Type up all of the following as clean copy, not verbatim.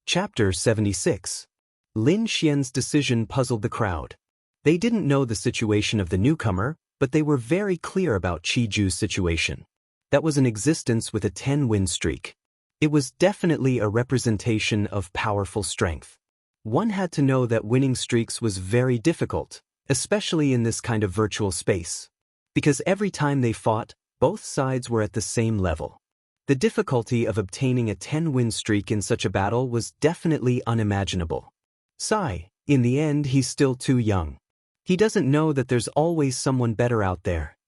Chapter 76. Lin Xian's decision puzzled the crowd. They didn't know the situation of the newcomer, but they were very clear about Qiju's situation. That was an existence with a 10-win streak. It was definitely a representation of powerful strength. One had to know that winning streaks was very difficult, especially in this kind of virtual space. Because every time they fought, both sides were at the same level. The difficulty of obtaining a 10-win streak in such a battle was definitely unimaginable. Sigh, in the end he's still too young. He doesn't know that there's always someone better out there.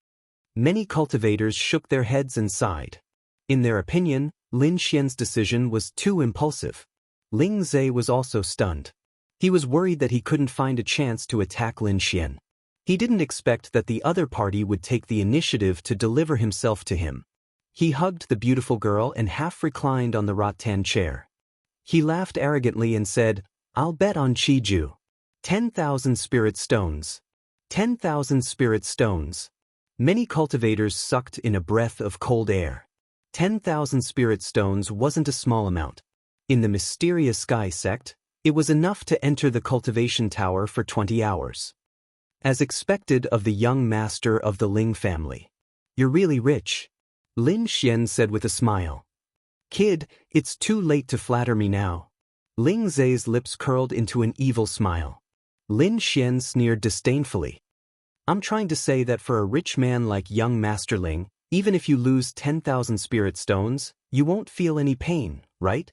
Many cultivators shook their heads and sighed. In their opinion, Lin Xian's decision was too impulsive. Ling Zhe was also stunned. He was worried that he couldn't find a chance to attack Lin Xian. He didn't expect that the other party would take the initiative to deliver himself to him. He hugged the beautiful girl and half reclined on the rattan chair. He laughed arrogantly and said, "I'll bet on Qiju. 10,000 spirit stones. 10,000 spirit stones." Many cultivators sucked in a breath of cold air. 10,000 spirit stones wasn't a small amount. In the mysterious sky sect, it was enough to enter the cultivation tower for 20 hours. As expected of the young master of the Ling family. "You're really rich," Lin Xian said with a smile. "Kid, it's too late to flatter me now." Ling Zhe's lips curled into an evil smile. Lin Xian sneered disdainfully. "I'm trying to say that for a rich man like young Master Ling, even if you lose 10,000 spirit stones, you won't feel any pain, right?"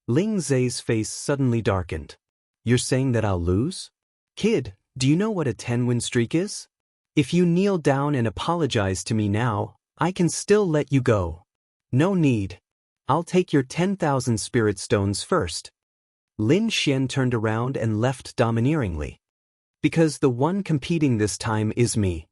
Ling Zhe's face suddenly darkened. "You're saying that I'll lose? Kid, do you know what a 10-win streak is? If you kneel down and apologize to me now, I can still let you go." "No need. I'll take your 10,000 spirit stones first." Lin Xian turned around and left domineeringly. "Because the one competing this time is me.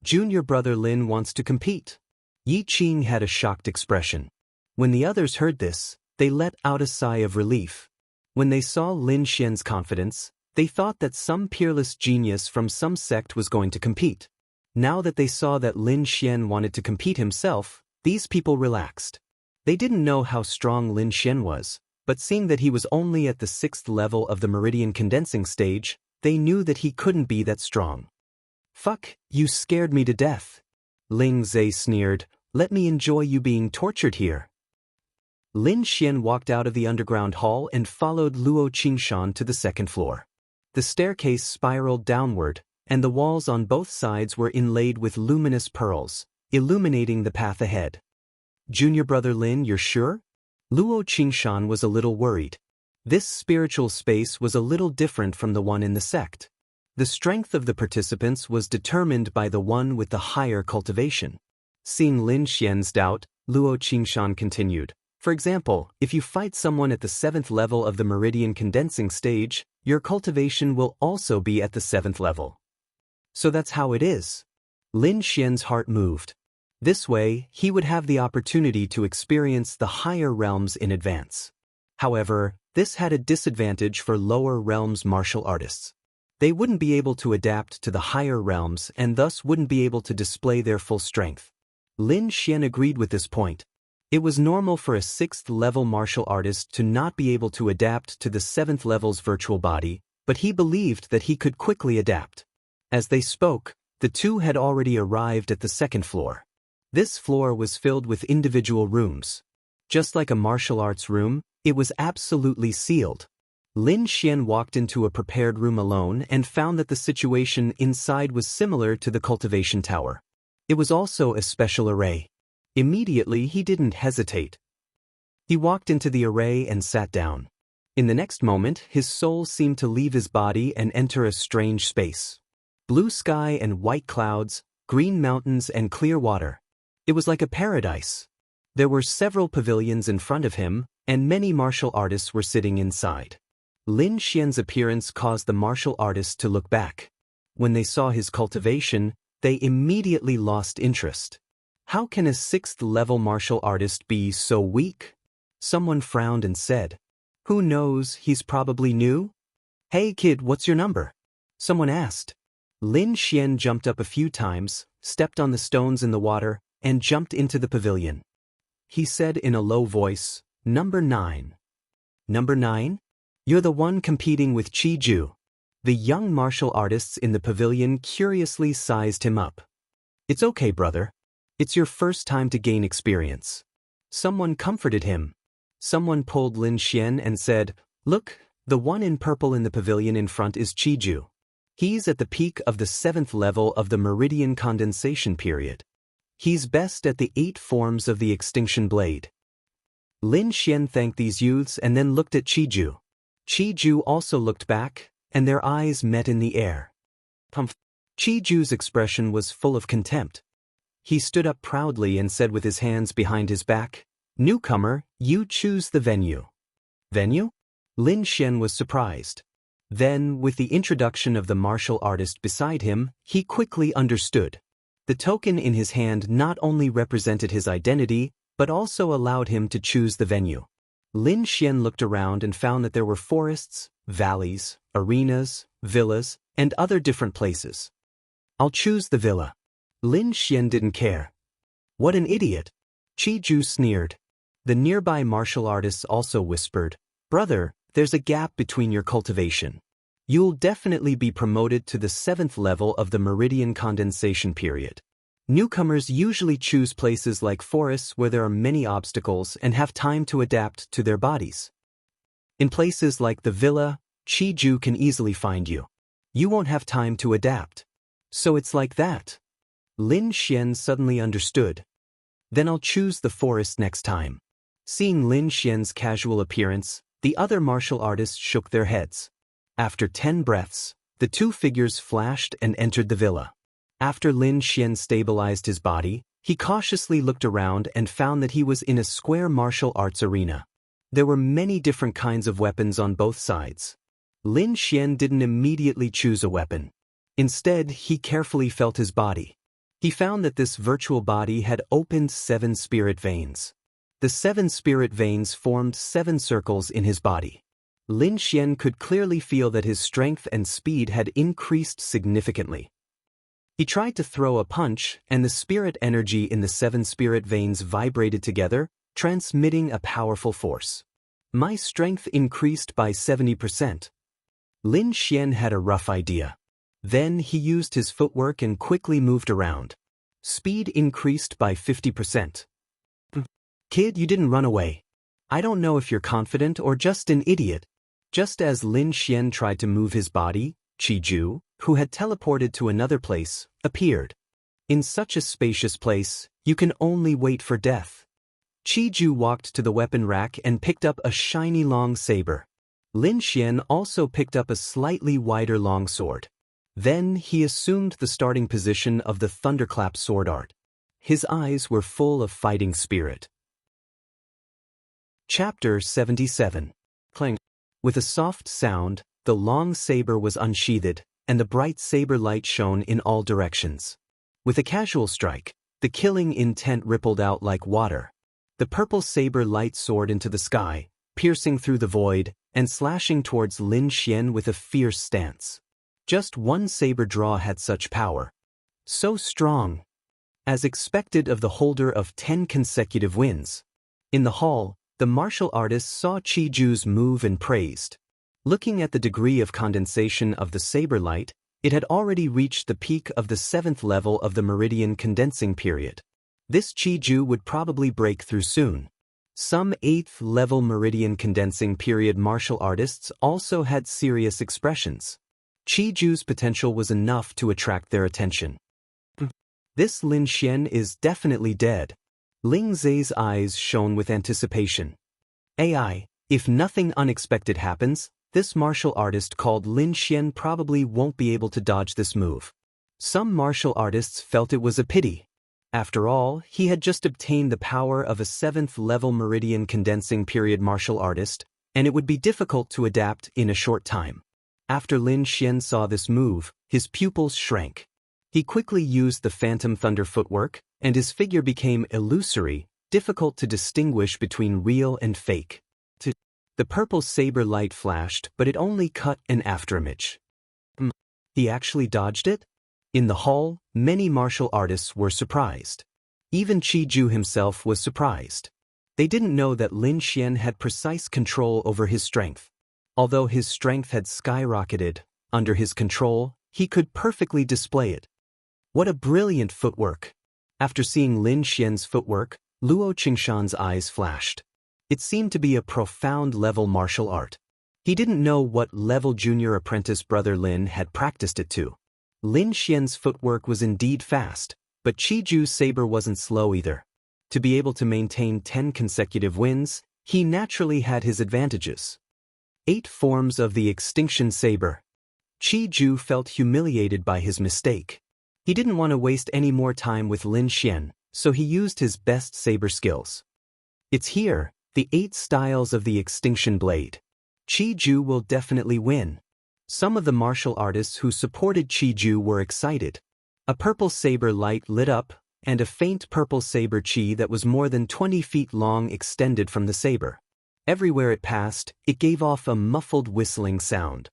Junior brother Lin wants to compete." Yi Qing had a shocked expression. When the others heard this, they let out a sigh of relief. When they saw Lin Xian's confidence, they thought that some peerless genius from some sect was going to compete. Now that they saw that Lin Xian wanted to compete himself, these people relaxed. They didn't know how strong Lin Xian was, but seeing that he was only at the 6th level of the meridian condensing stage, they knew that he couldn't be that strong. "Fuck, you scared me to death." Ling Zhe sneered, "Let me enjoy you being tortured here." Lin Xian walked out of the underground hall and followed Luo Qingshan to the 2nd floor. The staircase spiraled downward, and the walls on both sides were inlaid with luminous pearls, illuminating the path ahead. "Junior brother Lin, you're sure?" Luo Qingshan was a little worried. This spiritual space was a little different from the one in the sect. The strength of the participants was determined by the one with the higher cultivation. Seeing Lin Xian's doubt, Luo Qingshan continued, "For example, if you fight someone at the 7th level of the meridian condensing stage, your cultivation will also be at the 7th level. So that's how it is." Lin Xian's heart moved. This way, he would have the opportunity to experience the higher realms in advance. However, this had a disadvantage for lower realms martial artists. They wouldn't be able to adapt to the higher realms and thus wouldn't be able to display their full strength. Lin Xian agreed with this point. It was normal for a 6th-level martial artist to not be able to adapt to the 7th level's virtual body, but he believed that he could quickly adapt. As they spoke, the two had already arrived at the 2nd floor. This floor was filled with individual rooms. Just like a martial arts room, it was absolutely sealed. Lin Xian walked into a prepared room alone and found that the situation inside was similar to the cultivation tower. It was also a special array. Immediately he didn't hesitate. He walked into the array and sat down. In the next moment, his soul seemed to leave his body and enter a strange space. Blue sky and white clouds, green mountains and clear water. It was like a paradise. There were several pavilions in front of him, and many martial artists were sitting inside. Lin Xian's appearance caused the martial artists to look back. When they saw his cultivation, they immediately lost interest. How can a 6th-level martial artist be so weak? Someone frowned and said, "Who knows, he's probably new?" "Hey kid, what's your number?" someone asked. Lin Xian jumped up a few times, stepped on the stones in the water, and jumped into the pavilion. He said in a low voice, "Number 9. "Number 9? You're the one competing with Chi-Ju. The young martial artists in the pavilion curiously sized him up. It's okay, brother. It's your first time to gain experience. Someone comforted him. Someone pulled Lin Xian and said, Look, the one in purple in the pavilion in front is Chi-Ju. He's at the peak of the 7th level of the meridian condensation period. He's best at the 8 forms of the extinction blade. Lin Xian thanked these youths and then looked at Chi-Ju. Chi-Ju also looked back, and their eyes met in the air. Chi-Ju's expression was full of contempt. He stood up proudly and said with his hands behind his back, Newcomer, you choose the venue. Venue? Lin Xian was surprised. Then, with the introduction of the martial artist beside him, he quickly understood. The token in his hand not only represented his identity, but also allowed him to choose the venue. Lin Xian looked around and found that there were forests, valleys, arenas, villas, and other different places. I'll choose the villa. Lin Xian didn't care. What an idiot! Chi-Ju sneered. The nearby martial artists also whispered, Brother, there's a gap between your cultivation. You'll definitely be promoted to the 7th level of the meridian condensation period. Newcomers usually choose places like forests where there are many obstacles and have time to adapt to their bodies. In places like the villa, Chi-Ju can easily find you. You won't have time to adapt. So it's like that. Lin Xian suddenly understood. Then I'll choose the forest next time. Seeing Lin Xian's casual appearance, the other martial artists shook their heads. After 10 breaths, the 2 figures flashed and entered the villa. After Lin Xian stabilized his body, he cautiously looked around and found that he was in a square martial arts arena. There were many different kinds of weapons on both sides. Lin Xian didn't immediately choose a weapon. Instead, he carefully felt his body. He found that this virtual body had opened 7 spirit veins. The 7 spirit veins formed 7 circles in his body. Lin Xian could clearly feel that his strength and speed had increased significantly. He tried to throw a punch, and the spirit energy in the 7 spirit veins vibrated together, transmitting a powerful force. My strength increased by 70%. Lin Xian had a rough idea. Then he used his footwork and quickly moved around. Speed increased by 50%. Kid, you didn't run away. I don't know if you're confident or just an idiot. Just as Lin Xian tried to move his body, Chi-Ju, who had teleported to another place, appeared. In such a spacious place, you can only wait for death. Chi-Ju walked to the weapon rack and picked up a shiny long saber. Lin Xian also picked up a slightly wider long sword. Then he assumed the starting position of the thunderclap sword art. His eyes were full of fighting spirit. Chapter 77. Clang. With a soft sound, the long saber was unsheathed, and the bright saber light shone in all directions. With a casual strike, the killing intent rippled out like water. The purple saber light soared into the sky, piercing through the void, and slashing towards Lin Xian with a fierce stance. Just one saber draw had such power. So strong. As expected of the holder of 10 consecutive wins. In the hall, the martial artists saw Chi-Ju's move and praised. Looking at the degree of condensation of the saber light, it had already reached the peak of the 7th level of the meridian condensing period. This Chi-Ju would probably break through soon. Some 8th level meridian condensing period martial artists also had serious expressions. Chi-Ju's potential was enough to attract their attention. This Lin Xian is definitely dead. Ling Zai's eyes shone with anticipation. AI, if nothing unexpected happens, this martial artist called Lin Xian probably won't be able to dodge this move. Some martial artists felt it was a pity. After all, he had just obtained the power of a 7th level meridian condensing period martial artist, and it would be difficult to adapt in a short time. After Lin Xian saw this move, his pupils shrank. He quickly used the phantom thunder footwork, and his figure became illusory, difficult to distinguish between real and fake. The purple saber light flashed, but it only cut an afterimage. He actually dodged it? In the hall, many martial artists were surprised. Even Chi-Ju himself was surprised. They didn't know that Lin Xian had precise control over his strength. Although his strength had skyrocketed, under his control, he could perfectly display it. What a brilliant footwork! After seeing Lin Xian's footwork, Luo Qingshan's eyes flashed. It seemed to be a profound level martial art. He didn't know what level junior apprentice brother Lin had practiced it to. Lin Xian's footwork was indeed fast, but Qiju's saber wasn't slow either. To be able to maintain 10 consecutive wins, he naturally had his advantages. 8 forms of the extinction saber. Qiju felt humiliated by his mistake. He didn't want to waste any more time with Lin Xian, so he used his best saber skills. It's here, the 8 styles of the extinction blade. Qiju will definitely win. Some of the martial artists who supported Qiju were excited. A purple saber light lit up, and a faint purple saber qi that was more than 20 feet long extended from the saber. Everywhere it passed, it gave off a muffled whistling sound.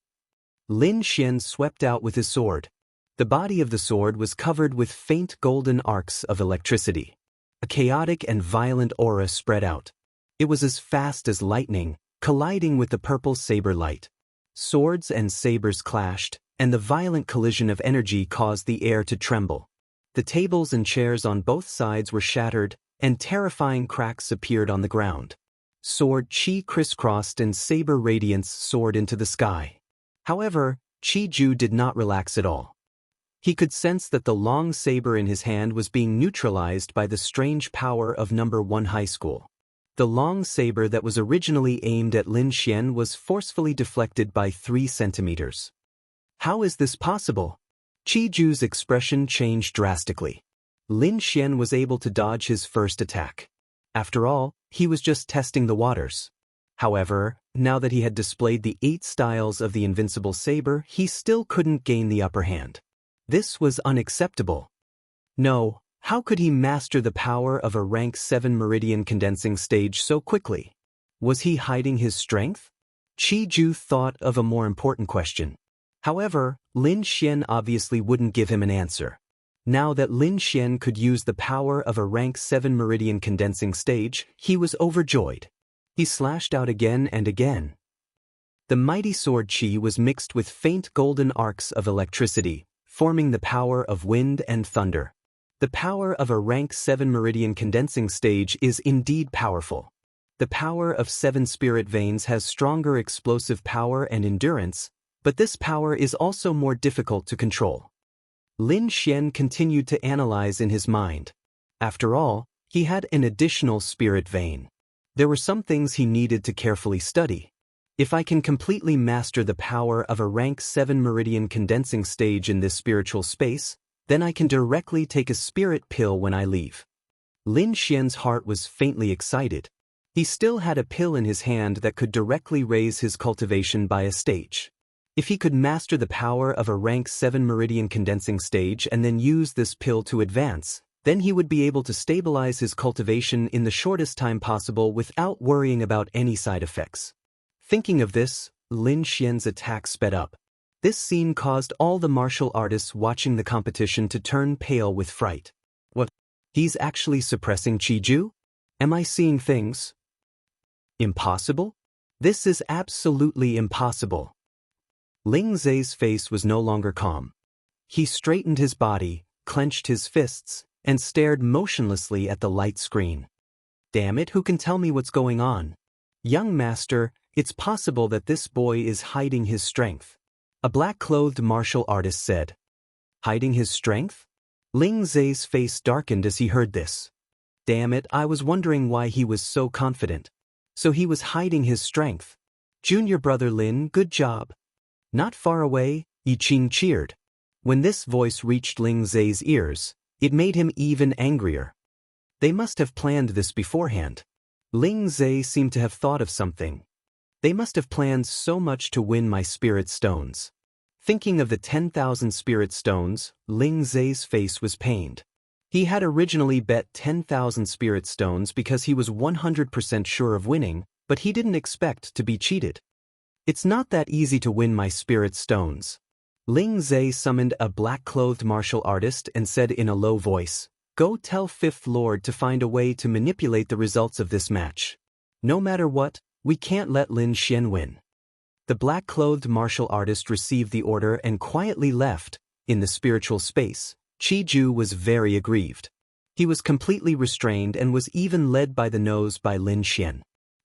Lin Xian swept out with his sword. The body of the sword was covered with faint golden arcs of electricity. A chaotic and violent aura spread out. It was as fast as lightning, colliding with the purple saber light. Swords and sabers clashed, and the violent collision of energy caused the air to tremble. The tables and chairs on both sides were shattered, and terrifying cracks appeared on the ground. Sword qi crisscrossed and saber radiance soared into the sky. However, Qiju did not relax at all. He could sense that the long saber in his hand was being neutralized by the strange power of number 1 high school. The long saber that was originally aimed at Lin Xian was forcefully deflected by 3 centimeters. How is this possible? Qiju's expression changed drastically. Lin Xian was able to dodge his first attack. After all, he was just testing the waters. However, now that he had displayed the 8 styles of the invincible saber, he still couldn't gain the upper hand. This was unacceptable. No, how could he master the power of a rank 7 meridian condensing stage so quickly? Was he hiding his strength? Qiju thought of a more important question. However, Lin Xian obviously wouldn't give him an answer. Now that Lin Xian could use the power of a rank 7 meridian condensing stage, he was overjoyed. He slashed out again and again. The mighty sword qi was mixed with faint golden arcs of electricity, forming the power of wind and thunder. The power of a rank 7 meridian condensing stage is indeed powerful. The power of 7 spirit veins has stronger explosive power and endurance, but this power is also more difficult to control. Lin Xian continued to analyze in his mind. After all, he had an additional spirit vein. There were some things he needed to carefully study. If I can completely master the power of a rank 7 meridian condensing stage in this spiritual space, then I can directly take a spirit pill when I leave. Lin Xian's heart was faintly excited. He still had a pill in his hand that could directly raise his cultivation by a stage. If he could master the power of a rank 7 meridian condensing stage and then use this pill to advance, then he would be able to stabilize his cultivation in the shortest time possible without worrying about any side effects. Thinking of this, Lin Xian's attack sped up. This scene caused all the martial artists watching the competition to turn pale with fright. What? He's actually suppressing Qiju? Am I seeing things? Impossible? This is absolutely impossible. Ling Zhe's face was no longer calm. He straightened his body, clenched his fists, and stared motionlessly at the light screen. Damn it, who can tell me what's going on? Young master, it's possible that this boy is hiding his strength. A black-clothed martial artist said. Hiding his strength? Ling Zhe's face darkened as he heard this. Damn it, I was wondering why he was so confident. So he was hiding his strength. Junior brother Lin, good job. Not far away, Yiqing cheered. When this voice reached Ling Zhe's ears, it made him even angrier. They must have planned this beforehand. Ling Zhe seemed to have thought of something. They must have planned so much to win my spirit stones. Thinking of the 10,000 spirit stones, Ling Zhe's face was pained. He had originally bet 10,000 spirit stones because he was 100% sure of winning, but he didn't expect to be cheated. It's not that easy to win my spirit stones. Ling Zhe summoned a black-clothed martial artist and said in a low voice, Go tell Fifth Lord to find a way to manipulate the results of this match. No matter what, we can't let Lin Xian win. The black-clothed martial artist received the order and quietly left. In the spiritual space, Chi-Ju was very aggrieved. He was completely restrained and was even led by the nose by Lin Xian.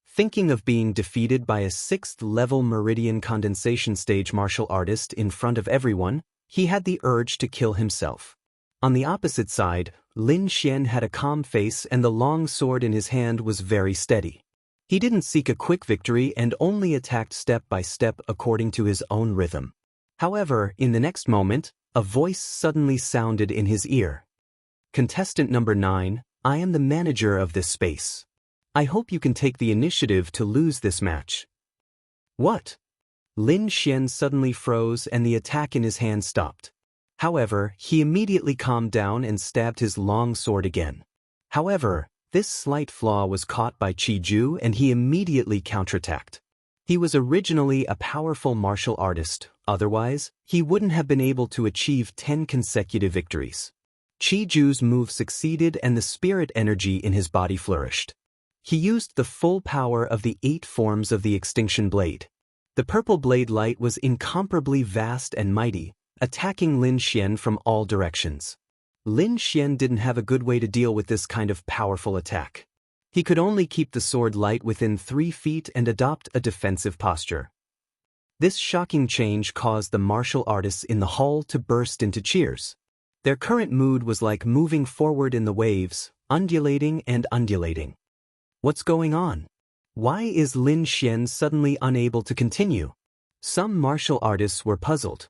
Thinking of being defeated by a 6th-level meridian condensation stage martial artist in front of everyone, he had the urge to kill himself. On the opposite side, Lin Xian had a calm face and the long sword in his hand was very steady. He didn't seek a quick victory and only attacked step by step according to his own rhythm. However, in the next moment, a voice suddenly sounded in his ear. Contestant number 9, I am the manager of this space. I hope you can take the initiative to lose this match. What? Lin Xian suddenly froze and the attack in his hand stopped. However, he immediately calmed down and stabbed his long sword again. However, this slight flaw was caught by Chi-Ju and he immediately counterattacked. He was originally a powerful martial artist, otherwise, he wouldn't have been able to achieve 10 consecutive victories. Chi-Ju's move succeeded and the spirit energy in his body flourished. He used the full power of the 8 forms of the extinction blade. The purple blade light was incomparably vast and mighty, attacking Lin Xian from all directions. Lin Xian didn't have a good way to deal with this kind of powerful attack. He could only keep the sword light within 3 feet and adopt a defensive posture. This shocking change caused the martial artists in the hall to burst into cheers. Their current mood was like moving forward in the waves, undulating and undulating. What's going on? Why is Lin Xian suddenly unable to continue? Some martial artists were puzzled.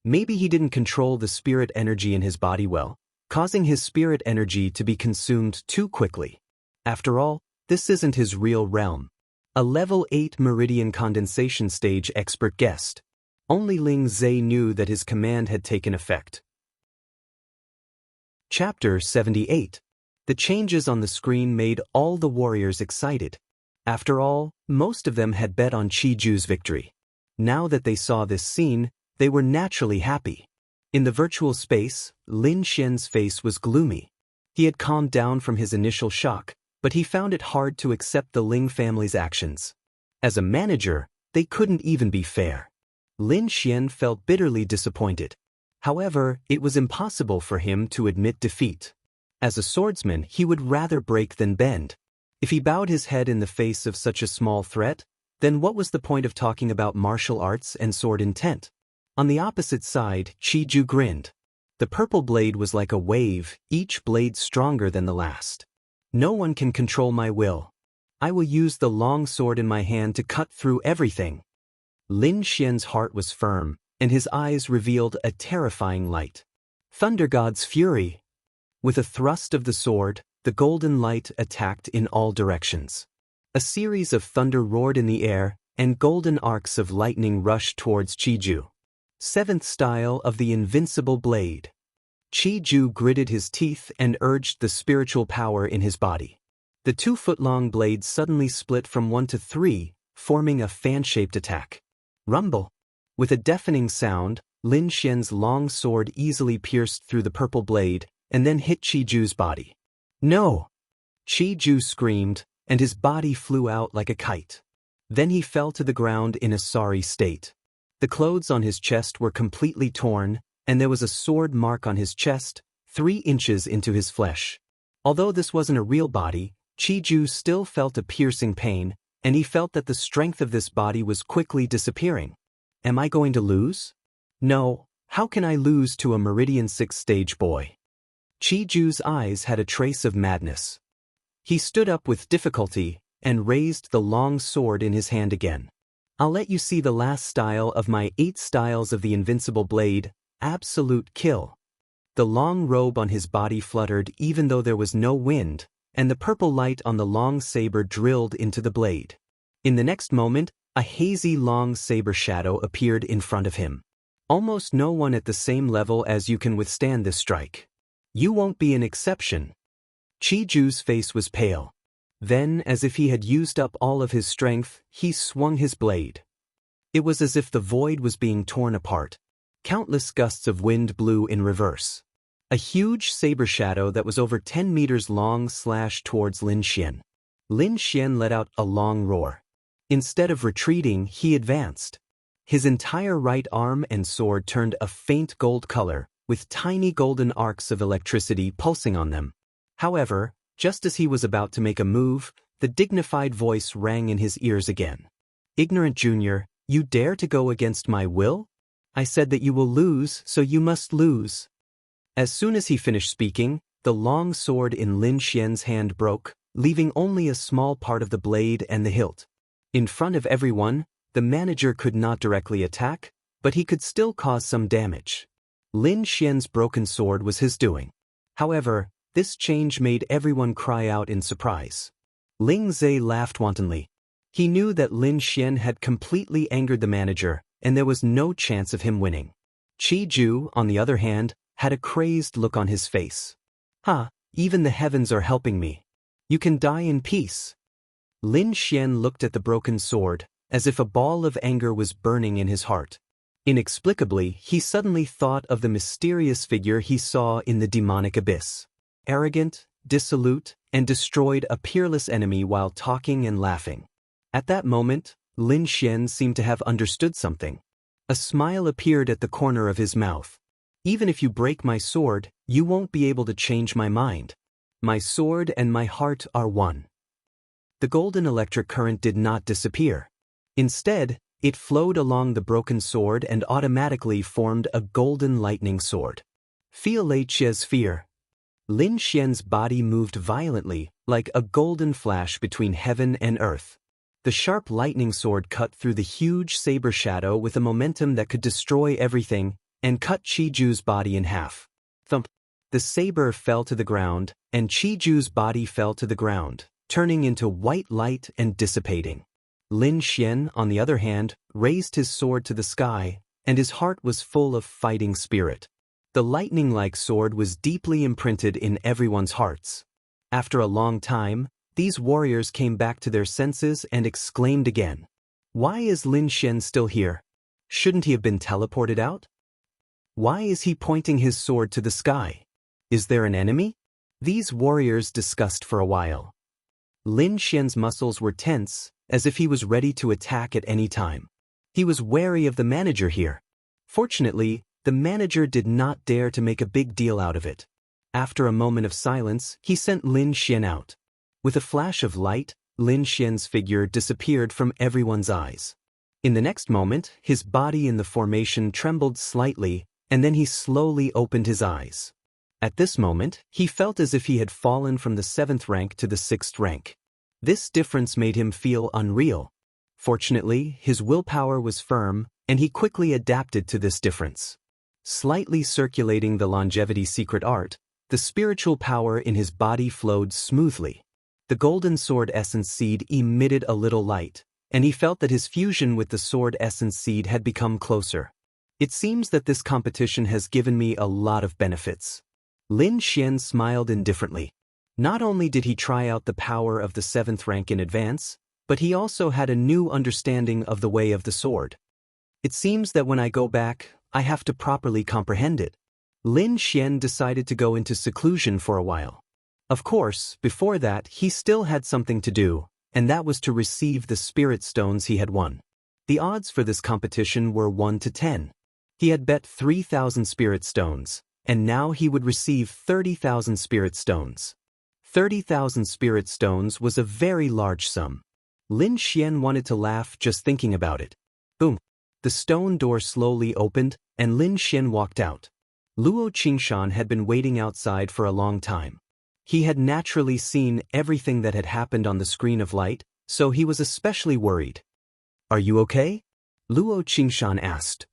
Maybe he didn't control the spirit energy in his body well, causing his spirit energy to be consumed too quickly. After all, this isn't his real realm. A level 8 meridian condensation stage expert guessed. Only Ling Zhe knew that his command had taken effect. Chapter 78. The changes on the screen made all the warriors excited. After all, most of them had bet on Chi-Ju's victory. Now that they saw this scene, they were naturally happy. In the virtual space, Lin Xian's face was gloomy. He had calmed down from his initial shock, but he found it hard to accept the Ling family's actions. As a manager, they couldn't even be fair. Lin Xian felt bitterly disappointed. However, it was impossible for him to admit defeat. As a swordsman, he would rather break than bend. If he bowed his head in the face of such a small threat, then what was the point of talking about martial arts and sword intent? On the opposite side, Chi-Ju grinned. The purple blade was like a wave, each blade stronger than the last. No one can control my will. I will use the long sword in my hand to cut through everything. Lin Xian's heart was firm, and his eyes revealed a terrifying light. Thunder God's fury. With a thrust of the sword, the golden light attacked in all directions. A series of thunder roared in the air, and golden arcs of lightning rushed towards Chi-Ju. 7th style of the invincible blade. Chi-Ju gritted his teeth and urged the spiritual power in his body. The 2-foot-long blade suddenly split from 1 to 3, forming a fan-shaped attack. Rumble! With a deafening sound, Lin Xian's long sword easily pierced through the purple blade and then hit Chi-Ju's body. No! Chi-Ju screamed, and his body flew out like a kite. Then he fell to the ground in a sorry state. The clothes on his chest were completely torn, and there was a sword mark on his chest, 3 inches into his flesh. Although this wasn't a real body, Chi-Ju still felt a piercing pain, and he felt that the strength of this body was quickly disappearing. Am I going to lose? No, how can I lose to a Meridian 6 stage boy? Chi-Ju's eyes had a trace of madness. He stood up with difficulty and raised the long sword in his hand again. I'll let you see the last style of my 8 styles of the invincible blade, absolute kill. The long robe on his body fluttered even though there was no wind, and the purple light on the long saber drilled into the blade. In the next moment, a hazy long saber shadow appeared in front of him. Almost no one at the same level as you can withstand this strike. You won't be an exception. Chi-Ju's face was pale. Then, as if he had used up all of his strength, he swung his blade. It was as if the void was being torn apart. Countless gusts of wind blew in reverse. A huge saber shadow that was over 10 meters long slashed towards Lin Xian. Lin Xian let out a long roar. Instead of retreating, he advanced. His entire right arm and sword turned a faint gold color, with tiny golden arcs of electricity pulsing on them. However, just as he was about to make a move, the dignified voice rang in his ears again. "Ignorant Junior, you dare to go against my will? I said that you will lose, so you must lose." As soon as he finished speaking, the long sword in Lin Xian's hand broke, leaving only a small part of the blade and the hilt. In front of everyone, the manager could not directly attack, but he could still cause some damage. Lin Xian's broken sword was his doing. However, this change made everyone cry out in surprise. Ling Zhe laughed wantonly. He knew that Lin Xian had completely angered the manager, and there was no chance of him winning. Qi Ju, on the other hand, had a crazed look on his face. "Ha, even the heavens are helping me. You can die in peace." Lin Xian looked at the broken sword, as if a ball of anger was burning in his heart. Inexplicably, he suddenly thought of the mysterious figure he saw in the demonic abyss. Arrogant, dissolute, and destroyed a peerless enemy while talking and laughing. At that moment, Lin Xian seemed to have understood something. A smile appeared at the corner of his mouth. "Even if you break my sword, you won't be able to change my mind. My sword and my heart are one." The golden electric current did not disappear. Instead, it flowed along the broken sword and automatically formed a golden lightning sword. "Feel Lei Chia's fear." Lin Xian's body moved violently, like a golden flash between heaven and earth. The sharp lightning sword cut through the huge saber shadow with a momentum that could destroy everything, and cut Qi Ju's body in half. Thump! The saber fell to the ground, and Qi Ju's body fell to the ground, turning into white light and dissipating. Lin Xian, on the other hand, raised his sword to the sky, and his heart was full of fighting spirit. The lightning-like sword was deeply imprinted in everyone's hearts. After a long time, these warriors came back to their senses and exclaimed again. "Why is Lin Xian still here? Shouldn't he have been teleported out? Why is he pointing his sword to the sky? Is there an enemy?" These warriors discussed for a while. Lin Xian's muscles were tense, as if he was ready to attack at any time. He was wary of the manager here. Fortunately, the manager did not dare to make a big deal out of it. After a moment of silence, he sent Lin Xian out. With a flash of light, Lin Xian's figure disappeared from everyone's eyes. In the next moment, his body in the formation trembled slightly, and then he slowly opened his eyes. At this moment, he felt as if he had fallen from the 7th rank to the 6th rank. This difference made him feel unreal. Fortunately, his willpower was firm, and he quickly adapted to this difference. Slightly circulating the longevity secret art, the spiritual power in his body flowed smoothly. The golden sword essence seed emitted a little light, and he felt that his fusion with the sword essence seed had become closer. "It seems that this competition has given me a lot of benefits." Lin Xian smiled indifferently. Not only did he try out the power of the 7th rank in advance, but he also had a new understanding of the way of the sword. "It seems that when I go back, I have to properly comprehend it." Lin Xian decided to go into seclusion for a while. Of course, before that, he still had something to do, and that was to receive the spirit stones he had won. The odds for this competition were 1 to 10. He had bet 3,000 spirit stones, and now he would receive 30,000 spirit stones. 30,000 spirit stones was a very large sum. Lin Xian wanted to laugh just thinking about it. Boom! The stone door slowly opened, and Lin Xian walked out. Luo Qingshan had been waiting outside for a long time. He had naturally seen everything that had happened on the screen of light, so he was especially worried. "Are you okay?" Luo Qingshan asked.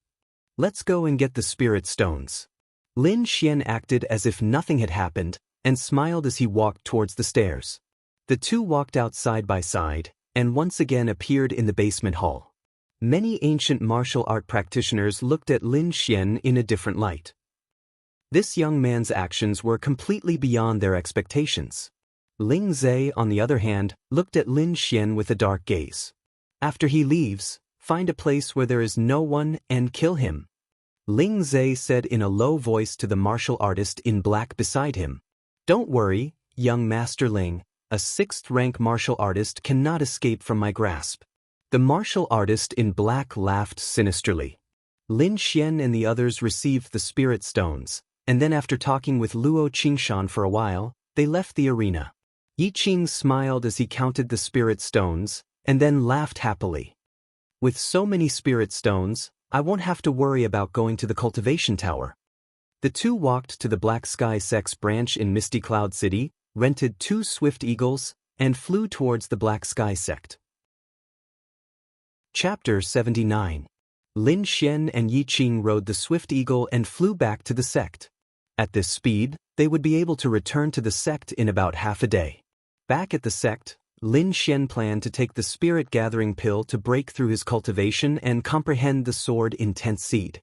"Let's go and get the spirit stones." Lin Xian acted as if nothing had happened, and smiled as he walked towards the stairs. The two walked out side by side, and once again appeared in the basement hall. Many ancient martial art practitioners looked at Lin Xian in a different light. This young man's actions were completely beyond their expectations. Ling Zhe, on the other hand, looked at Lin Xian with a dark gaze. "After he leaves, find a place where there is no one and kill him," Ling Zhe said in a low voice to the martial artist in black beside him. "Don't worry, young Master Ling, a 6th rank martial artist cannot escape from my grasp." The martial artist in black laughed sinisterly. Lin Xian and the others received the spirit stones, and then after talking with Luo Qingshan for a while, they left the arena. Yi Qing smiled as he counted the spirit stones, and then laughed happily. With so many spirit stones, I won't have to worry about going to the cultivation tower. The two walked to the Black Sky Sect's branch in Misty Cloud City, rented 2 swift eagles, and flew towards the Black Sky Sect. Chapter 79. Lin Xian and Yi Qing rode the swift eagle and flew back to the sect. At this speed, they would be able to return to the sect in about half a day. Back at the sect, Lin Xian planned to take the spirit-gathering pill to break through his cultivation and comprehend the sword intense seed.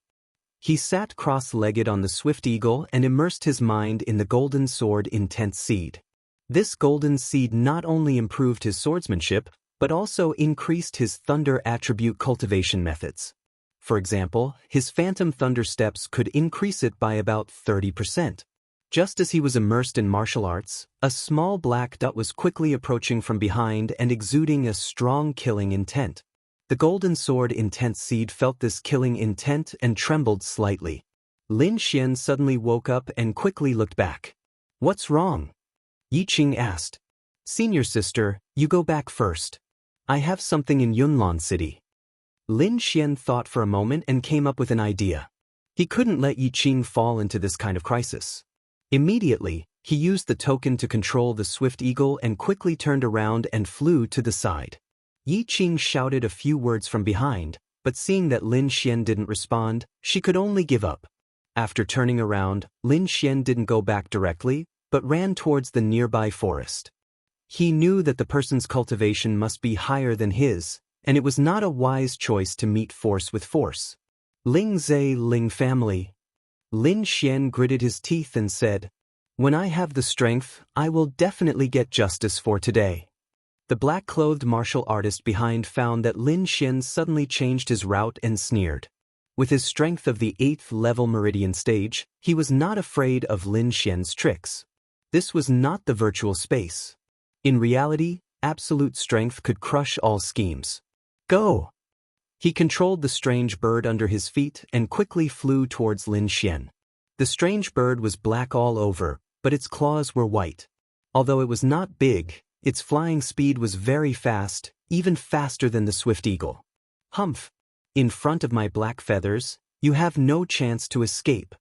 He sat cross-legged on the swift eagle and immersed his mind in the golden sword intense seed. This golden seed not only improved his swordsmanship, but also increased his thunder attribute cultivation methods. For example, his phantom thunder steps could increase it by about 30%. Just as he was immersed in martial arts, a small black dot was quickly approaching from behind and exuding a strong killing intent. The golden sword intense seed felt this killing intent and trembled slightly. Lin Xian suddenly woke up and quickly looked back. "What's wrong?" Yi Qing asked. "Senior sister, you go back first. I have something in Yunlan City." Lin Xian thought for a moment and came up with an idea. He couldn't let Yi Qing fall into this kind of crisis. Immediately, he used the token to control the swift eagle and quickly turned around and flew to the side. Yi Qing shouted a few words from behind, but seeing that Lin Xian didn't respond, she could only give up. After turning around, Lin Xian didn't go back directly, but ran towards the nearby forest. He knew that the person's cultivation must be higher than his, and it was not a wise choice to meet force with force. "Ling Zhe Ling family." Lin Xian gritted his teeth and said, "When I have the strength, I will definitely get justice for today." The black-clothed martial artist behind found that Lin Xian suddenly changed his route and sneered. With his strength of the 8th level meridian stage, he was not afraid of Lin Xian's tricks. This was not the virtual space. In reality, absolute strength could crush all schemes. "Go!" He controlled the strange bird under his feet and quickly flew towards Lin Xian. The strange bird was black all over, but its claws were white. Although it was not big, its flying speed was very fast, even faster than the swift eagle. "Humph! In front of my black feathers, you have no chance to escape."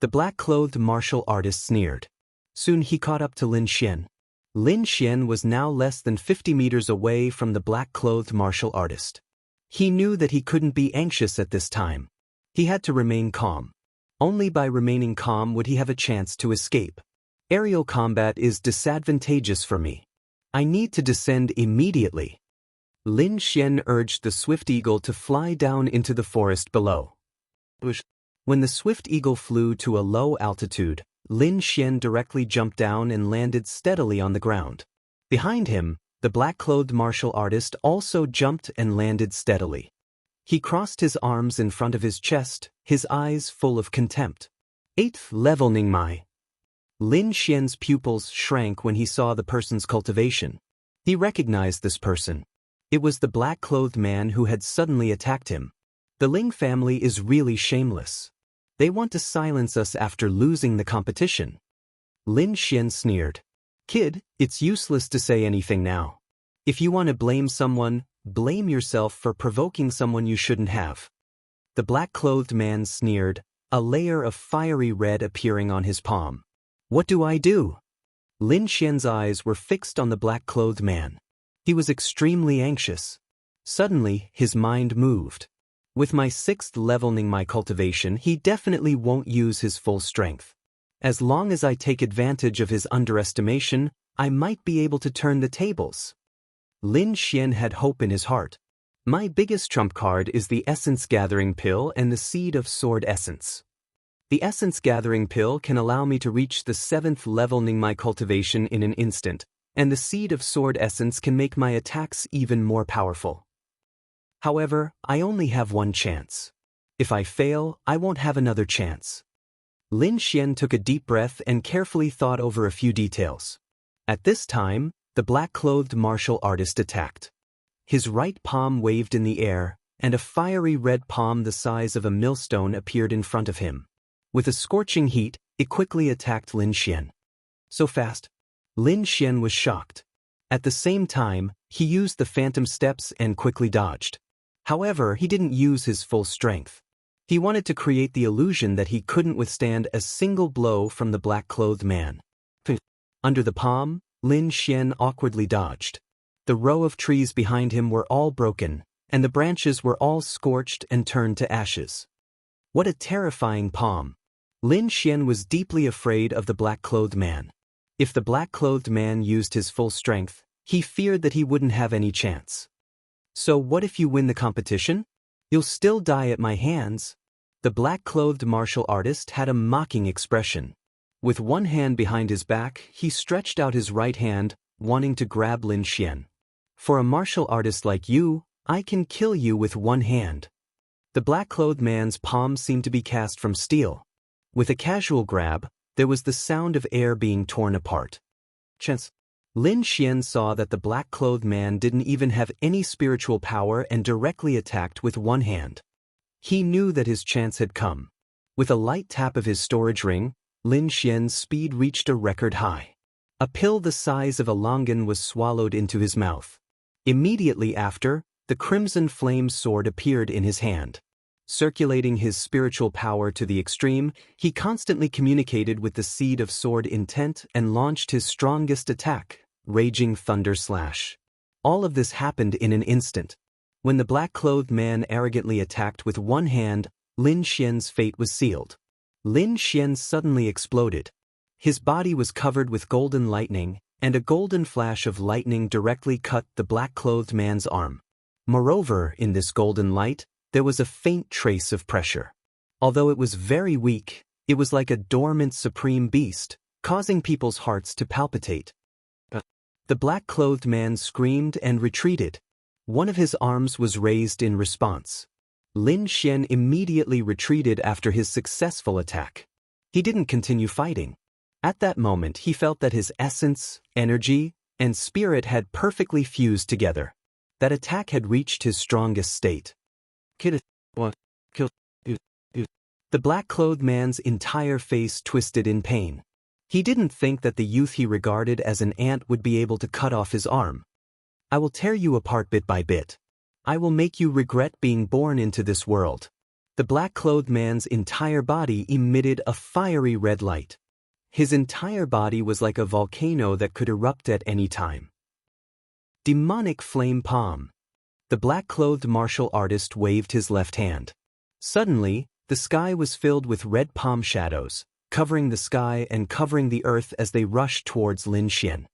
The black-clothed martial artist sneered. Soon he caught up to Lin Xian. Lin Xian was now less than 50 meters away from the black-clothed martial artist. He knew that he couldn't be anxious at this time. He had to remain calm. Only by remaining calm would he have a chance to escape. "Aerial combat is disadvantageous for me. I need to descend immediately." Lin Xian urged the swift eagle to fly down into the forest below. When the swift eagle flew to a low altitude, Lin Xian directly jumped down and landed steadily on the ground. Behind him, the black-clothed martial artist also jumped and landed steadily. He crossed his arms in front of his chest, his eyes full of contempt. 8th level Ningmai. Lin Xian's pupils shrank when he saw the person's cultivation. He recognized this person. It was the black-clothed man who had suddenly attacked him. The Ling family is really shameless. They want to silence us after losing the competition. Lin Xian sneered. "Kid, it's useless to say anything now. If you want to blame someone, blame yourself for provoking someone you shouldn't have." The black-clothed man sneered, a layer of fiery red appearing on his palm. "What do I do?" Lin Xian's eyes were fixed on the black-clothed man. He was extremely anxious. Suddenly, his mind moved. With my 6th leveling my cultivation, he definitely won't use his full strength. As long as I take advantage of his underestimation, I might be able to turn the tables. Lin Xian had hope in his heart. My biggest trump card is the Essence Gathering Pill and the Seed of Sword Essence. The Essence Gathering Pill can allow me to reach the 7th leveling my cultivation in an instant, and the Seed of Sword Essence can make my attacks even more powerful. However, I only have one chance. If I fail, I won't have another chance. Lin Xian took a deep breath and carefully thought over a few details. At this time, the black-clothed martial artist attacked. His right palm waved in the air, and a fiery red palm the size of a millstone appeared in front of him. With a scorching heat, it quickly attacked Lin Xian. So fast. Lin Xian was shocked. At the same time, he used the phantom steps and quickly dodged. However, he didn't use his full strength. He wanted to create the illusion that he couldn't withstand a single blow from the black-clothed man. Under the palm, Lin Xian awkwardly dodged. The row of trees behind him were all broken, and the branches were all scorched and turned to ashes. What a terrifying palm! Lin Xian was deeply afraid of the black-clothed man. If the black-clothed man used his full strength, he feared that he wouldn't have any chance. So what if you win the competition? You'll still die at my hands. The black-clothed martial artist had a mocking expression. With one hand behind his back, he stretched out his right hand, wanting to grab Lin Xian. For a martial artist like you, I can kill you with one hand. The black-clothed man's palm seemed to be cast from steel. With a casual grab, there was the sound of air being torn apart. Chance. Lin Xian saw that the black-clothed man didn't even have any spiritual power and directly attacked with one hand. He knew that his chance had come. With a light tap of his storage ring, Lin Xian's speed reached a record high. A pill the size of a longan was swallowed into his mouth. Immediately after, the crimson flame sword appeared in his hand. Circulating his spiritual power to the extreme, he constantly communicated with the seed of sword intent and launched his strongest attack, Raging Thunder Slash. All of this happened in an instant. When the black-clothed man arrogantly attacked with one hand, Lin Xian's fate was sealed. Lin Xian suddenly exploded. His body was covered with golden lightning, and a golden flash of lightning directly cut the black-clothed man's arm. Moreover, in this golden light, there was a faint trace of pressure. Although it was very weak, it was like a dormant supreme beast, causing people's hearts to palpitate. The black-clothed man screamed and retreated. One of his arms was raised in response. Lin Xian immediately retreated after his successful attack. He didn't continue fighting. At that moment he felt that his essence, energy, and spirit had perfectly fused together. That attack had reached his strongest state. The black-clothed man's entire face twisted in pain. He didn't think that the youth he regarded as an ant would be able to cut off his arm. I will tear you apart bit by bit. I will make you regret being born into this world. The black-clothed man's entire body emitted a fiery red light. His entire body was like a volcano that could erupt at any time. Demonic Flame Palm. The black-clothed martial artist waved his left hand. Suddenly, the sky was filled with red palm shadows, covering the sky and covering the earth as they rushed towards Lin Xian.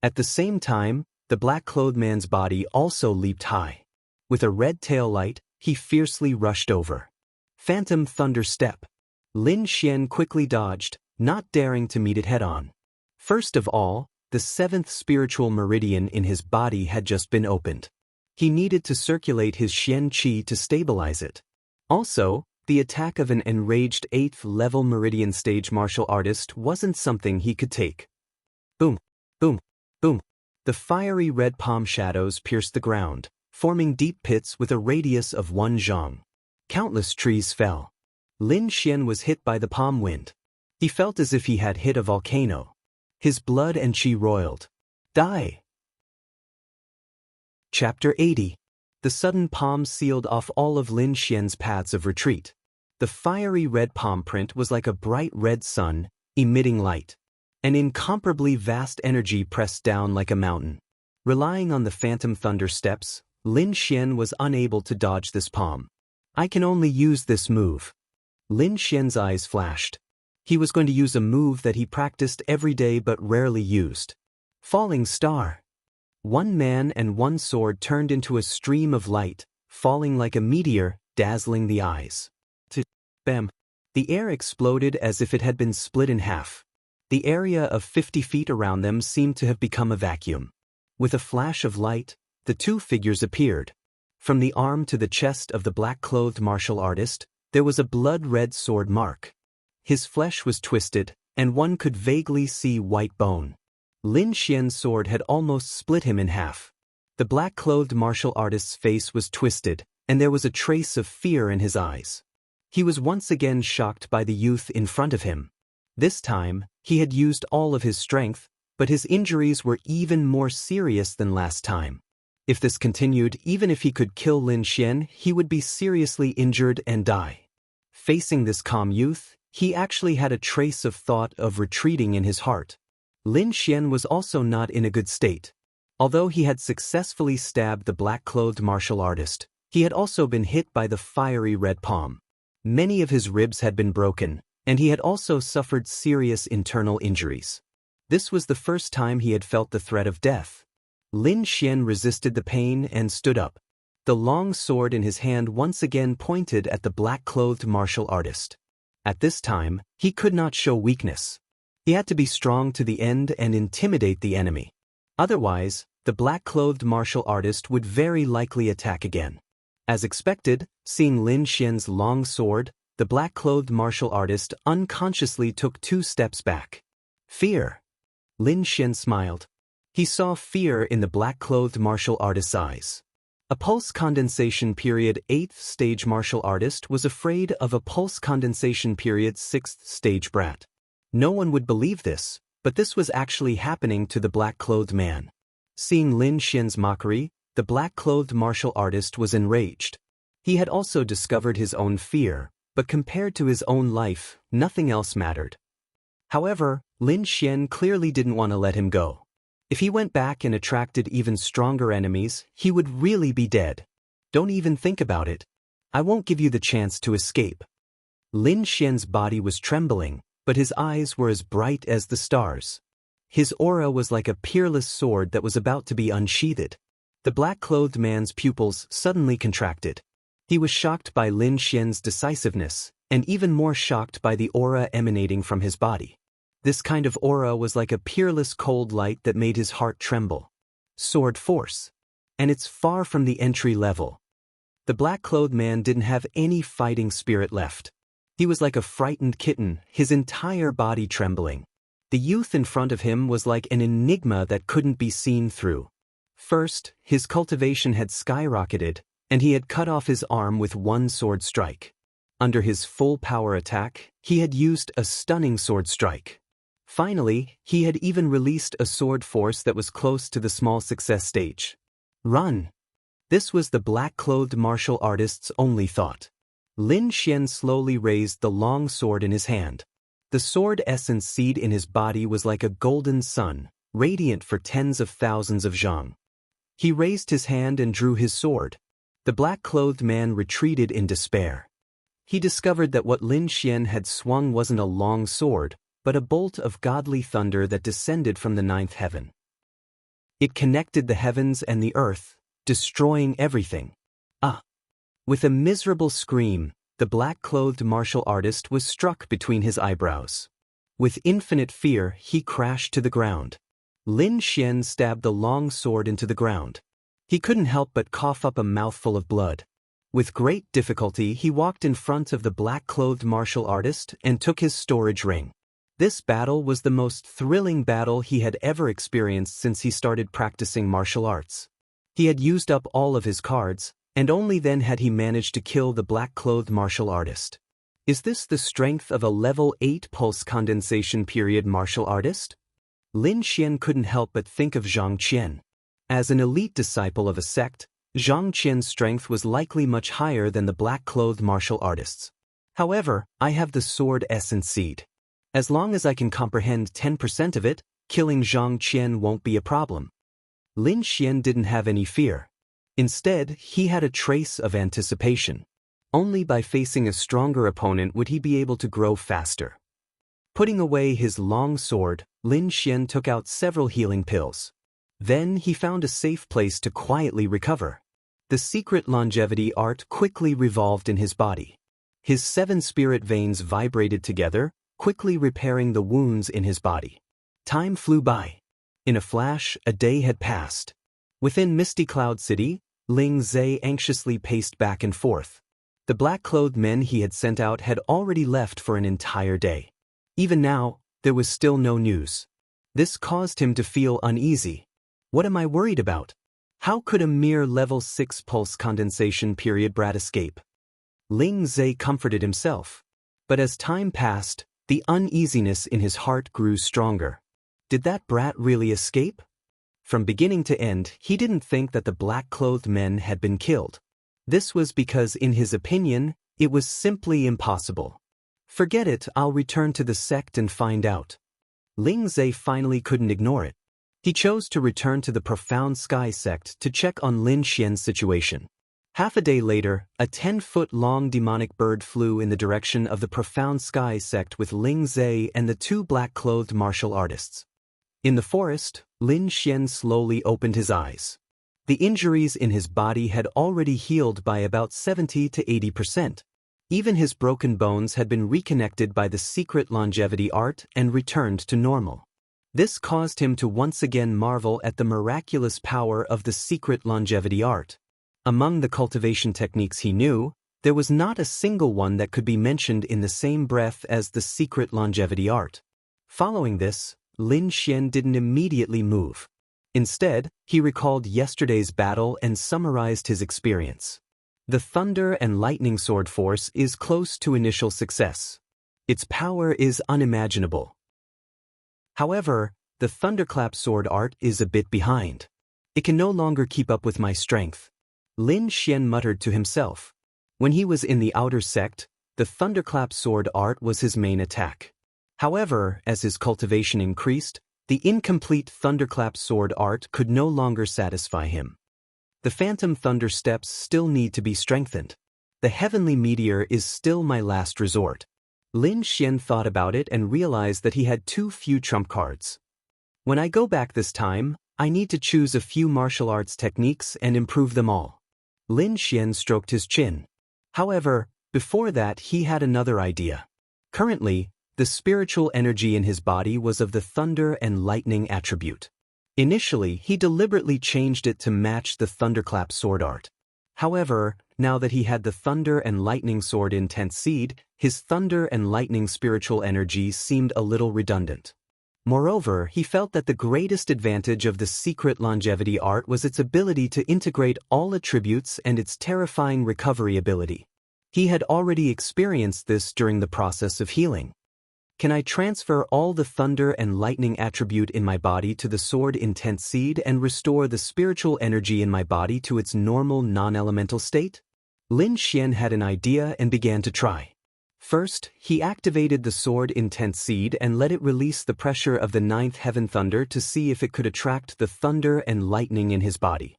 At the same time, the black-clothed man's body also leaped high. With a red tail light, he fiercely rushed over. Phantom Thunder Step. Lin Xian quickly dodged, not daring to meet it head-on. First of all, the seventh spiritual meridian in his body had just been opened. He needed to circulate his Xian Qi to stabilize it. Also, the attack of an enraged 8th-level meridian stage martial artist wasn't something he could take. Boom, boom, boom. The fiery red palm shadows pierced the ground, forming deep pits with a radius of 1 zhang. Countless trees fell. Lin Xian was hit by the palm wind. He felt as if he had hit a volcano. His blood and qi roiled. Die! Chapter 80. The sudden palm sealed off all of Lin Xian's paths of retreat. The fiery red palm print was like a bright red sun, emitting light. An incomparably vast energy pressed down like a mountain. Relying on the phantom thunder steps, Lin Xian was unable to dodge this palm. I can only use this move. Lin Xian's eyes flashed. He was going to use a move that he practiced every day but rarely used. Falling Star. One man and one sword turned into a stream of light, falling like a meteor, dazzling the eyes. Bam! The air exploded as if it had been split in half. The area of 50 feet around them seemed to have become a vacuum. With a flash of light, the two figures appeared. From the arm to the chest of the black-clothed martial artist, there was a blood-red sword mark. His flesh was twisted, and one could vaguely see white bone. Lin Xian's sword had almost split him in half. The black-clothed martial artist's face was twisted, and there was a trace of fear in his eyes. He was once again shocked by the youth in front of him. This time, he had used all of his strength, but his injuries were even more serious than last time. If this continued, even if he could kill Lin Xian, he would be seriously injured and die. Facing this calm youth, he actually had a trace of thought of retreating in his heart. Lin Xian was also not in a good state. Although he had successfully stabbed the black-clothed martial artist, he had also been hit by the fiery red palm. Many of his ribs had been broken, and he had also suffered serious internal injuries. This was the first time he had felt the threat of death. Lin Xian resisted the pain and stood up. The long sword in his hand once again pointed at the black-clothed martial artist. At this time, he could not show weakness. He had to be strong to the end and intimidate the enemy. Otherwise, the black-clothed martial artist would very likely attack again. As expected, seeing Lin Xian's long sword, the black-clothed martial artist unconsciously took 2 steps back. Fear. Lin Xian smiled. He saw fear in the black-clothed martial artist's eyes. A pulse condensation period 8th stage martial artist was afraid of a pulse condensation period 6th stage brat. No one would believe this, but this was actually happening to the black-clothed man. Seeing Lin Xian's mockery, the black-clothed martial artist was enraged. He had also discovered his own fear, but compared to his own life, nothing else mattered. However, Lin Xian clearly didn't want to let him go. If he went back and attracted even stronger enemies, he would really be dead. Don't even think about it. I won't give you the chance to escape. Lin Xian's body was trembling, but his eyes were as bright as the stars. His aura was like a peerless sword that was about to be unsheathed. The black-clothed man's pupils suddenly contracted. He was shocked by Lin Xian's decisiveness, and even more shocked by the aura emanating from his body. This kind of aura was like a peerless cold light that made his heart tremble. Sword force. And it's far from the entry level. The black-clothed man didn't have any fighting spirit left. He was like a frightened kitten, his entire body trembling. The youth in front of him was like an enigma that couldn't be seen through. First, his cultivation had skyrocketed, and he had cut off his arm with 1 sword strike. Under his full power attack, he had used a stunning sword strike. Finally, he had even released a sword force that was close to the small success stage. Run! This was the black-clothed martial artist's only thought. Lin Xian slowly raised the long sword in his hand. The sword essence seed in his body was like a golden sun, radiant for tens of thousands of zhang. He raised his hand and drew his sword. The black-clothed man retreated in despair. He discovered that what Lin Xian had swung wasn't a long sword, but a bolt of godly thunder that descended from the 9th heaven. It connected the heavens and the earth, destroying everything. With a miserable scream, the black-clothed martial artist was struck between his eyebrows. With infinite fear, he crashed to the ground. Lin Xian stabbed the long sword into the ground. He couldn't help but cough up a mouthful of blood. With great difficulty, he walked in front of the black-clothed martial artist and took his storage ring. This battle was the most thrilling battle he had ever experienced since he started practicing martial arts. He had used up all of his cards, and only then had he managed to kill the black-clothed martial artist. Is this the strength of a level 8 pulse condensation period martial artist? Lin Xian couldn't help but think of Zhang Qian. As an elite disciple of a sect, Zhang Qian's strength was likely much higher than the black-clothed martial artist's. However, I have the sword essence seed. As long as I can comprehend 10% of it, killing Zhang Qian won't be a problem. Lin Xian didn't have any fear. Instead, he had a trace of anticipation. Only by facing a stronger opponent would he be able to grow faster. Putting away his long sword, Lin Xian took out several healing pills. Then he found a safe place to quietly recover. The secret longevity art quickly revolved in his body. His 7 spirit veins vibrated together, quickly repairing the wounds in his body. Time flew by. In a flash, a day had passed. Within Misty Cloud City, Ling Zhe anxiously paced back and forth. The black-clothed men he had sent out had already left for an entire day. Even now, there was still no news. This caused him to feel uneasy. What am I worried about? How could a mere level 6 pulse condensation period brat escape? Ling Zhe comforted himself. But as time passed, the uneasiness in his heart grew stronger. Did that brat really escape? From beginning to end, he didn't think that the black-clothed men had been killed. This was because, in his opinion, it was simply impossible. Forget it, I'll return to the sect and find out. Ling Zhe finally couldn't ignore it. He chose to return to the Profound Sky sect to check on Lin Xian's situation. Half a day later, a 10-foot-long demonic bird flew in the direction of the Profound Sky sect with Ling Zhe and the two black-clothed martial artists. In the forest, Lin Xian slowly opened his eyes. The injuries in his body had already healed by about 70 to 80%. Even his broken bones had been reconnected by the secret longevity art and returned to normal. This caused him to once again marvel at the miraculous power of the secret longevity art. Among the cultivation techniques he knew, there was not a single one that could be mentioned in the same breath as the secret longevity art. Following this, Lin Xian didn't immediately move. Instead, he recalled yesterday's battle and summarized his experience. The Thunder and Lightning Sword Force is close to initial success. Its power is unimaginable. However, the Thunderclap Sword art is a bit behind. It can no longer keep up with my strength. Lin Xian muttered to himself. When he was in the outer sect, the Thunderclap Sword art was his main attack. However, as his cultivation increased, the incomplete Thunderclap Sword art could no longer satisfy him. The Phantom Thunder steps still need to be strengthened. The Heavenly Meteor is still my last resort. Lin Xian thought about it and realized that he had too few trump cards. When I go back this time, I need to choose a few martial arts techniques and improve them all. Lin Xian stroked his chin. However, before that he had another idea. Currently, the spiritual energy in his body was of the thunder and lightning attribute. Initially, he deliberately changed it to match the Thunderclap Sword art. However, now that he had the Thunder and Lightning Sword Intense Seed, his Thunder and Lightning spiritual energy seemed a little redundant. Moreover, he felt that the greatest advantage of the secret longevity art was its ability to integrate all attributes and its terrifying recovery ability. He had already experienced this during the process of healing. Can I transfer all the Thunder and Lightning attribute in my body to the Sword Intense Seed and restore the spiritual energy in my body to its normal non-elemental state? Lin Xian had an idea and began to try. First, he activated the Sword Intense Seed and let it release the pressure of the Ninth Heaven Thunder to see if it could attract the thunder and lightning in his body.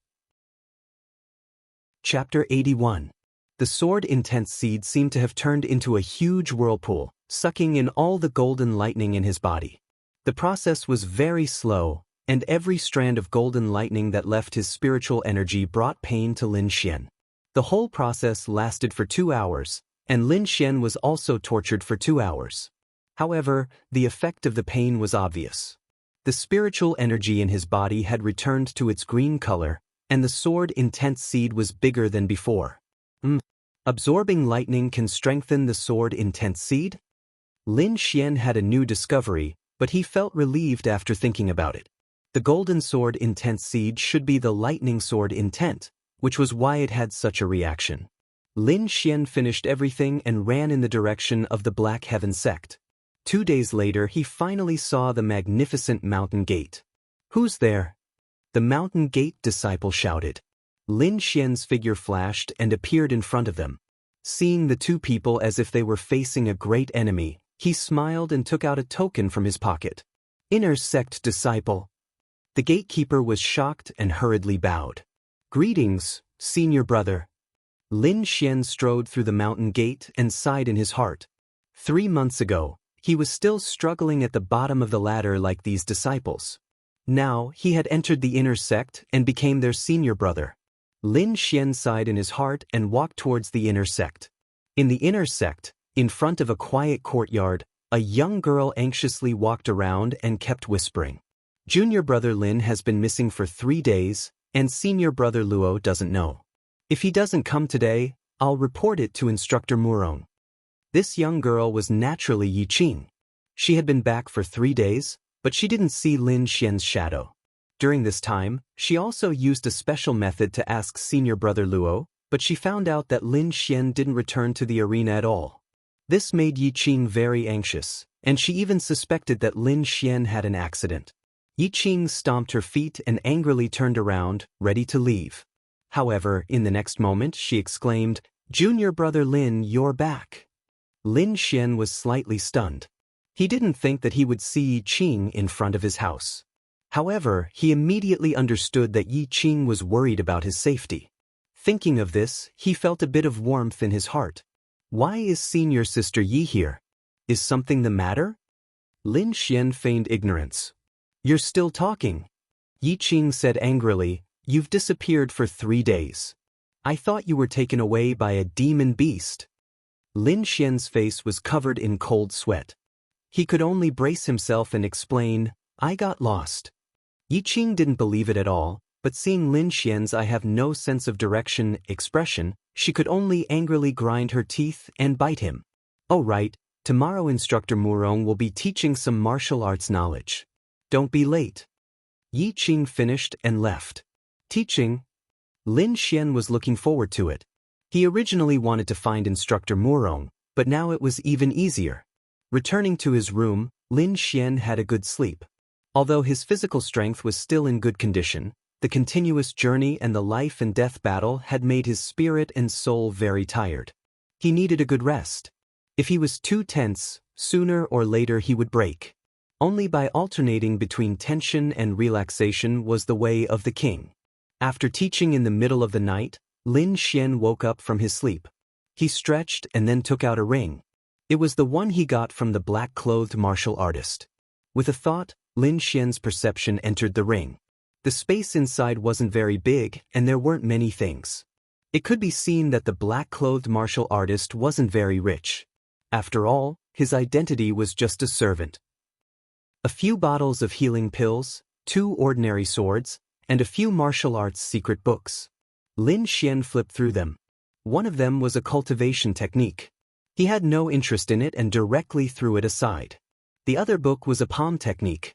Chapter 81. The Sword Intense Seed seemed to have turned into a huge whirlpool, sucking in all the golden lightning in his body. The process was very slow, and every strand of golden lightning that left his spiritual energy brought pain to Lin Xian. The whole process lasted for 2 hours, and Lin Xian was also tortured for 2 hours. However, the effect of the pain was obvious. The spiritual energy in his body had returned to its green color, and the Sword Intense Seed was bigger than before. Absorbing lightning can strengthen the Sword Intense Seed? Lin Xian had a new discovery, but he felt relieved after thinking about it. The Golden Sword Intense Seed should be the Lightning Sword Intent, which was why it had such a reaction. Lin Xian finished everything and ran in the direction of the Black Heaven sect. 2 days later he finally saw the magnificent Mountain Gate. "Who's there?" The Mountain Gate disciple shouted. Lin Xian's figure flashed and appeared in front of them. Seeing the two people as if they were facing a great enemy, he smiled and took out a token from his pocket. "Inner Sect Disciple." The gatekeeper was shocked and hurriedly bowed. "Greetings, senior brother." Lin Xian strode through the Mountain Gate and sighed in his heart. 3 months ago, he was still struggling at the bottom of the ladder like these disciples. Now, he had entered the inner sect and became their senior brother. Lin Xian sighed in his heart and walked towards the inner sect. In the inner sect, in front of a quiet courtyard, a young girl anxiously walked around and kept whispering. "Junior brother Lin has been missing for 3 days, and senior brother Luo doesn't know. If he doesn't come today, I'll report it to Instructor Murong." This young girl was naturally Yi Qing. She had been back for 3 days, but she didn't see Lin Xian's shadow. During this time, she also used a special method to ask senior brother Luo, but she found out that Lin Xian didn't return to the arena at all. This made Yi Qing very anxious, and she even suspected that Lin Xian had an accident. Yi Qing stomped her feet and angrily turned around, ready to leave. However, in the next moment she exclaimed, "Junior brother Lin, you're back." Lin Xian was slightly stunned. He didn't think that he would see Yi Qing in front of his house. However, he immediately understood that Yi Qing was worried about his safety. Thinking of this, he felt a bit of warmth in his heart. Why is senior sister Yi here? Is something the matter? Lin Xian feigned ignorance. You're still talking. Yi Qing said angrily, you've disappeared for 3 days. I thought you were taken away by a demon beast. Lin Xian's face was covered in cold sweat. He could only brace himself and explain, I got lost. Yi Qing didn't believe it at all, but seeing Lin Xian's I have no sense of direction expression, she could only angrily grind her teeth and bite him. Oh right, tomorrow Instructor Murong will be teaching some martial arts knowledge. Don't be late. Yi Qing finished and left. Teaching? Lin Xian was looking forward to it. He originally wanted to find Instructor Murong, but now it was even easier. Returning to his room, Lin Xian had a good sleep. Although his physical strength was still in good condition, the continuous journey and the life and death battle had made his spirit and soul very tired. He needed a good rest. If he was too tense, sooner or later he would break. Only by alternating between tension and relaxation was the way of the king. After teaching in the middle of the night, Lin Xian woke up from his sleep. He stretched and then took out a ring. It was the one he got from the black-clothed martial artist. With a thought, Lin Xian's perception entered the ring. The space inside wasn't very big, and there weren't many things. It could be seen that the black-clothed martial artist wasn't very rich. After all, his identity was just a servant. A few bottles of healing pills, 2 ordinary swords, and a few martial arts secret books. Lin Xian flipped through them. One of them was a cultivation technique. He had no interest in it and directly threw it aside. The other book was a palm technique.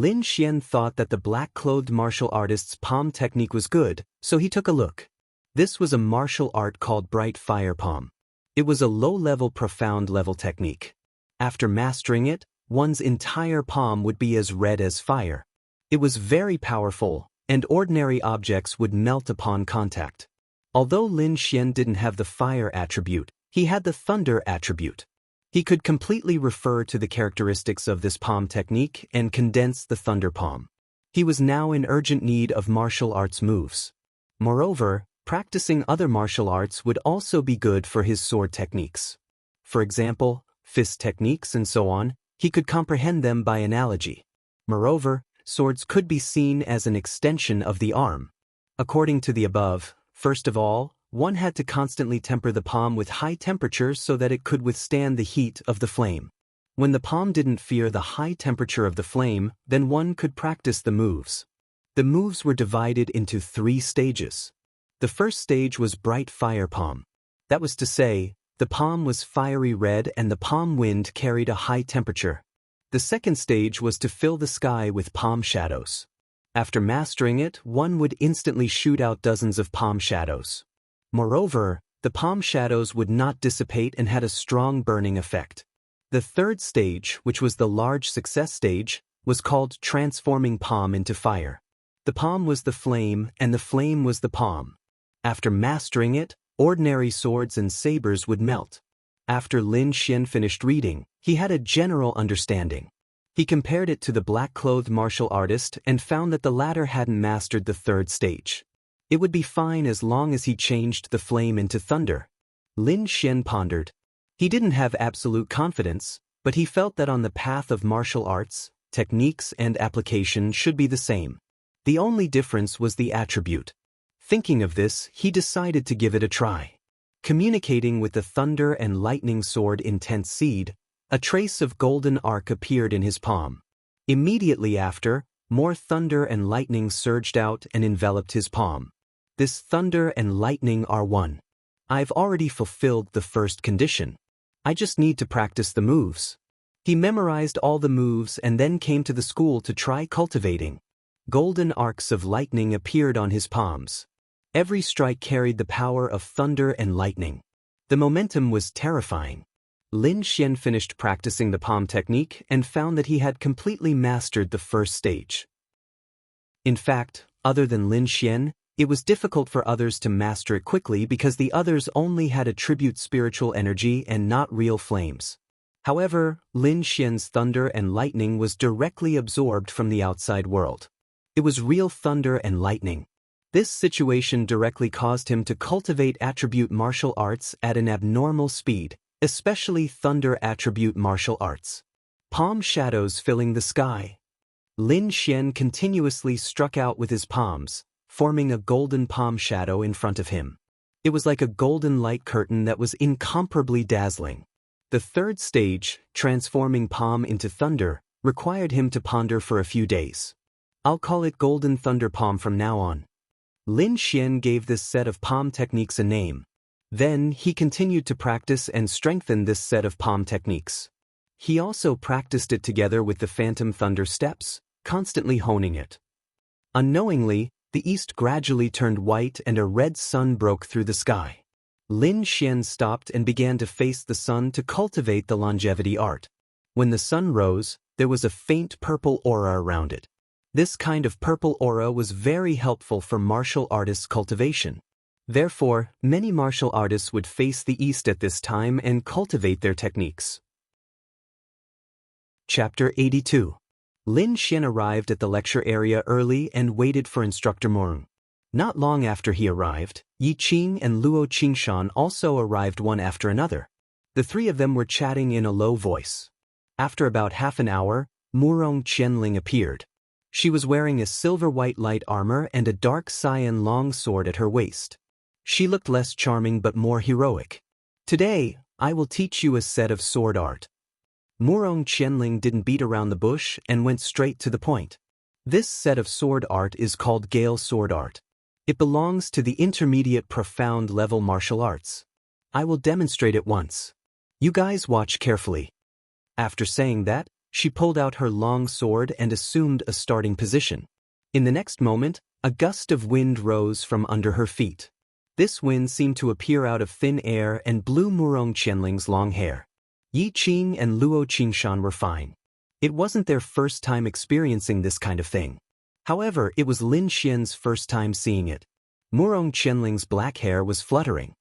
Lin Xian thought that the black-clothed martial artist's palm technique was good, so he took a look. This was a martial art called Bright Fire Palm. It was a low-level profound-level technique. After mastering it, one's entire palm would be as red as fire. It was very powerful, and ordinary objects would melt upon contact. Although Lin Xian didn't have the fire attribute, he had the thunder attribute. He could completely refer to the characteristics of this palm technique and condense the thunder palm. He was now in urgent need of martial arts moves. Moreover, practicing other martial arts would also be good for his sword techniques. For example, fist techniques and so on, he could comprehend them by analogy. Moreover, swords could be seen as an extension of the arm. According to the above, first of all, one had to constantly temper the palm with high temperatures so that it could withstand the heat of the flame. When the palm didn't fear the high temperature of the flame, then one could practice the moves. The moves were divided into 3 stages. The first stage was bright fire palm. That was to say, the palm was fiery red and the palm wind carried a high temperature. The second stage was to fill the sky with palm shadows. After mastering it, one would instantly shoot out dozens of palm shadows. Moreover, the palm shadows would not dissipate and had a strong burning effect. The third stage, which was the large success stage, was called transforming palm into fire. The palm was the flame and the flame was the palm. After mastering it, ordinary swords and sabers would melt. After Lin Xian finished reading, he had a general understanding. He compared it to the black-clothed martial artist and found that the latter hadn't mastered the third stage. It would be fine as long as he changed the flame into thunder. Lin Xian pondered. He didn't have absolute confidence, but he felt that on the path of martial arts, techniques and application should be the same. The only difference was the attribute. Thinking of this, he decided to give it a try. Communicating with the thunder and lightning sword Intense Seed, a trace of golden arc appeared in his palm. Immediately after, more thunder and lightning surged out and enveloped his palm. This thunder and lightning are one. I've already fulfilled the first condition. I just need to practice the moves. He memorized all the moves and then came to the school to try cultivating. Golden arcs of lightning appeared on his palms. Every strike carried the power of thunder and lightning. The momentum was terrifying. Lin Xian finished practicing the palm technique and found that he had completely mastered the first stage. In fact, other than Lin Xian, it was difficult for others to master it quickly because the others only had attribute spiritual energy and not real flames. However, Lin Xian's thunder and lightning was directly absorbed from the outside world. It was real thunder and lightning. This situation directly caused him to cultivate attribute martial arts at an abnormal speed, especially thunder attribute martial arts. Palm shadows filling the sky. Lin Xian continuously struck out with his palms, forming a golden palm shadow in front of him. It was like a golden light curtain that was incomparably dazzling. The third stage, transforming palm into thunder, required him to ponder for a few days. I'll call it Golden Thunder Palm from now on. Lin Xian gave this set of palm techniques a name. Then he continued to practice and strengthen this set of palm techniques. He also practiced it together with the Phantom Thunder steps, constantly honing it. Unknowingly, the east gradually turned white and a red sun broke through the sky. Lin Xian stopped and began to face the sun to cultivate the longevity art. When the sun rose, there was a faint purple aura around it. This kind of purple aura was very helpful for martial artists' cultivation. Therefore, many martial artists would face the east at this time and cultivate their techniques. Chapter 82. Lin Xian arrived at the lecture area early and waited for Instructor Meng. Not long after he arrived, Yi Qing and Luo Qingshan also arrived one after another. The three of them were chatting in a low voice. After about half an hour, Murong Qianling appeared. She was wearing a silver-white light armor and a dark cyan long sword at her waist. She looked less charming but more heroic. Today, I will teach you a set of sword art. Murong Qianling didn't beat around the bush and went straight to the point. This set of sword art is called Gale Sword Art. It belongs to the intermediate profound level martial arts. I will demonstrate it once. You guys watch carefully. After saying that, she pulled out her long sword and assumed a starting position. In the next moment, a gust of wind rose from under her feet. This wind seemed to appear out of thin air and blew Murong Qianling's long hair. Yi Qing and Luo Qingshan were fine. It wasn't their first time experiencing this kind of thing. However, it was Lin Xian's first time seeing it. Murong Qianling's black hair was fluttering.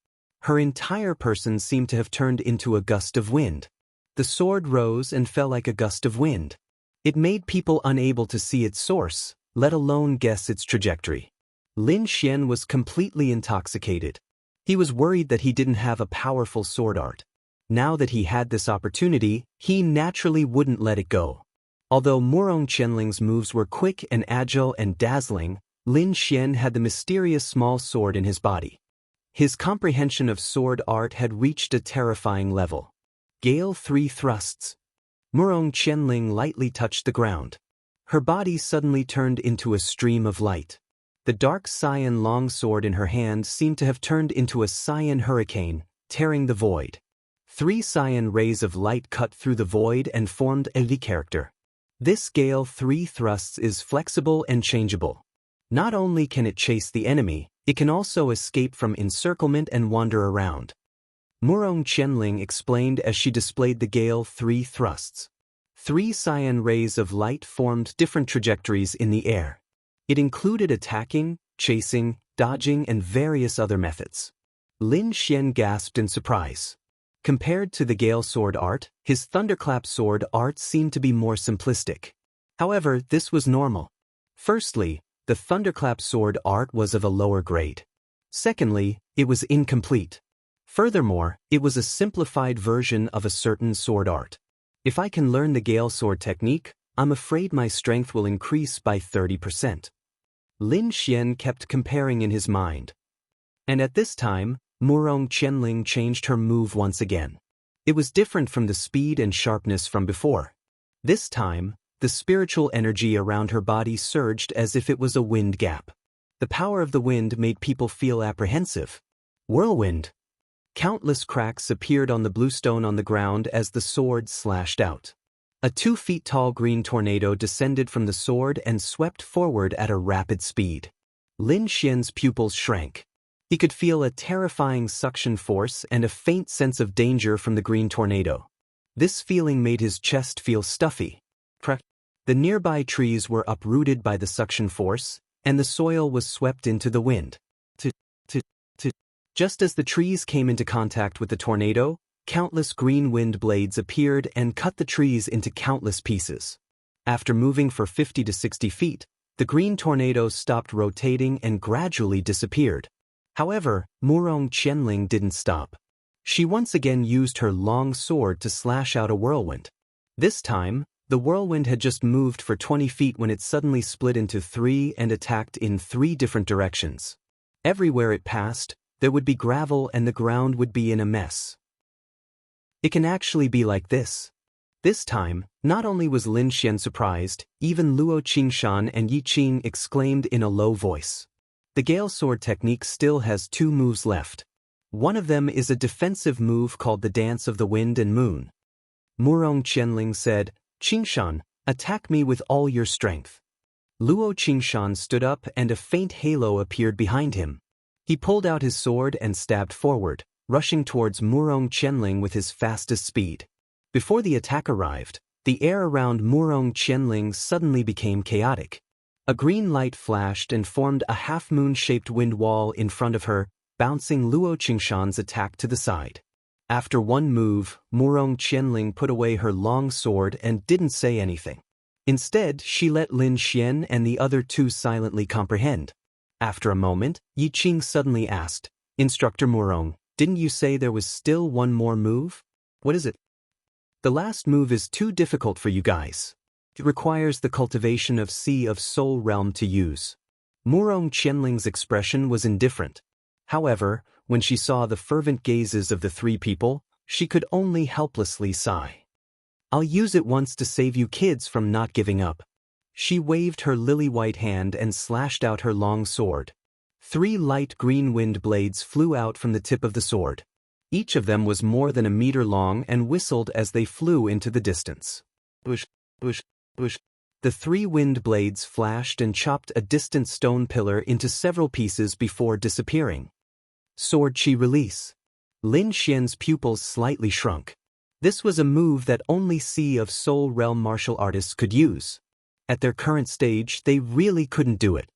Her entire person seemed to have turned into a gust of wind. The sword rose and fell like a gust of wind. It made people unable to see its source, let alone guess its trajectory. Lin Xian was completely intoxicated. He was worried that he didn't have a powerful sword art. Now that he had this opportunity, he naturally wouldn't let it go. Although Murong Qianling's moves were quick and agile and dazzling, Lin Xian had the mysterious small sword in his body. His comprehension of sword art had reached a terrifying level. Gale 3 thrusts. Murong Qianling lightly touched the ground. Her body suddenly turned into a stream of light. The dark cyan long sword in her hand seemed to have turned into a cyan hurricane, tearing the void. 3 cyan rays of light cut through the void and formed a V character. This Gale 3 thrusts is flexible and changeable. Not only can it chase the enemy, it can also escape from encirclement and wander around. Murong Qianling explained as she displayed the Gale 3 thrusts. 3 cyan rays of light formed different trajectories in the air. It included attacking, chasing, dodging, and various other methods. Lin Xian gasped in surprise. Compared to the Gale sword art, his thunderclap sword art seemed to be more simplistic. However, this was normal. Firstly, the thunderclap sword art was of a lower grade. Secondly, it was incomplete. Furthermore, it was a simplified version of a certain sword art. If I can learn the Gale sword technique, I'm afraid my strength will increase by 30%. Lin Xian kept comparing in his mind. And at this time, Murong Qianling changed her move once again. It was different from the speed and sharpness from before. This time, the spiritual energy around her body surged as if it was a wind gap. The power of the wind made people feel apprehensive. Whirlwind. Countless cracks appeared on the bluestone on the ground as the sword slashed out. A 2 feet tall green tornado descended from the sword and swept forward at a rapid speed. Lin Xian's pupils shrank. He could feel a terrifying suction force and a faint sense of danger from the green tornado. This feeling made his chest feel stuffy. The nearby trees were uprooted by the suction force, and the soil was swept into the wind. Just as the trees came into contact with the tornado, countless green wind blades appeared and cut the trees into countless pieces. After moving for 50 to 60 feet, the green tornado stopped rotating and gradually disappeared. However, Murong Qianling didn't stop. She once again used her long sword to slash out a whirlwind. This time, the whirlwind had just moved for 20 feet when it suddenly split into 3 and attacked in 3 different directions. Everywhere it passed, there would be gravel and the ground would be in a mess. It can actually be like this. This time, not only was Lin Xian surprised, even Luo Qingshan and Yi Qing exclaimed in a low voice. The Gale Sword technique still has 2 moves left. One of them is a defensive move called the Dance of the Wind and Moon. Murong Qianling said, "Qingshan, attack me with all your strength." Luo Qingshan stood up and a faint halo appeared behind him. He pulled out his sword and stabbed forward, rushing towards Murong Qianling with his fastest speed. Before the attack arrived, the air around Murong Qianling suddenly became chaotic. A green light flashed and formed a half-moon-shaped wind wall in front of her, bouncing Luo Qingshan's attack to the side. After one move, Murong Qianling put away her long sword and didn't say anything. Instead, she let Lin Xian and the other 2 silently comprehend. After a moment, Yi Qing suddenly asked, "Instructor Murong, didn't you say there was still one more move? What is it?" "The last move is too difficult for you guys. It requires the cultivation of Sea of Soul Realm to use." Murong Qianling's expression was indifferent. However, when she saw the fervent gazes of the 3 people, she could only helplessly sigh. "I'll use it once to save you kids from not giving up." She waved her lily-white hand and slashed out her long sword. 3 light green wind blades flew out from the tip of the sword. Each of them was more than a meter long and whistled as they flew into the distance. Bush, bush, bush. The 3 wind blades flashed and chopped a distant stone pillar into several pieces before disappearing. Sword Chi release. Lin Xian's pupils slightly shrunk. This was a move that only Sea of Soul Realm martial artists could use. At their current stage, they really couldn't do it.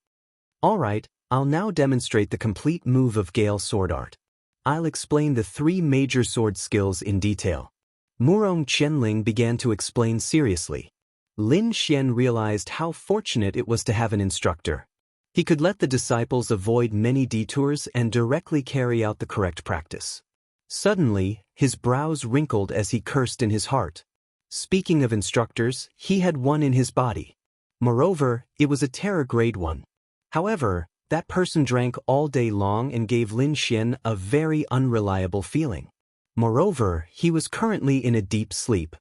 "Alright, I'll now demonstrate the complete move of Gale Sword Art. I'll explain the 3 major sword skills in detail." Murong Qianling began to explain seriously. Lin Xian realized how fortunate it was to have an instructor. He could let the disciples avoid many detours and directly carry out the correct practice. Suddenly, his brows wrinkled as he cursed in his heart. Speaking of instructors, he had one in his body. Moreover, it was a terror grade 1. However, that person drank all day long and gave Lin Xian a very unreliable feeling. Moreover, he was currently in a deep sleep.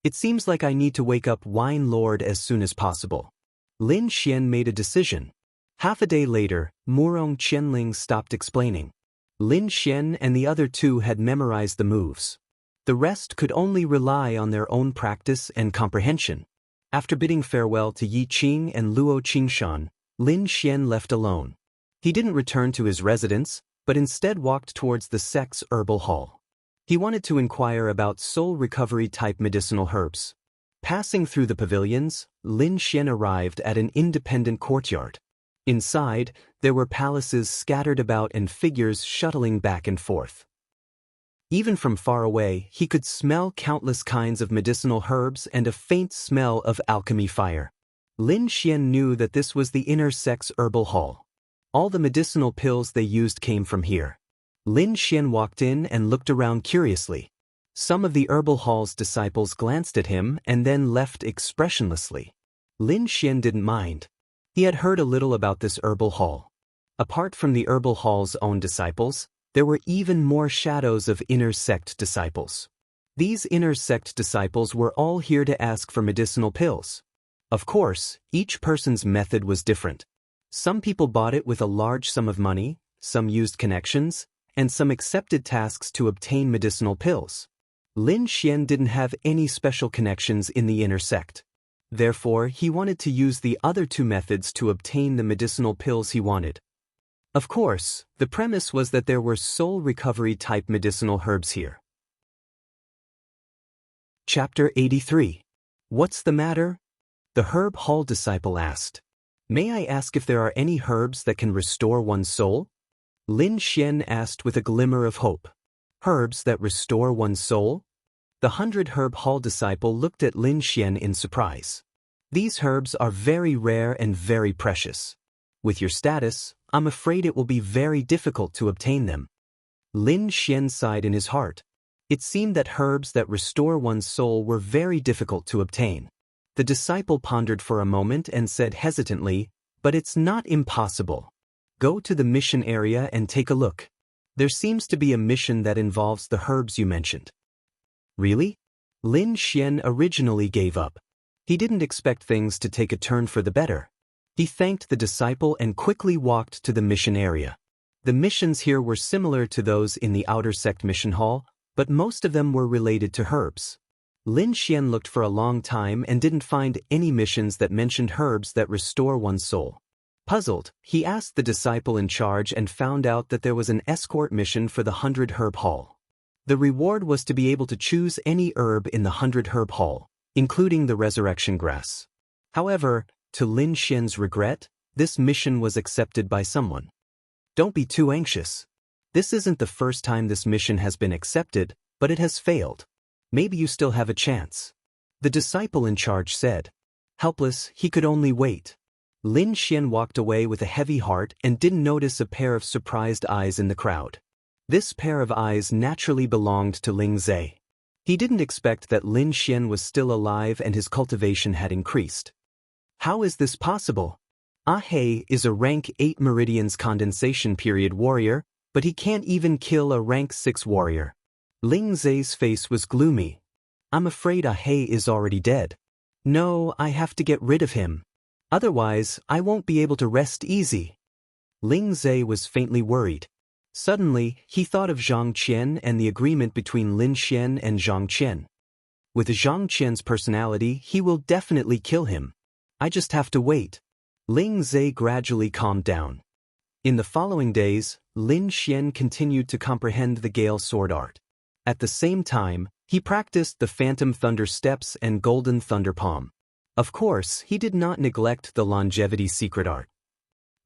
"It seems like I need to wake up Wine Lord as soon as possible." Lin Xian made a decision. Half a day later, Murong Qianling stopped explaining. Lin Xian and the other 2 had memorized the moves. The rest could only rely on their own practice and comprehension. After bidding farewell to Yi Qing and Luo Qingshan, Lin Xian left alone. He didn't return to his residence, but instead walked towards the sect's herbal hall. He wanted to inquire about soul recovery-type medicinal herbs. Passing through the pavilions, Lin Xian arrived at an independent courtyard. Inside, there were palaces scattered about and figures shuttling back and forth. Even from far away, he could smell countless kinds of medicinal herbs and a faint smell of alchemy fire. Lin Xian knew that this was the inner sect's herbal hall. All the medicinal pills they used came from here. Lin Xian walked in and looked around curiously. Some of the herbal hall's disciples glanced at him and then left expressionlessly. Lin Xian didn't mind. He had heard a little about this herbal hall. Apart from the herbal hall's own disciples, there were even more shadows of inner sect disciples. These inner sect disciples were all here to ask for medicinal pills. Of course, each person's method was different. Some people bought it with a large sum of money, some used connections, and some accepted tasks to obtain medicinal pills. Lin Xian didn't have any special connections in the inner sect. Therefore, he wanted to use the other two methods to obtain the medicinal pills he wanted. Of course, the premise was that there were soul recovery type medicinal herbs here. Chapter 83. What's the matter? The herb hall disciple asked. May I ask if there are any herbs that can restore one's soul? Lin Xian asked with a glimmer of hope. Herbs that restore one's soul? The 100-herb hall disciple looked at Lin Xian in surprise. These herbs are very rare and very precious. With your status, I'm afraid it will be very difficult to obtain them. Lin Xian sighed in his heart. It seemed that herbs that restore one's soul were very difficult to obtain. The disciple pondered for a moment and said hesitantly, but it's not impossible. Go to the mission area and take a look. There seems to be a mission that involves the herbs you mentioned. Really? Lin Xian originally gave up. He didn't expect things to take a turn for the better. He thanked the disciple and quickly walked to the mission area. The missions here were similar to those in the outer sect mission hall, but most of them were related to herbs. Lin Xian looked for a long time and didn't find any missions that mentioned herbs that restore one's soul. Puzzled, he asked the disciple in charge and found out that there was an escort mission for the 100-herb hall. The reward was to be able to choose any herb in the 100-herb hall, including the resurrection grass. However, to Lin Xian's regret, this mission was accepted by someone. Don't be too anxious. This isn't the first time this mission has been accepted, but it has failed. Maybe you still have a chance. The disciple in charge said. Helpless, he could only wait. Lin Xian walked away with a heavy heart and didn't notice a pair of surprised eyes in the crowd. This pair of eyes naturally belonged to Ling Zhe. He didn't expect that Lin Xian was still alive and his cultivation had increased. How is this possible? Ah He is a rank 8 meridians condensation period warrior, but he can't even kill a rank 6 warrior. Ling Zhe's face was gloomy. I'm afraid Ah He is already dead. No, I have to get rid of him. Otherwise, I won't be able to rest easy. Ling Zhe was faintly worried. Suddenly, he thought of Zhang Qian and the agreement between Lin Xian and Zhang Qian. With Zhang Qian's personality, he will definitely kill him. I just have to wait. Ling Zhe gradually calmed down. In the following days, Lin Xian continued to comprehend the Gale sword art. At the same time, he practiced the Phantom Thunder Steps and Golden Thunder Palm. Of course, he did not neglect the longevity secret art.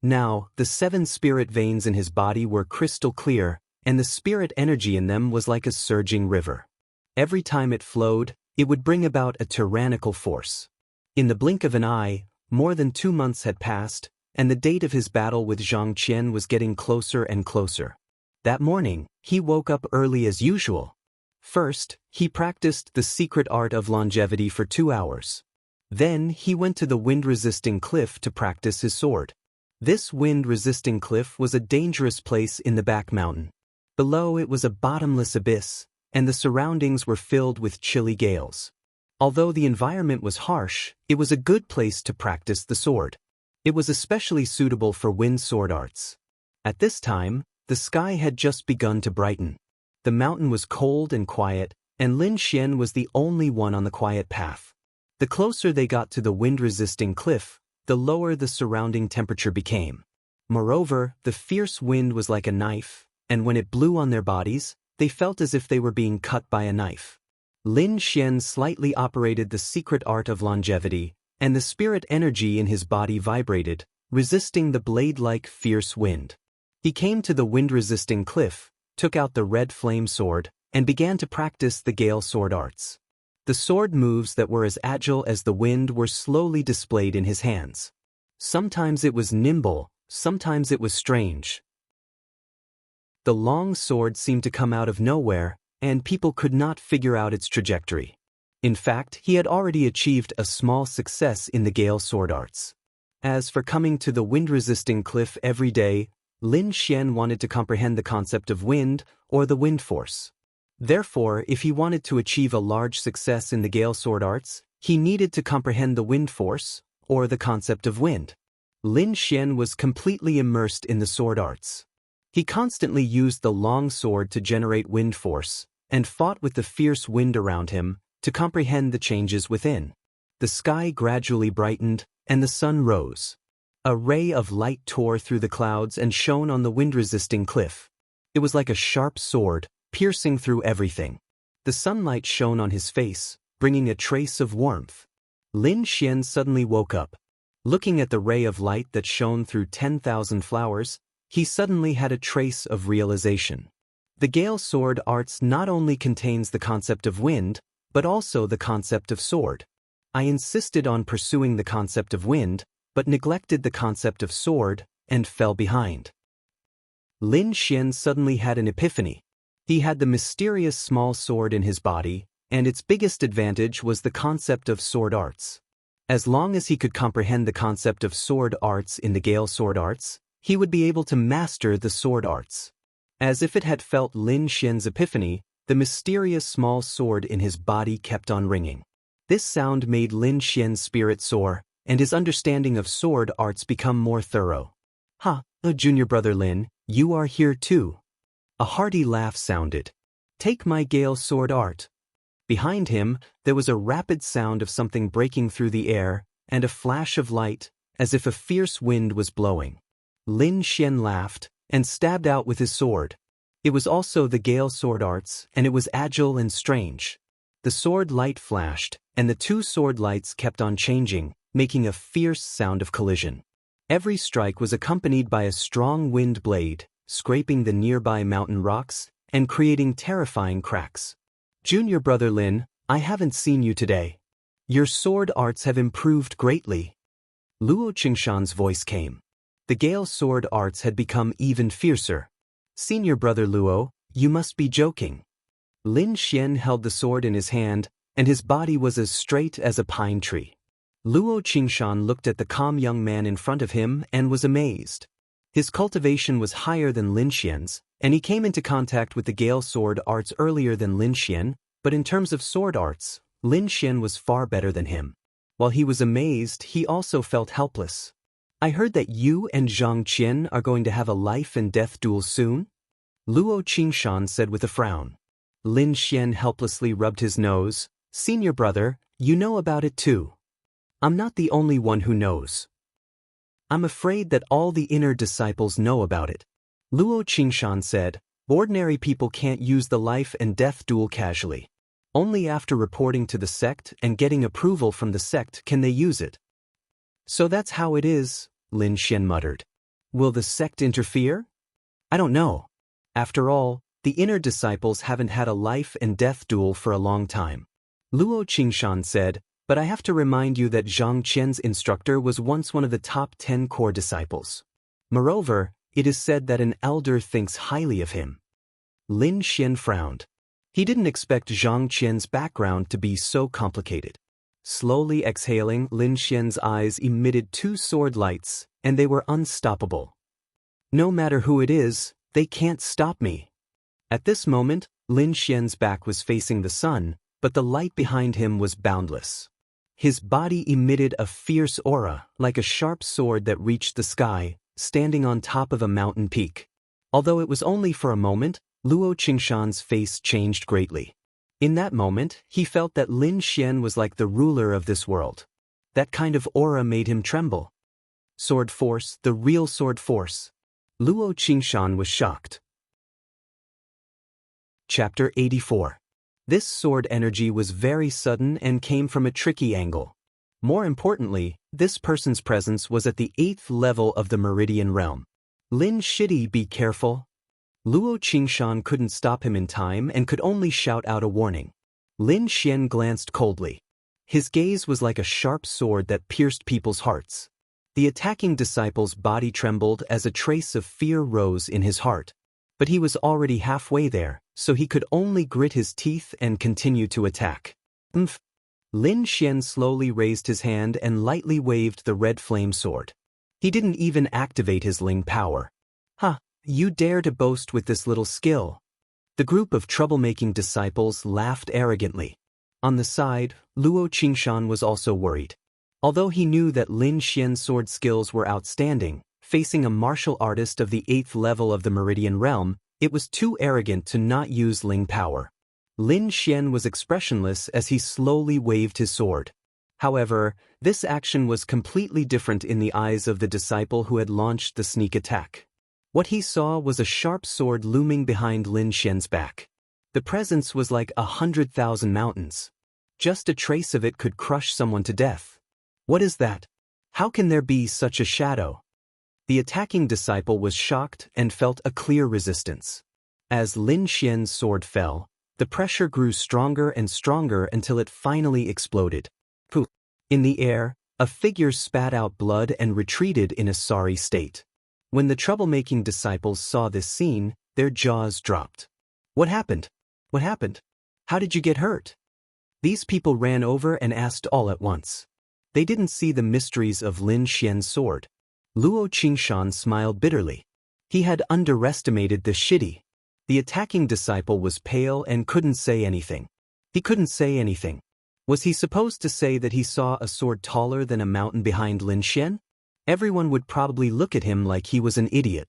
Now, the 7 spirit veins in his body were crystal clear, and the spirit energy in them was like a surging river. Every time it flowed, it would bring about a tyrannical force. In the blink of an eye, more than 2 months had passed, and the date of his battle with Zhang Qian was getting closer and closer. That morning, he woke up early as usual. First, he practiced the secret art of longevity for 2 hours. Then, he went to the wind-resisting cliff to practice his sword. This wind-resisting cliff was a dangerous place in the back mountain. Below it was a bottomless abyss, and the surroundings were filled with chilly gales. Although the environment was harsh, it was a good place to practice the sword. It was especially suitable for wind sword arts. At this time, the sky had just begun to brighten. The mountain was cold and quiet, and Lin Xian was the only one on the quiet path. The closer they got to the wind-resisting cliff, the lower the surrounding temperature became. Moreover, the fierce wind was like a knife, and when it blew on their bodies, they felt as if they were being cut by a knife. Lin Xian slightly operated the secret art of longevity, and the spirit energy in his body vibrated, resisting the blade-like fierce wind. He came to the wind-resisting cliff, took out the red flame sword, and began to practice the Gale sword arts. The sword moves that were as agile as the wind were slowly displayed in his hands. Sometimes it was nimble, sometimes it was strange. The long sword seemed to come out of nowhere, and people could not figure out its trajectory. In fact, he had already achieved a small success in the Gale sword arts. As for coming to the wind-resisting cliff every day, Lin Xian wanted to comprehend the concept of wind, or the wind force. Therefore, if he wanted to achieve a large success in the Gale sword arts, he needed to comprehend the wind force, or the concept of wind. Lin Xian was completely immersed in the sword arts. He constantly used the long sword to generate wind force, and fought with the fierce wind around him to comprehend the changes within. The sky gradually brightened, and the sun rose. A ray of light tore through the clouds and shone on the wind-resisting cliff. It was like a sharp sword, piercing through everything. The sunlight shone on his face, bringing a trace of warmth. Lin Xian suddenly woke up. Looking at the ray of light that shone through 10,000 flowers, he suddenly had a trace of realization. The Gale Sword Arts not only contains the concept of wind, but also the concept of sword. I insisted on pursuing the concept of wind, but neglected the concept of sword, and fell behind. Lin Xian suddenly had an epiphany. He had the mysterious small sword in his body, and its biggest advantage was the concept of sword arts. As long as he could comprehend the concept of sword arts in the Gale Sword Arts, he would be able to master the sword arts. As if it had felt Lin Xian's epiphany, the mysterious small sword in his body kept on ringing. This sound made Lin Xian's spirit soar, and his understanding of sword arts become more thorough. "Ha, junior brother Lin, you are here too." A hearty laugh sounded. "Take my Gale Sword Art." Behind him, there was a rapid sound of something breaking through the air, and a flash of light, as if a fierce wind was blowing. Lin Xian laughed, and stabbed out with his sword. It was also the Gale Sword Arts, and it was agile and strange. The sword light flashed, and the two sword lights kept on changing, making a fierce sound of collision. Every strike was accompanied by a strong wind blade, scraping the nearby mountain rocks, and creating terrifying cracks. "Junior brother Lin, I haven't seen you today. Your sword arts have improved greatly." Luo Qingshan's voice came. The Gale Sword Arts had become even fiercer. "Senior brother Luo, you must be joking." Lin Xian held the sword in his hand, and his body was as straight as a pine tree. Luo Qingshan looked at the calm young man in front of him and was amazed. His cultivation was higher than Lin Xian's, and he came into contact with the Gale Sword Arts earlier than Lin Xian, but in terms of sword arts, Lin Xian was far better than him. While he was amazed, he also felt helpless. "I heard that you and Zhang Qian are going to have a life and death duel soon?" Luo Qingshan said with a frown. Lin Xian helplessly rubbed his nose. "Senior brother, you know about it too. I'm not the only one who knows. I'm afraid that all the inner disciples know about it." Luo Qingshan said, "Ordinary people can't use the life and death duel casually. Only after reporting to the sect and getting approval from the sect can they use it." "So that's how it is," Lin Xian muttered. "Will the sect interfere? I don't know. After all, the inner disciples haven't had a life and death duel for a long time." Luo Qingshan said, "But I have to remind you that Zhang Qian's instructor was once one of the top 10 core disciples. Moreover, it is said that an elder thinks highly of him." Lin Xian frowned. He didn't expect Zhang Qian's background to be so complicated. Slowly exhaling, Lin Xian's eyes emitted two sword lights, and they were unstoppable. "No matter who it is, they can't stop me." At this moment, Lin Xian's back was facing the sun, but the light behind him was boundless. His body emitted a fierce aura, like a sharp sword that reached the sky, standing on top of a mountain peak. Although it was only for a moment, Luo Qingshan's face changed greatly. In that moment, he felt that Lin Xian was like the ruler of this world. That kind of aura made him tremble. Sword force, the real sword force. Luo Qingshan was shocked. Chapter 84. This sword energy was very sudden and came from a tricky angle. More importantly, this person's presence was at the 8th level of the Meridian Realm. "Lin Shidi, be careful." Luo Qingshan couldn't stop him in time and could only shout out a warning. Lin Xian glanced coldly. His gaze was like a sharp sword that pierced people's hearts. The attacking disciple's body trembled as a trace of fear rose in his heart. But he was already halfway there, so he could only grit his teeth and continue to attack. "Umph." Lin Xian slowly raised his hand and lightly waved the red flame sword. He didn't even activate his Ling power. "Ha, you dare to boast with this little skill." The group of troublemaking disciples laughed arrogantly. On the side, Luo Qingshan was also worried. Although he knew that Lin Xian's sword skills were outstanding, facing a martial artist of the 8th level of the Meridian Realm, it was too arrogant to not use Ling power. Lin Xian was expressionless as he slowly waved his sword. However, this action was completely different in the eyes of the disciple who had launched the sneak attack. What he saw was a sharp sword looming behind Lin Xian's back. The presence was like 100,000 mountains. Just a trace of it could crush someone to death. What is that? How can there be such a shadow? The attacking disciple was shocked and felt a clear resistance. As Lin Xian's sword fell, the pressure grew stronger and stronger until it finally exploded. Poof! In the air, a figure spat out blood and retreated in a sorry state. When the troublemaking disciples saw this scene, their jaws dropped. What happened? What happened? How did you get hurt? These people ran over and asked all at once. They didn't see the mysteries of Lin Xian's sword. Luo Qingshan smiled bitterly. He had underestimated the shitty. The attacking disciple was pale and couldn't say anything. He couldn't say anything. Was he supposed to say that he saw a sword taller than a mountain behind Lin Xian? Everyone would probably look at him like he was an idiot.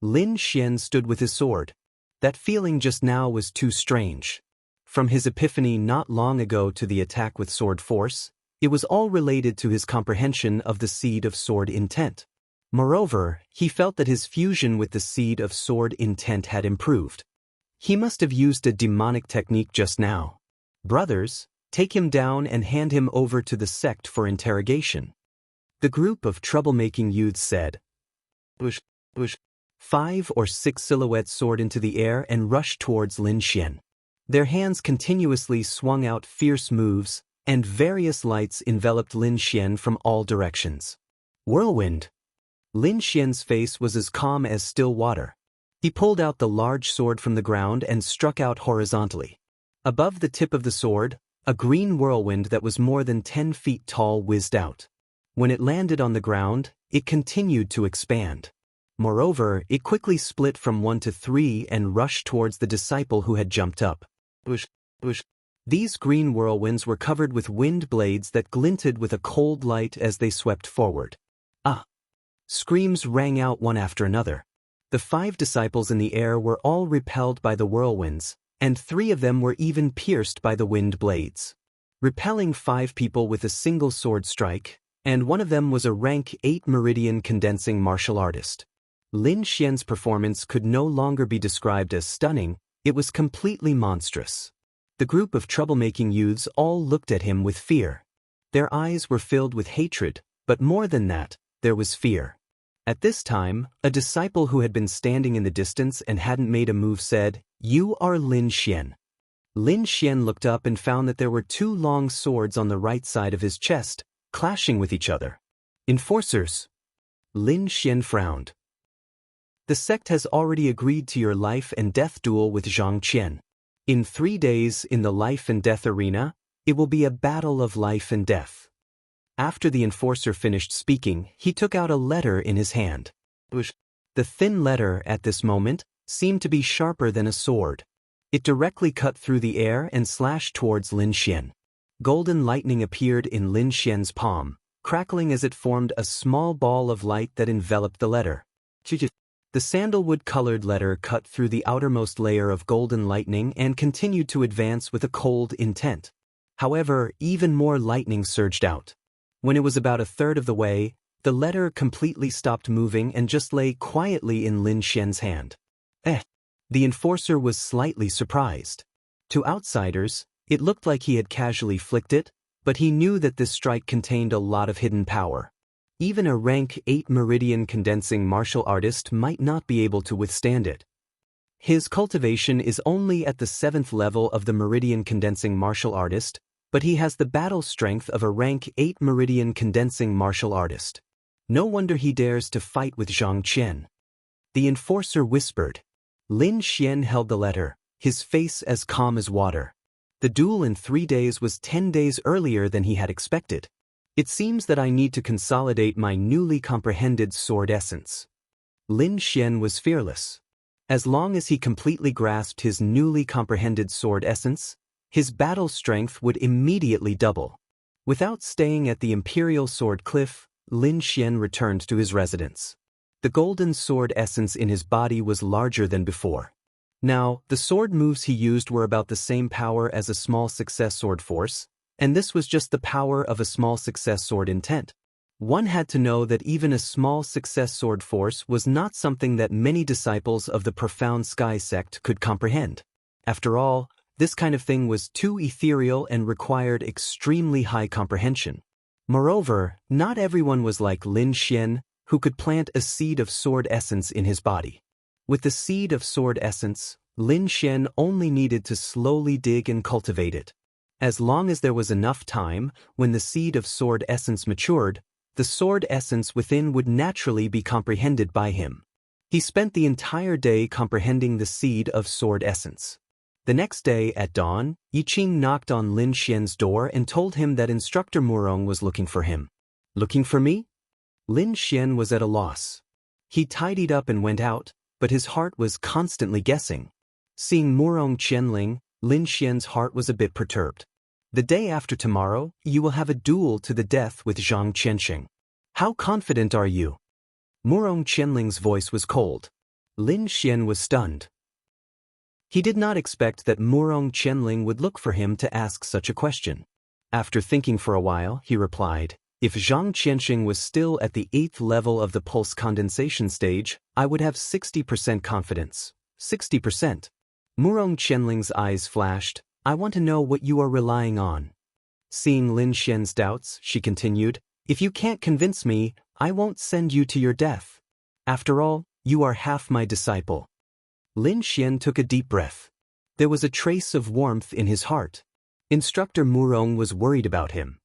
Lin Xian stood with his sword. That feeling just now was too strange. From his epiphany not long ago to the attack with sword force, it was all related to his comprehension of the seed of sword intent. Moreover, he felt that his fusion with the seed of sword intent had improved. He must have used a demonic technique just now. Brothers, take him down and hand him over to the sect for interrogation. The group of troublemaking youths said. Bush, bush. 5 or 6 silhouettes soared into the air and rushed towards Lin Xian. Their hands continuously swung out fierce moves, and various lights enveloped Lin Xian from all directions. Whirlwind! Lin Xian's face was as calm as still water. He pulled out the large sword from the ground and struck out horizontally. Above the tip of the sword, a green whirlwind that was more than 10 feet tall whizzed out. When it landed on the ground, it continued to expand. Moreover, it quickly split from 1 to 3 and rushed towards the disciple who had jumped up. Bush, bush. These green whirlwinds were covered with wind blades that glinted with a cold light as they swept forward. Ah! Screams rang out one after another. The 5 disciples in the air were all repelled by the whirlwinds, and 3 of them were even pierced by the wind blades. Repelling 5 people with a single sword strike, and one of them was a rank 8 meridian condensing martial artist. Lin Xian's performance could no longer be described as stunning, it was completely monstrous. The group of troublemaking youths all looked at him with fear. Their eyes were filled with hatred, but more than that, there was fear. At this time, a disciple who had been standing in the distance and hadn't made a move said, "You are Lin Xian." Lin Xian looked up and found that there were 2 long swords on the right side of his chest, clashing with each other. Enforcers! Lin Xian frowned. The sect has already agreed to your life and death duel with Zhang Qian. In 3 days in the life and death arena, it will be a battle of life and death. After the enforcer finished speaking, he took out a letter in his hand. The thin letter, at this moment, seemed to be sharper than a sword. It directly cut through the air and slashed towards Lin Xian. Golden lightning appeared in Lin Xian's palm, crackling as it formed a small ball of light that enveloped the letter. The sandalwood-colored letter cut through the outermost layer of golden lightning and continued to advance with a cold intent. However, even more lightning surged out. When it was about a third of the way, the letter completely stopped moving and just lay quietly in Lin Xian's hand. The enforcer was slightly surprised. To outsiders, it looked like he had casually flicked it, but he knew that this strike contained a lot of hidden power. Even a rank 8 meridian condensing martial artist might not be able to withstand it. His cultivation is only at the 7th level of the meridian condensing martial artist, but he has the battle strength of a rank 8 meridian condensing martial artist. No wonder he dares to fight with Zhang Qian. The enforcer whispered. Lin Xian held the letter, his face as calm as water. The duel in 3 days was 10 days earlier than he had expected. It seems that I need to consolidate my newly comprehended sword essence. Lin Xian was fearless. As long as he completely grasped his newly comprehended sword essence, his battle strength would immediately double. Without staying at the Imperial Sword Cliff, Lin Xian returned to his residence. The golden sword essence in his body was larger than before. Now, the sword moves he used were about the same power as a small success sword force, and this was just the power of a small success sword intent. One had to know that even a small success sword force was not something that many disciples of the profound sky sect could comprehend. After all, this kind of thing was too ethereal and required extremely high comprehension. Moreover, not everyone was like Lin Xian, who could plant a seed of sword essence in his body. With the seed of sword essence, Lin Xian only needed to slowly dig and cultivate it. As long as there was enough time, when the seed of sword essence matured, the sword essence within would naturally be comprehended by him. He spent the entire day comprehending the seed of sword essence. The next day at dawn, Yiqing knocked on Lin Xian's door and told him that Instructor Murong was looking for him. "Looking for me?" Lin Xian was at a loss. He tidied up and went out, but his heart was constantly guessing. Seeing Murong Qianling, Lin Xian's heart was a bit perturbed. "The day after tomorrow, you will have a duel to the death with Zhang Qianxing. How confident are you?" Murong Qianling's voice was cold. Lin Xian was stunned. He did not expect that Murong Qianling would look for him to ask such a question. After thinking for a while, he replied, "If Zhang Qianxing was still at the 8th level of the pulse condensation stage, I would have 60% confidence." 60%. Murong Qianling's eyes flashed. "I want to know what you are relying on." Seeing Lin Xian's doubts, she continued, "If you can't convince me, I won't send you to your death. After all, you are half my disciple." Lin Xian took a deep breath. There was a trace of warmth in his heart. Instructor Murong was worried about him.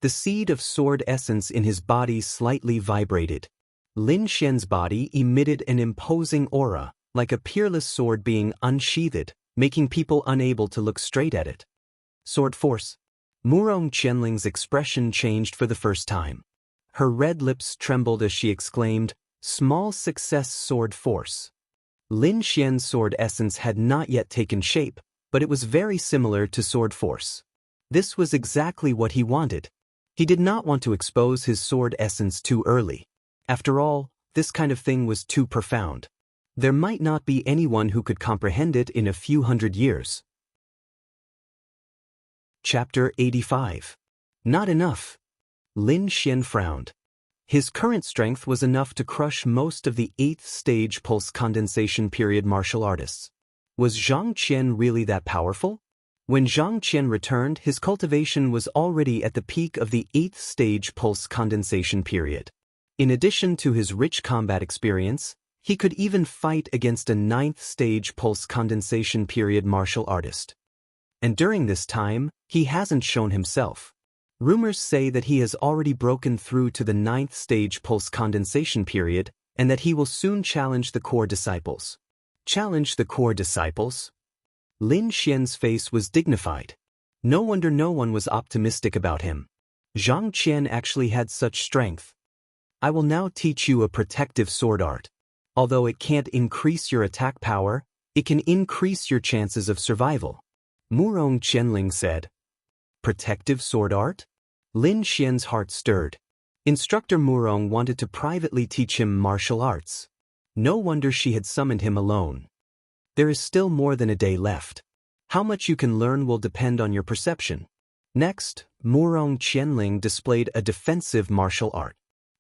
The seed of sword essence in his body slightly vibrated. Lin Xian's body emitted an imposing aura, like a peerless sword being unsheathed, making people unable to look straight at it. Sword force. Murong Qianling's expression changed for the first time. Her red lips trembled as she exclaimed, "Small success sword force." Lin Xian's sword essence had not yet taken shape, but it was very similar to sword force. This was exactly what he wanted. He did not want to expose his sword essence too early. After all, this kind of thing was too profound. There might not be anyone who could comprehend it in a few hundred years. Chapter 85. Not enough. Lin Xian frowned. His current strength was enough to crush most of the 8th stage pulse condensation period martial artists. Was Zhang Qian really that powerful? When Zhang Qian returned, his cultivation was already at the peak of the 8th stage pulse condensation period. In addition to his rich combat experience, he could even fight against a 9th stage pulse condensation period martial artist. And during this time, he hasn't shown himself. Rumors say that he has already broken through to the 9th stage pulse condensation period, and that he will soon challenge the core disciples. Challenge the core disciples? Lin Xian's face was dignified. No wonder no one was optimistic about him. Zhang Qian actually had such strength. "I will now teach you a protective sword art. Although it can't increase your attack power, it can increase your chances of survival," Murong Qianling said. Protective sword art? Lin Xian's heart stirred. Instructor Murong wanted to privately teach him martial arts. No wonder she had summoned him alone. There is still more than a day left. How much you can learn will depend on your perception. Next, Murong Qianling displayed a defensive martial art.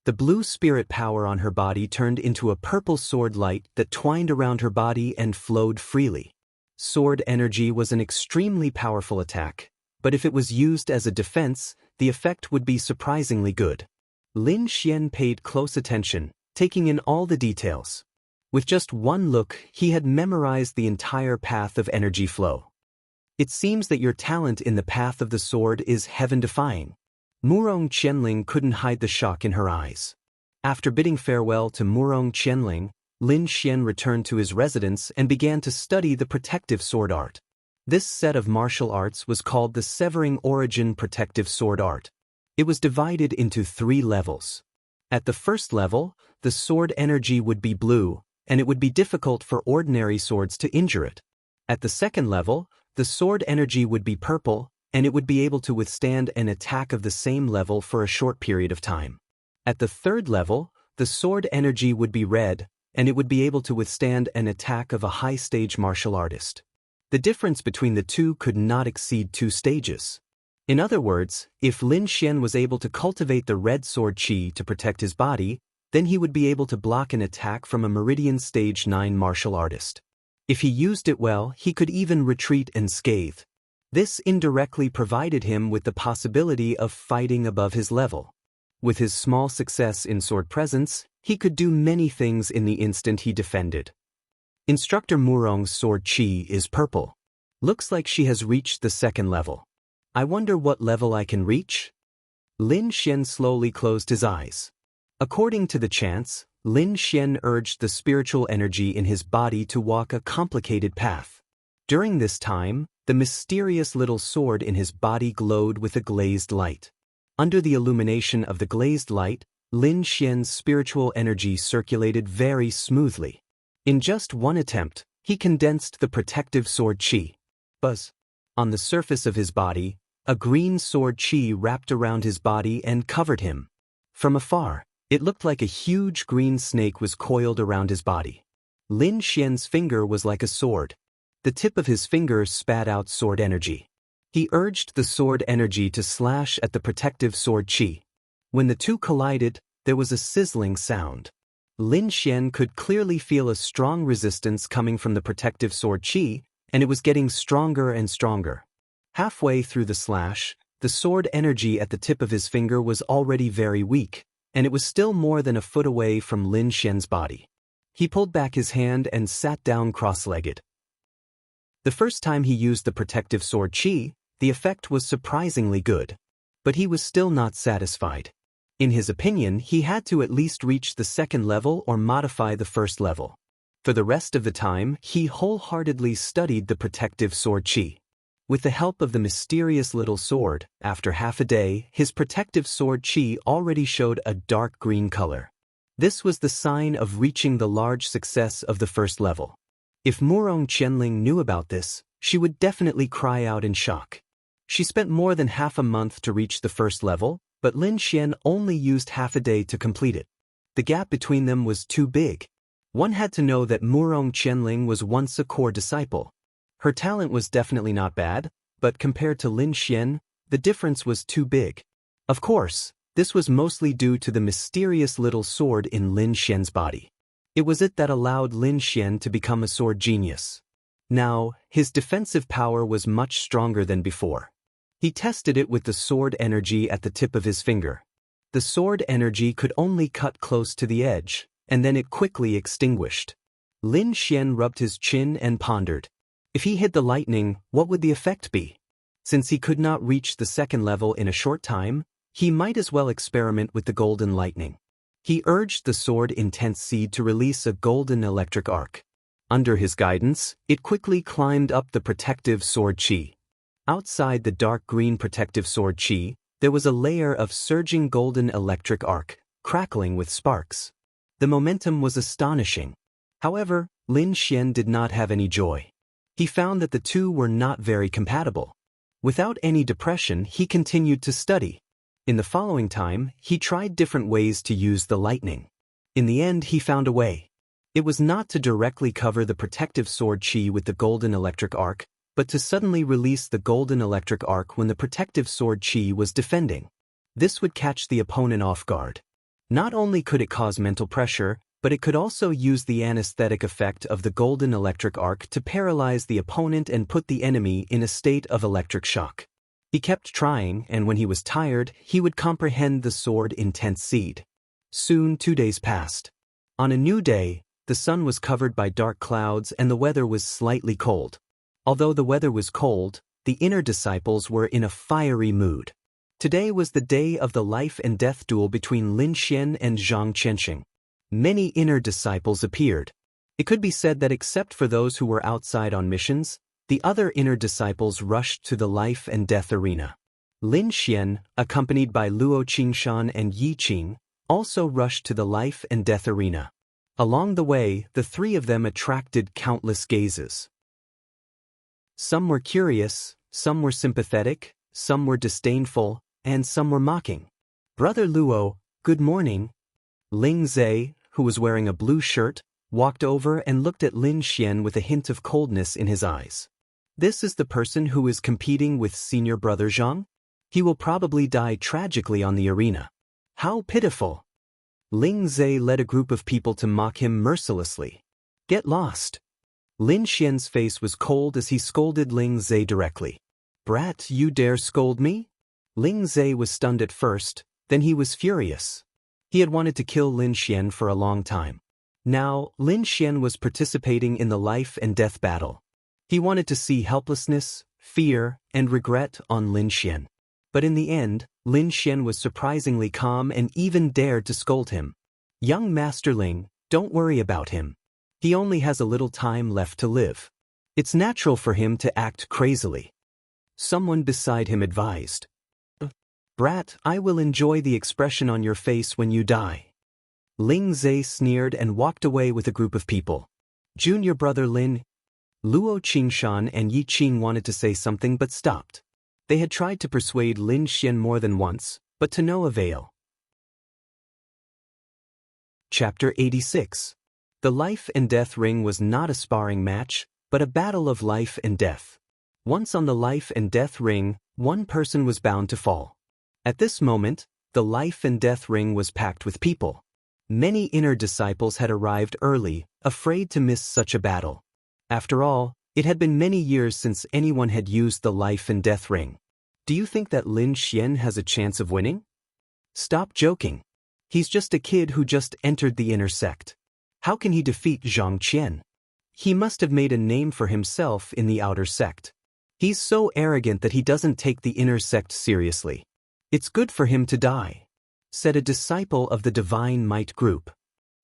The blue spirit power on her body turned into a purple sword light that twined around her body and flowed freely. Sword energy was an extremely powerful attack, but if it was used as a defense, the effect would be surprisingly good. Lin Xian paid close attention, taking in all the details. With just one look, he had memorized the entire path of energy flow. "It seems that your talent in the path of the sword is heaven-defying." Murong Qianling couldn't hide the shock in her eyes. After bidding farewell to Murong Qianling, Lin Xian returned to his residence and began to study the protective sword art. This set of martial arts was called the Severing Origin Protective Sword Art. It was divided into 3 levels. At the first level, the sword energy would be blue, and it would be difficult for ordinary swords to injure it. At the second level, the sword energy would be purple, and it would be able to withstand an attack of the same level for a short period of time. At the third level, the sword energy would be red, and it would be able to withstand an attack of a high-stage martial artist. The difference between the two could not exceed 2 stages. In other words, if Lin Xian was able to cultivate the red sword qi to protect his body, then he would be able to block an attack from a Meridian Stage 9 martial artist. If he used it well, he could even retreat unscathed. This indirectly provided him with the possibility of fighting above his level. With his small success in sword presence, he could do many things in the instant he defended. Instructor Murong's sword qi is purple. Looks like she has reached the 2nd level. I wonder what level I can reach? Lin Xian slowly closed his eyes. According to the chants, Lin Xian urged the spiritual energy in his body to walk a complicated path. During this time, the mysterious little sword in his body glowed with a glazed light. Under the illumination of the glazed light, Lin Xian's spiritual energy circulated very smoothly. In just one attempt, he condensed the protective sword qi. Buzz. On the surface of his body, a green sword qi wrapped around his body and covered him. From afar, it looked like a huge green snake was coiled around his body. Lin Xian's finger was like a sword. The tip of his finger spat out sword energy. He urged the sword energy to slash at the protective sword qi. When the two collided, there was a sizzling sound. Lin Xian could clearly feel a strong resistance coming from the protective sword qi, and it was getting stronger and stronger. Halfway through the slash, the sword energy at the tip of his finger was already very weak, and it was still more than a foot away from Lin Xian's body. He pulled back his hand and sat down cross-legged. The first time he used the protective sword qi, the effect was surprisingly good. But he was still not satisfied. In his opinion, he had to at least reach the 2nd level or modify the 1st level. For the rest of the time, he wholeheartedly studied the protective sword qi. With the help of the mysterious little sword, after half a day, his protective sword qi already showed a dark green color. This was the sign of reaching the large success of the 1st level. If Murong Qianling knew about this, she would definitely cry out in shock. She spent more than half a month to reach the 1st level, but Lin Xian only used half a day to complete it. The gap between them was too big. One had to know that Murong Qianling was once a core disciple. Her talent was definitely not bad, but compared to Lin Xian, the difference was too big. Of course, this was mostly due to the mysterious little sword in Lin Xian's body. It was it that allowed Lin Xian to become a sword genius. Now, his defensive power was much stronger than before. He tested it with the sword energy at the tip of his finger. The sword energy could only cut close to the edge, and then it quickly extinguished. Lin Xian rubbed his chin and pondered. If he hit the lightning, what would the effect be? Since he could not reach the 2nd level in a short time, he might as well experiment with the golden lightning. He urged the sword intense seed to release a golden electric arc. Under his guidance, it quickly climbed up the protective sword qi. Outside the dark green protective sword qi, there was a layer of surging golden electric arc, crackling with sparks. The momentum was astonishing. However, Lin Xian did not have any joy. He found that the two were not very compatible. Without any depression, he continued to study. In the following time, he tried different ways to use the lightning. In the end, he found a way. It was not to directly cover the protective sword qi with the golden electric arc, but to suddenly release the golden electric arc when the protective sword qi was defending. This would catch the opponent off guard. Not only could it cause mental pressure, but it could also use the anesthetic effect of the golden electric arc to paralyze the opponent and put the enemy in a state of electric shock. He kept trying, and when he was tired, he would comprehend the sword intense seed. Soon 2 days passed. On a new day, the sun was covered by dark clouds and the weather was slightly cold. Although the weather was cold, the inner disciples were in a fiery mood. Today was the day of the life and death duel between Lin Xian and Zhang Qianxing. Many inner disciples appeared. It could be said that except for those who were outside on missions, the other inner disciples rushed to the life and death arena. Lin Xian, accompanied by Luo Qingshan and Yi Qing, also rushed to the life and death arena. Along the way, the three of them attracted countless gazes. Some were curious, some were sympathetic, some were disdainful, and some were mocking. "Brother Luo, good morning." Ling Zhe, who was wearing a blue shirt, walked over and looked at Lin Xian with a hint of coldness in his eyes. This is the person who is competing with senior brother Zhang? He will probably die tragically on the arena. How pitiful! Ling Zhe led a group of people to mock him mercilessly. Get lost! Lin Xian's face was cold as he scolded Ling Zhe directly. Brat, you dare scold me? Ling Zhe was stunned at first, then he was furious. He had wanted to kill Lin Xian for a long time. Now, Lin Xian was participating in the life and death battle. He wanted to see helplessness, fear, and regret on Lin Xian. But in the end, Lin Xian was surprisingly calm and even dared to scold him. Young Master Ling, don't worry about him. He only has a little time left to live. It's natural for him to act crazily. Someone beside him advised. Brat, I will enjoy the expression on your face when you die. Ling Zhe sneered and walked away with a group of people. Junior brother Lin, Luo Qingshan and Yi Qing wanted to say something but stopped. They had tried to persuade Lin Xian more than once, but to no avail. Chapter 86. The life and death ring was not a sparring match, but a battle of life and death. Once on the life and death ring, one person was bound to fall. At this moment, the life and death ring was packed with people. Many inner disciples had arrived early, afraid to miss such a battle. After all, it had been many years since anyone had used the life and death ring. Do you think that Lin Xian has a chance of winning? Stop joking. He's just a kid who just entered the inner sect. How can he defeat Zhang Qian? He must have made a name for himself in the outer sect. He's so arrogant that he doesn't take the inner sect seriously. It's good for him to die, said a disciple of the Divine Might group.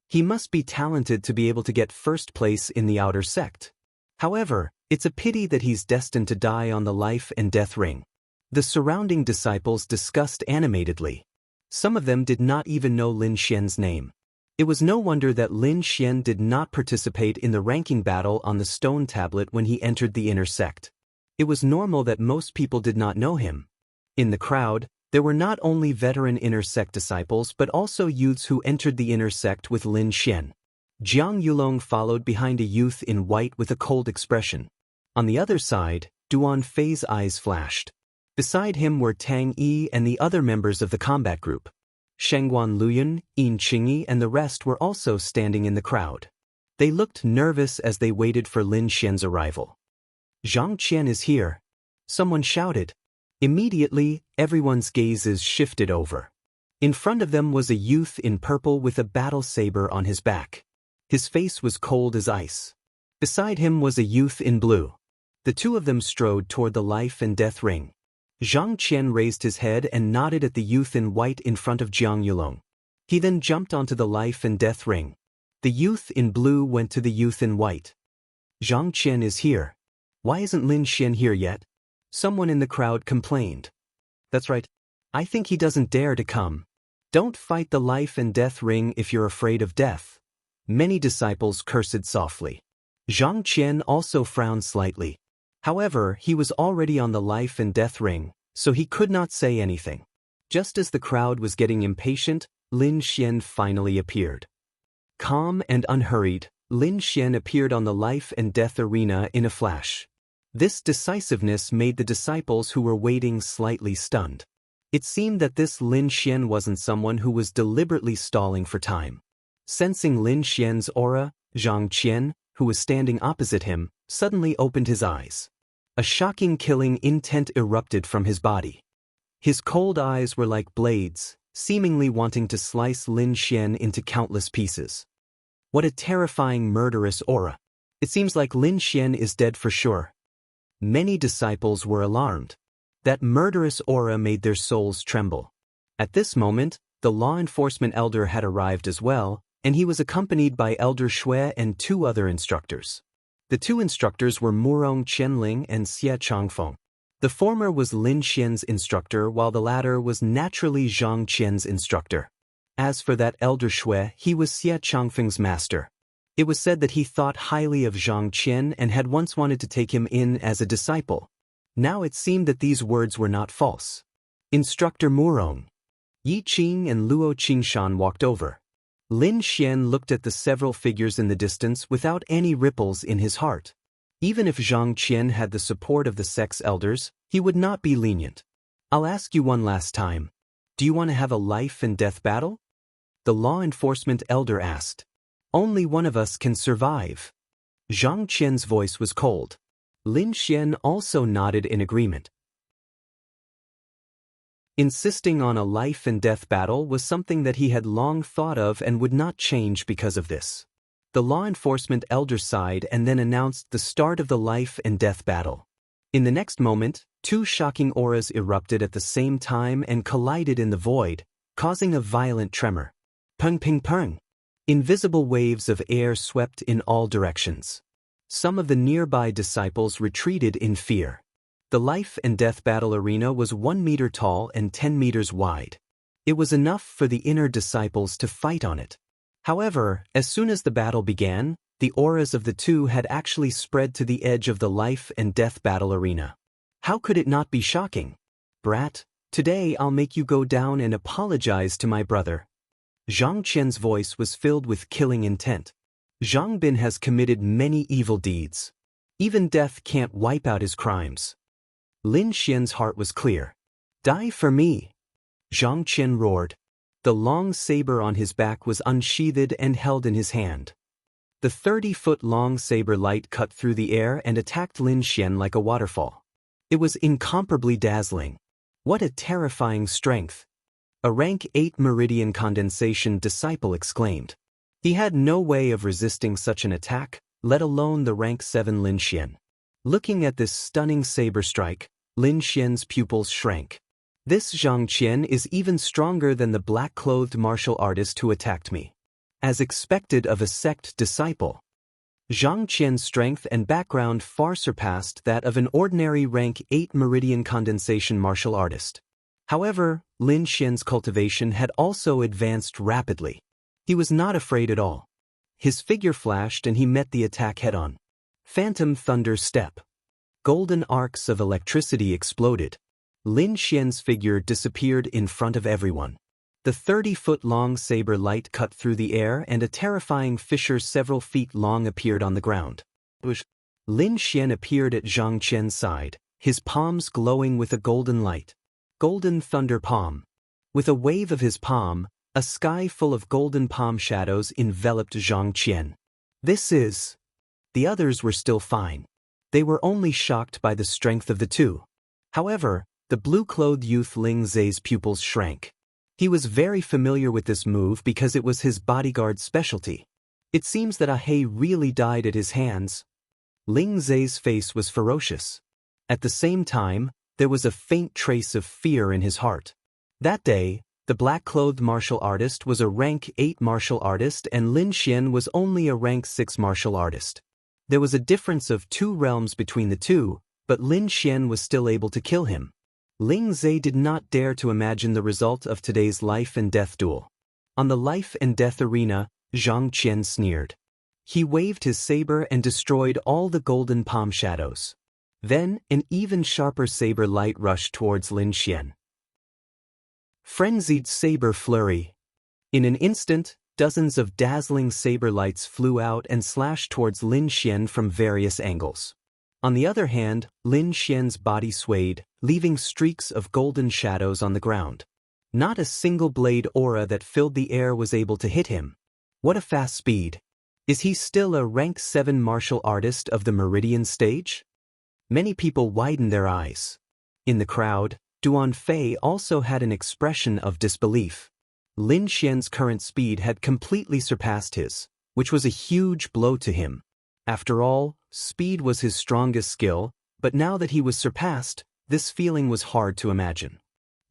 He must be talented to be able to get first place in the outer sect. However, it's a pity that he's destined to die on the life and death ring. The surrounding disciples discussed animatedly. Some of them did not even know Lin Xian's name. It was no wonder that Lin Xian did not participate in the ranking battle on the stone tablet when he entered the inner sect. It was normal that most people did not know him. In the crowd, there were not only veteran inner sect disciples but also youths who entered the inner sect with Lin Xian. Jiang Yulong followed behind a youth in white with a cold expression. On the other side, Duan Fei's eyes flashed. Beside him were Tang Yi and the other members of the combat group. Shengguan Luyan, Yin Qingyi and the rest were also standing in the crowd. They looked nervous as they waited for Lin Xian's arrival. Zhang Qian is here, someone shouted. Immediately, everyone's gazes shifted over. In front of them was a youth in purple with a battle saber on his back. His face was cold as ice. Beside him was a youth in blue. The two of them strode toward the life and death ring. Zhang Qian raised his head and nodded at the youth in white in front of Jiang Yulong. He then jumped onto the life and death ring. The youth in blue went to the youth in white. Zhang Qian is here. Why isn't Lin Xian here yet? Someone in the crowd complained. That's right. I think he doesn't dare to come. Don't fight the life and death ring if you're afraid of death. Many disciples cursed softly. Zhang Qian also frowned slightly. However, he was already on the life and death ring, so he could not say anything. Just as the crowd was getting impatient, Lin Xian finally appeared. Calm and unhurried, Lin Xian appeared on the life and death arena in a flash. This decisiveness made the disciples who were waiting slightly stunned. It seemed that this Lin Xian wasn't someone who was deliberately stalling for time. Sensing Lin Xian's aura, Zhang Qian, who was standing opposite him, suddenly opened his eyes. A shocking killing intent erupted from his body. His cold eyes were like blades, seemingly wanting to slice Lin Xian into countless pieces. What a terrifying murderous aura. It seems like Lin Xian is dead for sure. Many disciples were alarmed. That murderous aura made their souls tremble. At this moment, the law enforcement elder had arrived as well, and he was accompanied by Elder Shui and two other instructors. The two instructors were Murong Qianling and Xie Changfeng. The former was Lin Xian's instructor while the latter was naturally Zhang Qian's instructor. As for that Elder Shui, he was Xie Changfeng's master. It was said that he thought highly of Zhang Qian and had once wanted to take him in as a disciple. Now it seemed that these words were not false. Instructor Murong, Yi Qing and Luo Qingshan walked over. Lin Xian looked at the several figures in the distance without any ripples in his heart. Even if Zhang Qian had the support of the sect's elders, he would not be lenient. I'll ask you one last time. Do you want to have a life and death battle? The law enforcement elder asked. Only one of us can survive. Zhang Qian's voice was cold. Lin Xian also nodded in agreement. Insisting on a life and death battle was something that he had long thought of and would not change because of this. The law enforcement elder sighed and then announced the start of the life and death battle. In the next moment, two shocking auras erupted at the same time and collided in the void, causing a violent tremor. Peng ping peng. Invisible waves of air swept in all directions. Some of the nearby disciples retreated in fear. The life and death battle arena was 1 meter tall and 10 meters wide. It was enough for the inner disciples to fight on it. However, as soon as the battle began, the auras of the two had actually spread to the edge of the life and death battle arena. How could it not be shocking? Brat, today I'll make you go down and apologize to my brother. Zhang Qian's voice was filled with killing intent. Zhang Bin has committed many evil deeds. Even death can't wipe out his crimes. Lin Xian's heart was clear. Die for me. Zhang Qian roared. The long saber on his back was unsheathed and held in his hand. The 30-foot-long saber light cut through the air and attacked Lin Xian like a waterfall. It was incomparably dazzling. What a terrifying strength! A rank 8 meridian condensation disciple exclaimed. He had no way of resisting such an attack, let alone the rank 7 Lin Xian. Looking at this stunning saber strike, Lin Xian's pupils shrank. This Zhang Qian is even stronger than the black-clothed martial artist who attacked me. As expected of a sect disciple. Zhang Qian's strength and background far surpassed that of an ordinary rank 8 meridian condensation martial artist. However, Lin Xian's cultivation had also advanced rapidly. He was not afraid at all. His figure flashed and he met the attack head-on. Phantom Thunder Step. Golden arcs of electricity exploded. Lin Xian's figure disappeared in front of everyone. The 30-foot-long saber light cut through the air and a terrifying fissure several feet long appeared on the ground. Lin Xian appeared at Zhang Qian's side, his palms glowing with a golden light. Golden Thunder Palm. With a wave of his palm, a sky full of golden palm shadows enveloped Zhang Qian. This is... The others were still fine. They were only shocked by the strength of the two. However, the blue-clothed youth Ling Zhe's pupils shrank. He was very familiar with this move because it was his bodyguard's specialty. It seems that He really died at his hands. Ling Zhe's face was ferocious. At the same time, there was a faint trace of fear in his heart. That day, the black-clothed martial artist was a rank 8 martial artist and Lin Xian was only a rank 6 martial artist. There was a difference of 2 realms between the two, but Lin Xian was still able to kill him. Ling Zhe did not dare to imagine the result of today's life and death duel. On the life and death arena, Zhang Qian sneered. He waved his saber and destroyed all the golden palm shadows. Then, an even sharper saber light rushed towards Lin Xian. Frenzied saber flurry. In an instant, dozens of dazzling saber lights flew out and slashed towards Lin Xian from various angles. On the other hand, Lin Xian's body swayed, leaving streaks of golden shadows on the ground. Not a single blade aura that filled the air was able to hit him. What a fast speed! Is he still a rank 7 martial artist of the Meridian stage? Many people widened their eyes. In the crowd, Duan Fei also had an expression of disbelief. Lin Xian's current speed had completely surpassed his, which was a huge blow to him. After all, speed was his strongest skill, but now that he was surpassed, this feeling was hard to imagine.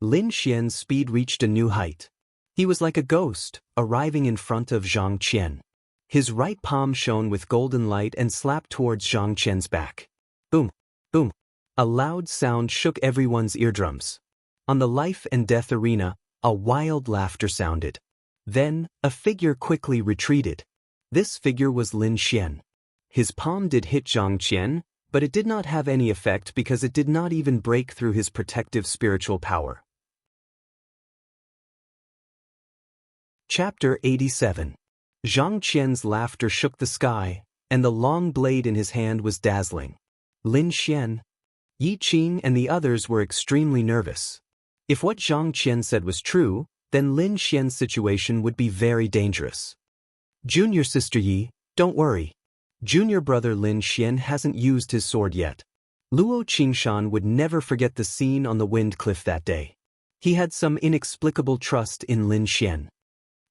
Lin Xian's speed reached a new height. He was like a ghost, arriving in front of Zhang Qian. His right palm shone with golden light and slapped towards Zhang Qian's back. Boom! Boom! A loud sound shook everyone's eardrums. On the life and death arena, a wild laughter sounded. Then, a figure quickly retreated. This figure was Lin Xian. His palm did hit Zhang Qian, but it did not have any effect because it did not even break through his protective spiritual power. Chapter 87. Zhang Qian's laughter shook the sky, and the long blade in his hand was dazzling. Lin Xian, Yi Qing and the others were extremely nervous. If what Zhang Qian said was true, then Lin Xian's situation would be very dangerous. Junior sister Yi, don't worry. Junior brother Lin Xian hasn't used his sword yet. Luo Qingshan would never forget the scene on the wind cliff that day. He had some inexplicable trust in Lin Xian.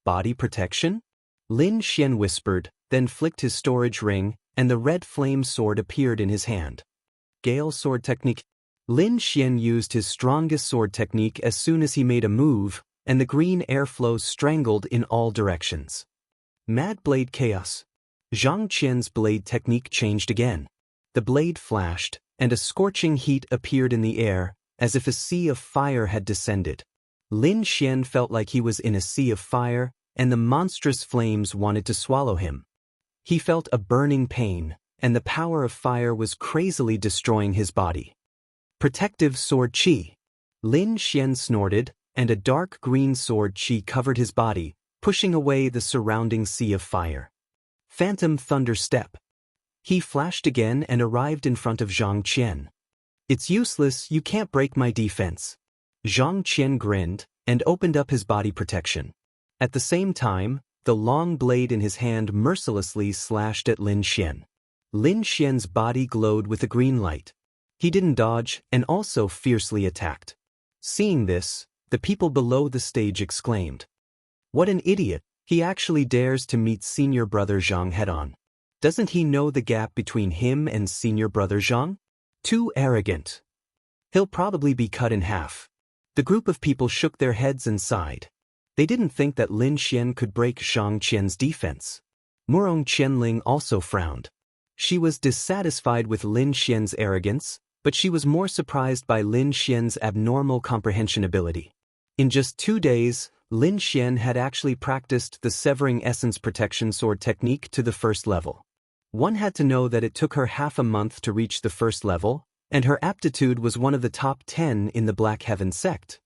Body protection? Lin Xian whispered, then flicked his storage ring, and the red flame sword appeared in his hand. Gale sword technique. Lin Xian used his strongest sword technique as soon as he made a move, and the green airflow strangled in all directions. Mad blade chaos. Zhang Qian's blade technique changed again. The blade flashed, and a scorching heat appeared in the air, as if a sea of fire had descended. Lin Xian felt like he was in a sea of fire, and the monstrous flames wanted to swallow him. He felt a burning pain, and the power of fire was crazily destroying his body. Protective sword chi. Lin Xian snorted, and a dark green sword chi covered his body, pushing away the surrounding sea of fire. Phantom thunder step. He flashed again and arrived in front of Zhang Qian. It's useless, you can't break my defense. Zhang Qian grinned, and opened up his body protection. At the same time, the long blade in his hand mercilessly slashed at Lin Xian. Lin Xian's body glowed with a green light. He didn't dodge and also fiercely attacked. Seeing this, the people below the stage exclaimed. What an idiot, he actually dares to meet senior brother Zhang head-on. Doesn't he know the gap between him and senior brother Zhang? Too arrogant. He'll probably be cut in half. The group of people shook their heads and sighed. They didn't think that Lin Xian could break Zhang Qian's defense. Murong Qianling also frowned. She was dissatisfied with Lin Xian's arrogance, but she was more surprised by Lin Xian's abnormal comprehension ability. In just 2 days, Lin Xian had actually practiced the Severing Essence Protection Sword technique to the first level. One had to know that it took her half a month to reach the first level, and her aptitude was one of the top 10 in the Black Heaven sect.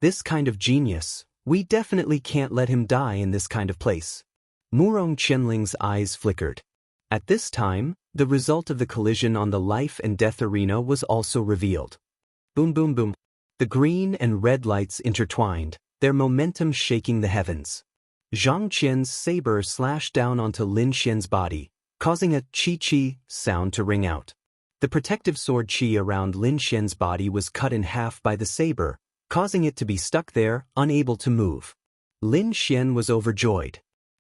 This kind of genius, we definitely can't let him die in this kind of place. Murong Qianling's eyes flickered. At this time, the result of the collision on the life and death arena was also revealed. Boom boom boom. The green and red lights intertwined, their momentum shaking the heavens. Zhang Qian's saber slashed down onto Lin Xian's body, causing a chi-chi sound to ring out. The protective sword chi around Lin Xian's body was cut in half by the saber, causing it to be stuck there, unable to move. Lin Xian was overjoyed.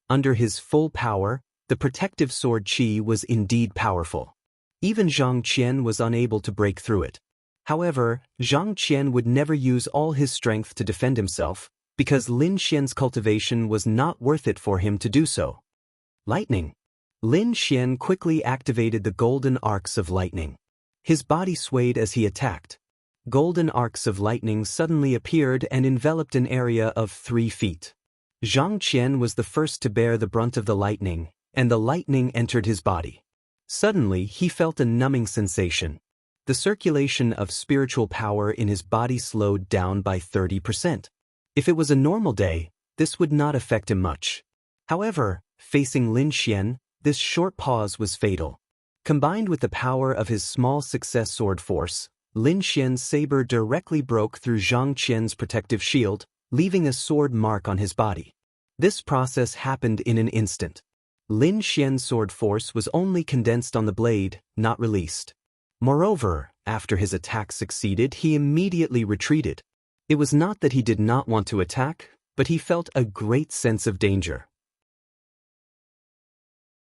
Under his full power, the protective sword chi was indeed powerful. Even Zhang Qian was unable to break through it. However, Zhang Qian would never use all his strength to defend himself, because Lin Xian's cultivation was not worth it for him to do so. Lightning. Lin Xian quickly activated the golden arcs of lightning. His body swayed as he attacked. Golden arcs of lightning suddenly appeared and enveloped an area of 3 feet. Zhang Qian was the first to bear the brunt of the lightning, and the lightning entered his body. Suddenly, he felt a numbing sensation. The circulation of spiritual power in his body slowed down by 30%. If it was a normal day, this would not affect him much. However, facing Lin Xian, this short pause was fatal. Combined with the power of his small success sword force, Lin Xian's saber directly broke through Zhang Qian's protective shield, leaving a sword mark on his body. This process happened in an instant. Lin Xian's sword force was only condensed on the blade, not released. Moreover, after his attack succeeded, he immediately retreated. It was not that he did not want to attack, but he felt a great sense of danger.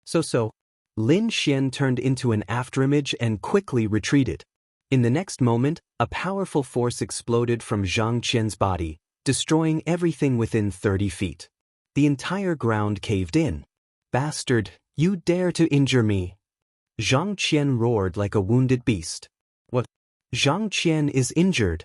So, Lin Xian turned into an afterimage and quickly retreated. In the next moment, a powerful force exploded from Zhang Qian's body, destroying everything within 30 feet. The entire ground caved in. Bastard, you dare to injure me! Zhang Qian roared like a wounded beast. What? Zhang Qian is injured?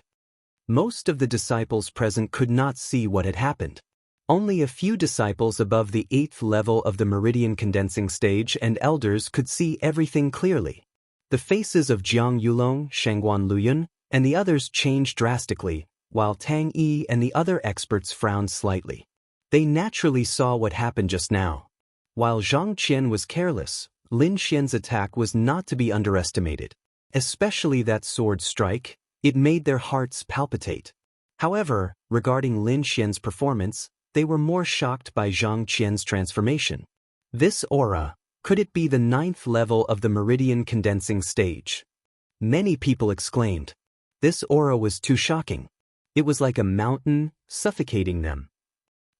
Most of the disciples present could not see what had happened. Only a few disciples above the 8th level of the meridian condensing stage and elders could see everything clearly. The faces of Jiang Yulong, Shangguan Luyun, and the others changed drastically, while Tang Yi and the other experts frowned slightly. They naturally saw what happened just now. While Zhang Qian was careless, Lin Xian's attack was not to be underestimated. Especially that sword strike, it made their hearts palpitate. However, regarding Lin Xian's performance, they were more shocked by Zhang Qian's transformation. This aura, could it be the 9th level of the meridian condensing stage? Many people exclaimed. This aura was too shocking. It was like a mountain, suffocating them.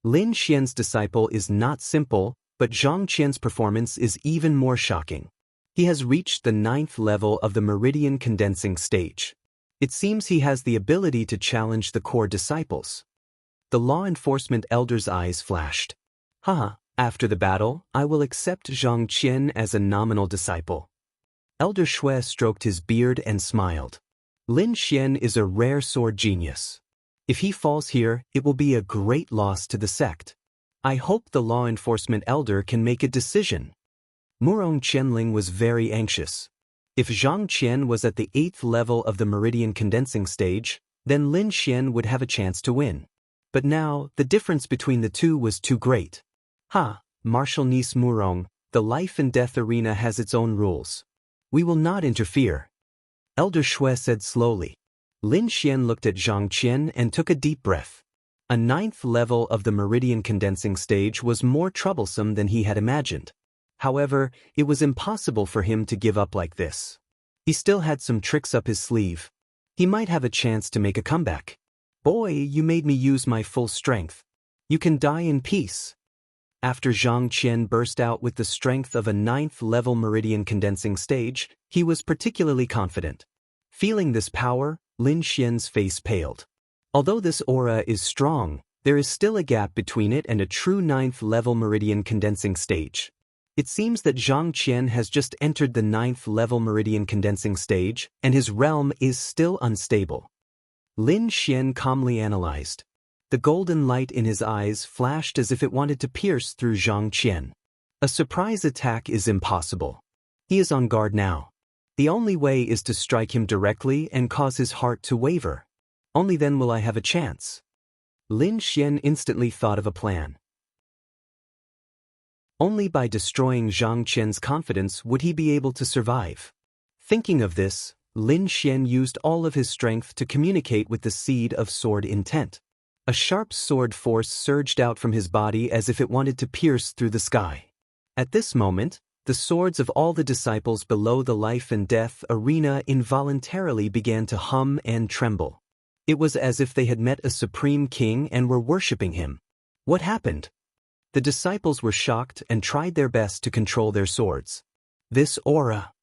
Lin Xian's disciple is not simple, but Zhang Qian's performance is even more shocking. He has reached the 9th level of the meridian condensing stage. It seems he has the ability to challenge the core disciples. The law enforcement elder's eyes flashed. After the battle, I will accept Zhang Qian as a nominal disciple. Elder Shui stroked his beard and smiled. Lin Xian is a rare sword genius. If he falls here, it will be a great loss to the sect. I hope the law enforcement elder can make a decision. Murong Qianling was very anxious. If Zhang Qian was at the 8th level of the meridian condensing stage, then Lin Xian would have a chance to win. But now, the difference between the two was too great. Martial niece Murong, the life and death arena has its own rules. We will not interfere. Elder Shui said slowly. Lin Xian looked at Zhang Qian and took a deep breath. A 9th level of the meridian condensing stage was more troublesome than he had imagined. However, it was impossible for him to give up like this. He still had some tricks up his sleeve. He might have a chance to make a comeback. Boy, you made me use my full strength. You can die in peace. After Zhang Qian burst out with the strength of a 9th level meridian condensing stage, he was particularly confident. Feeling this power, Lin Xian's face paled. Although this aura is strong, there is still a gap between it and a true 9th level meridian condensing stage. It seems that Zhang Qian has just entered the 9th level meridian condensing stage, and his realm is still unstable. Lin Xian calmly analyzed. The golden light in his eyes flashed as if it wanted to pierce through Zhang Qian. A surprise attack is impossible. He is on guard now. The only way is to strike him directly and cause his heart to waver. Only then will I have a chance. Lin Xian instantly thought of a plan. Only by destroying Zhang Qian's confidence would he be able to survive. Thinking of this, Lin Xian used all of his strength to communicate with the seed of sword intent. A sharp sword force surged out from his body as if it wanted to pierce through the sky. At this moment, the swords of all the disciples below the life and death arena involuntarily began to hum and tremble. It was as if they had met a supreme king and were worshipping him. What happened? The disciples were shocked and tried their best to control their swords. This aura.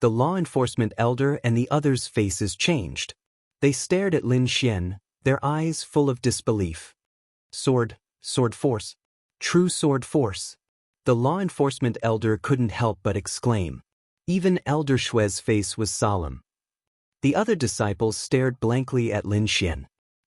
The law enforcement elder and the others' faces changed. They stared at Lin Xian, their eyes full of disbelief. Sword force. True sword force. The law enforcement elder couldn't help but exclaim. Even Elder Shui's face was solemn. The other disciples stared blankly at Lin Xian.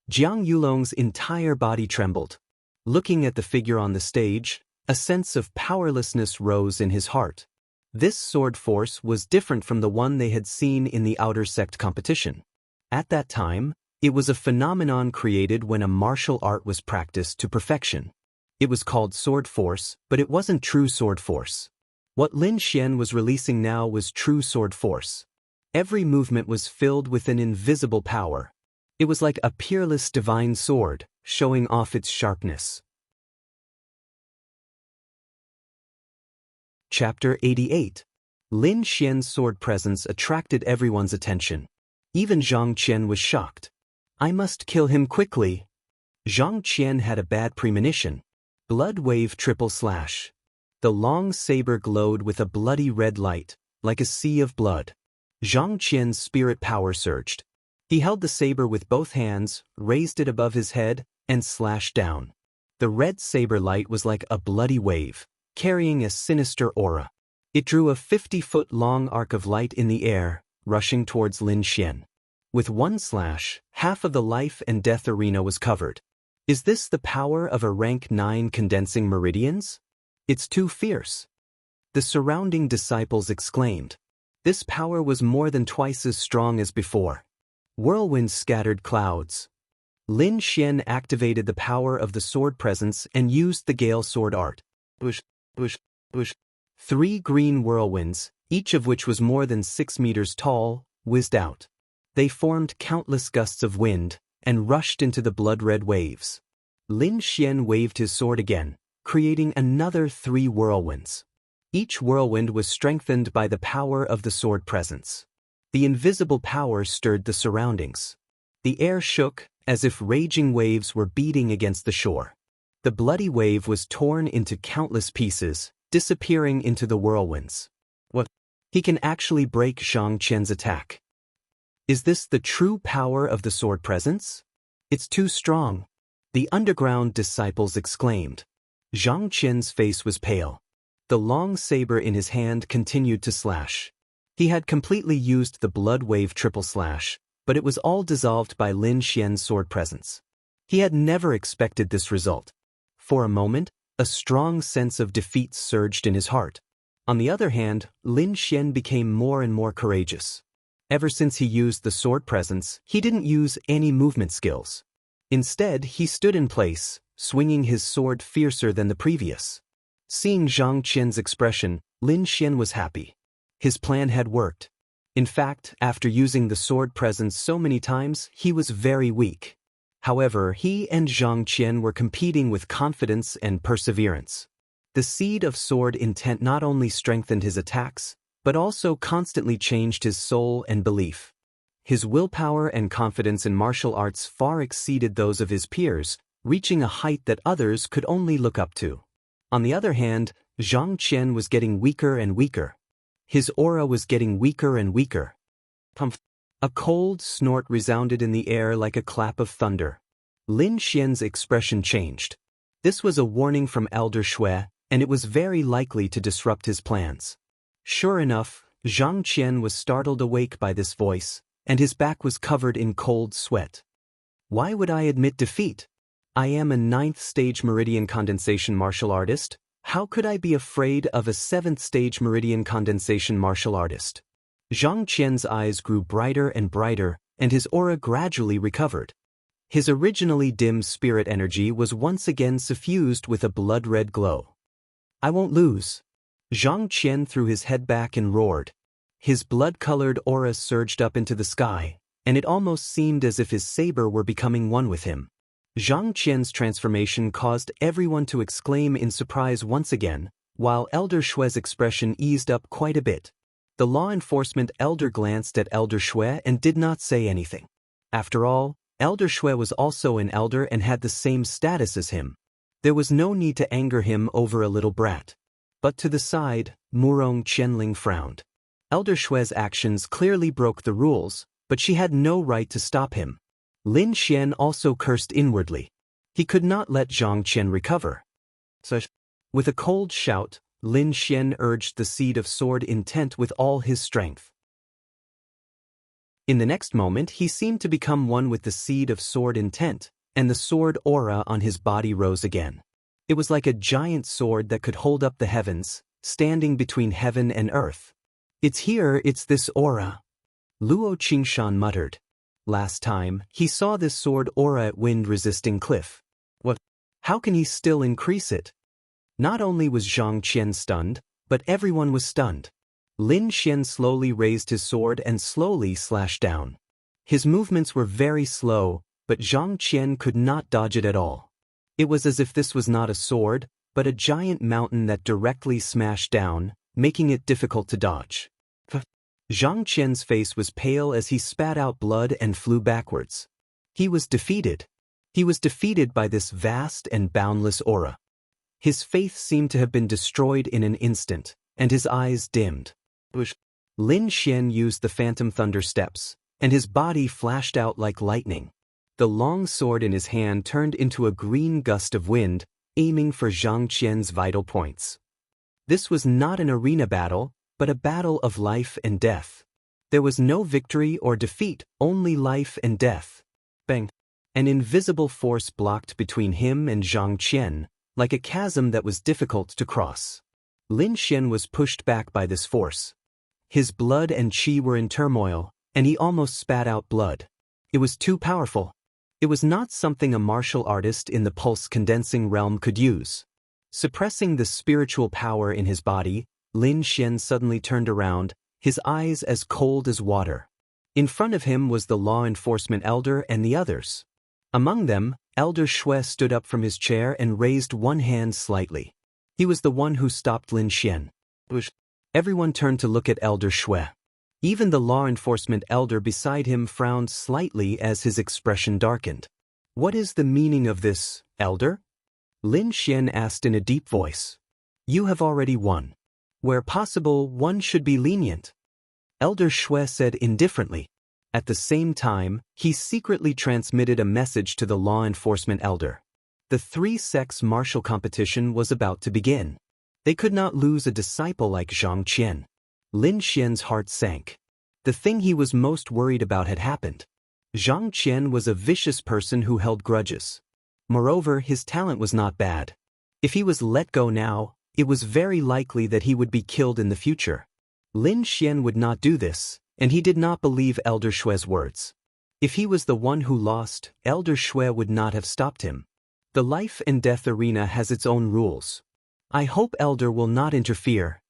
Jiang Yulong's entire body trembled. Looking at the figure on the stage, a sense of powerlessness rose in his heart. This sword force was different from the one they had seen in the outer sect competition. At that time, it was a phenomenon created when a martial art was practiced to perfection. It was called sword force, but it wasn't true sword force. What Lin Xian was releasing now was true sword force. Every movement was filled with an invisible power. It was like a peerless divine sword, showing off its sharpness. Chapter 88. Lin Xian's sword presence attracted everyone's attention. Even Zhang Qian was shocked. I must kill him quickly. Zhang Qian had a bad premonition. Blood wave triple slash. The long saber glowed with a bloody red light, like a sea of blood. Zhang Qian's spirit power surged. He held the saber with both hands, raised it above his head, and slashed down. The red saber light was like a bloody wave, carrying a sinister aura. It drew a 50-foot-long arc of light in the air, rushing towards Lin Xian. With one slash, half of the life and death arena was covered. Is this the power of a rank 9 condensing meridians? It's too fierce. The surrounding disciples exclaimed. This power was more than twice as strong as before. Whirlwinds scattered clouds. Lin Xian activated the power of the sword presence and used the Gale sword art. Bush, bush, bush. 3 green whirlwinds, each of which was more than 6 meters tall, whizzed out. They formed countless gusts of wind and rushed into the blood-red waves. Lin Xian waved his sword again, creating another 3 whirlwinds. Each whirlwind was strengthened by the power of the sword presence. The invisible power stirred the surroundings. The air shook, as if raging waves were beating against the shore. The bloody wave was torn into countless pieces, disappearing into the whirlwinds. What? He can actually break Zhang Qian's attack. Is this the true power of the sword presence? It's too strong. The underground disciples exclaimed. Zhang Qian's face was pale. The long saber in his hand continued to slash. He had completely used the blood wave triple slash, but it was all dissolved by Lin Xian's sword presence. He had never expected this result. For a moment, a strong sense of defeat surged in his heart. On the other hand, Lin Xian became more and more courageous. Ever since he used the sword presence, he didn't use any movement skills. Instead, he stood in place, swinging his sword fiercer than the previous. Seeing Zhang Qian's expression, Lin Xian was happy. His plan had worked. In fact, after using the sword presence so many times, he was very weak. However, he and Zhang Qian were competing with confidence and perseverance. The seed of sword intent not only strengthened his attacks, but also constantly changed his soul and belief. His willpower and confidence in martial arts far exceeded those of his peers, reaching a height that others could only look up to. On the other hand, Zhang Qian was getting weaker and weaker. His aura was getting weaker and weaker. Pumph! A cold snort resounded in the air like a clap of thunder. Lin Xian's expression changed. This was a warning from Elder Shui, and it was very likely to disrupt his plans. Sure enough, Zhang Qian was startled awake by this voice, and his back was covered in cold sweat. Why would I admit defeat? I am a 9th stage meridian condensation martial artist. How could I be afraid of a 7th stage meridian condensation martial artist? Zhang Qian's eyes grew brighter and brighter, and his aura gradually recovered. His originally dim spirit energy was once again suffused with a blood-red glow. I won't lose. Zhang Qian threw his head back and roared. His blood-colored aura surged up into the sky, and it almost seemed as if his saber were becoming one with him. Zhang Qian's transformation caused everyone to exclaim in surprise once again, while Elder Shui's expression eased up quite a bit. The law enforcement elder glanced at Elder Shui and did not say anything. After all, Elder Shui was also an elder and had the same status as him. There was no need to anger him over a little brat. But to the side, Murong Qianling frowned. Elder Shui's actions clearly broke the rules, but she had no right to stop him. Lin Xian also cursed inwardly. He could not let Zhang Qian recover. So, with a cold shout, Lin Xian urged the seed of sword intent with all his strength. In the next moment, he seemed to become one with the seed of sword intent, and the sword aura on his body rose again. It was like a giant sword that could hold up the heavens, standing between heaven and earth. It's here, it's this aura. Luo Qingshan muttered. Last time, he saw this sword aura at wind-resisting cliff. What? How can he still increase it? Not only was Zhang Qian stunned, but everyone was stunned. Lin Xian slowly raised his sword and slowly slashed down. His movements were very slow, but Zhang Qian could not dodge it at all. It was as if this was not a sword, but a giant mountain that directly smashed down, making it difficult to dodge. Zhang Qian's face was pale as he spat out blood and flew backwards. He was defeated. He was defeated by this vast and boundless aura. His faith seemed to have been destroyed in an instant, and his eyes dimmed. Lin Xian used the phantom thunder steps, and his body flashed out like lightning. The long sword in his hand turned into a green gust of wind, aiming for Zhang Qian's vital points. This was not an arena battle, but a battle of life and death. There was no victory or defeat, only life and death. Bang! An invisible force blocked between him and Zhang Qian, like a chasm that was difficult to cross. Lin Xian was pushed back by this force. His blood and qi were in turmoil, and he almost spat out blood. It was too powerful. It was not something a martial artist in the pulse-condensing realm could use. Suppressing the spiritual power in his body, Lin Xian suddenly turned around, his eyes as cold as water. In front of him was the law enforcement elder and the others. Among them, Elder Shui stood up from his chair and raised one hand slightly. He was the one who stopped Lin Xian. Everyone turned to look at Elder Shui. Even the law enforcement elder beside him frowned slightly as his expression darkened. "What is the meaning of this, elder?" Lin Xian asked in a deep voice. "You have already won. Where possible, one should be lenient." Elder Shui said indifferently. At the same time, he secretly transmitted a message to the law enforcement elder. The three-sex martial competition was about to begin. They could not lose a disciple like Zhang Qian. Lin Xian's heart sank. The thing he was most worried about had happened. Zhang Qian was a vicious person who held grudges. Moreover, his talent was not bad. If he was let go now, it was very likely that he would be killed in the future. Lin Xian would not do this, and he did not believe Elder Shui's words. If he was the one who lost, Elder Shui would not have stopped him. The life and death arena has its own rules. I hope Elder will not interfere.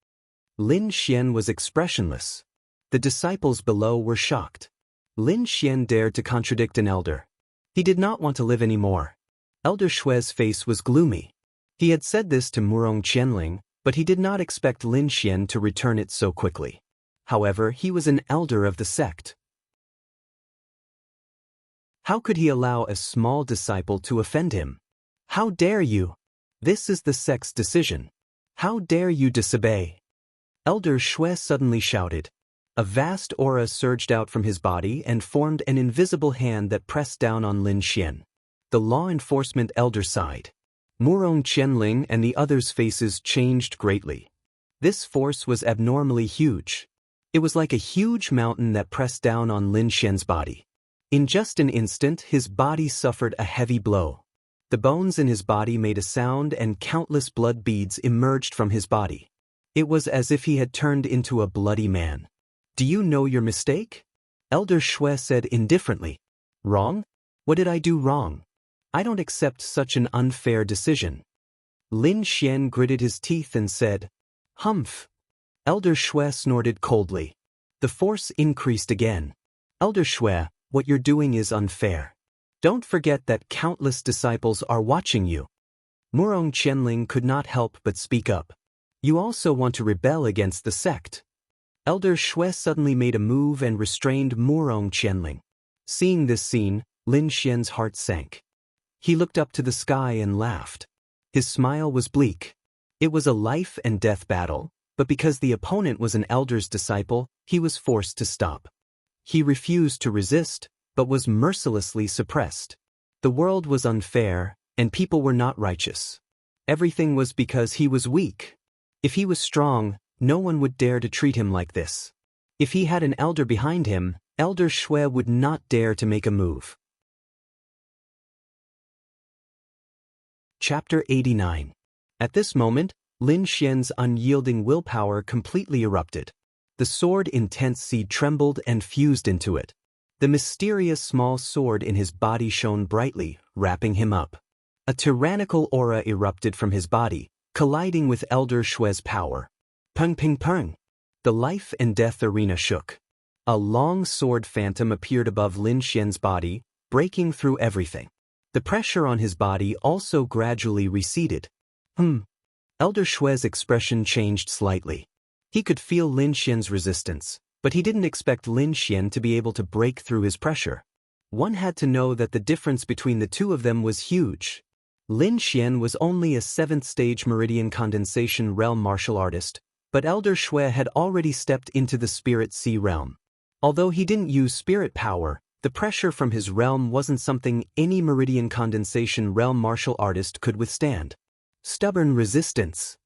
Lin Xian was expressionless. The disciples below were shocked. Lin Xian dared to contradict an elder. He did not want to live anymore. Elder Shui's face was gloomy. He had said this to Murong Qianling, but he did not expect Lin Xian to return it so quickly. However, he was an elder of the sect. How could he allow a small disciple to offend him? How dare you? This is the sect's decision. How dare you disobey? Elder Shui suddenly shouted. A vast aura surged out from his body and formed an invisible hand that pressed down on Lin Xian. The law enforcement elder sighed. Murong Qianling and the others' faces changed greatly. This force was abnormally huge. It was like a huge mountain that pressed down on Lin Xian's body. In just an instant, his body suffered a heavy blow. The bones in his body made a sound and countless blood beads emerged from his body. It was as if he had turned into a bloody man. Do you know your mistake? Elder Shui said indifferently. Wrong? What did I do wrong? I don't accept such an unfair decision. Lin Xian gritted his teeth and said, Humph. Elder Shui snorted coldly. The force increased again. Elder Shui, what you're doing is unfair. Don't forget that countless disciples are watching you. Murong Qianling could not help but speak up. You also want to rebel against the sect. Elder Shui suddenly made a move and restrained Murong Qianling. Seeing this scene, Lin Xian's heart sank. He looked up to the sky and laughed. His smile was bleak. It was a life and death battle, but because the opponent was an elder's disciple, he was forced to stop. He refused to resist, but was mercilessly suppressed. The world was unfair, and people were not righteous. Everything was because he was weak. If he was strong, no one would dare to treat him like this. If he had an elder behind him, Elder Shui would not dare to make a move. Chapter 89. At this moment, Lin Xian's unyielding willpower completely erupted. The sword intense seed trembled and fused into it. The mysterious small sword in his body shone brightly, wrapping him up. A tyrannical aura erupted from his body, colliding with Elder Shui's power. Peng ping peng. The life and death arena shook. A long sword phantom appeared above Lin Xian's body, breaking through everything. The pressure on his body also gradually receded. Elder Shui's expression changed slightly. He could feel Lin Xian's resistance, but he didn't expect Lin Xian to be able to break through his pressure. One had to know that the difference between the two of them was huge. Lin Xian was only a 7th-stage meridian condensation realm martial artist, but Elder Shui had already stepped into the Spirit Sea realm. Although he didn't use spirit power, the pressure from his realm wasn't something any meridian condensation realm martial artist could withstand. Stubborn resistance.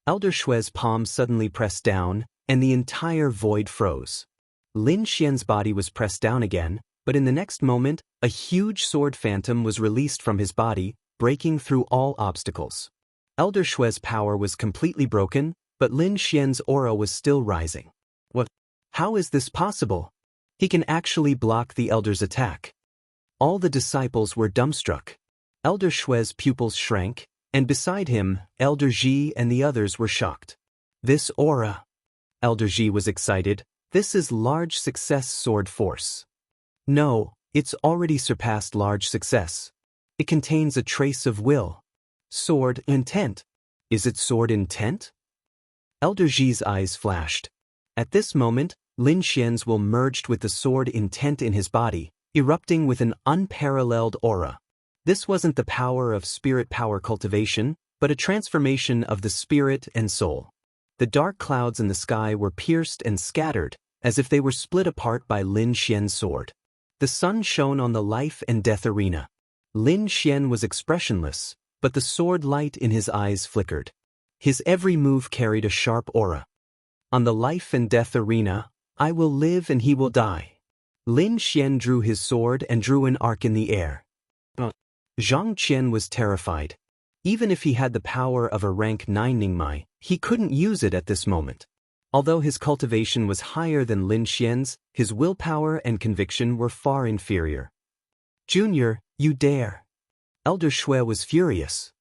Elder Shui's palm suddenly pressed down, and the entire void froze. Lin Xian's body was pressed down again, but in the next moment, a huge sword phantom was released from his body, breaking through all obstacles. Elder Shui's power was completely broken, but Lin Xian's aura was still rising. What? How is this possible? He can actually block the elder's attack. All the disciples were dumbstruck. Elder Shui's pupils shrank, and beside him, Elder Ji and the others were shocked. This aura. Elder Ji was excited. This is large success sword force. No, it's already surpassed large success. It contains a trace of will. Sword intent. Is it sword intent? Elder Ji's eyes flashed. At this moment, Lin Xian's will merged with the sword intent in his body, erupting with an unparalleled aura. This wasn't the power of spirit power cultivation, but a transformation of the spirit and soul. The dark clouds in the sky were pierced and scattered, as if they were split apart by Lin Xian's sword. The sun shone on the life and death arena. Lin Xian was expressionless, but the sword light in his eyes flickered. His every move carried a sharp aura. On the life and death arena, I will live and he will die. Lin Xian drew his sword and drew an arc in the air. Zhang Qian was terrified. Even if he had the power of a rank 9 Ningmai, he couldn't use it at this moment. Although his cultivation was higher than Lin Xian's, his willpower and conviction were far inferior. Junior, you dare! Elder Shui was furious.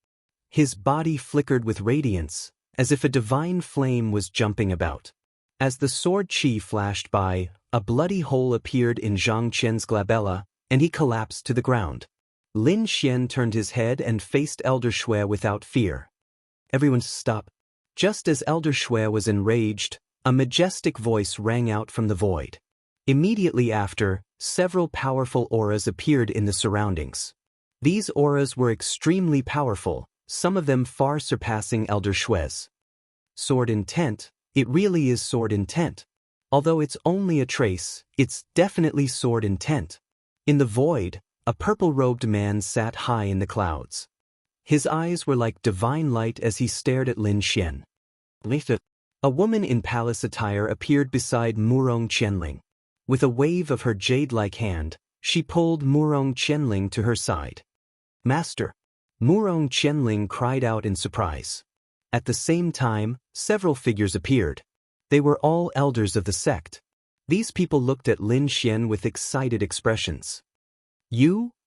His body flickered with radiance, as if a divine flame was jumping about. As the sword chi flashed by, a bloody hole appeared in Zhang Qian's glabella, and he collapsed to the ground. Lin Xian turned his head and faced Elder Shui without fear. Everyone stop. Just as Elder Shui was enraged, a majestic voice rang out from the void. Immediately after, several powerful auras appeared in the surroundings. These auras were extremely powerful, some of them far surpassing Elder Shui's. Sword intent, it really is sword intent. Although it's only a trace, it's definitely sword intent. In the void, a purple-robed man sat high in the clouds. His eyes were like divine light as he stared at Lin Xian. A woman in palace attire appeared beside Murong Qianling. With a wave of her jade-like hand, she pulled Murong Qianling to her side. Master! Murong Qianling cried out in surprise. At the same time, several figures appeared. They were all elders of the sect. These people looked at Lin Xian with excited expressions.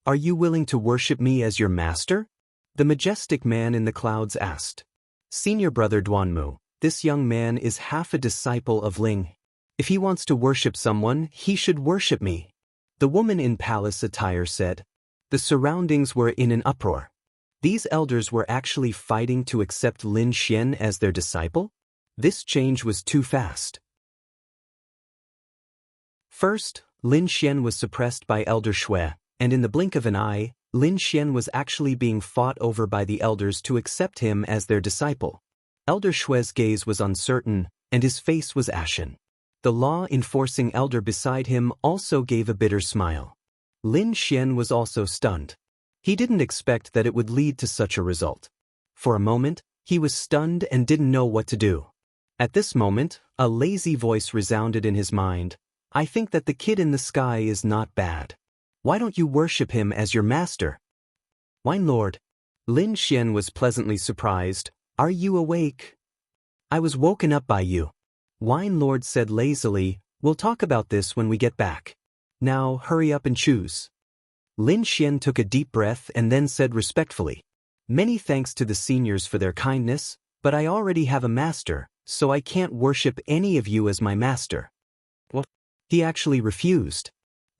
Are you willing to worship me as your master? The majestic man in the clouds asked. Senior brother Duanmu, this young man is half a disciple of Ling. If he wants to worship someone, he should worship me. The woman in palace attire said. The surroundings were in an uproar. These elders were actually fighting to accept Lin Xian as their disciple? This change was too fast. First, Lin Xian was suppressed by Elder Shui, and in the blink of an eye, Lin Xian was actually being fought over by the elders to accept him as their disciple. Elder Shui's gaze was uncertain, and his face was ashen. The law-enforcing elder beside him also gave a bitter smile. Lin Xian was also stunned. He didn't expect that it would lead to such a result. For a moment, he was stunned and didn't know what to do. At this moment, a lazy voice resounded in his mind. I think that the kid in the sky is not bad. Why don't you worship him as your master? Wine Lord. Lin Xian was pleasantly surprised. Are you awake? I was woken up by you. Wine Lord said lazily, we'll talk about this when we get back. Now hurry up and choose. Lin Xian took a deep breath and then said respectfully, many thanks to the seniors for their kindness, but I already have a master, so I can't worship any of you as my master. What? He actually refused.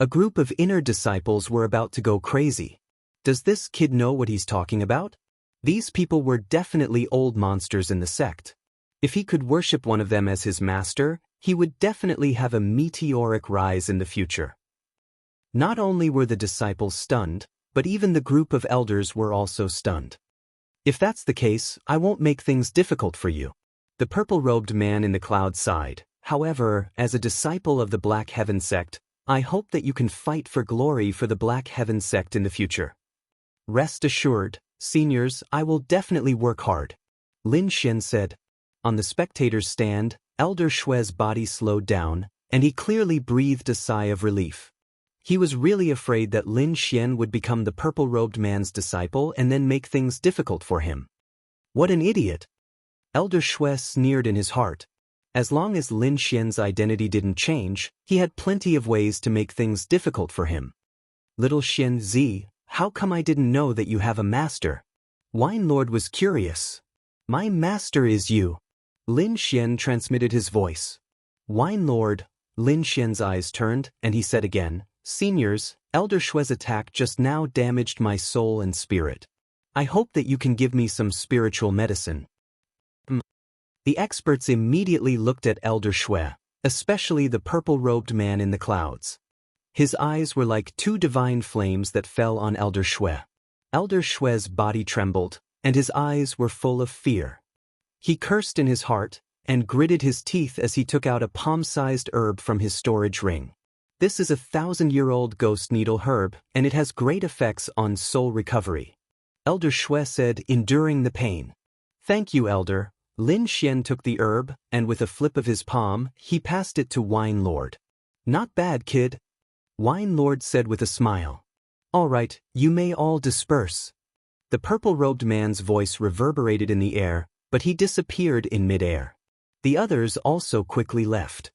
A group of inner disciples were about to go crazy. Does this kid know what he's talking about? These people were definitely old monsters in the sect. If he could worship one of them as his master, he would definitely have a meteoric rise in the future. Not only were the disciples stunned, but even the group of elders were also stunned. If that's the case, I won't make things difficult for you. The purple-robed man in the cloud sighed. However, as a disciple of the Black Heaven sect, I hope that you can fight for glory for the Black Heaven sect in the future. Rest assured, seniors, I will definitely work hard. Lin Xian said. On the spectator's stand, Elder Shui's body slowed down, and he clearly breathed a sigh of relief. He was really afraid that Lin Xian would become the purple-robed man's disciple and then make things difficult for him. What an idiot! Elder Shui sneered in his heart. As long as Lin Xian's identity didn't change, he had plenty of ways to make things difficult for him. Little Xian Zi, how come I didn't know that you have a master? Wine Lord was curious. My master is you. Lin Xian transmitted his voice. Wine Lord, Lin Xian's eyes turned, and he said again, Seniors, Elder Shui's attack just now damaged my soul and spirit. I hope that you can give me some spiritual medicine. The experts immediately looked at Elder Shui, especially the purple-robed man in the clouds. His eyes were like two divine flames that fell on Elder Shui. Elder Shui's body trembled, and his eyes were full of fear. He cursed in his heart, and gritted his teeth as he took out a palm-sized herb from his storage ring. This is a 1,000-year-old ghost needle herb, and it has great effects on soul recovery. Elder Shui said, enduring the pain. Thank you, Elder. Lin Xian took the herb, and with a flip of his palm, he passed it to Wine Lord. Not bad, kid. Wine Lord said with a smile. All right, you may all disperse. The purple-robed man's voice reverberated in the air, but he disappeared in mid-air. The others also quickly left.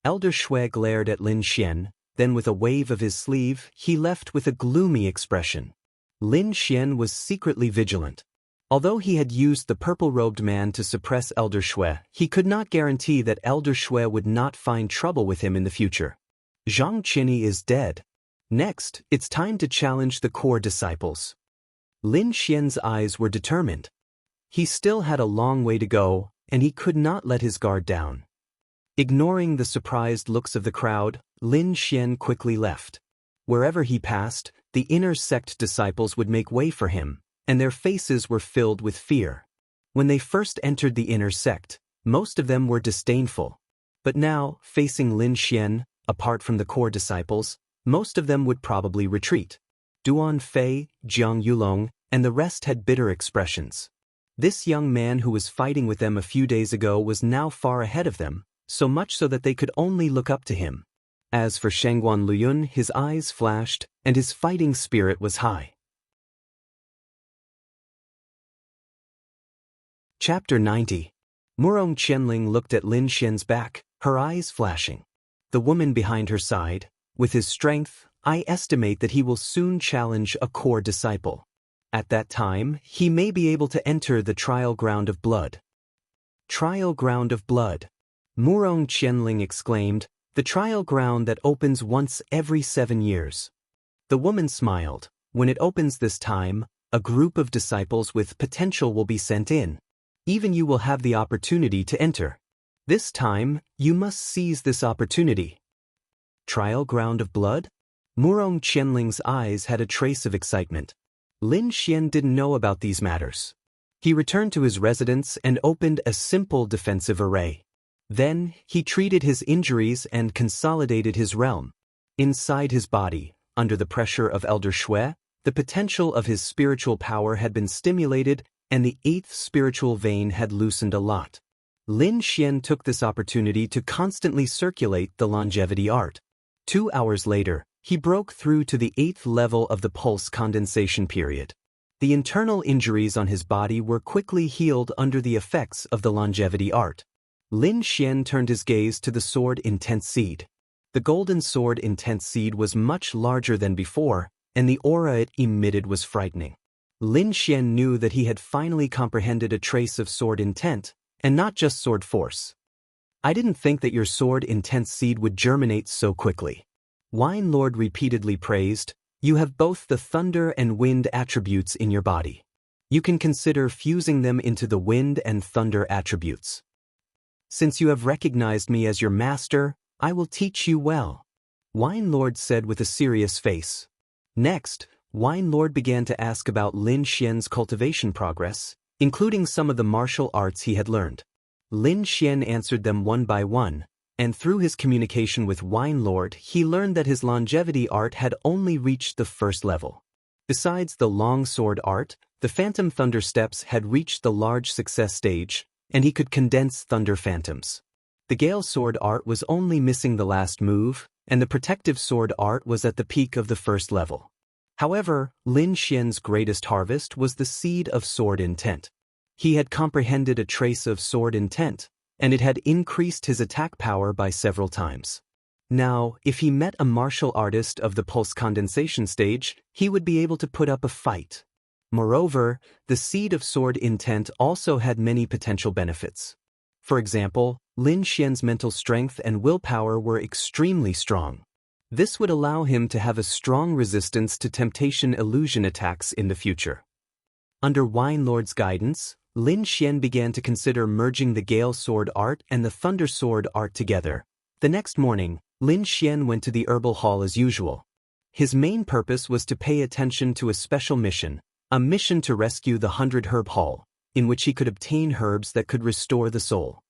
Elder Shui glared at Lin Xian, then with a wave of his sleeve, he left with a gloomy expression. Lin Xian was secretly vigilant. Although he had used the purple-robed man to suppress Elder Shui, he could not guarantee that Elder Shui would not find trouble with him in the future. Zhang Qinyi is dead. Next, it's time to challenge the core disciples. Lin Xian's eyes were determined. He still had a long way to go, and he could not let his guard down. Ignoring the surprised looks of the crowd, Lin Xian quickly left. Wherever he passed, the inner sect disciples would make way for him, and their faces were filled with fear. When they first entered the inner sect, most of them were disdainful. But now, facing Lin Xian, apart from the core disciples, most of them would probably retreat. Duan Fei, Jiang Yulong, and the rest had bitter expressions. This young man who was fighting with them a few days ago was now far ahead of them, so much so that they could only look up to him. As for Shangguan Luyun, his eyes flashed, and his fighting spirit was high. Chapter 90. Murong Qianling looked at Lin Xian's back, her eyes flashing. The woman behind her sighed. With his strength, I estimate that he will soon challenge a core disciple. At that time, he may be able to enter the trial ground of blood. Trial ground of blood. Murong Qianling exclaimed, the trial ground that opens once every 7 years. The woman smiled. When it opens this time, a group of disciples with potential will be sent in. Even you will have the opportunity to enter. This time, you must seize this opportunity. Trial ground of blood? Murong Qianling's eyes had a trace of excitement. Lin Xian didn't know about these matters. He returned to his residence and opened a simple defensive array. Then, he treated his injuries and consolidated his realm. Inside his body, under the pressure of Elder Shui, the potential of his spiritual power had been stimulated and the 8th spiritual vein had loosened a lot. Lin Xian took this opportunity to constantly circulate the longevity art. 2 hours later, he broke through to the 8th level of the pulse condensation period. The internal injuries on his body were quickly healed under the effects of the longevity art. Lin Xian turned his gaze to the sword Intense Seed. The golden sword Intense Seed was much larger than before, and the aura it emitted was frightening. Lin Xian knew that he had finally comprehended a trace of sword intent, and not just sword force. I didn't think that your sword Intense Seed would germinate so quickly. Wine Lord repeatedly praised, you have both the thunder and wind attributes in your body. You can consider fusing them into the wind and thunder attributes. Since you have recognized me as your master, I will teach you well. Wine Lord said with a serious face. Next, Wine Lord began to ask about Lin Xian's cultivation progress, including some of the martial arts he had learned. Lin Xian answered them one by one, and through his communication with Wine Lord, he learned that his longevity art had only reached the 1st level. Besides the long sword art, the Phantom Thunder Steps had reached the large success stage, and he could condense Thunder Phantoms. The Gale Sword art was only missing the last move, and the Protective Sword art was at the peak of the 1st level. However, Lin Xian's greatest harvest was the seed of sword intent. He had comprehended a trace of sword intent, and it had increased his attack power by several times. Now, if he met a martial artist of the pulse condensation stage, he would be able to put up a fight. Moreover, the seed of sword intent also had many potential benefits. For example, Lin Xian's mental strength and willpower were extremely strong. This would allow him to have a strong resistance to temptation illusion attacks in the future. Under Wine Lord's guidance, Lin Xian began to consider merging the Gale Sword art and the Thunder Sword art together. The next morning, Lin Xian went to the herbal hall as usual. His main purpose was to pay attention to a special mission, a mission to rescue the 100 Herb Hall, in which he could obtain herbs that could restore the soul.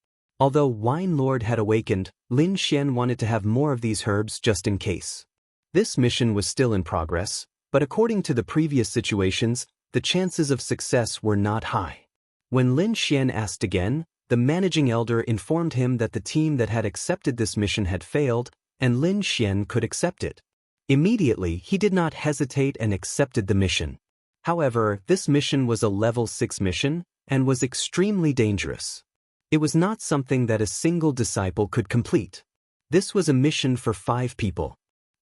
Although Wine Lord had awakened, Lin Xian wanted to have more of these herbs just in case. This mission was still in progress, but according to the previous situations, the chances of success were not high. When Lin Xian asked again, the managing elder informed him that the team that had accepted this mission had failed, and Lin Xian could accept it. Immediately, he did not hesitate and accepted the mission. However, this mission was a level 6 mission, and was extremely dangerous. It was not something that a single disciple could complete. This was a mission for 5 people.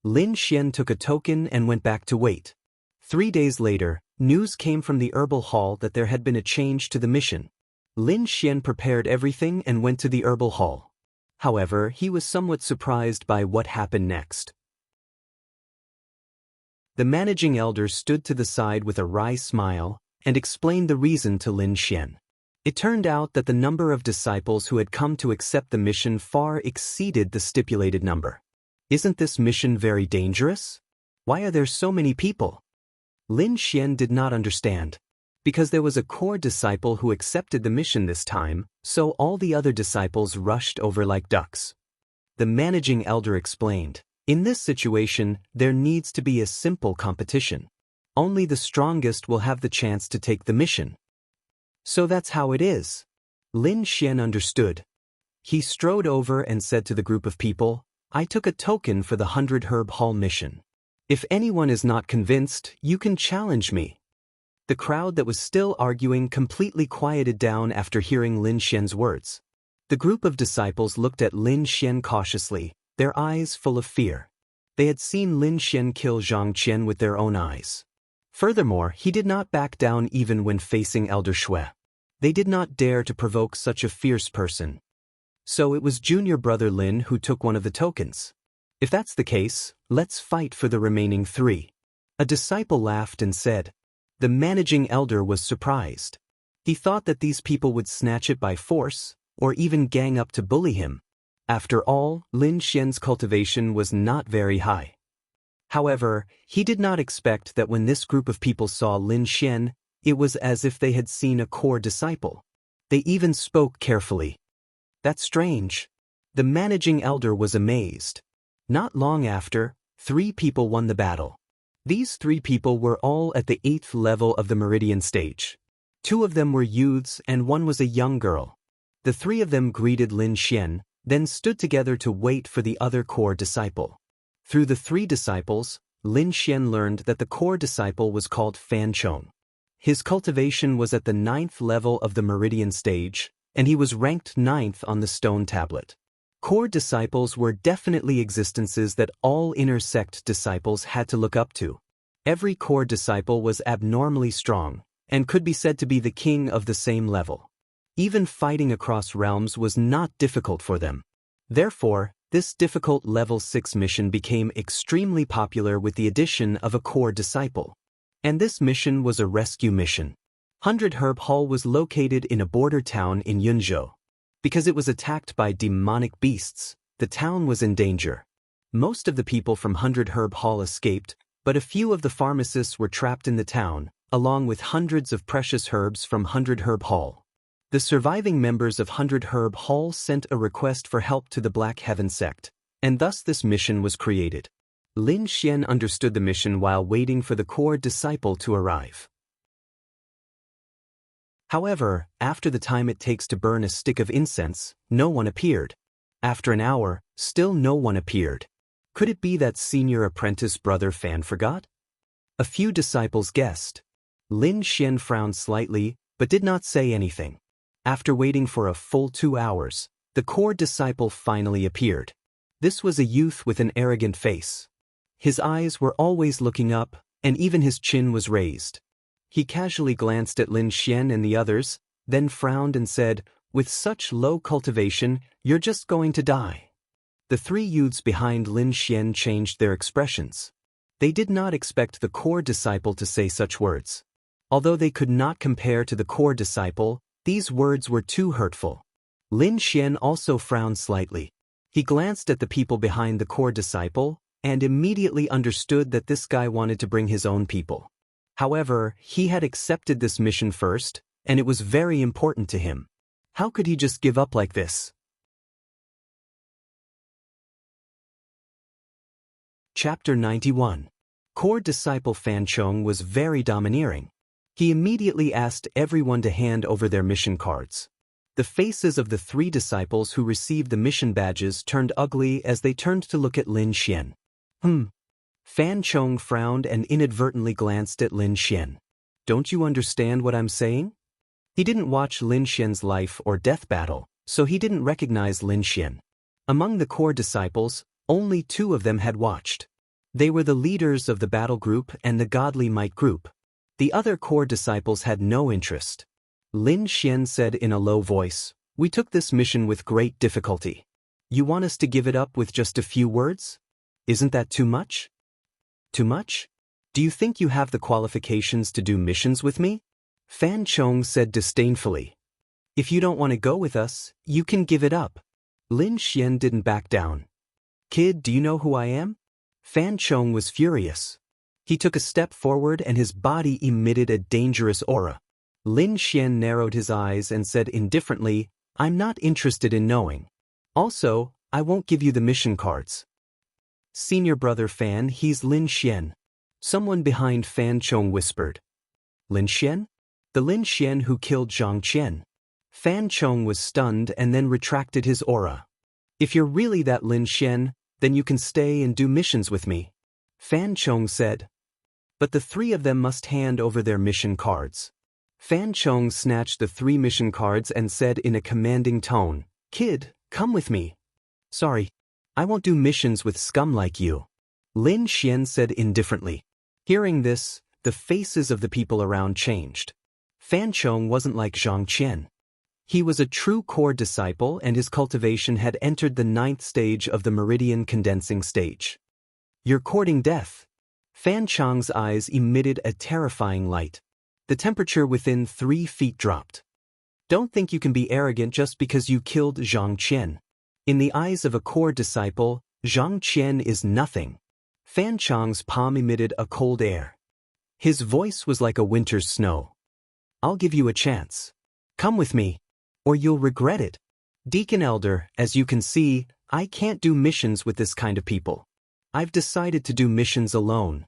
Lin Xian took a token and went back to wait. 3 days later, news came from the herbal hall that there had been a change to the mission. Lin Xian prepared everything and went to the herbal hall. However, he was somewhat surprised by what happened next. The managing elder stood to the side with a wry smile and explained the reason to Lin Xian. It turned out that the number of disciples who had come to accept the mission far exceeded the stipulated number. Isn't this mission very dangerous? Why are there so many people? Lin Xian did not understand. Because there was a core disciple who accepted the mission this time, so all the other disciples rushed over like ducks. The managing elder explained, in this situation, there needs to be a simple competition. Only the strongest will have the chance to take the mission. So that's how it is. Lin Xian understood. He strode over and said to the group of people, I took a token for the 100 Herb Hall mission. If anyone is not convinced, you can challenge me. The crowd that was still arguing completely quieted down after hearing Lin Xian's words. The group of disciples looked at Lin Xian cautiously, their eyes full of fear. They had seen Lin Xian kill Zhang Qian with their own eyes. Furthermore, he did not back down even when facing Elder Shui. They did not dare to provoke such a fierce person. So it was junior brother Lin who took one of the tokens. If that's the case, let's fight for the remaining 3. A disciple laughed and said. The managing elder was surprised. He thought that these people would snatch it by force, or even gang up to bully him. After all, Lin Xian's cultivation was not very high. However, he did not expect that when this group of people saw Lin Xian, it was as if they had seen a core disciple. They even spoke carefully. That's strange. The managing elder was amazed. Not long after, 3 people won the battle. These 3 people were all at the 8th level of the meridian stage. 2 of them were youths and 1 was a young girl. The 3 of them greeted Lin Xian, then stood together to wait for the other core disciple. Through the 3 disciples, Lin Xian learned that the core disciple was called Fan Chong. His cultivation was at the 9th level of the meridian stage, and he was ranked 9th on the stone tablet. Core disciples were definitely existences that all inner sect disciples had to look up to. Every core disciple was abnormally strong, and could be said to be the king of the same level. Even fighting across realms was not difficult for them. Therefore, this difficult level 6 mission became extremely popular with the addition of a core disciple. And this mission was a rescue mission. 100 Herb Hall was located in a border town in Yunzhou. Because it was attacked by demonic beasts, the town was in danger. Most of the people from 100 Herb Hall escaped, but a few of the pharmacists were trapped in the town, along with hundreds of precious herbs from 100 Herb Hall. The surviving members of 100 Herb Hall sent a request for help to the Black Heaven sect, and thus this mission was created. Lin Xian understood the mission while waiting for the core disciple to arrive. However, after the time it takes to burn a stick of incense, no one appeared. After an hour, still no one appeared. Could it be that senior apprentice brother Fan forgot? A few disciples guessed. Lin Xian frowned slightly, but did not say anything. After waiting for a full 2 hours, the core disciple finally appeared. This was a youth with an arrogant face. His eyes were always looking up, and even his chin was raised. He casually glanced at Lin Xian and the others, then frowned and said, "With such low cultivation, you're just going to die." The three youths behind Lin Xian changed their expressions. They did not expect the core disciple to say such words. Although they could not compare to the core disciple, these words were too hurtful. Lin Xian also frowned slightly. He glanced at the people behind the core disciple, and immediately understood that this guy wanted to bring his own people. However, he had accepted this mission first, and it was very important to him. How could he just give up like this? Chapter 91. Core disciple Fan Chong was very domineering. He immediately asked everyone to hand over their mission cards. The faces of the three disciples who received the mission badges turned ugly as they turned to look at Lin Xian. Fan Chong frowned and inadvertently glanced at Lin Xian. Don't you understand what I'm saying? He didn't watch Lin Xian's life or death battle, so he didn't recognize Lin Xian. Among the core disciples, only 2 of them had watched. They were the leaders of the battle group and the godly might group. The other core disciples had no interest. Lin Xian said in a low voice, "We took this mission with great difficulty. You want us to give it up with just a few words? Isn't that too much? Too much? Do you think you have the qualifications to do missions with me?" Fan Chong said disdainfully. "If you don't want to go with us, you can give it up." Lin Xian didn't back down. "Kid, do you know who I am?" Fan Chong was furious. He took a step forward and his body emitted a dangerous aura. Lin Xian narrowed his eyes and said indifferently, "I'm not interested in knowing. Also, I won't give you the mission cards." "Senior brother Fan, he's Lin Xian." Someone behind Fan Chong whispered. "Lin Xian? The Lin Xian who killed Zhang Qian." Fan Chong was stunned and then retracted his aura. "If you're really that Lin Xian, then you can stay and do missions with me," Fan Chong said. "But the 3 of them must hand over their mission cards." Fan Chong snatched the 3 mission cards and said in a commanding tone, "Kid, come with me." "Sorry, I won't do missions with scum like you," Lin Xian said indifferently. Hearing this, the faces of the people around changed. Fan Chong wasn't like Zhang Qian. He was a true core disciple and his cultivation had entered the 9th stage of the meridian condensing stage. "You're courting death." Fan Chong's eyes emitted a terrifying light. The temperature within 3 feet dropped. "Don't think you can be arrogant just because you killed Zhang Qian. In the eyes of a core disciple, Zhang Qian is nothing." Fan Chong's palm emitted a cold air. His voice was like a winter's snow. "I'll give you a chance. Come with me, or you'll regret it. Deacon Elder, as you can see, I can't do missions with this kind of people. I've decided to do missions alone."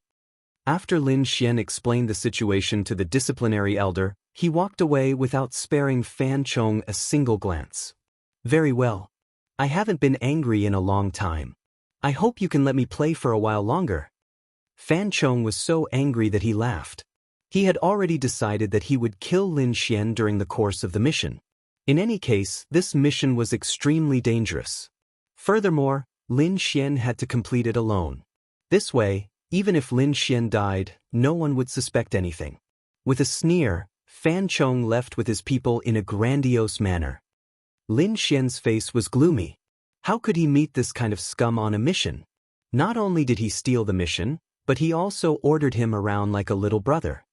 After Lin Xian explained the situation to the disciplinary elder, he walked away without sparing Fan Chong a single glance. "Very well. I haven't been angry in a long time. I hope you can let me play for a while longer." Fan Chong was so angry that he laughed. He had already decided that he would kill Lin Xian during the course of the mission. In any case, this mission was extremely dangerous. Furthermore, Lin Xian had to complete it alone. This way, even if Lin Xian died, no one would suspect anything. With a sneer, Fan Chong left with his people in a grandiose manner. Lin Xian's face was gloomy. How could he meet this kind of scum on a mission? Not only did he steal the mission, but he also ordered him around like a little brother.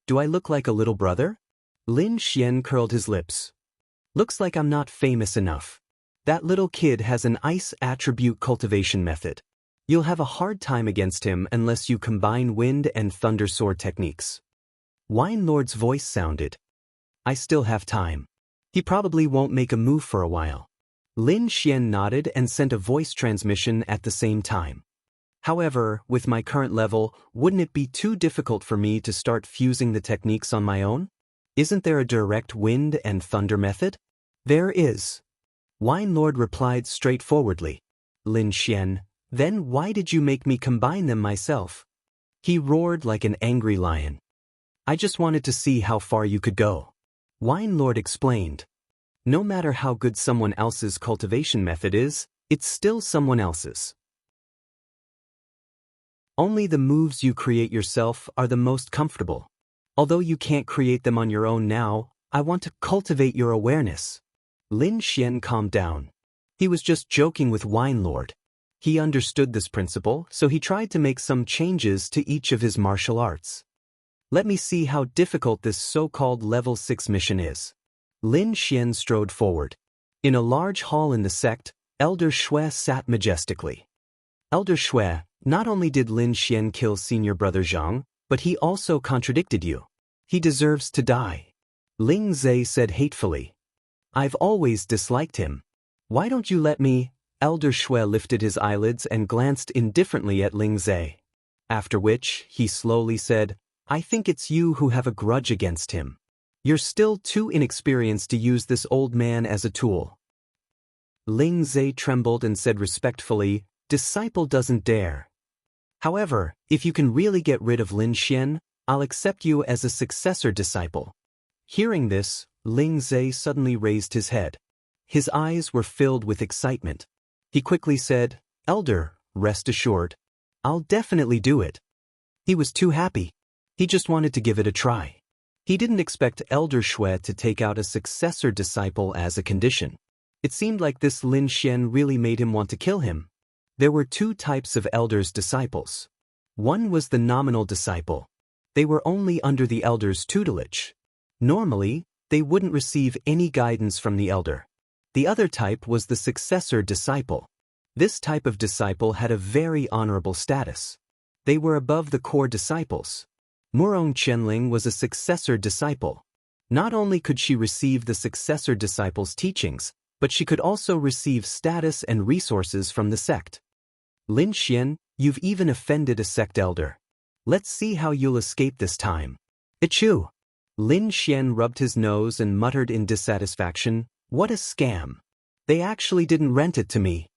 "Do I look like a little brother?" Lin Xian curled his lips. "Looks like I'm not famous enough. That little kid has an ice attribute cultivation method. You'll have a hard time against him unless you combine wind and thunder sword techniques." Wine Lord's voice sounded. "I still have time. He probably won't make a move for a while." Lin Xian nodded and sent a voice transmission at the same time. "However, with my current level, wouldn't it be too difficult for me to start fusing the techniques on my own? Isn't there a direct wind and thunder method?" "There is," Wine Lord replied straightforwardly. "Lin Xian, then why did you make me combine them myself?" He roared like an angry lion. "I just wanted to see how far you could go," Wine Lord explained. "No matter how good someone else's cultivation method is, It's still someone else's. Only the moves you create yourself are the most comfortable. Although you can't create them on your own now, I want to cultivate your awareness. Lin Xian calmed down. He was just joking with Wine Lord. He understood this principle, so he tried to make some changes to each of his martial arts. Let me see how difficult this so-called level 6 mission is. Lin Xian strode forward. In a large hall in the sect, Elder Shui sat majestically. Elder Shui, not only did Lin Xian kill senior brother Zhang, but he also contradicted you. He deserves to die. Ling Zhe said hatefully. I've always disliked him. Why don't you let me? Elder Shui lifted his eyelids and glanced indifferently at Ling Zhe. After which, he slowly said, I think it's you who have a grudge against him. You're still too inexperienced to use this old man as a tool. Ling Zhe trembled and said respectfully, Disciple doesn't dare. However, if you can really get rid of Lin Xian, I'll accept you as a successor disciple. Hearing this, Ling Zhe suddenly raised his head. His eyes were filled with excitement. He quickly said, Elder, rest assured. I'll definitely do it. He was too happy. He just wanted to give it a try. He didn't expect Elder Shui to take out a successor disciple as a condition. It seemed like this Lin Xian really made him want to kill him. There were two types of elders' disciples. One was the nominal disciple. They were only under the elder's tutelage. Normally, they wouldn't receive any guidance from the elder. The other type was the successor disciple. This type of disciple had a very honorable status. They were above the core disciples. Murong Qianling was a successor disciple. Not only could she receive the successor disciple's teachings, but she could also receive status and resources from the sect. Lin Xian, you've even offended a sect elder. Let's see how you'll escape this time. Achoo! Lin Xian rubbed his nose and muttered in dissatisfaction, What a scam! They actually didn't rent it to me.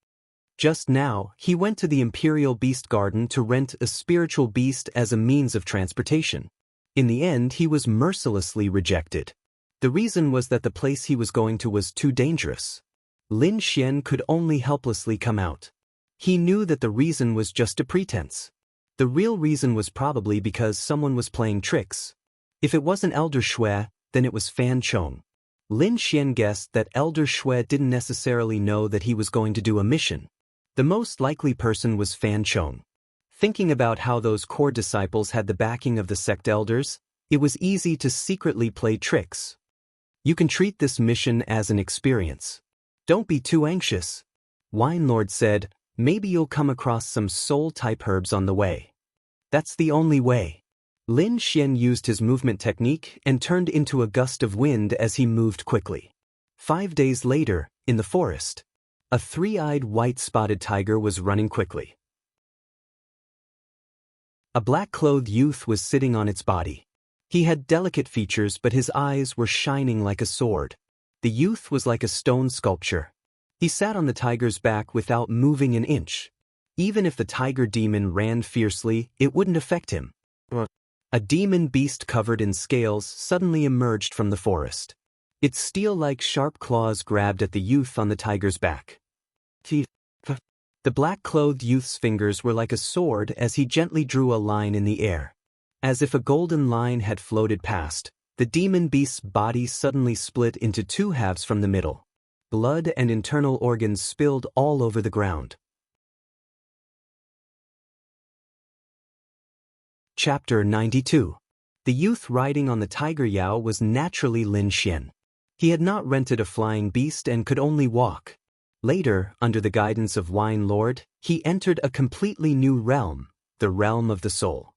Just now, he went to the Imperial Beast Garden to rent a spiritual beast as a means of transportation. In the end, he was mercilessly rejected. The reason was that the place he was going to was too dangerous. Lin Xian could only helplessly come out. He knew that the reason was just a pretense. The real reason was probably because someone was playing tricks. If it wasn't Elder Shui, then it was Fan Chong. Lin Xian guessed that Elder Shui didn't necessarily know that he was going to do a mission. The most likely person was Fan Chong. Thinking about how those core disciples had the backing of the sect elders, it was easy to secretly play tricks. You can treat this mission as an experience. Don't be too anxious. Wine Lord said, maybe you'll come across some soul-type herbs on the way. That's the only way. Lin Xian used his movement technique and turned into a gust of wind as he moved quickly. 5 days later, in the forest, a three-eyed white-spotted tiger was running quickly. A black-clothed youth was sitting on its body. He had delicate features, but his eyes were shining like a sword. The youth was like a stone sculpture. He sat on the tiger's back without moving an inch. Even if the tiger demon ran fiercely, it wouldn't affect him. A demon beast covered in scales suddenly emerged from the forest. Its steel-like sharp claws grabbed at the youth on the tiger's back. The black-clothed youth's fingers were like a sword as he gently drew a line in the air. As if a golden line had floated past, the demon beast's body suddenly split into two halves from the middle. Blood and internal organs spilled all over the ground. Chapter 92. The youth riding on the tiger Yao was naturally Lin Xian. He had not rented a flying beast and could only walk. Later, under the guidance of Wine Lord, he entered a completely new realm, the realm of the soul.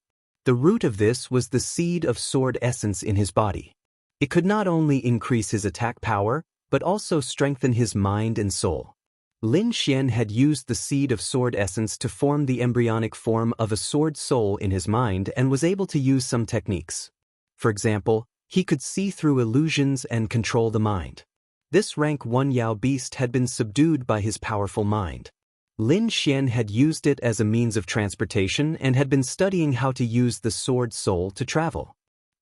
The root of this was the seed of sword essence in his body. It could not only increase his attack power, but also strengthen his mind and soul. Lin Xian had used the seed of sword essence to form the embryonic form of a sword soul in his mind and was able to use some techniques. For example, he could see through illusions and control the mind. This rank 1 Yao beast had been subdued by his powerful mind. Lin Xian had used it as a means of transportation and had been studying how to use the sword soul to travel.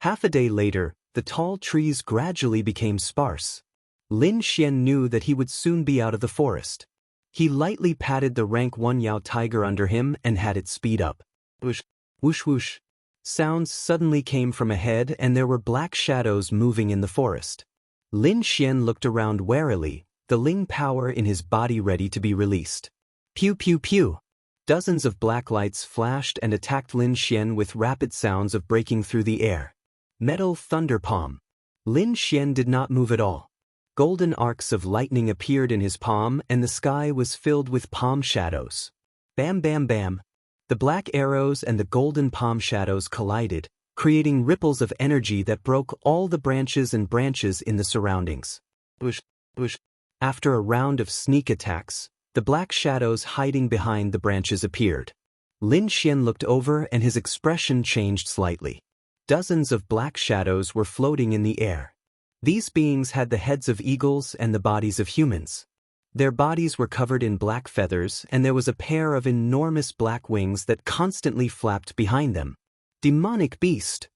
Half a day later, the tall trees gradually became sparse. Lin Xian knew that he would soon be out of the forest. He lightly patted the rank 1 Yao tiger under him and had it speed up. Whoosh, whoosh whoosh. Sounds suddenly came from ahead and there were black shadows moving in the forest. Lin Xian looked around warily, the Ling power in his body ready to be released. Pew pew pew. Dozens of black lights flashed and attacked Lin Xian with rapid sounds of breaking through the air. Metal thunder palm. Lin Xian did not move at all. Golden arcs of lightning appeared in his palm and the sky was filled with palm shadows. Bam bam bam. The black arrows and the golden palm shadows collided, creating ripples of energy that broke all the branches in the surroundings. Whoosh, whoosh. After a round of sneak attacks, the black shadows hiding behind the branches appeared. Lin Xian looked over and his expression changed slightly. Dozens of black shadows were floating in the air. These beings had the heads of eagles and the bodies of humans. Their bodies were covered in black feathers and there was a pair of enormous black wings that constantly flapped behind them. Demonic beast!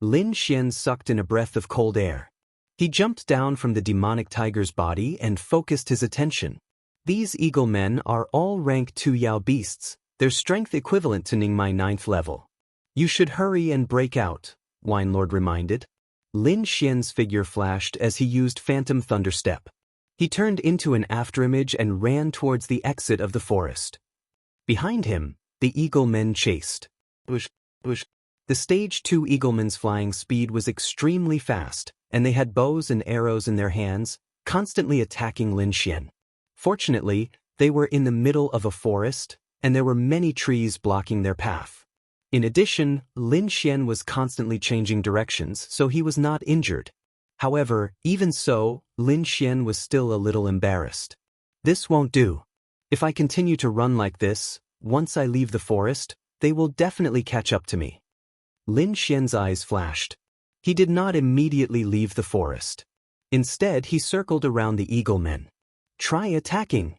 Lin Xian sucked in a breath of cold air. He jumped down from the demonic tiger's body and focused his attention. These eagle men are all rank 2 Yao beasts, their strength equivalent to Ningmai 9th level. You should hurry and break out, Wine Lord reminded. Lin Xian's figure flashed as he used Phantom Thunderstep. He turned into an afterimage and ran towards the exit of the forest. Behind him, the eagle men chased. Whoosh, whoosh. The stage 2 eaglemen's flying speed was extremely fast, and they had bows and arrows in their hands, constantly attacking Lin Xian. Fortunately, they were in the middle of a forest, and there were many trees blocking their path. In addition, Lin Xian was constantly changing directions, so he was not injured. However, even so, Lin Xian was still a little embarrassed. This won't do. If I continue to run like this, once I leave the forest, they will definitely catch up to me. Lin Xian's eyes flashed. He did not immediately leave the forest. Instead, he circled around the eagle men. Try attacking.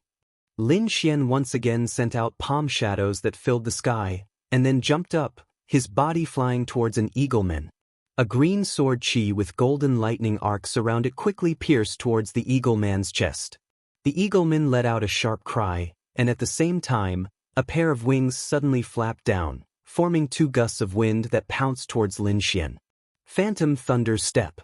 Lin Xian once again sent out palm shadows that filled the sky, and then jumped up, his body flying towards an eagleman. A green sword chi with golden lightning arcs around it quickly pierced towards the eagleman's chest. The eagleman let out a sharp cry, and at the same time, a pair of wings suddenly flapped down, forming 2 gusts of wind that pounced towards Lin Xian. Phantom Thunder Step.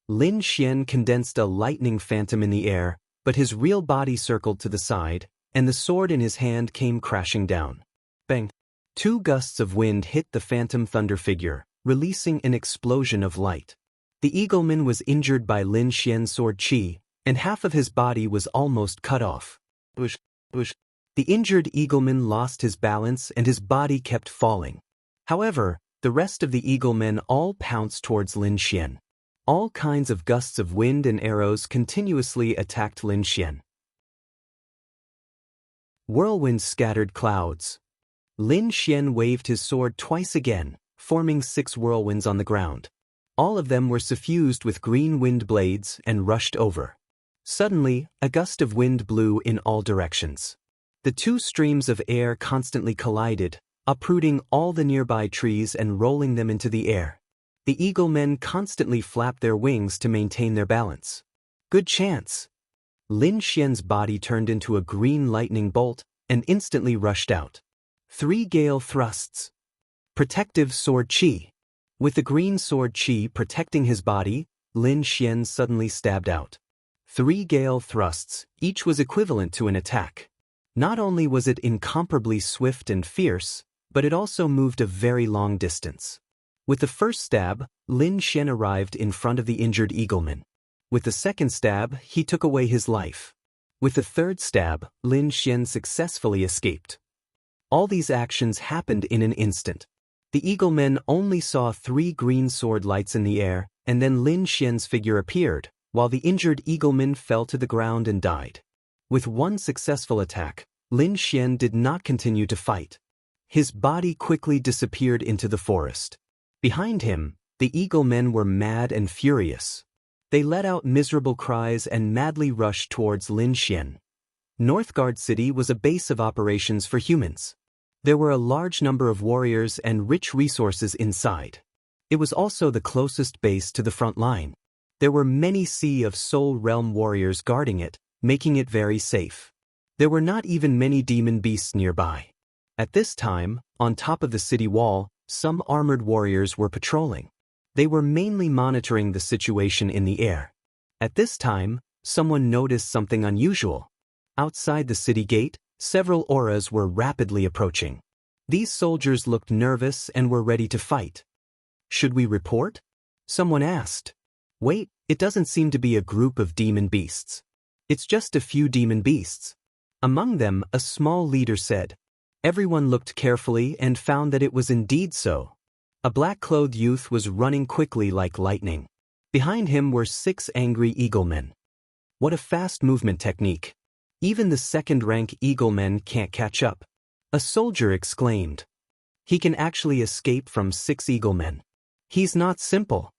Lin Xian condensed a lightning phantom in the air, but his real body circled to the side, and the sword in his hand came crashing down. Bang! 2 gusts of wind hit the Phantom Thunder figure, releasing an explosion of light. The eagleman was injured by Lin Xian's sword chi, and half of his body was almost cut off. Whoosh, whoosh. The injured eagleman lost his balance and his body kept falling. However, the rest of the eaglemen all pounced towards Lin Xian. All kinds of gusts of wind and arrows continuously attacked Lin Xian. Whirlwind scattered clouds. Lin Xian waved his sword twice again, forming 6 whirlwinds on the ground. All of them were suffused with green wind blades and rushed over. Suddenly, a gust of wind blew in all directions. The 2 streams of air constantly collided, uprooting all the nearby trees and rolling them into the air. The eagle men constantly flapped their wings to maintain their balance. Good chance. Lin Xian's body turned into a green lightning bolt and instantly rushed out. 3 gale thrusts. Protective sword chi. With the green sword chi protecting his body, Lin Xian suddenly stabbed out. 3 gale thrusts, each was equivalent to an attack. Not only was it incomparably swift and fierce, but it also moved a very long distance. With the first stab, Lin Xian arrived in front of the injured eagleman. With the second stab, he took away his life. With the third stab, Lin Xian successfully escaped. All these actions happened in an instant. The eaglemen only saw 3 green sword lights in the air, and then Lin Xian's figure appeared, while the injured eagleman fell to the ground and died. With 1 successful attack, Lin Xian did not continue to fight. His body quickly disappeared into the forest. Behind him, the eaglemen were mad and furious. They let out miserable cries and madly rushed towards Lin Xian. Northgard City was a base of operations for humans. There were a large number of warriors and rich resources inside. It was also the closest base to the front line. There were many Sea of Soul Realm warriors guarding it, making it very safe. There were not even many demon beasts nearby. At this time, on top of the city wall, some armored warriors were patrolling. They were mainly monitoring the situation in the air. At this time, someone noticed something unusual. Outside the city gate, several auras were rapidly approaching. These soldiers looked nervous and were ready to fight. "Should we report?" someone asked. "Wait, it doesn't seem to be a group of demon beasts. It's just a few demon beasts." Among them, a small leader said. Everyone looked carefully and found that it was indeed so. A black-clothed youth was running quickly like lightning. Behind him were 6 angry eaglemen. What a fast movement technique. Even the second-rank eaglemen can't catch up. A soldier exclaimed. He can actually escape from 6 eaglemen. He's not simple.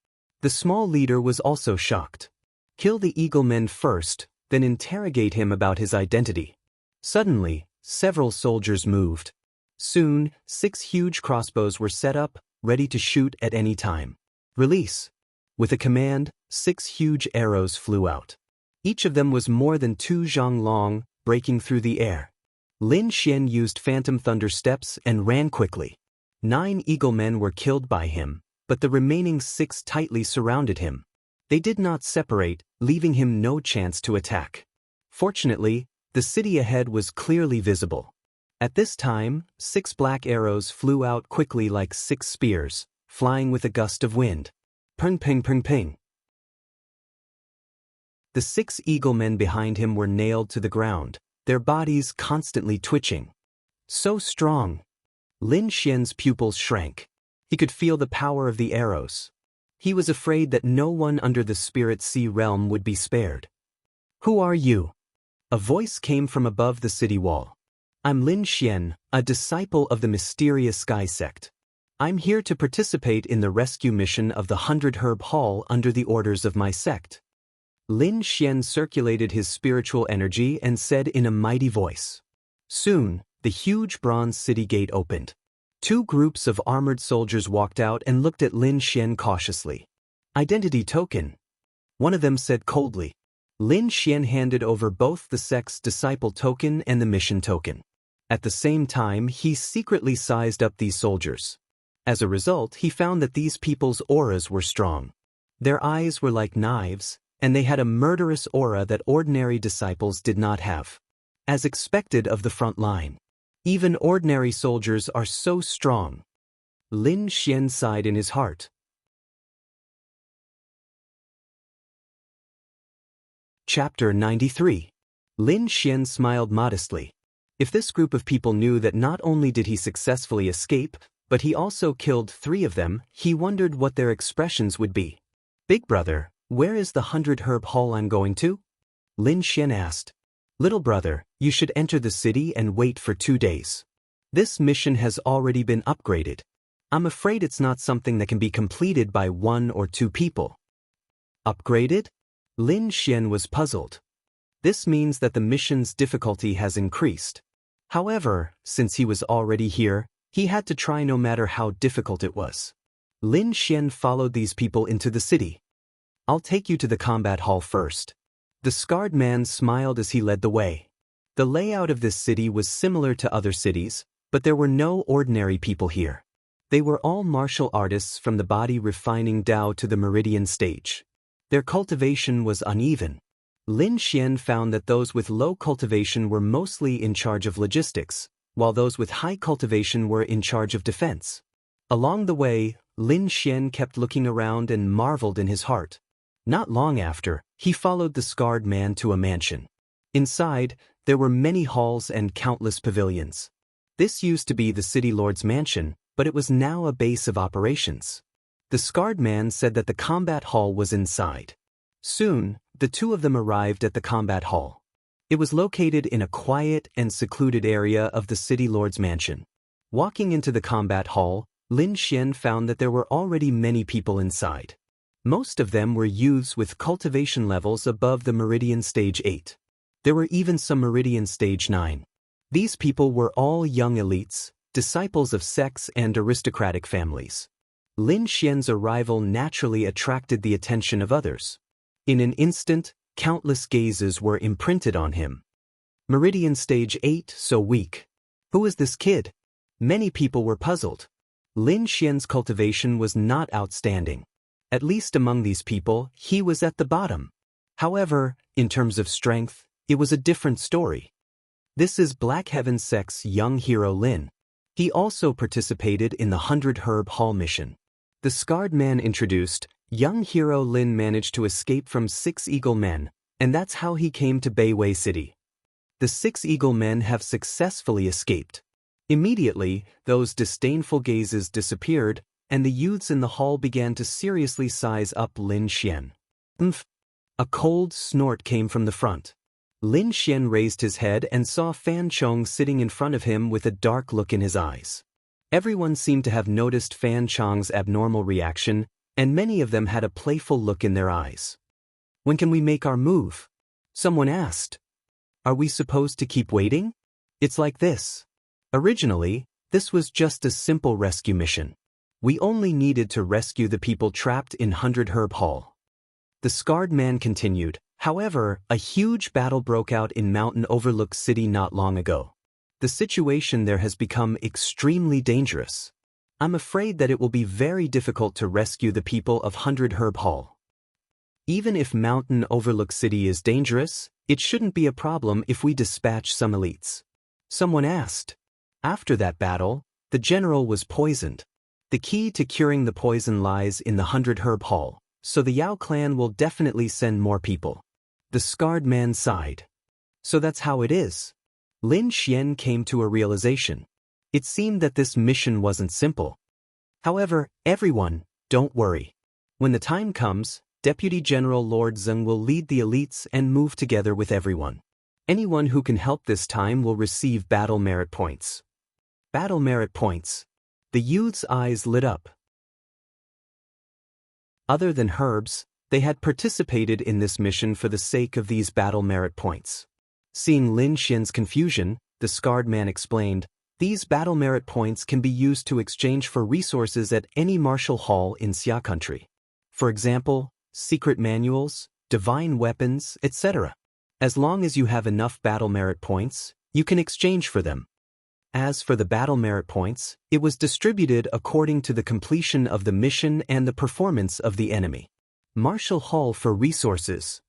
The small leader was also shocked. Kill the eaglemen first, then interrogate him about his identity. Suddenly, several soldiers moved. Soon, 6 huge crossbows were set up, ready to shoot at any time. Release. With a command, 6 huge arrows flew out. Each of them was more than 2 zhang long, breaking through the air. Lin Xian used phantom thunder steps and ran quickly. 9 eaglemen were killed by him, but the remaining 6 tightly surrounded him. They did not separate, leaving him no chance to attack. Fortunately, the city ahead was clearly visible. At this time, 6 black arrows flew out quickly like 6 spears, flying with a gust of wind. Ping ping ping ping. The 6 eaglemen behind him were nailed to the ground, their bodies constantly twitching. So strong. Lin Xian's pupils shrank. He could feel the power of the arrows. He was afraid that no one under the Spirit Sea realm would be spared. "Who are you?" A voice came from above the city wall. "I'm Lin Xian, a disciple of the mysterious Sky Sect. I'm here to participate in the rescue mission of the 100 Herb Hall under the orders of my sect." Lin Xian circulated his spiritual energy and said in a mighty voice. Soon, the huge bronze city gate opened. 2 groups of armored soldiers walked out and looked at Lin Xian cautiously. "Identity token," one of them said coldly. Lin Xian handed over both the sect's disciple token and the mission token. At the same time, he secretly sized up these soldiers. As a result, he found that these people's auras were strong. Their eyes were like knives, and they had a murderous aura that ordinary disciples did not have. As expected of the front line. Even ordinary soldiers are so strong. Lin Xian sighed in his heart. Chapter 93. Lin Xian smiled modestly. If this group of people knew that not only did he successfully escape, but he also killed 3 of them, he wondered what their expressions would be. "Big brother, where is the 100 Herb Hall I'm going to?" Lin Xian asked. "Little brother, you should enter the city and wait for 2 days. This mission has already been upgraded. I'm afraid it's not something that can be completed by 1 or 2 people." Upgraded? Lin Xian was puzzled. This means that the mission's difficulty has increased. However, since he was already here, he had to try no matter how difficult it was. Lin Xian followed these people into the city. "I'll take you to the combat hall first." The scarred man smiled as he led the way. The layout of this city was similar to other cities, but there were no ordinary people here. They were all martial artists from the body refining Tao to the meridian stage. Their cultivation was uneven. Lin Xian found that those with low cultivation were mostly in charge of logistics, while those with high cultivation were in charge of defense. Along the way, Lin Xian kept looking around and marveled in his heart. Not long after, he followed the scarred man to a mansion. Inside, there were many halls and countless pavilions. This used to be the city lord's mansion, but it was now a base of operations. The scarred man said that the combat hall was inside. Soon, the 2 of them arrived at the combat hall. It was located in a quiet and secluded area of the city lord's mansion. Walking into the combat hall, Lin Xian found that there were already many people inside. Most of them were youths with cultivation levels above the Meridian Stage 8. There were even some Meridian Stage 9. These people were all young elites, disciples of sects and aristocratic families. Lin Xian's arrival naturally attracted the attention of others. In an instant, countless gazes were imprinted on him. Meridian Stage 8, so weak. Who is this kid? Many people were puzzled. Lin Xian's cultivation was not outstanding. At least among these people, he was at the bottom. However, in terms of strength, it was a different story. This is Black Heaven Sect's young hero Lin. He also participated in the 100 Herb Hall mission. The scarred man introduced, young hero Lin managed to escape from 6 Eagle Men, and that's how he came to Beiwei City. The 6 Eagle Men have successfully escaped. Immediately, those disdainful gazes disappeared, and the youths in the hall began to seriously size up Lin Xian. Umph! A cold snort came from the front. Lin Xian raised his head and saw Fan Chong sitting in front of him with a dark look in his eyes. Everyone seemed to have noticed Fan Chong's abnormal reaction, and many of them had a playful look in their eyes. When can we make our move? Someone asked. Are we supposed to keep waiting? It's like this. Originally, this was just a simple rescue mission. We only needed to rescue the people trapped in 100 Herb Hall. The scarred man continued. However, a huge battle broke out in Mountain Overlook City not long ago. The situation there has become extremely dangerous. I'm afraid that it will be very difficult to rescue the people of 100 Herb Hall. Even if Mountain Overlook City is dangerous, it shouldn't be a problem if we dispatch some elites. Someone asked. After that battle, the general was poisoned. The key to curing the poison lies in the 100 Herb Hall, so the Yao clan will definitely send more people. The scarred man sighed. So that's how it is. Lin Xian came to a realization. It seemed that this mission wasn't simple. However, everyone, don't worry. When the time comes, Deputy General Lord Zheng will lead the elites and move together with everyone. Anyone who can help this time will receive battle merit points. Battle merit points. The youth's eyes lit up. Other than herbs, they had participated in this mission for the sake of these battle merit points. Seeing Lin Xian's confusion, the scarred man explained, these battle merit points can be used to exchange for resources at any martial hall in Xia country. For example, secret manuals, divine weapons, etc. As long as you have enough battle merit points, you can exchange for them. As for the battle merit points, it was distributed according to the completion of the mission and the performance of the enemy. Martial Hall for resources.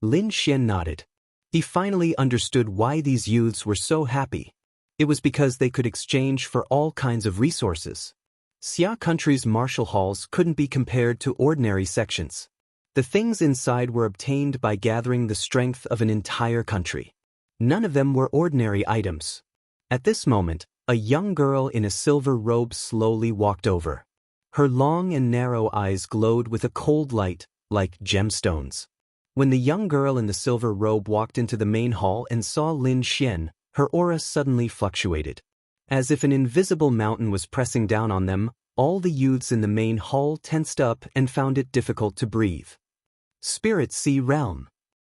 Lin Xian nodded. He finally understood why these youths were so happy. It was because they could exchange for all kinds of resources. Xia country's martial halls couldn't be compared to ordinary sections. The things inside were obtained by gathering the strength of an entire country. None of them were ordinary items. At this moment, a young girl in a silver robe slowly walked over. Her long and narrow eyes glowed with a cold light, like gemstones. When the young girl in the silver robe walked into the main hall and saw Lin Xian, her aura suddenly fluctuated. As if an invisible mountain was pressing down on them, all the youths in the main hall tensed up and found it difficult to breathe. Spirit Sea Realm.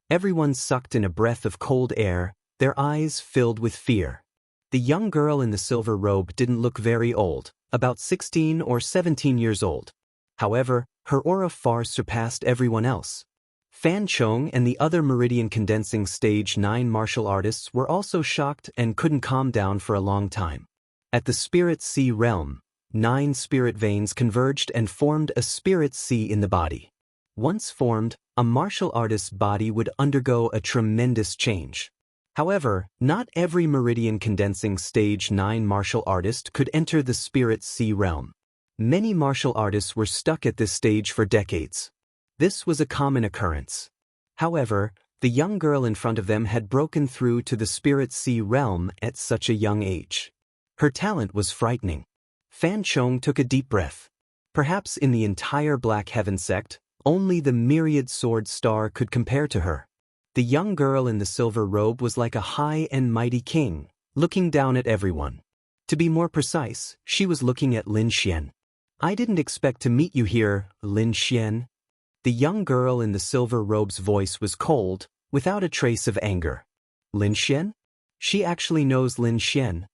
Everyone sucked in a breath of cold air, their eyes filled with fear. The young girl in the silver robe didn't look very old, about 16 or 17 years old. However, her aura far surpassed everyone else. Fan Chong and the other Meridian Condensing Stage 9 martial artists were also shocked and couldn't calm down for a long time. At the Spirit Sea Realm, 9 spirit veins converged and formed a spirit sea in the body. Once formed, a martial artist's body would undergo a tremendous change. However, not every Meridian Condensing Stage 9 martial artist could enter the Spirit Sea Realm. Many martial artists were stuck at this stage for decades. This was a common occurrence. However, the young girl in front of them had broken through to the Spirit Sea Realm at such a young age. Her talent was frightening. Fan Chong took a deep breath. Perhaps in the entire Black Heaven sect, only the myriad sword star could compare to her. The young girl in the silver robe was like a high and mighty king, looking down at everyone. To be more precise, she was looking at Lin Xian. I didn't expect to meet you here, Lin Xian. The young girl in the silver robe's voice was cold, without a trace of anger. Lin Xian? She actually knows Lin Xian.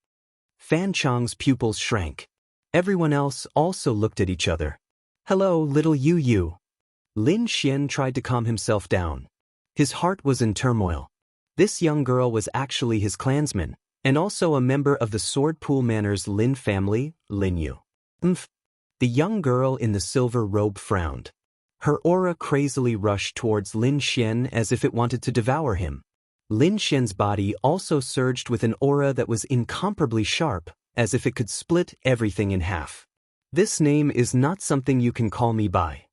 Fan Chong's pupils shrank. Everyone else also looked at each other. Hello, little Yu. Lin Xian tried to calm himself down. His heart was in turmoil. This young girl was actually his clansman, and also a member of the Sword Pool Manor's Lin family, Lin Yu. The young girl in the silver robe frowned. Her aura crazily rushed towards Lin Xian as if it wanted to devour him. Lin Xian's body also surged with an aura that was incomparably sharp, as if it could split everything in half. This name is not something you can call me by.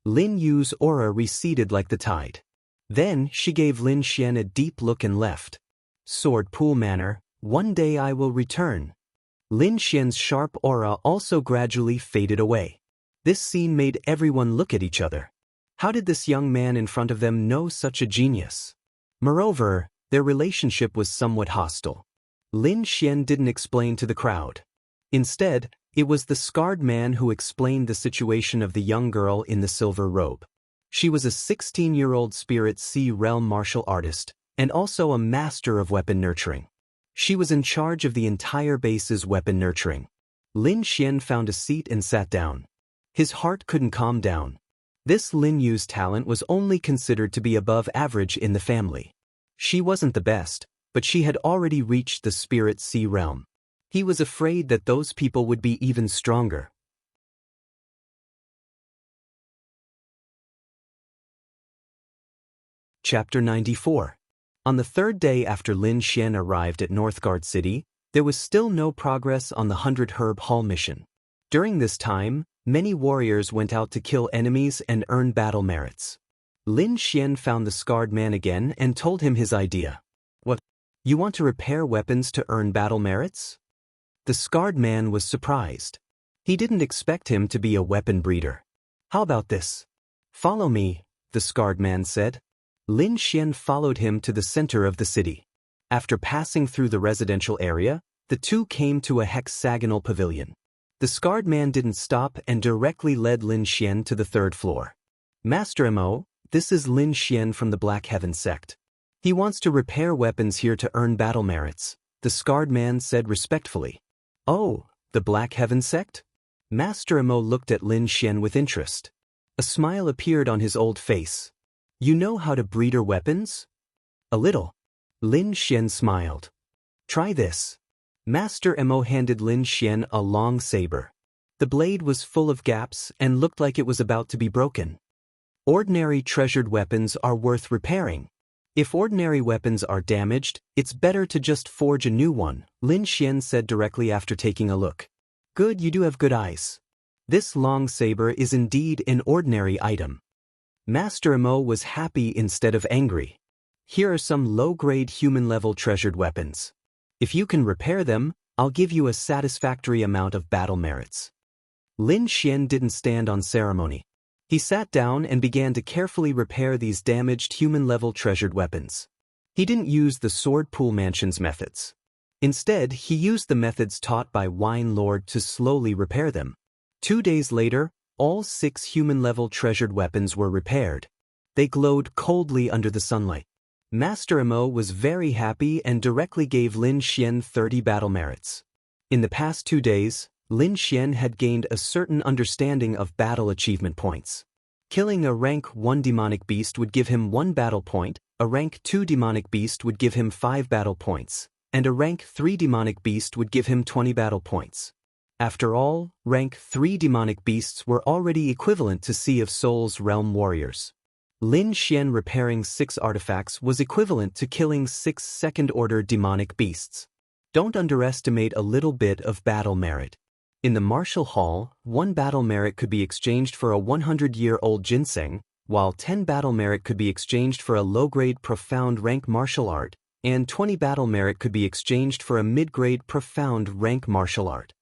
Lin Yu's aura receded like the tide. Then she gave Lin Xian a deep look and left. Sword Pool Manor, one day I will return. Lin Xian's sharp aura also gradually faded away. This scene made everyone look at each other. How did this young man in front of them know such a genius? Moreover, their relationship was somewhat hostile. Lin Xian didn't explain to the crowd. Instead, it was the scarred man who explained the situation of the young girl in the silver robe. She was a 16-year-old Spirit Sea Realm martial artist, and also a master of weapon nurturing. She was in charge of the entire base's weapon nurturing. Lin Xian found a seat and sat down. His heart couldn't calm down. This Lin Yu's talent was only considered to be above average in the family. She wasn't the best, but she had already reached the Spirit Sea Realm. He was afraid that those people would be even stronger. Chapter 94. On the third day after Lin Xian arrived at Northgard City, there was still no progress on the 100 Herb Hall mission. During this time, many warriors went out to kill enemies and earn battle merits. Lin Xian found the scarred man again and told him his idea. What? You want to repair weapons to earn battle merits? The scarred man was surprised. He didn't expect him to be a weapon breeder. How about this? Follow me, the scarred man said. Lin Xian followed him to the center of the city. After passing through the residential area, the two came to a hexagonal pavilion. The scarred man didn't stop and directly led Lin Xian to the third floor. Master Mo, this is Lin Xian from the Black Heaven sect. He wants to repair weapons here to earn battle merits, the scarred man said respectfully. Oh, the Black Heaven sect? Master Mo looked at Lin Xian with interest. A smile appeared on his old face. You know how to breeder weapons? A little. Lin Xian smiled. Try this. Master Mo handed Lin Xian a long saber. The blade was full of gaps and looked like it was about to be broken. Ordinary treasured weapons are worth repairing. If ordinary weapons are damaged, it's better to just forge a new one, Lin Xian said directly after taking a look. Good, you do have good eyes. This long saber is indeed an ordinary item. Master Mo was happy instead of angry. Here are some low-grade human-level treasured weapons. If you can repair them, I'll give you a satisfactory amount of battle merits. Lin Xian didn't stand on ceremony. He sat down and began to carefully repair these damaged human-level treasured weapons. He didn't use the Sword Pool Mansion's methods. Instead, he used the methods taught by Wine Lord to slowly repair them. 2 days later, all 6 human-level treasured weapons were repaired. They glowed coldly under the sunlight. Master Mo was very happy and directly gave Lin Xian 30 battle merits. In the past 2 days, Lin Xian had gained a certain understanding of battle achievement points. Killing a rank 1 demonic beast would give him 1 battle point, a rank 2 demonic beast would give him 5 battle points, and a rank 3 demonic beast would give him 20 battle points. After all, rank 3 demonic beasts were already equivalent to Sea of Souls realm warriors. Lin Xian repairing 6 artifacts was equivalent to killing 6 second-order demonic beasts. Don't underestimate a little bit of battle merit. In the martial hall, 1 battle merit could be exchanged for a 100-year-old ginseng, while 10 battle merit could be exchanged for a low-grade profound rank martial art, and 20 battle merit could be exchanged for a mid-grade profound rank martial art.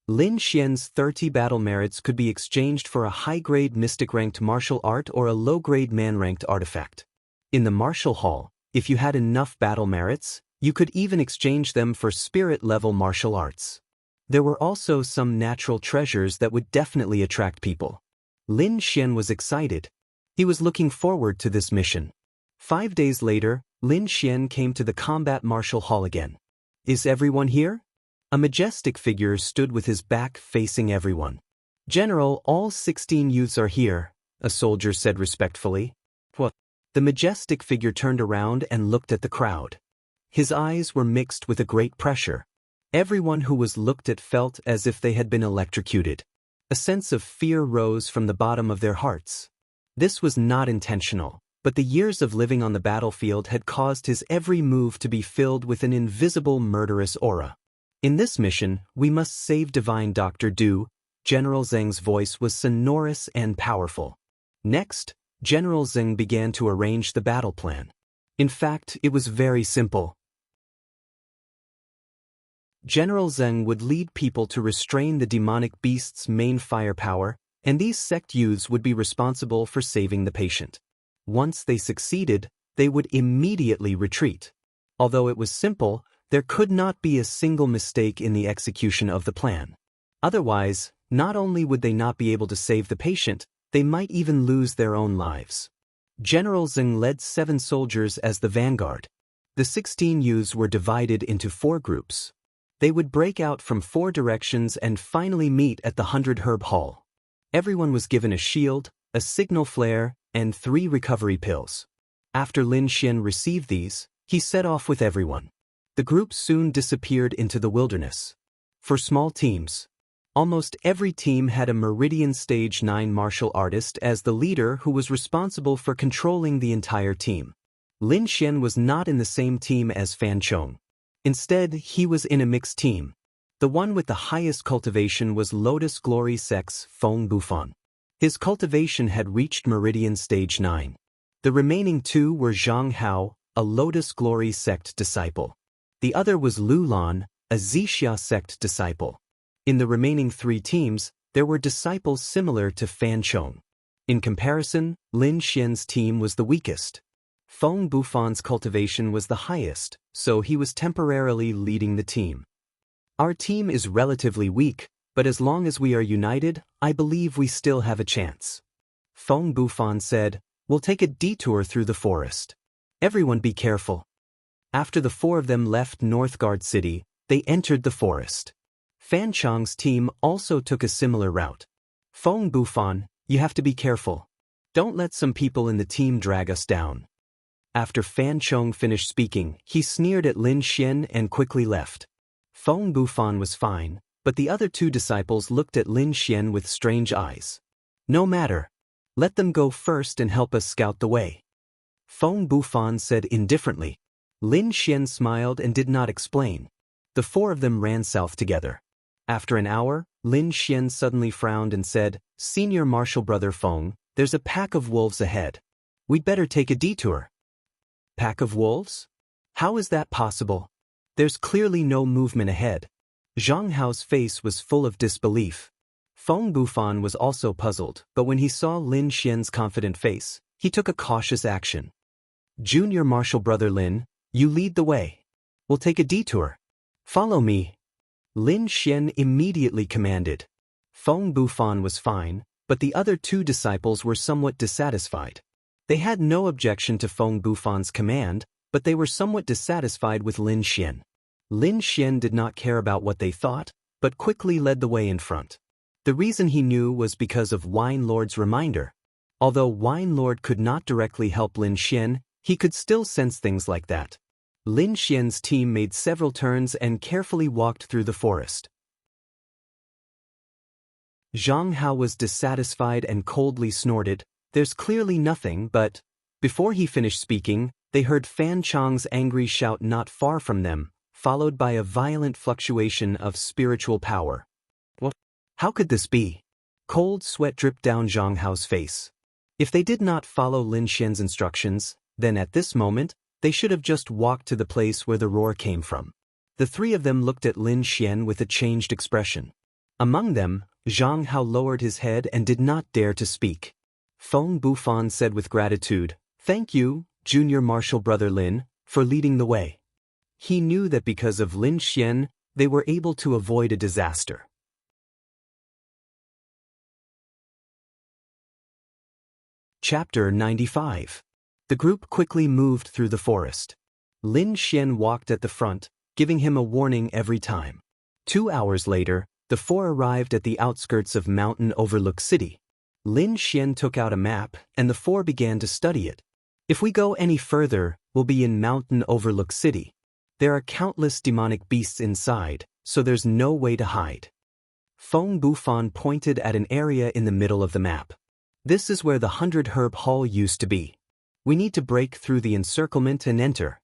Lin Xian's 30 battle merits could be exchanged for a high-grade mystic-ranked martial art or a low-grade man-ranked artifact. In the martial hall, if you had enough battle merits, you could even exchange them for spirit-level martial arts. There were also some natural treasures that would definitely attract people. Lin Xian was excited. He was looking forward to this mission. 5 days later, Lin Xian came to the combat martial hall again. Is everyone here? A majestic figure stood with his back facing everyone. General, all 16 youths are here, a soldier said respectfully. What? The majestic figure turned around and looked at the crowd. His eyes were mixed with a great pressure. Everyone who was looked at felt as if they had been electrocuted. A sense of fear rose from the bottom of their hearts. This was not intentional, but the years of living on the battlefield had caused his every move to be filled with an invisible murderous aura. In this mission, we must save Divine Dr. Du. General Zheng's voice was sonorous and powerful. Next, General Zheng began to arrange the battle plan. In fact, it was very simple. General Zheng would lead people to restrain the demonic beast's main firepower, and these sect youths would be responsible for saving the patient. Once they succeeded, they would immediately retreat. Although it was simple, there could not be a single mistake in the execution of the plan. Otherwise, not only would they not be able to save the patient, they might even lose their own lives. General Zheng led 7 soldiers as the vanguard. The 16 youths were divided into 4 groups. They would break out from 4 directions and finally meet at the 100 Herb Hall. Everyone was given a shield, a signal flare, and 3 recovery pills. After Lin Xian received these, he set off with everyone. The group soon disappeared into the wilderness. For small teams, almost every team had a Meridian Stage 9 martial artist as the leader who was responsible for controlling the entire team. Lin Xian was not in the same team as Fan Chong. Instead, he was in a mixed team. The one with the highest cultivation was Lotus Glory Sect's Feng Bufan. His cultivation had reached Meridian Stage 9. The remaining 2 were Zhang Hao, a Lotus Glory Sect disciple. The other was Lu Lan, a Zixia Sect disciple. In the remaining 3 teams, there were disciples similar to Fan Chong. In comparison, Lin Xian's team was the weakest. Feng Bufan's cultivation was the highest, so he was temporarily leading the team. Our team is relatively weak, but as long as we are united, I believe we still have a chance. Feng Bufan said, "We'll take a detour through the forest. Everyone be careful." After the 4 of them left Northgard City, they entered the forest. Fan Chong's team also took a similar route. Feng Bufan, you have to be careful. Don't let some people in the team drag us down. After Fan Chong finished speaking, he sneered at Lin Xian and quickly left. Feng Bufan was fine, but the other 2 disciples looked at Lin Xian with strange eyes. "No matter. Let them go first and help us scout the way." Feng Bufan said indifferently. Lin Xian smiled and did not explain. The 4 of them ran south together. After an hour, Lin Xian suddenly frowned and said, "Senior Martial Brother Feng, there's a pack of wolves ahead. We'd better take a detour." "Pack of wolves? How is that possible? There's clearly no movement ahead." Zhang Hao's face was full of disbelief. Feng Bufan was also puzzled, but when he saw Lin Xian's confident face, he took a cautious action. "Junior Martial Brother Lin, you lead the way. We'll take a detour. Follow me." Lin Xian immediately commanded. Feng Bufan was fine, but the other 2 disciples were somewhat dissatisfied. They had no objection to Feng Bufan's command, but they were somewhat dissatisfied with Lin Xian. Lin Xian did not care about what they thought, but quickly led the way in front. The reason he knew was because of Wine Lord's reminder. Although Wine Lord could not directly help Lin Xian, he could still sense things like that. Lin Xian's team made several turns and carefully walked through the forest. Zhang Hao was dissatisfied and coldly snorted, "There's clearly nothing but..." Before he finished speaking, they heard Fan Chong's angry shout not far from them, followed by a violent fluctuation of spiritual power. What? How could this be? Cold sweat dripped down Zhang Hao's face. If they did not follow Lin Xian's instructions, then at this moment, they should have just walked to the place where the roar came from. The 3 of them looked at Lin Xian with a changed expression. Among them, Zhang Hao lowered his head and did not dare to speak. Feng Bufan said with gratitude, "Thank you, Junior Martial Brother Lin, for leading the way." He knew that because of Lin Xian, they were able to avoid a disaster. Chapter 95. The group quickly moved through the forest. Lin Xian walked at the front, giving him a warning every time. 2 hours later, the 4 arrived at the outskirts of Mountain Overlook City. Lin Xian took out a map, and the 4 began to study it. If we go any further, we'll be in Mountain Overlook City. There are countless demonic beasts inside, so there's no way to hide. Feng Bufan pointed at an area in the middle of the map. This is where the 100 Herb Hall used to be. We need to break through the encirclement and enter.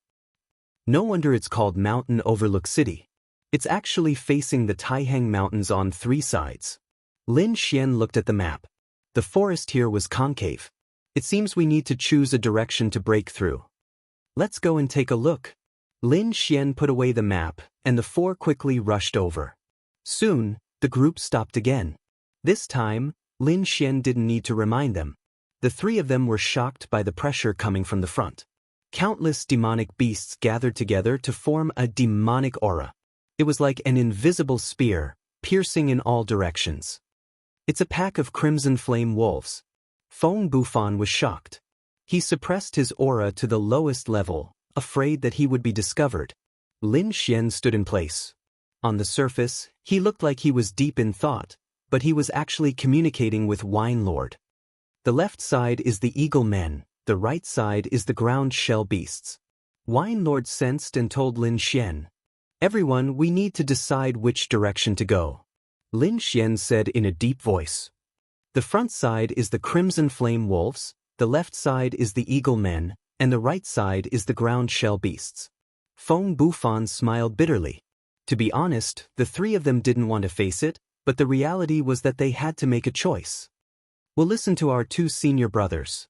No wonder it's called Mountain Overlook City. It's actually facing the Taihang Mountains on 3 sides. Lin Xian looked at the map. The forest here was concave. It seems we need to choose a direction to break through. Let's go and take a look. Lin Xian put away the map, and the 4 quickly rushed over. Soon, the group stopped again. This time, Lin Xian didn't need to remind them. The 3 of them were shocked by the pressure coming from the front. Countless demonic beasts gathered together to form a demonic aura. It was like an invisible spear, piercing in all directions. It's a pack of crimson flame wolves. Feng Bufan was shocked. He suppressed his aura to the lowest level, afraid that he would be discovered. Lin Xian stood in place. On the surface, he looked like he was deep in thought, but he was actually communicating with Wine Lord. The left side is the eagle men, the right side is the ground shell beasts. Wine Lord sensed and told Lin Xian, "Everyone, we need to decide which direction to go." Lin Xian said in a deep voice. The front side is the crimson flame wolves, the left side is the eagle men, and the right side is the ground shell beasts. Feng Bufan smiled bitterly. To be honest, the 3 of them didn't want to face it, but the reality was that they had to make a choice. We'll listen to our 2 senior brothers.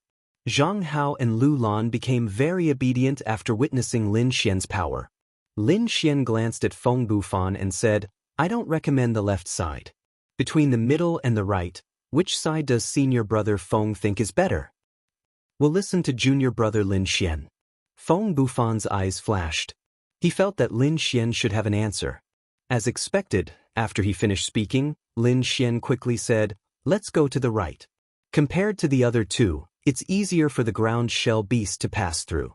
Zhang Hao and Lu Lan became very obedient after witnessing Lin Xian's power. Lin Xian glanced at Feng Bufan and said, "I don't recommend the left side. Between the middle and the right, which side does senior brother Feng think is better?" "We'll listen to junior brother Lin Xian." Feng Bufan's eyes flashed. He felt that Lin Xian should have an answer. As expected, after he finished speaking, Lin Xian quickly said, "Let's go to the right. Compared to the other 2, it's easier for the ground shell beast to pass through."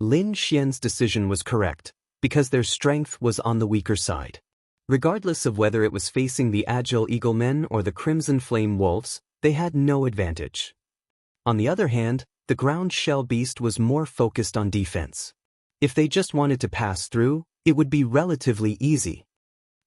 Lin Xian's decision was correct, because their strength was on the weaker side. Regardless of whether it was facing the agile eagle men or the crimson flame wolves, they had no advantage. On the other hand, the ground shell beast was more focused on defense. If they just wanted to pass through, it would be relatively easy.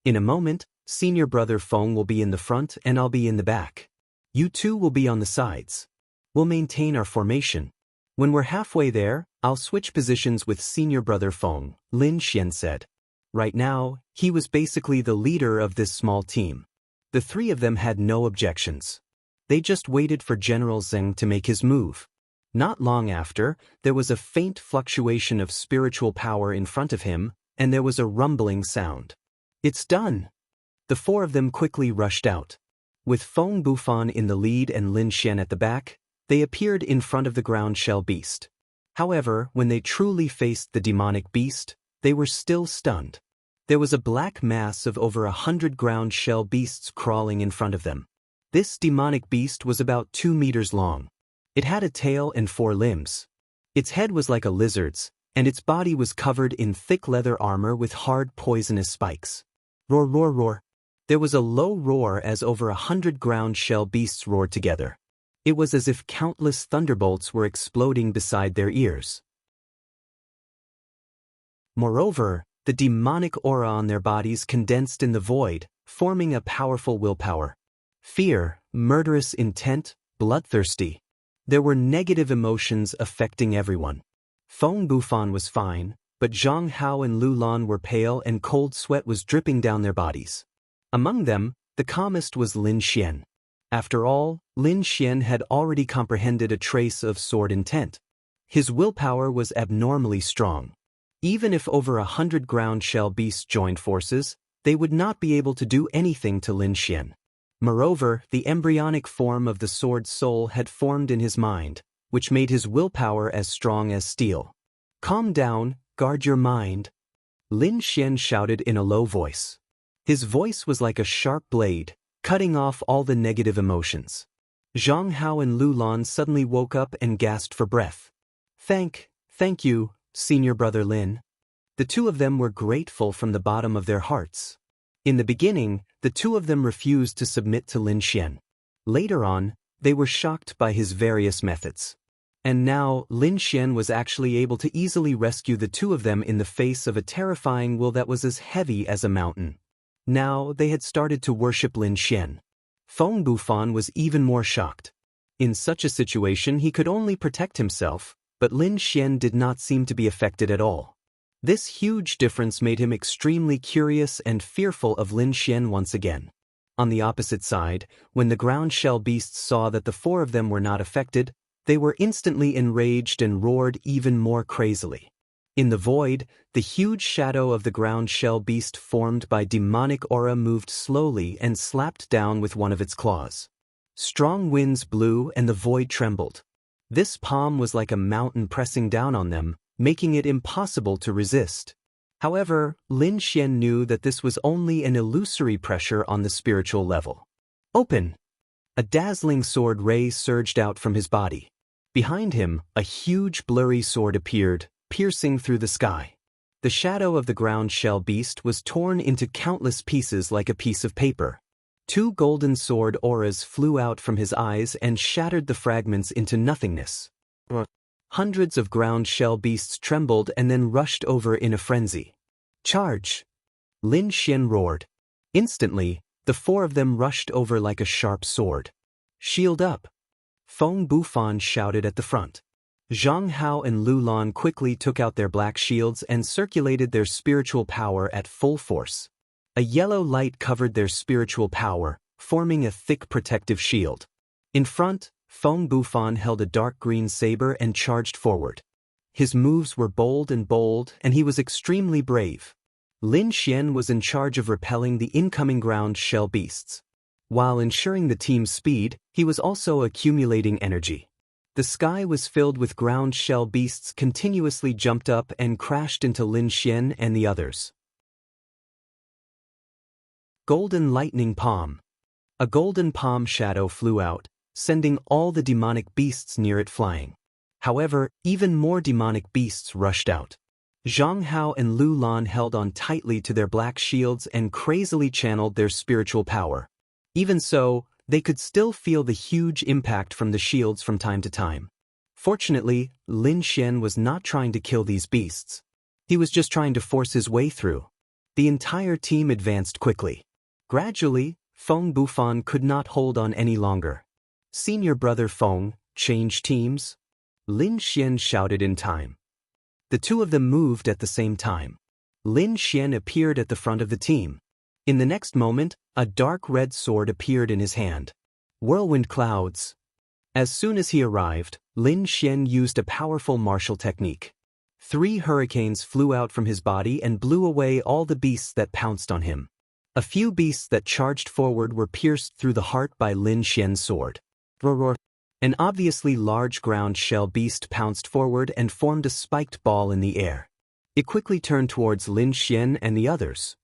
In a moment, senior brother Feng will be in the front and I'll be in the back. You 2 will be on the sides. We'll maintain our formation. When we're halfway there, I'll switch positions with senior brother Feng, Lin Xian said. Right now, he was basically the leader of this small team. The 3 of them had no objections. They just waited for General Zheng to make his move. Not long after, there was a faint fluctuation of spiritual power in front of him, and there was a rumbling sound. "It's done!" The 4 of them quickly rushed out. With Feng Bufan in the lead and Lin Xian at the back, they appeared in front of the ground shell beast. However, when they truly faced the demonic beast, they were still stunned. There was a black mass of over 100 ground shell beasts crawling in front of them. This demonic beast was about 2 meters long. It had a tail and 4 limbs. Its head was like a lizard's, and its body was covered in thick leather armor with hard poisonous spikes. Roar, roar, roar. There was a low roar as over 100 ground shell beasts roared together. It was as if countless thunderbolts were exploding beside their ears. Moreover, the demonic aura on their bodies condensed in the void, forming a powerful willpower. Fear, murderous intent, bloodthirsty. There were negative emotions affecting everyone. Feng Bufan was fine, but Zhang Hao and Lu Lan were pale and cold sweat was dripping down their bodies. Among them, the calmest was Lin Xian. After all, Lin Xian had already comprehended a trace of sword intent. His willpower was abnormally strong. Even if over 100 ground shell beasts joined forces, they would not be able to do anything to Lin Xian. Moreover, the embryonic form of the sword soul had formed in his mind, which made his willpower as strong as steel. "Calm down, guard your mind," Lin Xian shouted in a low voice. His voice was like a sharp blade, cutting off all the negative emotions. Zhang Hao and Lu Lan suddenly woke up and gasped for breath. Thank you, senior brother Lin." The 2 of them were grateful from the bottom of their hearts. In the beginning, the 2 of them refused to submit to Lin Xian. Later on, they were shocked by his various methods. And now, Lin Xian was actually able to easily rescue the two of them in the face of a terrifying will that was as heavy as a mountain. Now, they had started to worship Lin Xian. Feng Bufan was even more shocked. In such a situation he could only protect himself, but Lin Xian did not seem to be affected at all. This huge difference made him extremely curious and fearful of Lin Xian once again. On the opposite side, when the ground shell beasts saw that the four of them were not affected, they were instantly enraged and roared even more crazily. In the void, the huge shadow of the ground shell beast formed by demonic aura moved slowly and slapped down with one of its claws. Strong winds blew and the void trembled. This palm was like a mountain pressing down on them, making it impossible to resist. However, Lin Xian knew that this was only an illusory pressure on the spiritual level. Open! A dazzling sword ray surged out from his body. Behind him, a huge blurry sword appeared, piercing through the sky. The shadow of the ground shell beast was torn into countless pieces like a piece of paper. Two golden sword auras flew out from his eyes and shattered the fragments into nothingness. Hundreds of ground shell beasts trembled and then rushed over in a frenzy. Charge! Lin Xian roared. Instantly, the four of them rushed over like a sharp sword. Shield up! Feng Bufan shouted at the front. Zhang Hao and Lu Lan quickly took out their black shields and circulated their spiritual power at full force. A yellow light covered their spiritual power, forming a thick protective shield. In front, Feng Bufan held a dark green saber and charged forward. His moves were bold, and he was extremely brave. Lin Xian was in charge of repelling the incoming ground shell beasts. While ensuring the team's speed, he was also accumulating energy. The sky was filled with ground shell beasts continuously jumped up and crashed into Lin Xian and the others. Golden Lightning Palm. A golden palm shadow flew out, sending all the demonic beasts near it flying. However, even more demonic beasts rushed out. Zhang Hao and Lu Lan held on tightly to their black shields and crazily channeled their spiritual power. Even so, they could still feel the huge impact from the shields from time to time. Fortunately, Lin Xian was not trying to kill these beasts. He was just trying to force his way through. The entire team advanced quickly. Gradually, Feng Bufan could not hold on any longer. Senior brother Feng, change teams? Lin Xian shouted in time. The two of them moved at the same time. Lin Xian appeared at the front of the team. In the next moment, a dark red sword appeared in his hand. Whirlwind clouds. As soon as he arrived, Lin Xian used a powerful martial technique. 3 hurricanes flew out from his body and blew away all the beasts that pounced on him. A few beasts that charged forward were pierced through the heart by Lin Xian's sword. Roar. An obviously large ground shell beast pounced forward and formed a spiked ball in the air. It quickly turned towards Lin Xian and the others.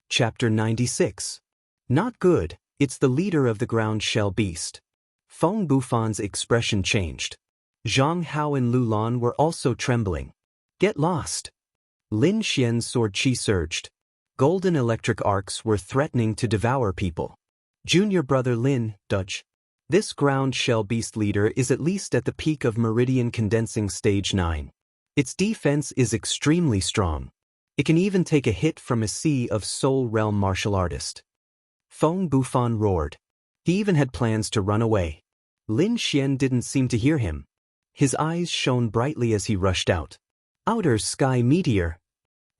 Chapter 96. Not good, it's the leader of the ground shell beast. Feng Bufan's expression changed. Zhang Hao and Lu Lan were also trembling. Get lost. Lin Xian's sword chi surged. Golden electric arcs were threatening to devour people. Junior brother Lin, Dutch. This ground shell beast leader is at least at the peak of Meridian Condensing Stage 9. Its defense is extremely strong. It can even take a hit from a Sea of Soul Realm martial artist. Feng Bufan roared. He even had plans to run away. Lin Xian didn't seem to hear him. His eyes shone brightly as he rushed out. Outer Sky Meteor.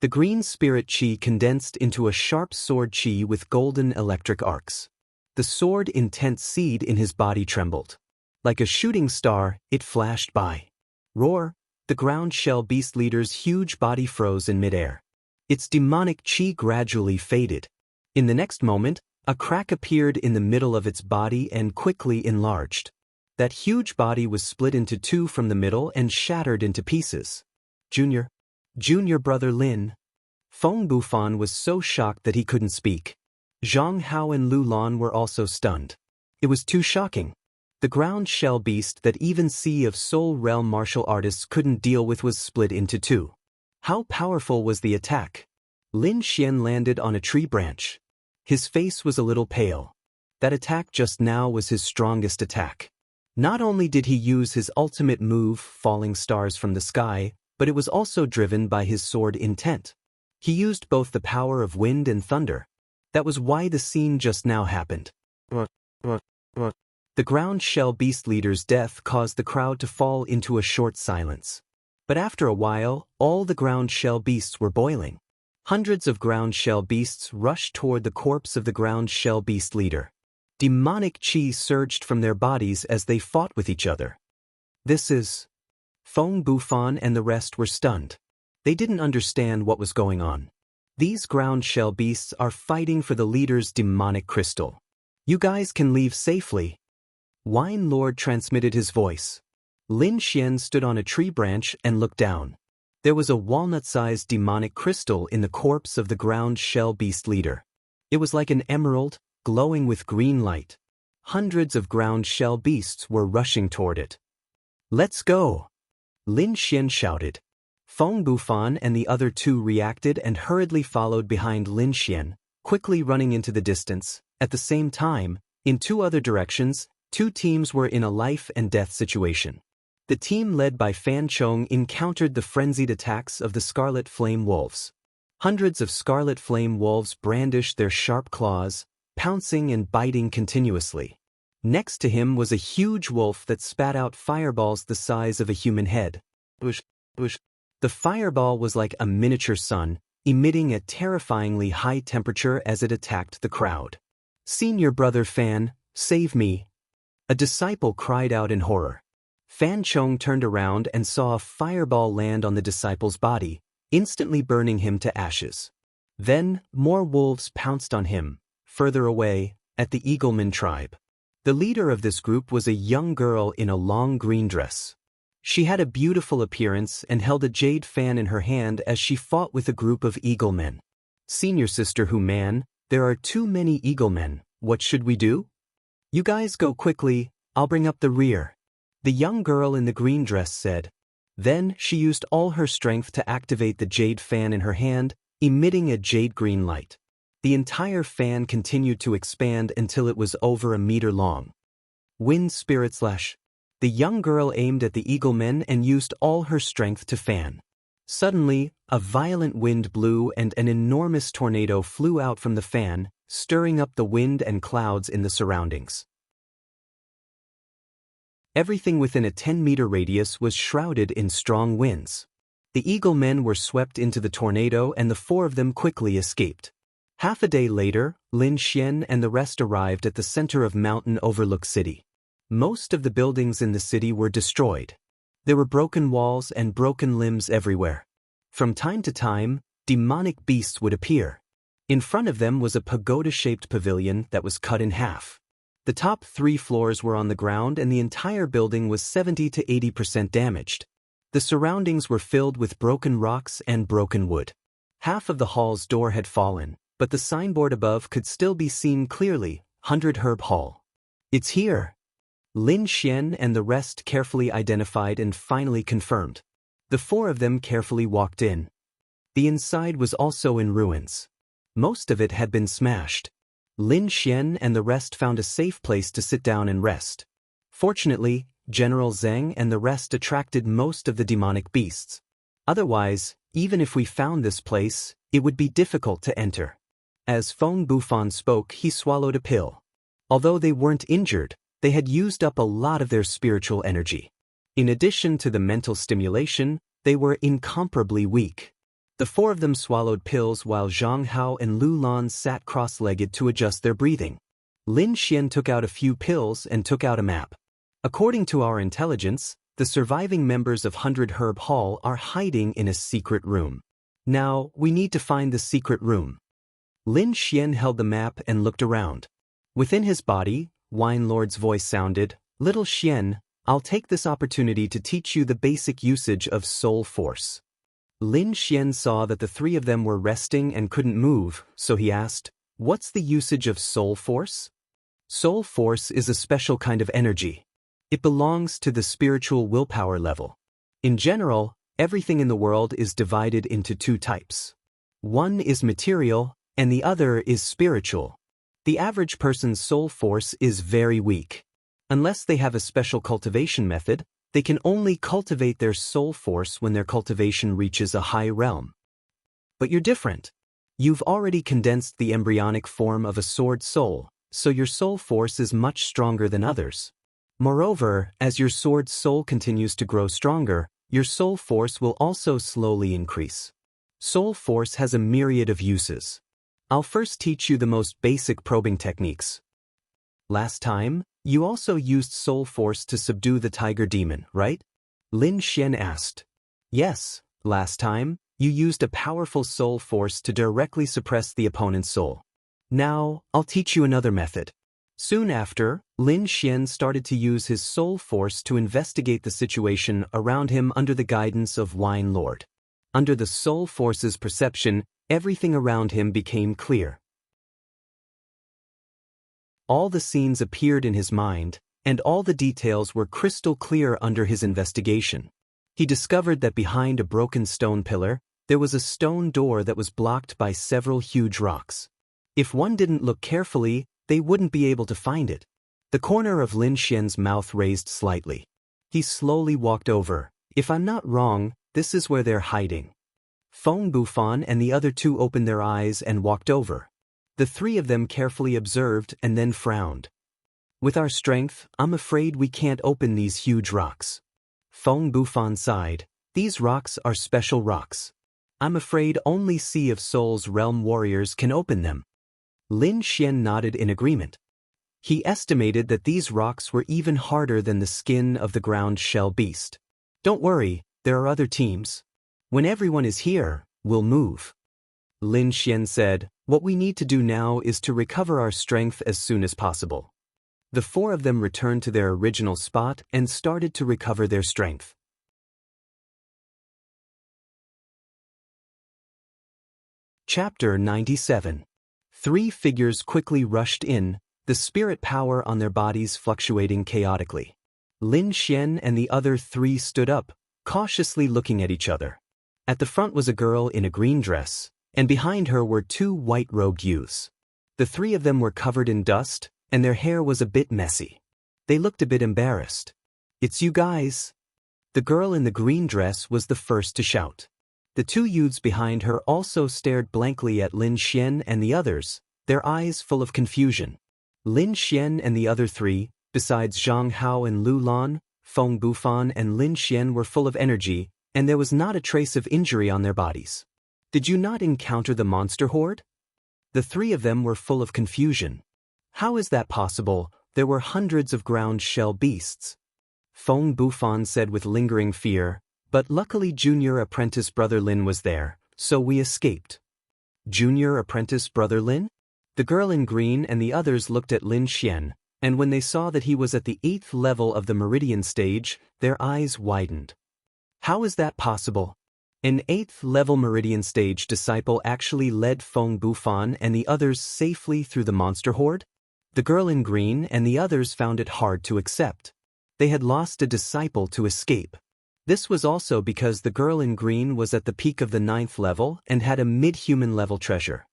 The green spirit chi condensed into a sharp sword chi with golden electric arcs. The sword intense seed in his body trembled. Like a shooting star, it flashed by. Roar! The ground shell beast leader's huge body froze in midair. Its demonic chi gradually faded. In the next moment, a crack appeared in the middle of its body and quickly enlarged. That huge body was split into 2 from the middle and shattered into pieces. Junior brother Lin. Feng Bufan was so shocked that he couldn't speak. Zhang Hao and Lu Lan were also stunned. It was too shocking. The ground shell beast that even Sea of Soul Realm martial artists couldn't deal with was split into 2. How powerful was the attack? Lin Xian landed on a tree branch. His face was a little pale. That attack just now was his strongest attack. Not only did he use his ultimate move, falling stars from the sky, but it was also driven by his sword intent. He used both the power of wind and thunder. That was why the scene just now happened. The ground shell beast leader's death caused the crowd to fall into a short silence. But after a while, all the ground shell beasts were boiling. Hundreds of ground shell beasts rushed toward the corpse of the ground shell beast leader. Demonic chi surged from their bodies as they fought with each other. This is... Feng Bufan and the rest were stunned. They didn't understand what was going on. These ground shell beasts are fighting for the leader's demonic crystal. You guys can leave safely. Wine Lord transmitted his voice. Lin Xian stood on a tree branch and looked down. There was a walnut-sized demonic crystal in the corpse of the ground shell beast leader. It was like an emerald, glowing with green light. Hundreds of ground shell beasts were rushing toward it. Let's go! Lin Xian shouted. Feng Bufan and the other two reacted and hurriedly followed behind Lin Xian, quickly running into the distance. At the same time, in two other directions, two teams were in a life-and-death situation. The team led by Fan Chong encountered the frenzied attacks of the Scarlet Flame Wolves. Hundreds of Scarlet Flame Wolves brandished their sharp claws, pouncing and biting continuously. Next to him was a huge wolf that spat out fireballs the size of a human head. The fireball was like a miniature sun, emitting a terrifyingly high temperature as it attacked the crowd. "Senior brother Fan, save me!" A disciple cried out in horror. Fan Chong turned around and saw a fireball land on the disciple's body, instantly burning him to ashes. Then, more wolves pounced on him, further away, at the Eagleman tribe. The leader of this group was a young girl in a long green dress. She had a beautiful appearance and held a jade fan in her hand as she fought with a group of Eaglemen. "Senior sister Hu Man, there are too many Eaglemen, what should we do?" "You guys go quickly, I'll bring up the rear," the young girl in the green dress said. Then she used all her strength to activate the jade fan in her hand, emitting a jade green light. The entire fan continued to expand until it was over a meter long. Wind Spirit Slash. The young girl aimed at the Eaglemen and used all her strength to fan. Suddenly, a violent wind blew and an enormous tornado flew out from the fan, stirring up the wind and clouds in the surroundings. Everything within a 10-meter radius was shrouded in strong winds. The Eaglemen were swept into the tornado and the four of them quickly escaped. Half a day later, Lin Xian and the rest arrived at the center of Mountain Overlook City. Most of the buildings in the city were destroyed. There were broken walls and broken limbs everywhere. From time to time, demonic beasts would appear. In front of them was a pagoda-shaped pavilion that was cut in half. The top 3 floors were on the ground and the entire building was 70 to 80% damaged. The surroundings were filled with broken rocks and broken wood. Half of the hall's door had fallen, but the signboard above could still be seen clearly, 100 Herb Hall. "It's here." Lin Xian and the rest carefully identified and finally confirmed. The 4 of them carefully walked in. The inside was also in ruins. Most of it had been smashed. Lin Xian and the rest found a safe place to sit down and rest. Fortunately, General Zheng and the rest attracted most of the demonic beasts. Otherwise, even if we found this place, it would be difficult to enter. As Feng Bufan spoke, he swallowed a pill. Although they weren't injured, they had used up a lot of their spiritual energy. In addition to the mental stimulation, they were incomparably weak. The 4 of them swallowed pills while Zhang Hao and Lu Lan sat cross-legged to adjust their breathing. Lin Xian took out a few pills and took out a map. "According to our intelligence, the surviving members of 100 Herb Hall are hiding in a secret room. Now, we need to find the secret room." Lin Xian held the map and looked around. Within his body, Wine Lord's voice sounded, "Little Xian, I'll take this opportunity to teach you the basic usage of soul force." Lin Xian saw that the 3 of them were resting and couldn't move, so he asked, "What's the usage of soul force?" Soul force is a special kind of energy. It belongs to the spiritual willpower level. In general, everything in the world is divided into 2 types. One is material, and the other is spiritual. The average person's soul force is very weak. Unless they have a special cultivation method, they can only cultivate their soul force when their cultivation reaches a high realm. But you're different. You've already condensed the embryonic form of a sword soul, so your soul force is much stronger than others. Moreover, as your sword soul continues to grow stronger, your soul force will also slowly increase. Soul force has a myriad of uses. I'll first teach you the most basic probing techniques. Last time, you also used soul force to subdue the tiger demon, right? Lin Xian asked. Yes, last time, you used a powerful soul force to directly suppress the opponent's soul. Now, I'll teach you another method. Soon after, Lin Xian started to use his soul force to investigate the situation around him under the guidance of Wine Lord. Under the soul force's perception, everything around him became clear. All the scenes appeared in his mind, and all the details were crystal clear under his investigation. He discovered that behind a broken stone pillar, there was a stone door that was blocked by several huge rocks. If one didn't look carefully, they wouldn't be able to find it. The corner of Lin Xian's mouth raised slightly. He slowly walked over. If I'm not wrong, this is where they're hiding. Feng Bufan and the other two opened their eyes and walked over. The three of them carefully observed and then frowned. With our strength, I'm afraid we can't open these huge rocks. Feng Bufan sighed. These rocks are special rocks. I'm afraid only Sea of Souls realm warriors can open them. Lin Xian nodded in agreement. He estimated that these rocks were even harder than the skin of the ground shell beast. Don't worry, there are other teams. When everyone is here, we'll move. Lin Xian said, what we need to do now is to recover our strength as soon as possible. The four of them returned to their original spot and started to recover their strength. Chapter 97. Three figures quickly rushed in, the spirit power on their bodies fluctuating chaotically. Lin Xian and the other three stood up, cautiously looking at each other. At the front was a girl in a green dress, and behind her were two white-robed youths. The three of them were covered in dust, and their hair was a bit messy. They looked a bit embarrassed. It's you guys. The girl in the green dress was the first to shout. The two youths behind her also stared blankly at Lin Xian and the others, their eyes full of confusion. Lin Xian and the other three, besides Zhang Hao and Lu Lan, Feng Bufan and Lin Xian were full of energy, and there was not a trace of injury on their bodies. Did you not encounter the monster horde? The three of them were full of confusion. How is that possible? There were hundreds of ground shell beasts. Feng Bufan said with lingering fear, but luckily Junior Apprentice Brother Lin was there, so we escaped. Junior Apprentice Brother Lin? The girl in green and the others looked at Lin Xian, and when they saw that he was at the 8th level of the Meridian stage, their eyes widened. How is that possible? An 8th level Meridian stage disciple actually led Feng Bufan and the others safely through the monster horde? The girl in green and the others found it hard to accept. They had lost a disciple to escape. This was also because the girl in green was at the peak of the 9th level and had a mid-human level treasure.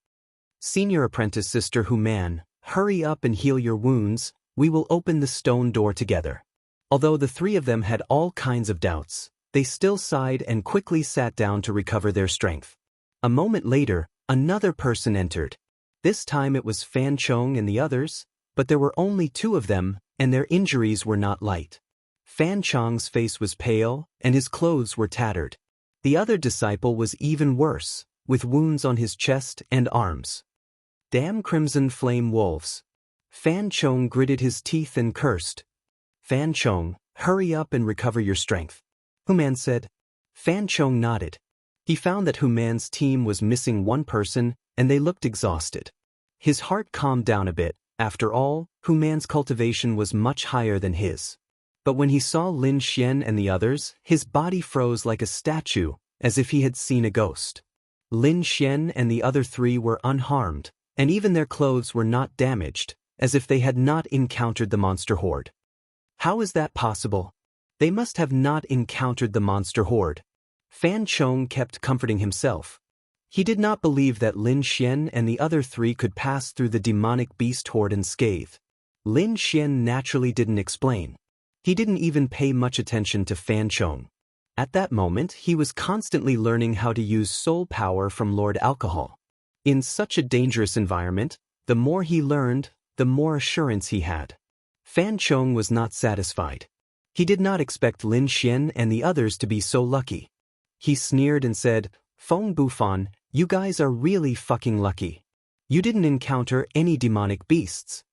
Senior Apprentice Sister Human, hurry up and heal your wounds, we will open the stone door together. Although the three of them had all kinds of doubts, they still sighed and quickly sat down to recover their strength. A moment later, another person entered. This time it was Fan Chong and the others, but there were only two of them, and their injuries were not light. Fan Chong's face was pale, and his clothes were tattered. The other disciple was even worse, with wounds on his chest and arms. Damn crimson flame wolves. Fan Chong gritted his teeth and cursed. Fan Chong, hurry up and recover your strength. Human said. Fan Chong nodded. He found that Human's team was missing one person, and they looked exhausted. His heart calmed down a bit. After all, Human's cultivation was much higher than his. But when he saw Lin Xian and the others, his body froze like a statue, as if he had seen a ghost. Lin Xian and the other three were unharmed, and even their clothes were not damaged, as if they had not encountered the monster horde. How is that possible? They must have not encountered the monster horde. Fan Chong kept comforting himself. He did not believe that Lin Xian and the other three could pass through the demonic beast horde unscathed. Lin Xian naturally didn't explain. He didn't even pay much attention to Fan Chong. At that moment, he was constantly learning how to use soul power from Lord Alcohol. In such a dangerous environment, the more he learned, the more assurance he had. Fan Chong was not satisfied. He did not expect Lin Xian and the others to be so lucky. He sneered and said, "Feng Bufan, you guys are really fucking lucky. You didn't encounter any demonic beasts."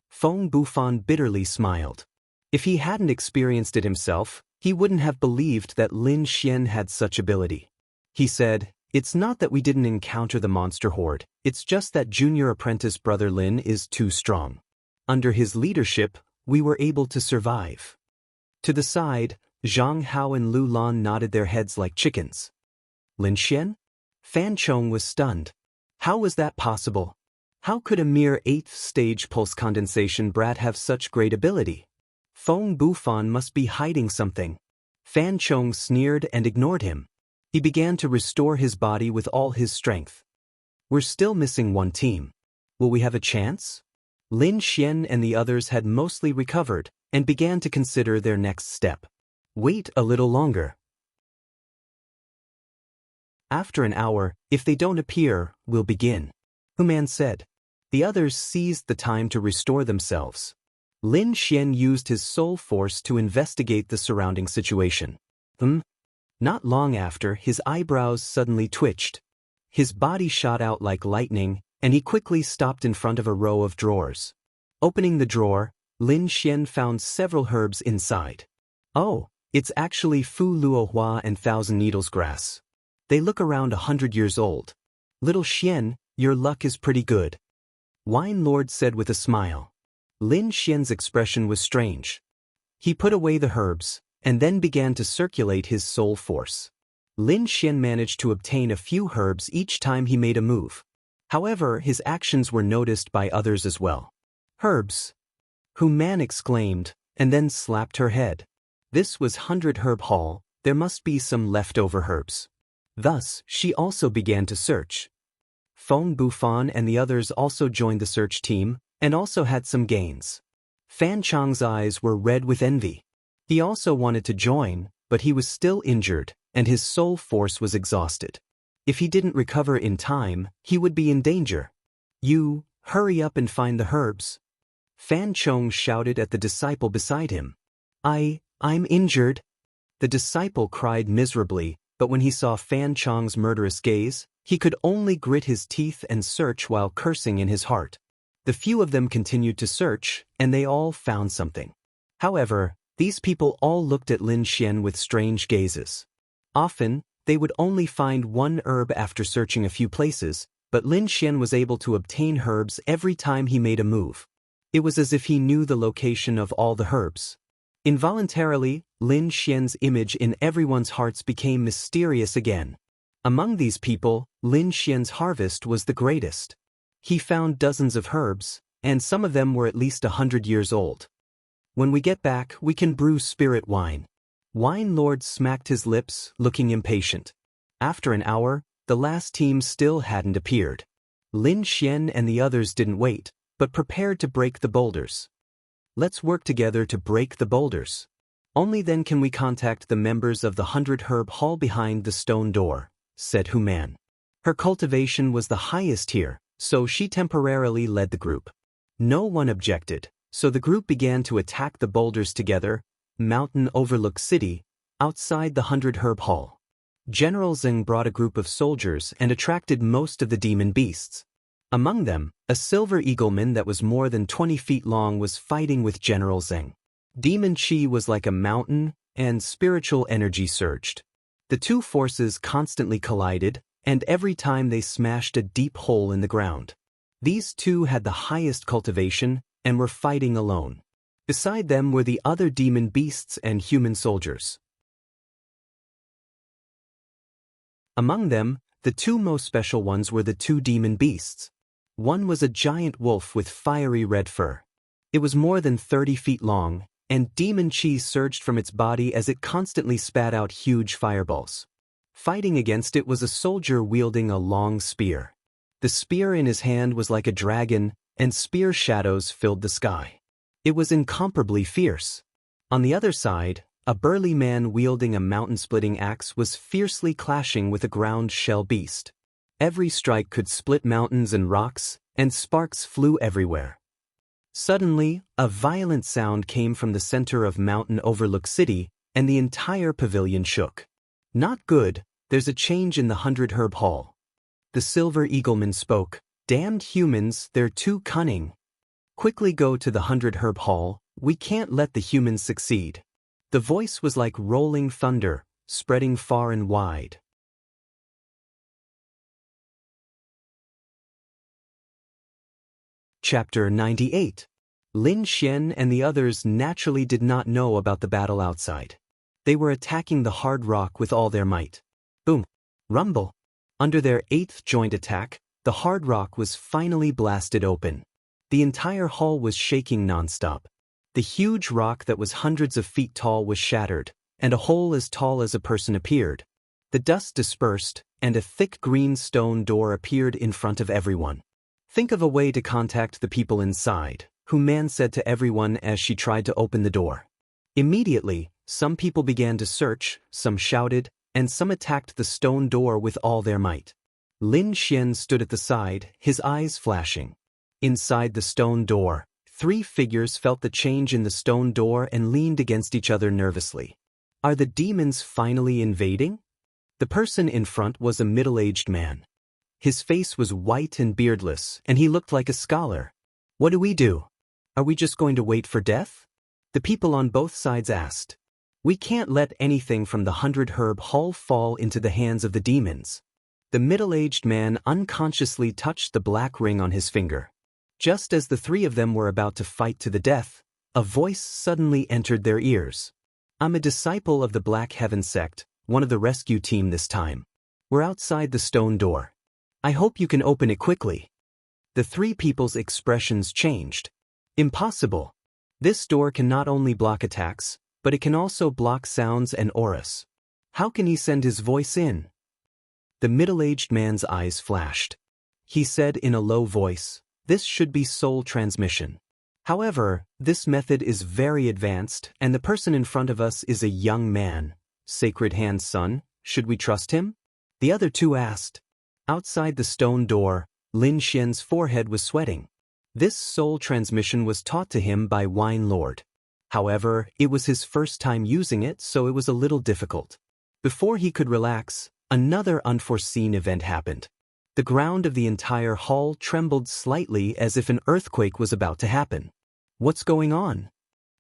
Feng Bufan bitterly smiled. If he hadn't experienced it himself, he wouldn't have believed that Lin Xian had such ability. He said, "It's not that we didn't encounter the monster horde, it's just that junior apprentice brother Lin is too strong. Under his leadership, we were able to survive." To the side, Zhang Hao and Lu Lan nodded their heads like chickens. Lin Xian? Fan Chong was stunned. How was that possible? How could a mere 8th stage pulse condensation brat have such great ability? Feng Bufan must be hiding something. Fan Chong sneered and ignored him. He began to restore his body with all his strength. "We're still missing one team. Will we have a chance?" Lin Xian and the others had mostly recovered and began to consider their next step. "Wait a little longer. After an hour, if they don't appear, we'll begin," Human said. The others seized the time to restore themselves. Lin Xian used his soul force to investigate the surrounding situation. Not long after, his eyebrows suddenly twitched. His body shot out like lightning, and he quickly stopped in front of a row of drawers. Opening the drawer, Lin Xian found several herbs inside. "Oh, it's actually Fu Luo Hua and Thousand Needles grass. They look around 100 years old. Little Xian, your luck is pretty good," Wine Lord said with a smile. Lin Xian's expression was strange. He put away the herbs, and then began to circulate his soul force. Lin Xian managed to obtain a few herbs each time he made a move. However, his actions were noticed by others as well. "Herbs!" Human exclaimed, and then slapped her head. This was 100 Herb Hall, there must be some leftover herbs. Thus, she also began to search. Feng Bufan and the others also joined the search team, and also had some gains. Fan Chong's eyes were red with envy. He also wanted to join, but he was still injured, and his soul force was exhausted. If he didn't recover in time, he would be in danger. "You, hurry up and find the herbs," Fan Chong shouted at the disciple beside him. I'm injured," the disciple cried miserably, but when he saw Fan Chong's murderous gaze, he could only grit his teeth and search while cursing in his heart. The few of them continued to search, and they all found something. However, these people all looked at Lin Xian with strange gazes. Often, they would only find one herb after searching a few places, but Lin Xian was able to obtain herbs every time he made a move. It was as if he knew the location of all the herbs. Involuntarily, Lin Xian's image in everyone's hearts became mysterious again. Among these people, Lin Xian's harvest was the greatest. He found dozens of herbs, and some of them were at least 100 years old. "When we get back, we can brew spirit wine." Wine Lord smacked his lips, looking impatient. After an hour, the last team still hadn't appeared. Lin Xian and the others didn't wait, but prepared to break the boulders. "Let's work together to break the boulders. Only then can we contact the members of the 100 Herb Hall behind the stone door," said Human. Her cultivation was the highest here, so she temporarily led the group. No one objected, so the group began to attack the boulders together. Mountain Overlook City, outside the 100 Herb Hall. General Zheng brought a group of soldiers and attracted most of the demon beasts. Among them, a silver eagleman that was more than 20 feet long was fighting with General Zheng. Demon Chi was like a mountain, and spiritual energy surged. The two forces constantly collided, and every time they smashed a deep hole in the ground. These two had the highest cultivation, and were fighting alone. Beside them were the other demon beasts and human soldiers. Among them, the two most special ones were the two demon beasts. One was a giant wolf with fiery red fur. It was more than 30 feet long, and demon chi surged from its body as it constantly spat out huge fireballs. Fighting against it was a soldier wielding a long spear. The spear in his hand was like a dragon, and spear shadows filled the sky. It was incomparably fierce. On the other side, a burly man wielding a mountain-splitting axe was fiercely clashing with a ground shell beast. Every strike could split mountains and rocks, and sparks flew everywhere. Suddenly, a violent sound came from the center of Mountain Overlook City, and the entire pavilion shook. "Not good, there's a change in the 100 Herb Hall." The Silver Eagleman spoke. "Damned humans, they're too cunning. Quickly go to the 100 Herb Hall, we can't let the humans succeed." The voice was like rolling thunder, spreading far and wide. Chapter 98. Lin Xian and the others naturally did not know about the battle outside. They were attacking the hard rock with all their might. Boom! Rumble! Under their 8th joint attack, the hard rock was finally blasted open. The entire hall was shaking nonstop. The huge rock that was hundreds of feet tall was shattered, and a hole as tall as a person appeared. The dust dispersed, and a thick green stone door appeared in front of everyone. "Think of a way to contact the people inside," Hu Man said to everyone as she tried to open the door. Immediately, some people began to search, some shouted, and some attacked the stone door with all their might. Lin Xian stood at the side, his eyes flashing. Inside the stone door, 3 figures felt the change in the stone door and leaned against each other nervously. Are the demons finally invading? The person in front was a middle-aged man. His face was white and beardless, and he looked like a scholar. "What do we do? Are we just going to wait for death?" The people on both sides asked. "We can't let anything from the 100 Herb Hall fall into the hands of the demons." The middle-aged man unconsciously touched the black ring on his finger. Just as the 3 of them were about to fight to the death, a voice suddenly entered their ears. "I'm a disciple of the Black Heaven sect, one of the rescue team this time. We're outside the stone door. I hope you can open it quickly." The 3 people's expressions changed. "Impossible. This door can not only block attacks, but it can also block sounds and auras. How can he send his voice in?" The middle-aged man's eyes flashed. He said in a low voice, "This should be soul transmission. However, this method is very advanced, and the person in front of us is a young man. Sacred Hand's son, should we trust him?" The other 2 asked. Outside the stone door, Lin Xian's forehead was sweating. This soul transmission was taught to him by Wine Lord. However, it was his first time using it, so it was a little difficult. Before he could relax, another unforeseen event happened. The ground of the entire hall trembled slightly as if an earthquake was about to happen. "What's going on?"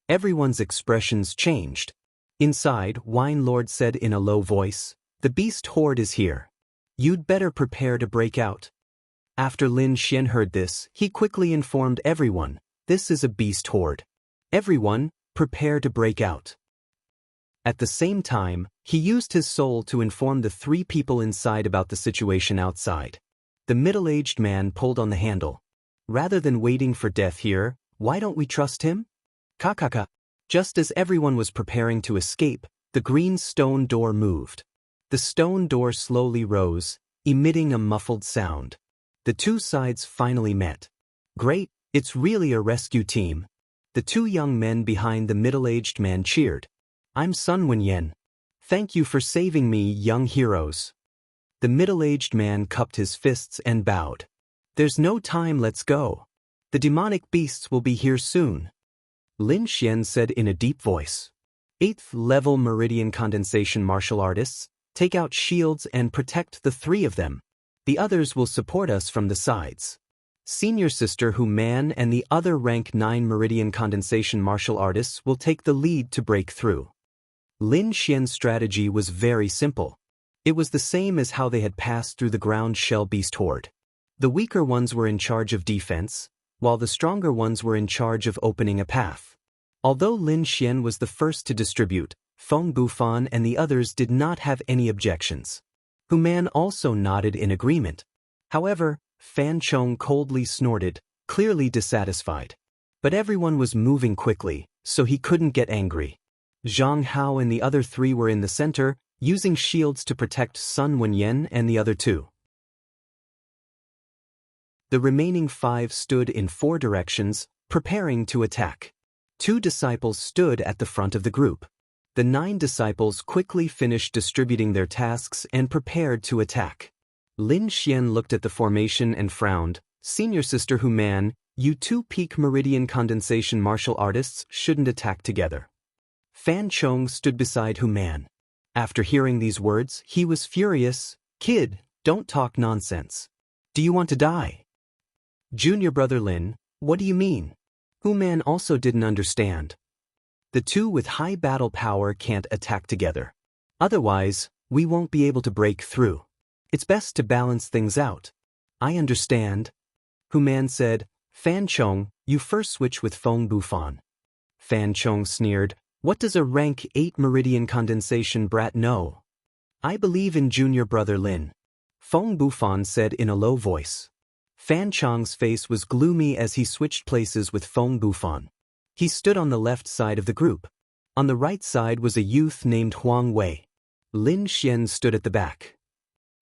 Everyone's expressions changed. Inside, Wine Lord said in a low voice, "The beast horde is here. You'd better prepare to break out." After Lin Xian heard this, he quickly informed everyone, "This is a beast horde. Everyone, prepare to break out." At the same time, he used his soul to inform the 3 people inside about the situation outside. The middle-aged man pulled on the handle. "Rather than waiting for death here, why don't we trust him?" Kakaka. Just as everyone was preparing to escape, the green stone door moved. The stone door slowly rose, emitting a muffled sound. The 2 sides finally met. "Great, it's really a rescue team." The 2 young men behind the middle-aged man cheered. "I'm Sun Wenyan. Thank you for saving me, young heroes." The middle-aged man cupped his fists and bowed. "There's no time, let's go. The demonic beasts will be here soon." Lin Xian said in a deep voice. 8th level Meridian Condensation Martial Artists, take out shields and protect the 3 of them. The others will support us from the sides. Senior Sister Hu Man and the other rank 9 Meridian Condensation Martial Artists will take the lead to break through. Lin Xian's strategy was very simple. It was the same as how they had passed through the ground shell beast horde. The weaker ones were in charge of defense, while the stronger ones were in charge of opening a path. Although Lin Xian was the first to distribute, Feng Bufan and the others did not have any objections. Hu Man also nodded in agreement. However, Fan Chong coldly snorted, clearly dissatisfied. But everyone was moving quickly, so he couldn't get angry. Zhang Hao and the other 3 were in the center, using shields to protect Sun Wenyan and the other two. The remaining 5 stood in 4 directions, preparing to attack. 2 disciples stood at the front of the group. The 9 disciples quickly finished distributing their tasks and prepared to attack. Lin Xian looked at the formation and frowned. Senior Sister Hu Man, you 2 peak meridian condensation martial artists shouldn't attack together. Fan Chong stood beside Hu Man. After hearing these words, he was furious. Kid, don't talk nonsense. Do you want to die? Junior brother Lin, what do you mean? Hu Man also didn't understand. The 2 with high battle power can't attack together. Otherwise, we won't be able to break through. It's best to balance things out. I understand. Hu Man said, Fan Chong, you first switch with Feng Bufan. Fan Chong sneered, what does a rank 8 meridian condensation brat know? I believe in junior brother Lin. Feng Bufan said in a low voice. Fan Chong's face was gloomy as he switched places with Feng Bufan. He stood on the left side of the group. On the right side was a youth named Huang Wei. Lin Xian stood at the back.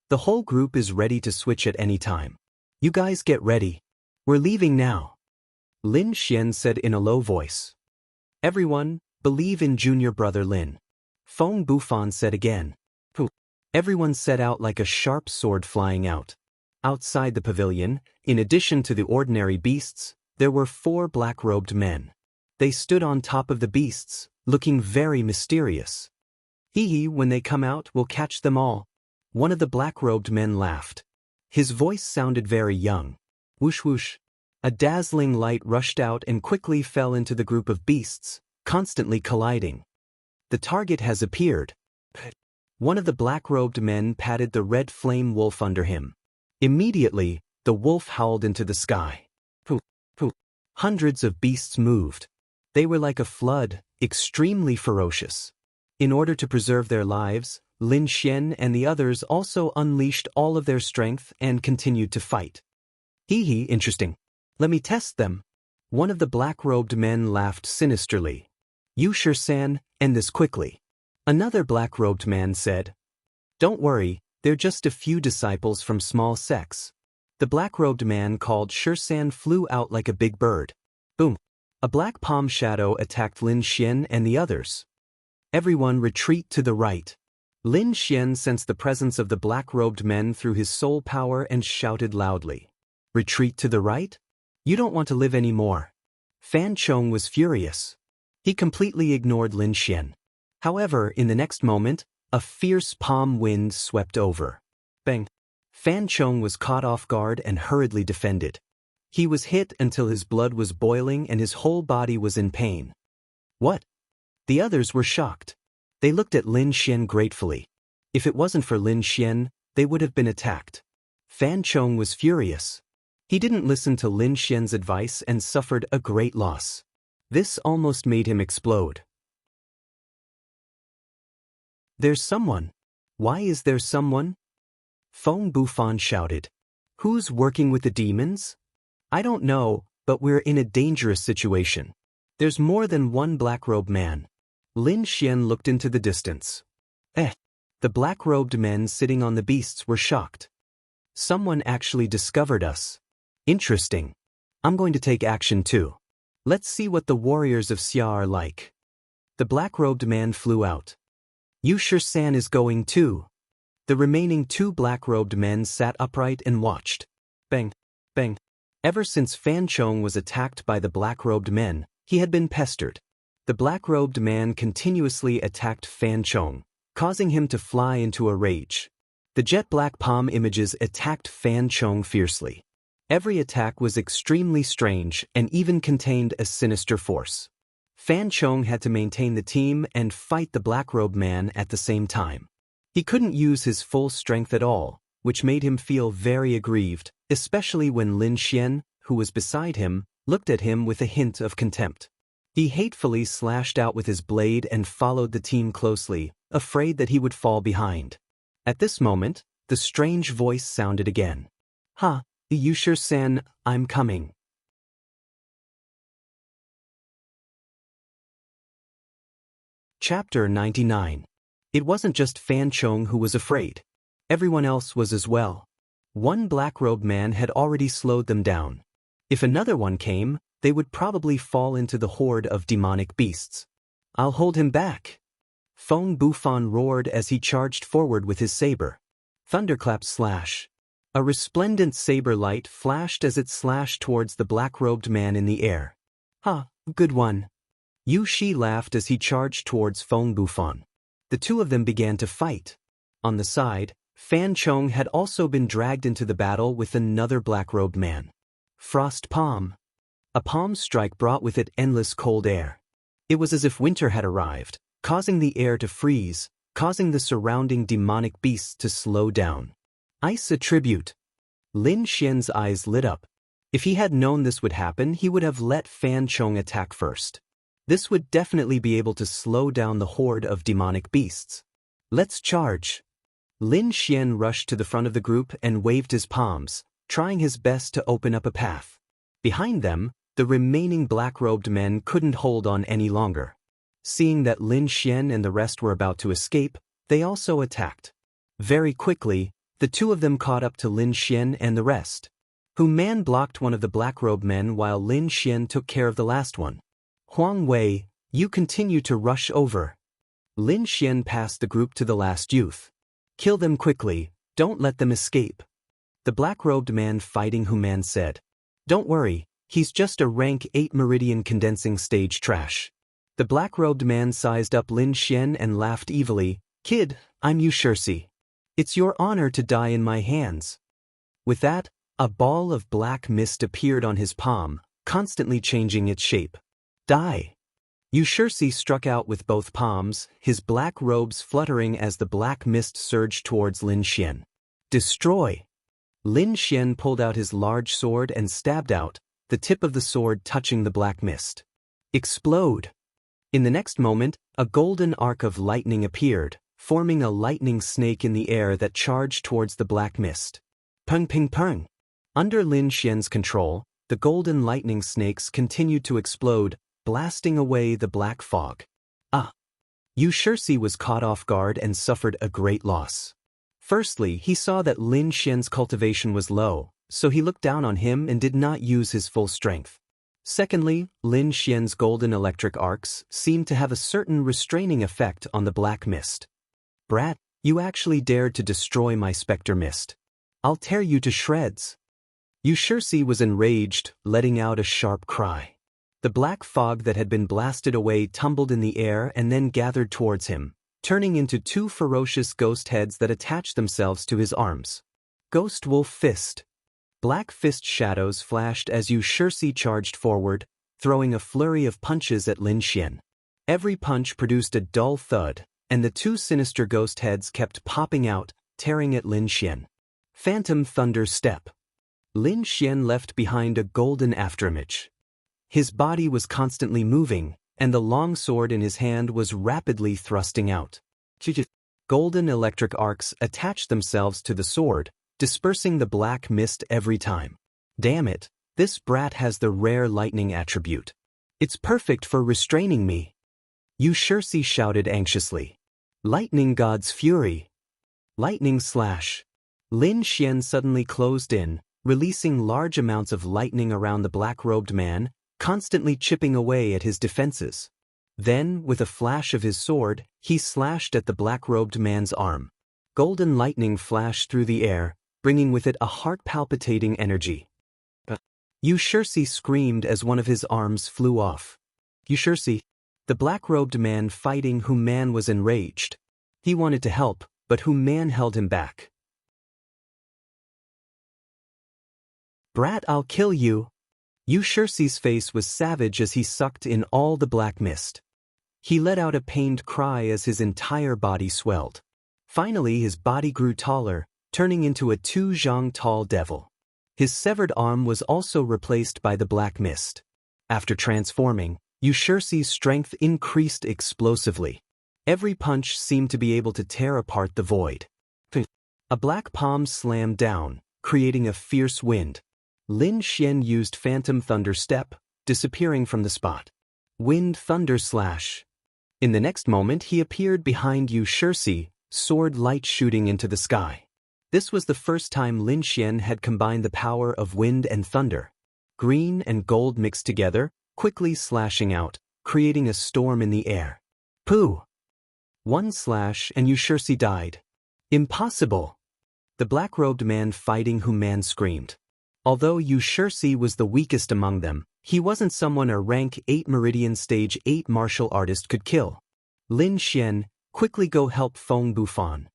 The whole group is ready to switch at any time. You guys get ready. We're leaving now. Lin Xian said in a low voice. Everyone, believe in junior brother Lin. Feng Bufan said again. Everyone set out like a sharp sword flying out. Outside the pavilion, in addition to the ordinary beasts, there were 4 black-robed men. They stood on top of the beasts, looking very mysterious. Hee, when they come out, we'll catch them all. One of the black-robed men laughed. His voice sounded very young. Whoosh whoosh. A dazzling light rushed out and quickly fell into the group of beasts, constantly colliding. The target has appeared. One of the black-robed men patted the red flame wolf under him. Immediately, the wolf howled into the sky. Hundreds of beasts moved. They were like a flood, extremely ferocious. In order to preserve their lives, Lin Xian and the others also unleashed all of their strength and continued to fight. Hee, interesting. Let me test them. One of the black-robed men laughed sinisterly. You sure San, end this quickly. Another black-robed man said. Don't worry, they're just a few disciples from small sects. The black-robed man called Shursan flew out like a big bird. Boom. A black palm shadow attacked Lin Xian and the others. Everyone retreat to the right. Lin Xian sensed the presence of the black-robed men through his soul power and shouted loudly. Retreat to the right? You don't want to live anymore. Fan Chong was furious. He completely ignored Lin Xian. However, in the next moment, a fierce palm wind swept over. Bang! Fan Chong was caught off guard and hurriedly defended. He was hit until his blood was boiling and his whole body was in pain. What? The others were shocked. They looked at Lin Xian gratefully. If it wasn't for Lin Xian, they would have been attacked. Fan Chong was furious. He didn't listen to Lin Xian's advice and suffered a great loss. This almost made him explode. There's someone. Why is there someone? Feng Bufan shouted. Who's working with the demons? I don't know, but we're in a dangerous situation. There's more than one black-robed man. Lin Xian looked into the distance. The black-robed men sitting on the beasts were shocked. Someone actually discovered us. Interesting. I'm going to take action too. Let's see what the warriors of Xia are like. The black-robed man flew out. You sure San is going too. The remaining 2 black-robed men sat upright and watched. Bang, bang. Ever since Fan Chong was attacked by the black-robed men, he had been pestered. The black-robed man continuously attacked Fan Chong, causing him to fly into a rage. The jet black palm images attacked Fan Chong fiercely. Every attack was extremely strange and even contained a sinister force. Fan Chong had to maintain the team and fight the black-robed man at the same time. He couldn't use his full strength at all, which made him feel very aggrieved, especially when Lin Xian, who was beside him, looked at him with a hint of contempt. He hatefully slashed out with his blade and followed the team closely, afraid that he would fall behind. At this moment, the strange voice sounded again. You sure San, I'm coming. Chapter 99. It wasn't just Fan Chong who was afraid. Everyone else was as well. One black-robed man had already slowed them down. If another one came, they would probably fall into the horde of demonic beasts. I'll hold him back. Feng Bufan roared as he charged forward with his saber. Thunderclap slash. A resplendent saber light flashed as it slashed towards the black-robed man in the air. Good one. Yu Shi laughed as he charged towards Feng Bufan. The two of them began to fight. On the side, Fan Chong had also been dragged into the battle with another black-robed man. Frost Palm. A palm strike brought with it endless cold air. It was as if winter had arrived, causing the air to freeze, causing the surrounding demonic beasts to slow down. Ice attribute. Lin Xian's eyes lit up. If he had known this would happen, he would have let Fan Chong attack first. This would definitely be able to slow down the horde of demonic beasts. Let's charge. Lin Xian rushed to the front of the group and waved his palms, trying his best to open up a path. Behind them, the remaining black-robed men couldn't hold on any longer. Seeing that Lin Xian and the rest were about to escape, they also attacked. Very quickly, the two of them caught up to Lin Xian and the rest. Hu Man blocked one of the black-robed men while Lin Xian took care of the last one. Huang Wei, you continue to rush over. Lin Xian passed the group to the last youth. Kill them quickly, don't let them escape. The black-robed man fighting Hu Man said. Don't worry, he's just a rank 8 meridian condensing stage trash. The black-robed man sized up Lin Xian and laughed evilly. Kid, I'm Yu Shirsi. It's your honor to die in my hands. With that, a ball of black mist appeared on his palm, constantly changing its shape. Die. Yu Shirsi struck out with both palms, his black robes fluttering as the black mist surged towards Lin Xian. Destroy. Lin Xian pulled out his large sword and stabbed out, the tip of the sword touching the black mist. Explode. In the next moment, a golden arc of lightning appeared, forming a lightning snake in the air that charged towards the black mist. Peng ping peng. Under Lin Xian's control, the golden lightning snakes continued to explode, blasting away the black fog. Yu Shirsi was caught off guard and suffered a great loss. Firstly, he saw that Lin Xian's cultivation was low, so he looked down on him and did not use his full strength. Secondly, Lin Xian's golden electric arcs seemed to have a certain restraining effect on the black mist. Brat, you actually dared to destroy my specter mist. I'll tear you to shreds. Yu Shirsi was enraged, letting out a sharp cry. The black fog that had been blasted away tumbled in the air and then gathered towards him, turning into two ferocious ghost heads that attached themselves to his arms. Ghost Wolf Fist. Black fist shadows flashed as Yu Shirsi charged forward, throwing a flurry of punches at Lin Xian. Every punch produced a dull thud, and the two sinister ghost heads kept popping out, tearing at Lin Xian. Phantom Thunder Step. Lin Xian left behind a golden afterimage. His body was constantly moving, and the long sword in his hand was rapidly thrusting out. Golden electric arcs attached themselves to the sword, dispersing the black mist every time. Damn it, this brat has the rare lightning attribute. It's perfect for restraining me. Yu Shirsi shouted anxiously. Lightning God's Fury. Lightning Slash. Lin Xian suddenly closed in, releasing large amounts of lightning around the black-robed man, constantly chipping away at his defenses. Then, with a flash of his sword, he slashed at the black-robed man's arm. Golden lightning flashed through the air, bringing with it a heart-palpitating energy. Yu Shirsi screamed as one of his arms flew off. Yu Shirsi. The black-robed man fighting Hu Man was enraged. He wanted to help, but Hu Man held him back. Brat, I'll kill you. Yu Shirsi's face was savage as he sucked in all the black mist. He let out a pained cry as his entire body swelled. Finally, his body grew taller, turning into a 2 zhang tall devil. His severed arm was also replaced by the black mist. After transforming, Yu Shirsi's strength increased explosively. Every punch seemed to be able to tear apart the void. A black palm slammed down, creating a fierce wind. Lin Xian used Phantom Thunder Step, disappearing from the spot. Wind Thunder Slash. In the next moment he appeared behind Yu Shirsi, sword light shooting into the sky. This was the first time Lin Xian had combined the power of wind and thunder. Green and gold mixed together, quickly slashing out, creating a storm in the air. Pooh! One slash and Yu Shirsi died. Impossible! The black-robed man fighting Hu Man screamed. Although Yu Shirsi was the weakest among them, he wasn't someone a rank 8 Meridian Stage 8 martial artist could kill. Lin Xian, quickly go help Feng Bufan.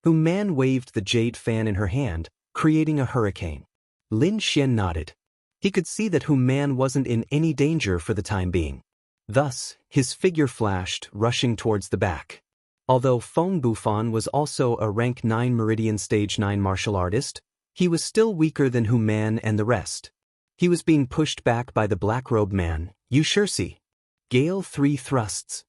Hu Man waved the jade fan in her hand, creating a hurricane. Lin Xian nodded. He could see that Hu Man wasn't in any danger for the time being. Thus, his figure flashed, rushing towards the back. Although Feng Bufan was also a rank 9 Meridian Stage 9 martial artist, he was still weaker than Hu Man and the rest. He was being pushed back by the black-robed man, Yu Shirsi. Gale 3 thrusts.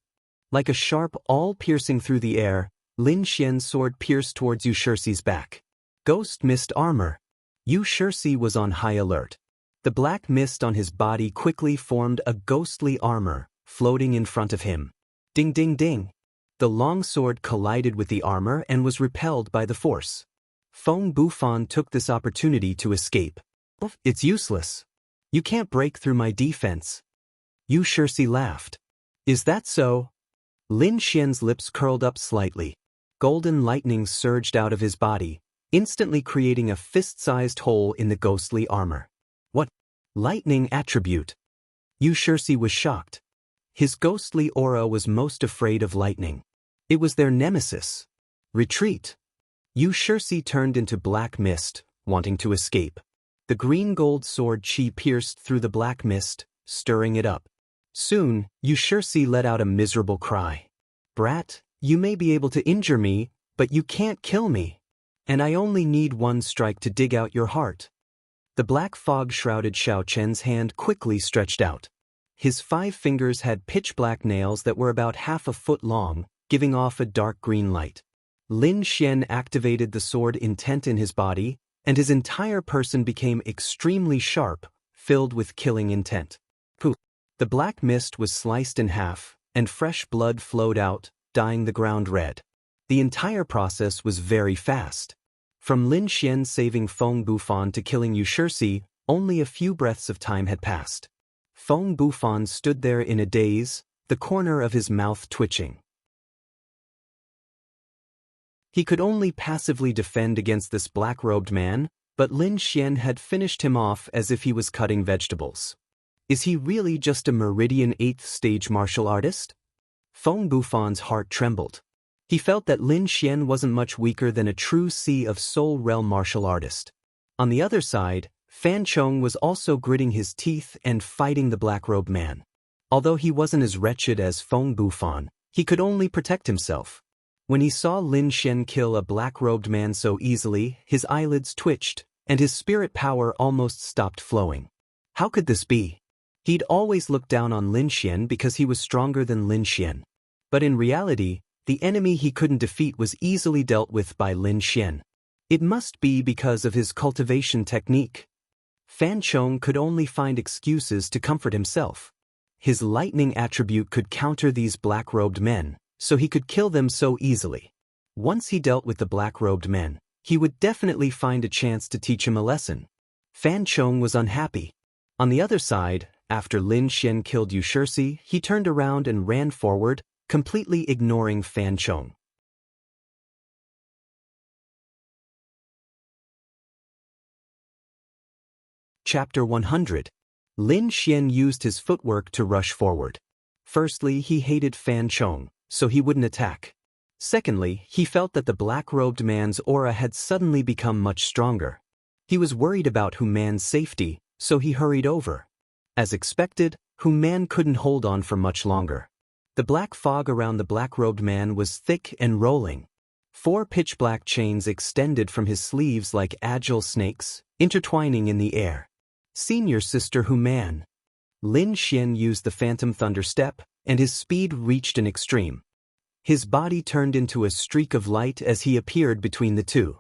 Like a sharp awl piercing through the air, Lin Xian's sword pierced towards Yu Shirsi's back. Ghost mist armor. Yu Shirsi was on high alert. The black mist on his body quickly formed a ghostly armor, floating in front of him. Ding ding ding. The long sword collided with the armor and was repelled by the force. Feng Bufan took this opportunity to escape. It's useless. You can't break through my defense. Yu Shirsi laughed. Is that so? Lin Xian's lips curled up slightly. Golden lightning surged out of his body, instantly creating a fist-sized hole in the ghostly armor. What? Lightning attribute? Yu Shirsi was shocked. His ghostly aura was most afraid of lightning. It was their nemesis. Retreat. Yu Shirsi turned into black mist, wanting to escape. The green-gold sword qi pierced through the black mist, stirring it up. Soon, Yu Shirsi let out a miserable cry. Brat, you may be able to injure me, but you can't kill me. And I only need one strike to dig out your heart. The black fog shrouded Xiao Chen's hand quickly stretched out. His 5 fingers had pitch-black nails that were about half a foot long, giving off a dark green light. Lin Xian activated the sword intent in his body, and his entire person became extremely sharp, filled with killing intent. Poof! The black mist was sliced in half, and fresh blood flowed out, dyeing the ground red. The entire process was very fast. From Lin Xian saving Feng Bufan to killing Yu Shirsi, only a few breaths of time had passed. Feng Bufan stood there in a daze, the corner of his mouth twitching. He could only passively defend against this black-robed man, but Lin Xian had finished him off as if he was cutting vegetables. Is he really just a Meridian 8th stage martial artist? Feng Bufan's heart trembled. He felt that Lin Xian wasn't much weaker than a true Sea of Soul realm martial artist. On the other side, Fan Chong was also gritting his teeth and fighting the black-robed man. Although he wasn't as wretched as Feng Bufan, he could only protect himself. When he saw Lin Xian kill a black-robed man so easily, his eyelids twitched, and his spirit power almost stopped flowing. How could this be? He'd always looked down on Lin Xian because he was stronger than Lin Xian. But in reality, the enemy he couldn't defeat was easily dealt with by Lin Xian. It must be because of his cultivation technique. Fan Chong could only find excuses to comfort himself. His lightning attribute could counter these black-robed men, so he could kill them so easily. Once he dealt with the black-robed men, he would definitely find a chance to teach him a lesson. Fan Chong was unhappy. On the other side, after Lin Xian killed Yu Shirsi, he turned around and ran forward, completely ignoring Fan Chong. Chapter 100. Lin Xian used his footwork to rush forward. Firstly, he hated Fan Chong, so he wouldn't attack. Secondly, he felt that the black-robed man's aura had suddenly become much stronger. He was worried about Hu Man's safety, so he hurried over. As expected, Hu Man couldn't hold on for much longer. The black fog around the black-robed man was thick and rolling. 4 pitch-black chains extended from his sleeves like agile snakes, intertwining in the air. Senior Sister Hu Man. Lin Xian used the Phantom Thunder Step, and his speed reached an extreme. His body turned into a streak of light as he appeared between the two.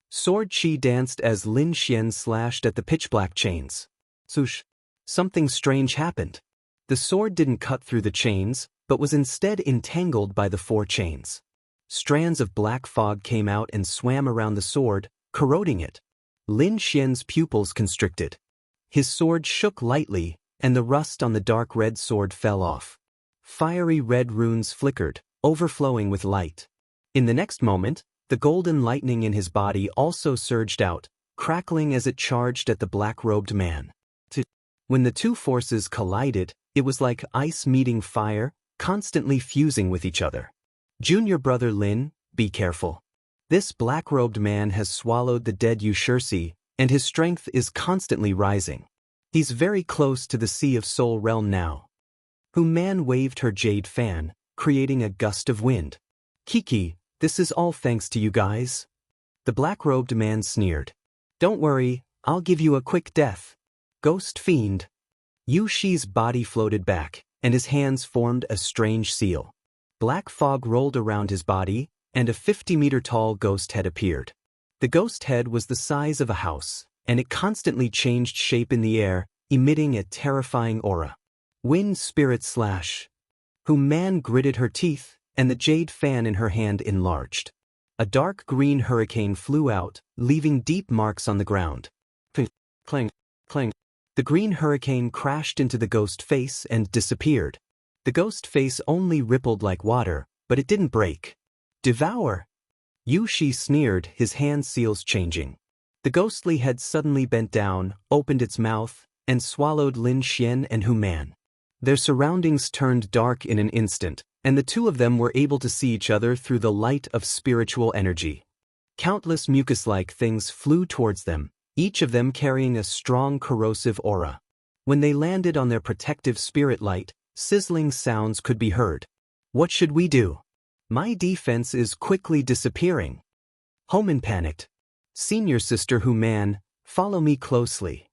Sword Qi danced as Lin Xian slashed at the pitch-black chains. Swoosh! Something strange happened. The sword didn't cut through the chains, but was instead entangled by the 4 chains. Strands of black fog came out and swam around the sword, corroding it. Lin Xian's pupils constricted. His sword shook lightly, and the rust on the dark red sword fell off. Fiery red runes flickered, overflowing with light. In the next moment, the golden lightning in his body also surged out, crackling as it charged at the black-robed man. When the two forces collided, it was like ice meeting fire, constantly fusing with each other. Junior brother Lin, be careful. This black-robed man has swallowed the dead Yushirsi, and his strength is constantly rising. He's very close to the Sea of Soul realm now. Hu Man waved her jade fan, creating a gust of wind. Kiki, this is all thanks to you guys. The black-robed man sneered. Don't worry, I'll give you a quick death. Ghost fiend. Yu Shi's body floated back, and his hands formed a strange seal. Black fog rolled around his body, and a 50-meter-tall ghost head appeared. The ghost head was the size of a house, and it constantly changed shape in the air, emitting a terrifying aura. Wind spirit slash. Hu Man gritted her teeth, and the jade fan in her hand enlarged. A dark green hurricane flew out, leaving deep marks on the ground. Clang, clang. The green hurricane crashed into the ghost face and disappeared. The ghost face only rippled like water, but it didn't break. Devour! Yu Shi sneered, his hand seals changing. The ghostly head suddenly bent down, opened its mouth, and swallowed Lin Xian and Hu Man. Their surroundings turned dark in an instant, and the two of them were able to see each other through the light of spiritual energy. Countless mucus-like things flew towards them, each of them carrying a strong corrosive aura. When they landed on their protective spirit light, sizzling sounds could be heard. What should we do? My defense is quickly disappearing. Homan panicked. Senior sister Hu Man, follow me closely.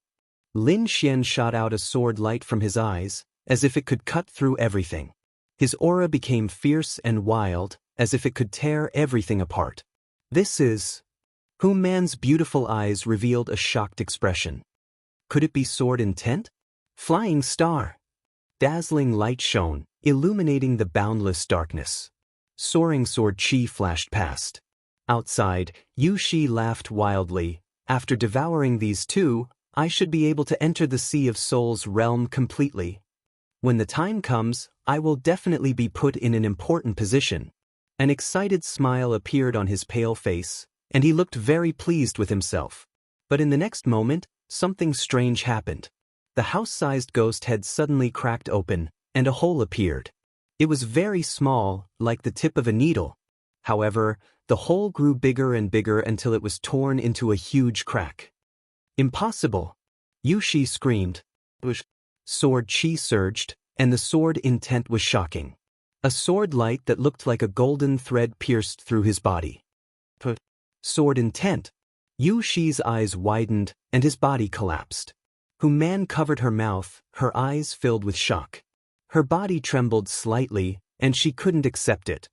Lin Xian shot out a sword light from his eyes, as if it could cut through everything. His aura became fierce and wild, as if it could tear everything apart. This is... Hu Man's beautiful eyes revealed a shocked expression. Could it be sword intent? Flying star. Dazzling light shone, illuminating the boundless darkness. Soaring sword chi flashed past. Outside, Yu Shi laughed wildly. After devouring these two, I should be able to enter the Sea of Soul's realm completely. When the time comes, I will definitely be put in an important position. An excited smile appeared on his pale face, and he looked very pleased with himself. But in the next moment, something strange happened. The house-sized ghost head suddenly cracked open, and a hole appeared. It was very small, like the tip of a needle. However, the hole grew bigger and bigger until it was torn into a huge crack. Impossible! Yu Shi screamed. Sword chi surged, and the sword intent was shocking. A sword light that looked like a golden thread pierced through his body. Sword intent. Yu Shi's eyes widened, and his body collapsed. Hu Man covered her mouth, her eyes filled with shock. Her body trembled slightly, and she couldn't accept it.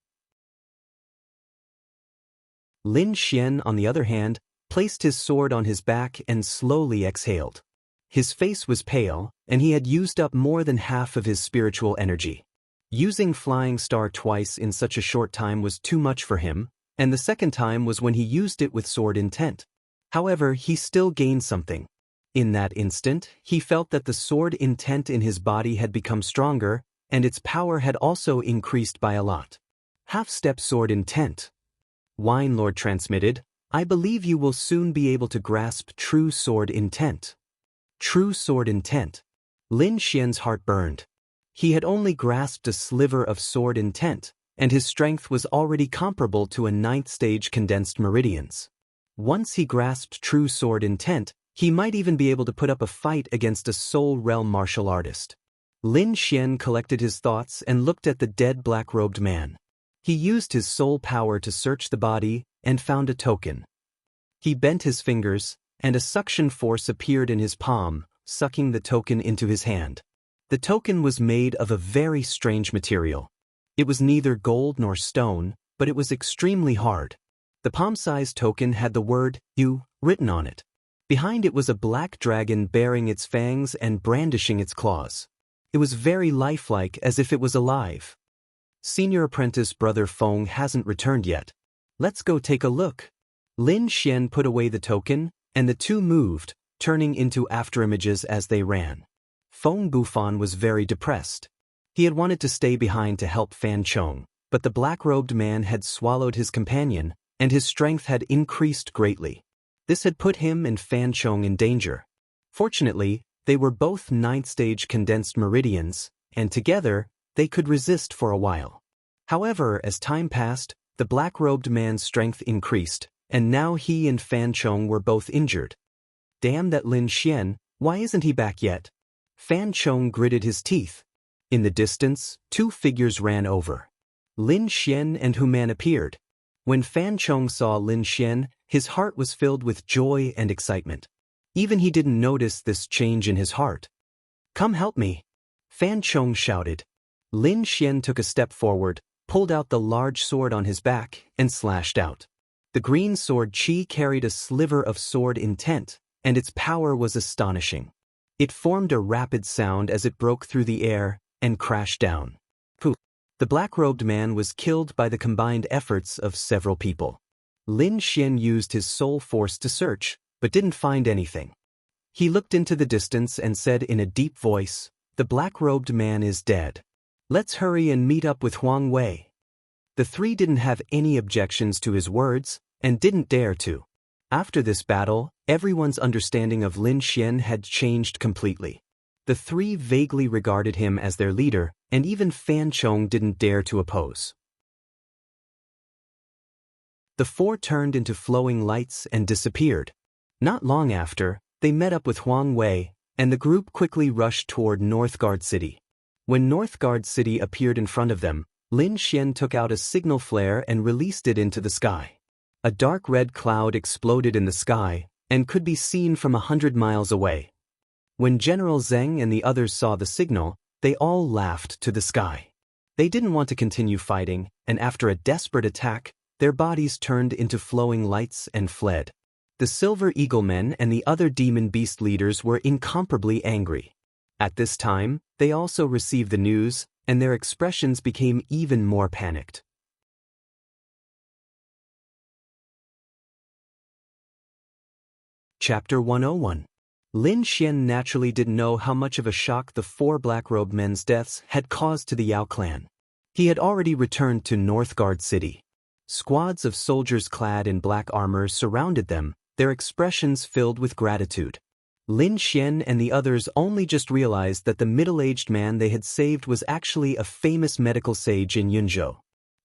Lin Xian, on the other hand, placed his sword on his back and slowly exhaled. His face was pale, and he had used up more than half of his spiritual energy. Using Flying Star twice in such a short time was too much for him, and the second time was when he used it with sword intent. However, he still gained something. In that instant, he felt that the sword intent in his body had become stronger, and its power had also increased by a lot. Half-step sword intent. Wine Lord transmitted, I believe you will soon be able to grasp true sword intent. True sword intent. Lin Xian's heart burned. He had only grasped a sliver of sword intent, and his strength was already comparable to a 9th-stage condensed meridians. Once he grasped true sword intent, he might even be able to put up a fight against a soul realm martial artist. Lin Xian collected his thoughts and looked at the dead black-robed man. He used his soul power to search the body and found a token. He bent his fingers, and a suction force appeared in his palm, sucking the token into his hand. The token was made of a very strange material. It was neither gold nor stone, but it was extremely hard. The palm-sized token had the word, "You," written on it. Behind it was a black dragon bearing its fangs and brandishing its claws. It was very lifelike, as if it was alive. Senior apprentice brother Feng hasn't returned yet. Let's go take a look. Lin Xian put away the token, and the two moved, turning into afterimages as they ran. Feng Bufan was very depressed. He had wanted to stay behind to help Fan Chong, but the black-robed man had swallowed his companion, and his strength had increased greatly. This had put him and Fan Chong in danger. Fortunately, they were both 9th-stage condensed meridians, and together, they could resist for a while. However, as time passed, the black-robed man's strength increased, and now he and Fan Chong were both injured. Damn that Lin Xian, why isn't he back yet? Fan Chong gritted his teeth. In the distance, two figures ran over. Lin Xian and Human appeared. When Fan Chong saw Lin Xian, his heart was filled with joy and excitement. Even he didn't notice this change in his heart. Come help me, Fan Chong shouted. Lin Xian took a step forward, pulled out the large sword on his back, and slashed out. The green sword Qi carried a sliver of sword intent, and its power was astonishing. It formed a rapid sound as it broke through the air and crashed down. Poof! The black-robed man was killed by the combined efforts of several people. Lin Xian used his soul force to search, but didn't find anything. He looked into the distance and said in a deep voice, "The black-robed man is dead. Let's hurry and meet up with Huang Wei." The three didn't have any objections to his words, and didn't dare to. After this battle, everyone's understanding of Lin Xian had changed completely. The three vaguely regarded him as their leader, and even Fan Chong didn't dare to oppose. The four turned into flowing lights and disappeared. Not long after, they met up with Huang Wei, and the group quickly rushed toward Northgard City. When Northgard City appeared in front of them, Lin Xian took out a signal flare and released it into the sky. A dark red cloud exploded in the sky, and could be seen from 100 miles away. When General Zheng and the others saw the signal, they all laughed to the sky. They didn't want to continue fighting, and after a desperate attack, their bodies turned into flowing lights and fled. The Silver Eagle Men and the other demon beast leaders were incomparably angry. At this time, they also received the news, and their expressions became even more panicked. Chapter 101. Lin Xian naturally didn't know how much of a shock the four black-robed men's deaths had caused to the Yao clan. He had already returned to Northgard City. Squads of soldiers clad in black armor surrounded them, their expressions filled with gratitude. Lin Xian and the others only just realized that the middle-aged man they had saved was actually a famous medical sage in Yunzhou.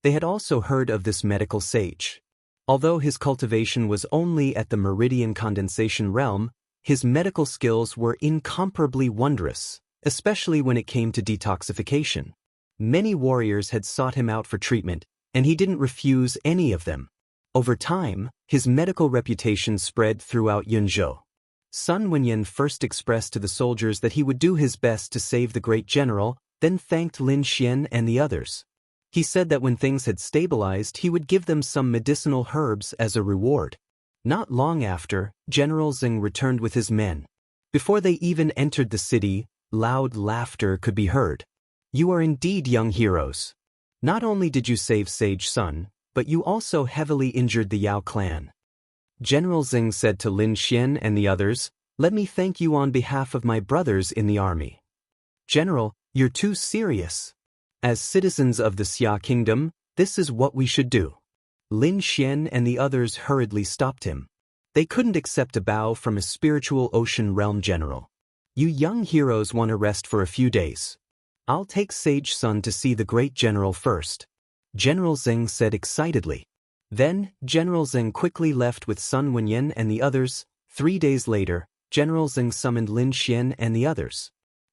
They had also heard of this medical sage. Although his cultivation was only at the meridian condensation realm, his medical skills were incomparably wondrous, especially when it came to detoxification. Many warriors had sought him out for treatment, and he didn't refuse any of them. Over time, his medical reputation spread throughout Yunzhou. Sun Wenyan first expressed to the soldiers that he would do his best to save the great general, then thanked Lin Xian and the others. He said that when things had stabilized, he would give them some medicinal herbs as a reward. Not long after, General Zheng returned with his men. Before they even entered the city, loud laughter could be heard. "You are indeed young heroes. Not only did you save Sage Sun, but you also heavily injured the Yao clan." General Zheng said to Lin Xian and the others, "Let me thank you on behalf of my brothers in the army." "General, you're too serious. As citizens of the Xia Kingdom, this is what we should do." Lin Xian and the others hurriedly stopped him. They couldn't accept a bow from a spiritual ocean realm general. "You young heroes want to rest for a few days. I'll take Sage Sun to see the great general first," General Zheng said excitedly. Then, General Zheng quickly left with Sun Wenyan and the others. 3 days later, General Zheng summoned Lin Xian and the others.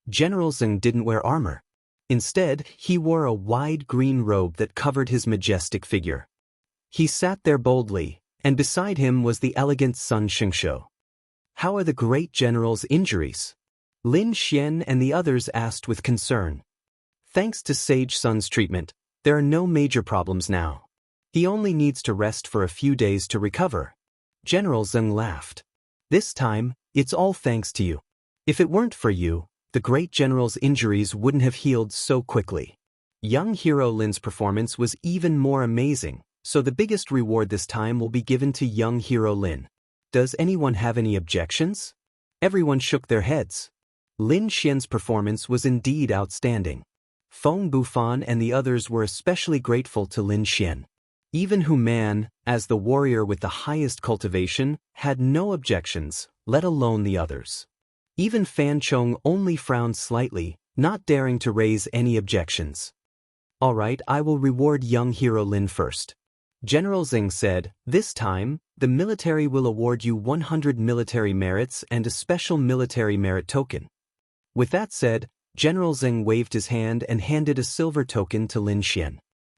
General Zheng didn't wear armor. Instead, he wore a wide green robe that covered his majestic figure. He sat there boldly, and beside him was the elegant Sun Xingshou. "How are the great general's injuries?" Lin Xian and the others asked with concern. "Thanks to Sage Sun's treatment, there are no major problems now. He only needs to rest for a few days to recover." General Zheng laughed. "This time, it's all thanks to you. If it weren't for you, the great general's injuries wouldn't have healed so quickly. Young hero Lin's performance was even more amazing, so the biggest reward this time will be given to young hero Lin. Does anyone have any objections? Everyone shook their heads. Lin Xian's performance was indeed outstanding. Feng Bufan and the others were especially grateful to Lin Xian. Even Hu Man, as the warrior with the highest cultivation, had no objections, let alone the others. Even Fan Chong only frowned slightly, not daring to raise any objections. All right, I will reward young hero Lin first. General Zheng said, this time, the military will award you 100 military merits and a special military merit token. With that said, General Zheng waved his hand and handed a silver token to Lin Xian.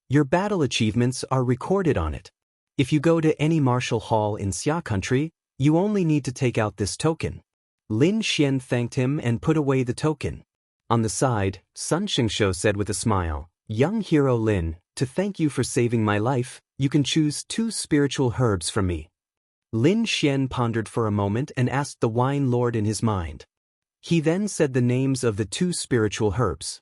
Your battle achievements are recorded on it. If you go to any martial hall in Xia country, you only need to take out this token. Lin Xian thanked him and put away the token. On the side, Sun Xingsho said with a smile, young hero Lin, to thank you for saving my life, you can choose 2 spiritual herbs from me. Lin Xian pondered for a moment and asked the wine lord in his mind. He then said the names of the 2 spiritual herbs.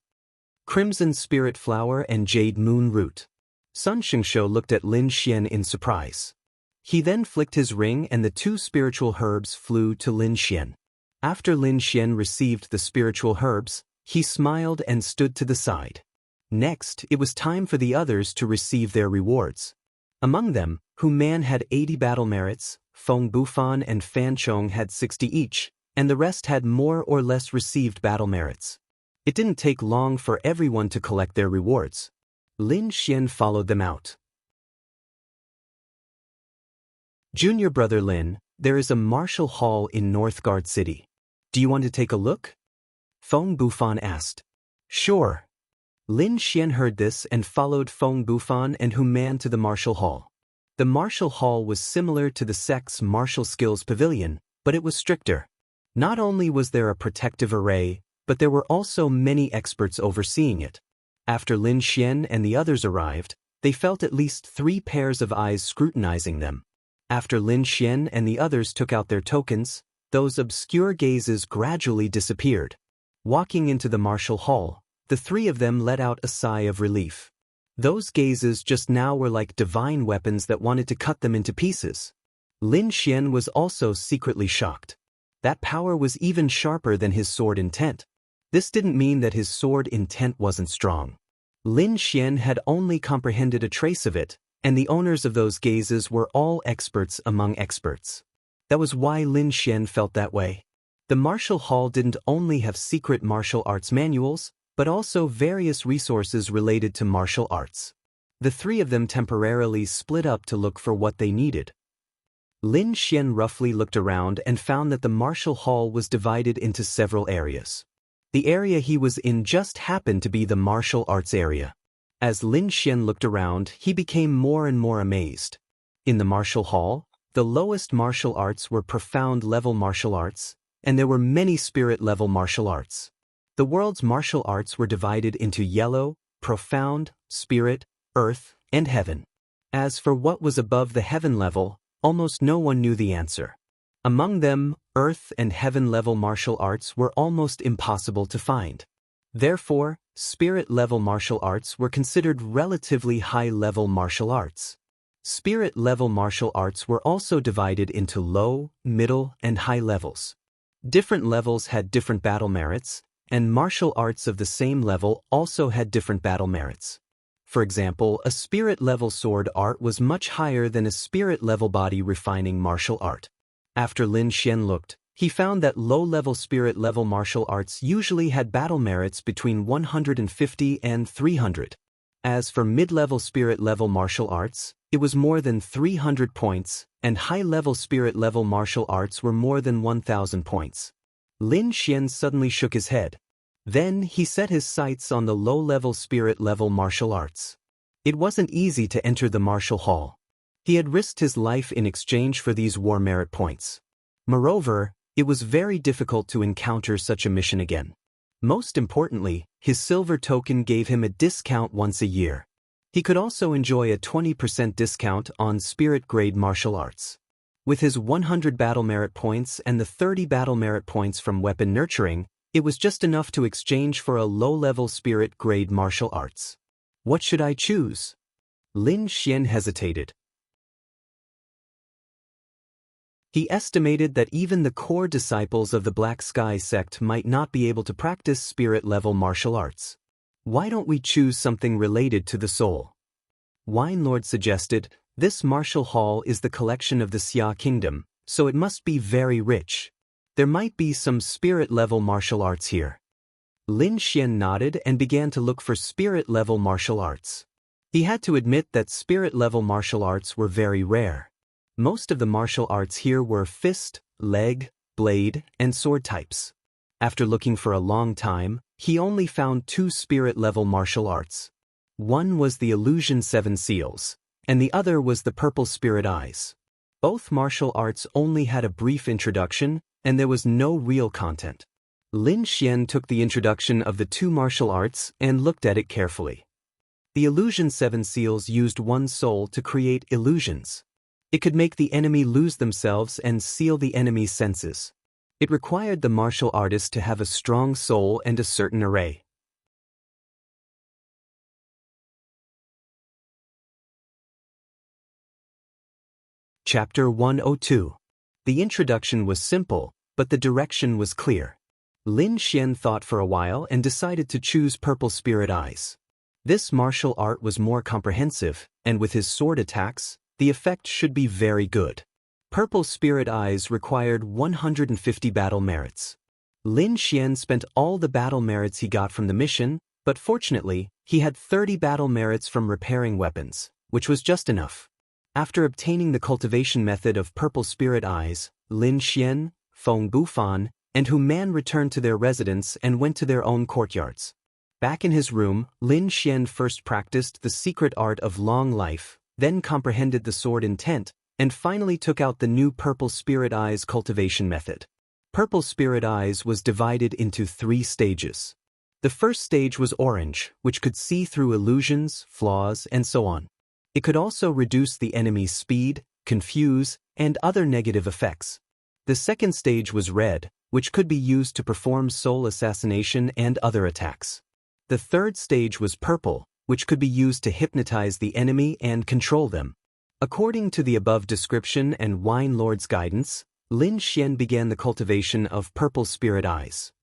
Crimson Spirit Flower and Jade Moon Root. Sun Xingsho looked at Lin Xian in surprise. He then flicked his ring and the 2 spiritual herbs flew to Lin Xian. After Lin Xian received the spiritual herbs, he smiled and stood to the side. Next, it was time for the others to receive their rewards. Among them, Hu Man had 80 battle merits, Feng Bufan and Fan Chong had 60 each, and the rest had more or less received battle merits. It didn't take long for everyone to collect their rewards. Lin Xian followed them out. Junior brother Lin, there is a martial hall in Northgard City. Do you want to take a look? Feng Bufan asked. Sure. Lin Xian heard this and followed Feng Bufan and Hu Man to the martial hall. The martial hall was similar to the sect's martial skills pavilion, but it was stricter. Not only was there a protective array, but there were also many experts overseeing it. After Lin Xian and the others arrived, they felt at least 3 pairs of eyes scrutinizing them. After Lin Xian and the others took out their tokens, those obscure gazes gradually disappeared. Walking into the martial hall, the 3 of them let out a sigh of relief. Those gazes just now were like divine weapons that wanted to cut them into pieces. Lin Xian was also secretly shocked. That power was even sharper than his sword intent. This didn't mean that his sword intent wasn't strong. Lin Xian had only comprehended a trace of it, and the owners of those gazes were all experts among experts. That was why Lin Xian felt that way. The martial hall didn't only have secret martial arts manuals, but also various resources related to martial arts. The 3 of them temporarily split up to look for what they needed. Lin Xian roughly looked around and found that the martial hall was divided into several areas. The area he was in just happened to be the martial arts area. As Lin Xian looked around, he became more and more amazed. In the martial hall, the lowest martial arts were profound level martial arts, and there were many spirit level martial arts. The world's martial arts were divided into yellow, profound, spirit, earth, and heaven. As for what was above the heaven level, almost no one knew the answer. Among them, earth and heaven level martial arts were almost impossible to find. Therefore, spirit level martial arts were considered relatively high level martial arts. Spirit level martial arts were also divided into low, middle, and high levels. Different levels had different battle merits, and martial arts of the same level also had different battle merits. For example, a spirit level sword art was much higher than a spirit level body refining martial art. After Lin Xian looked, he found that low-level spirit level martial arts usually had battle merits between 150 and 300. As for mid-level spirit level martial arts, it was more than 300 points, and high-level spirit level martial arts were more than 1,000 points. Lin Xian suddenly shook his head. Then he set his sights on the low-level spirit level martial arts. It wasn't easy to enter the martial hall. He had risked his life in exchange for these war merit points. Moreover, it was very difficult to encounter such a mission again. Most importantly, his silver token gave him a discount once a year. He could also enjoy a 20% discount on spirit-grade martial arts. With his 100 battle merit points and the 30 battle merit points from weapon nurturing, It was just enough to exchange for a low-level spirit-grade martial arts. What should I choose? Lin Xian hesitated. He estimated that even the core disciples of the Black Sky sect might not be able to practice spirit-level martial arts. Why don't we choose something related to the soul? Wine Lord suggested, this martial hall is the collection of the Xia kingdom, so it must be very rich. There might be some spirit-level martial arts here. Lin Xian nodded and began to look for spirit-level martial arts. He had to admit that spirit-level martial arts were very rare. Most of the martial arts here were fist, leg, blade, and sword types. After looking for a long time, he only found 2 spirit-level martial arts. One was the Illusion 7 Seals, and the other was the Purple Spirit Eyes. Both martial arts only had a brief introduction, and there was no real content. Lin Xian took the introduction of the 2 martial arts and looked at it carefully. The Illusion 7 Seals used one soul to create illusions. It could make the enemy lose themselves and seal the enemy's senses. It required the martial artist to have a strong soul and a certain array. Chapter 102. The introduction was simple, but the direction was clear. Lin Xian thought for a while and decided to choose Purple Spirit Eyes. This martial art was more comprehensive, and with his sword attacks, the effect should be very good. Purple Spirit Eyes required 150 battle merits. Lin Xian spent all the battle merits he got from the mission, but fortunately, he had 30 battle merits from repairing weapons, which was just enough. After obtaining the cultivation method of Purple Spirit Eyes, Lin Xian, Feng Bufan, and Hu Man returned to their residence and went to their own courtyards. Back in his room, Lin Xian first practiced the secret art of long life, then comprehended the sword intent, and finally took out the new Purple Spirit Eyes cultivation method. Purple Spirit Eyes was divided into 3 stages. The first stage was orange, which could see through illusions, flaws, and so on. It could also reduce the enemy's speed, confuse, and other negative effects. The second stage was red, which could be used to perform soul assassination and other attacks. The third stage was purple, which could be used to hypnotize the enemy and control them. According to the above description and Wine Lord's guidance, Lin Xian began the cultivation of Purple Spirit Eyes.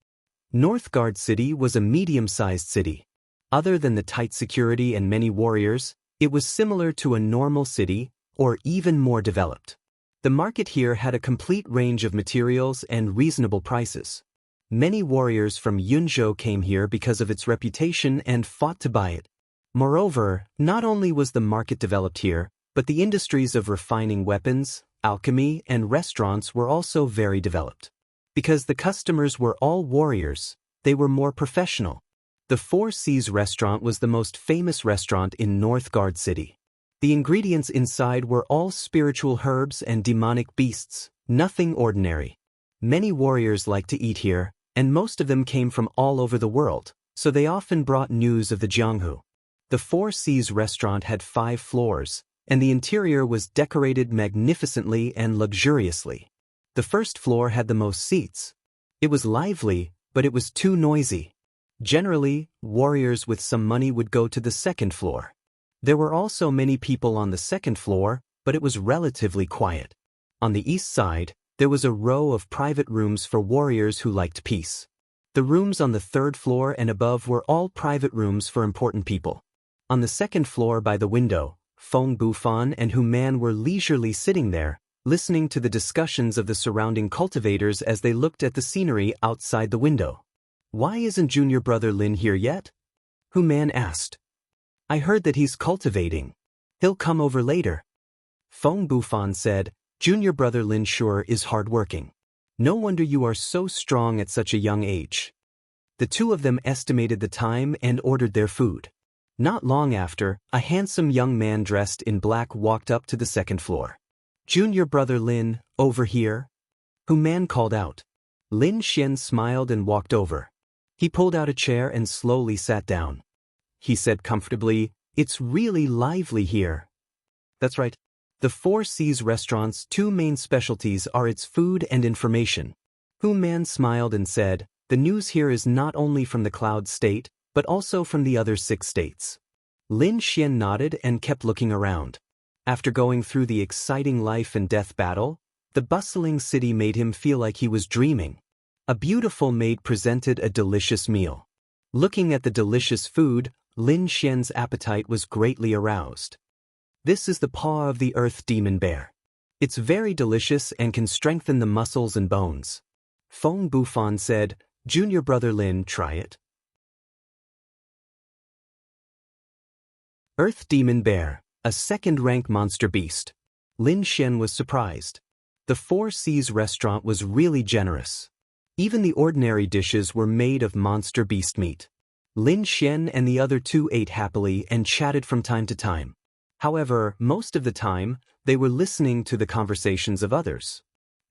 Northgard City was a medium-sized city. Other than the tight security and many warriors, it was similar to a normal city, or even more developed. The market here had a complete range of materials and reasonable prices. Many warriors from Yunzhou came here because of its reputation and fought to buy it. Moreover, not only was the market developed here, but the industries of refining weapons, alchemy, and restaurants were also very developed. Because the customers were all warriors, they were more professional. The Four Seas restaurant was the most famous restaurant in Northgard City. The ingredients inside were all spiritual herbs and demonic beasts, nothing ordinary. Many warriors liked to eat here, and most of them came from all over the world, so they often brought news of the Jianghu. The Four Seas restaurant had 5 floors, and the interior was decorated magnificently and luxuriously. The first floor had the most seats. It was lively, but it was too noisy. Generally, warriors with some money would go to the second floor. There were also many people on the second floor, but it was relatively quiet. On the east side, there was a row of private rooms for warriors who liked peace. The rooms on the third floor and above were all private rooms for important people. On the second floor by the window, Feng Bufan and Hu Man were leisurely sitting there, listening to the discussions of the surrounding cultivators as they looked at the scenery outside the window. "Why isn't junior brother Lin here yet?" Hu Man asked. "I heard that he's cultivating. He'll come over later." Feng Bufan said, "Junior brother Lin sure is hardworking. No wonder you are so strong at such a young age." The two of them estimated the time and ordered their food. Not long after, a handsome young man dressed in black walked up to the second floor. "Junior brother Lin, over here?" Hu Man called out. Lin Xian smiled and walked over. He pulled out a chair and slowly sat down. He said comfortably, "It's really lively here." That's right. The Four Seas restaurant's 2 main specialties are its food and information. Hu Man smiled and said, The news here is not only from the Cloud State, but also from the other 6 states. Lin Xian nodded and kept looking around. After going through the exciting life and death battle, the bustling city made him feel like he was dreaming. A beautiful maid presented a delicious meal. Looking at the delicious food, Lin Xian's appetite was greatly aroused. This is the paw of the earth demon bear. It's very delicious and can strengthen the muscles and bones. Feng Bufan said, "Junior brother Lin, try it." Earth demon bear, a second-rank monster beast. Lin Xian was surprised. The Four Seas restaurant was really generous. Even the ordinary dishes were made of monster beast meat. Lin Xian and the other 2 ate happily and chatted from time to time. However, most of the time, they were listening to the conversations of others.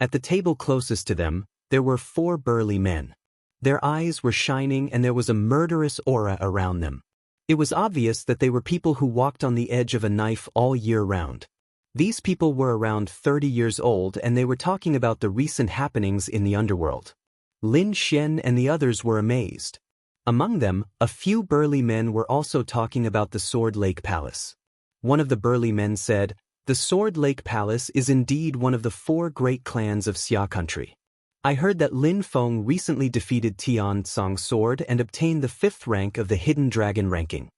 At the table closest to them, there were 4 burly men. Their eyes were shining and there was a murderous aura around them. It was obvious that they were people who walked on the edge of a knife all year round. These people were around 30 years old and they were talking about the recent happenings in the underworld. Lin Xian and the others were amazed. Among them, a few burly men were also talking about the Sword Lake Palace. One of the burly men said, "The Sword Lake Palace is indeed one of the 4 great clans of Xia country. I heard that Lin Feng recently defeated Tian Song's sword and obtained the 5th rank of the Hidden Dragon ranking."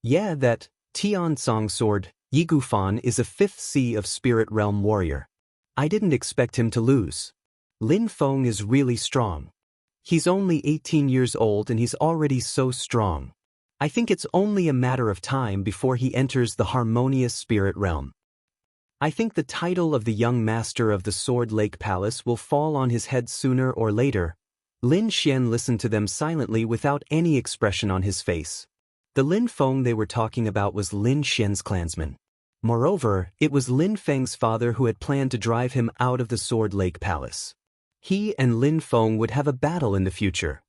Yeah, that Tian Song's sword, Yigufan, is a 5th C of Spirit Realm warrior. I didn't expect him to lose. Lin Feng is really strong. He's only 18 years old and he's already so strong. I think it's only a matter of time before he enters the harmonious spirit realm. I think the title of the young master of the Sword Lake Palace will fall on his head sooner or later. Lin Xian listened to them silently without any expression on his face. The Lin Feng they were talking about was Lin Xian's clansman. Moreover, it was Lin Feng's father who had planned to drive him out of the Sword Lake Palace. He and Lin Feng would have a battle in the future.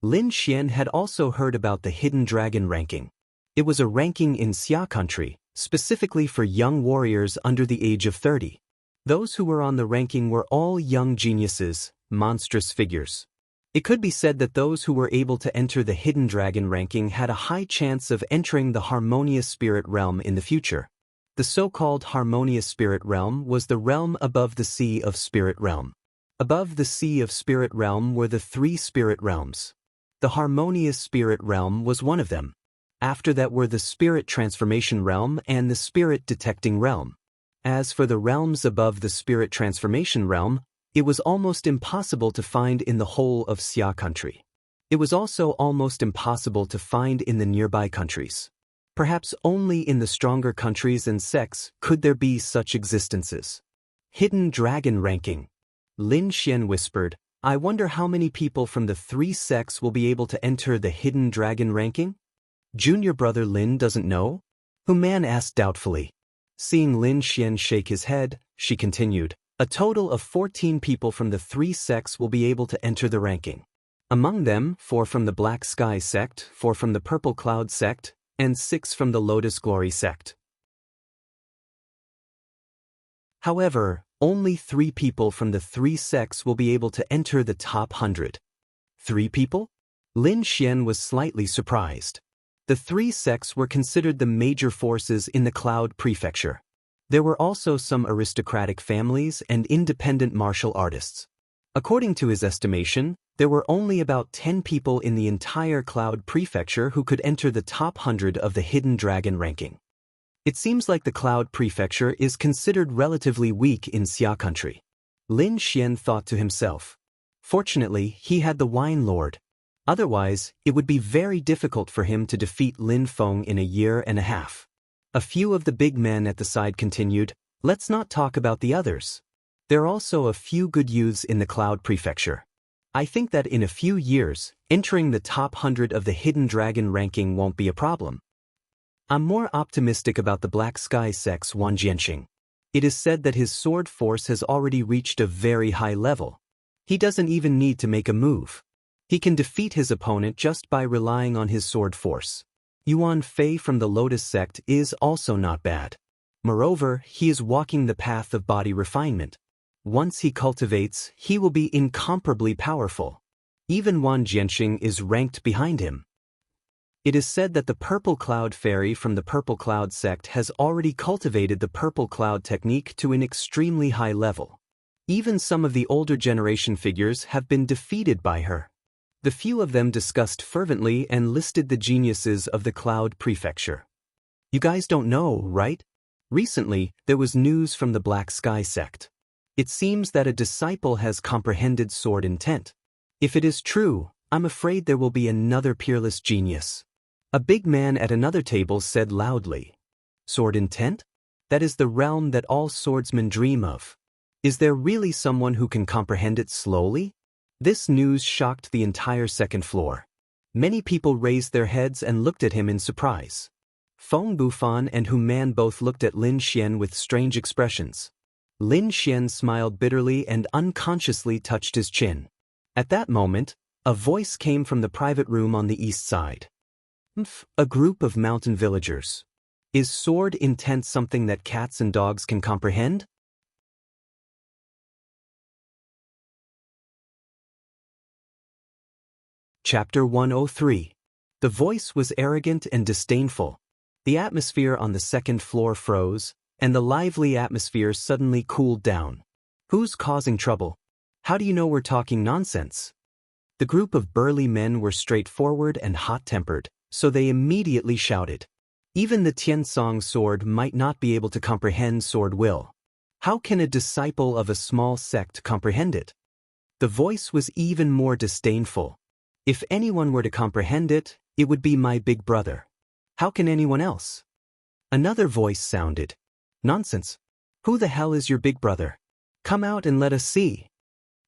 Lin Xian had also heard about the Hidden Dragon ranking. It was a ranking in Xia country, specifically for young warriors under the age of 30. Those who were on the ranking were all young geniuses, monstrous figures. It could be said that those who were able to enter the Hidden Dragon ranking had a high chance of entering the harmonious spirit realm in the future. The so-called harmonious spirit realm was the realm above the Sea of Spirit Realm. Above the Sea of Spirit Realm were the 3 spirit realms. The harmonious spirit realm was one of them. After that were the spirit transformation realm and the spirit detecting realm. As for the realms above the spirit transformation realm, it was almost impossible to find in the whole of Xia country. It was also almost impossible to find in the nearby countries. Perhaps only in the stronger countries and sects could there be such existences. Hidden Dragon ranking. Lin Xian whispered, "I wonder how many people from the 3 sects will be able to enter the Hidden Dragon ranking?" Junior brother Lin doesn't know? Hu Man asked doubtfully. Seeing Lin Xian shake his head, she continued, "A total of 14 people from the 3 sects will be able to enter the ranking. Among them, 4 from the Black Sky sect, 4 from the Purple Cloud sect, and 6 from the Lotus Glory sect. However, only 3 people from the 3 sects will be able to enter the top 100. 3 people? Lin Xian was slightly surprised. The 3 sects were considered the major forces in the Cloud Prefecture. There were also some aristocratic families and independent martial artists. According to his estimation, there were only about 10 people in the entire Cloud Prefecture who could enter the top 100 of the Hidden Dragon ranking. It seems like the Cloud Prefecture is considered relatively weak in Xia country. Lin Xian thought to himself. Fortunately, he had the Wine Lord. Otherwise, it would be very difficult for him to defeat Lin Feng in a year and a half. A few of the big men at the side continued, "Let's not talk about the others. There are also a few good youths in the Cloud Prefecture. I think that in a few years, entering the top 100 of the Hidden Dragon ranking won't be a problem. I'm more optimistic about the Black Sky sect's Wan Jianxing. It is said that his sword force has already reached a very high level. He doesn't even need to make a move. He can defeat his opponent just by relying on his sword force. Yuan Fei from the Lotus sect is also not bad. Moreover, he is walking the path of body refinement. Once he cultivates, he will be incomparably powerful. Even Wan Jianxing is ranked behind him. It is said that the Purple Cloud Fairy from the Purple Cloud sect has already cultivated the Purple Cloud technique to an extremely high level. Even some of the older generation figures have been defeated by her. The few of them discussed fervently and listed the geniuses of the Cloud Prefecture. You guys don't know, right? Recently, there was news from the Black Sky sect. It seems that a disciple has comprehended sword intent. If it is true, I'm afraid there will be another peerless genius. A big man at another table said loudly. Sword intent? That is the realm that all swordsmen dream of. Is there really someone who can comprehend it slowly? This news shocked the entire second floor. Many people raised their heads and looked at him in surprise. Feng Bufan and Hu Man both looked at Lin Xian with strange expressions. Lin Xian smiled bitterly and unconsciously touched his chin. At that moment, a voice came from the private room on the east side. A group of mountain villagers. Is sword intent something that cats and dogs can comprehend? Chapter 103. The voice was arrogant and disdainful. The atmosphere on the second floor froze, and the lively atmosphere suddenly cooled down. Who's causing trouble? How do you know we're talking nonsense? The group of burly men were straightforward and hot-tempered, so they immediately shouted. Even the Tiansong sword might not be able to comprehend sword will. How can a disciple of a small sect comprehend it? The voice was even more disdainful. If anyone were to comprehend it, it would be my big brother. How can anyone else? Another voice sounded. Nonsense. Who the hell is your big brother? Come out and let us see.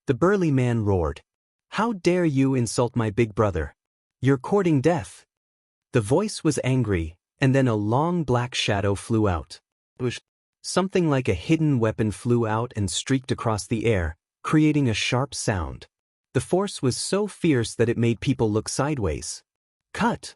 The burly man roared. How dare you insult my big brother? You're courting death. The voice was angry, and then a long black shadow flew out. Something like a hidden weapon flew out and streaked across the air, creating a sharp sound. The force was so fierce that it made people look sideways. Cut!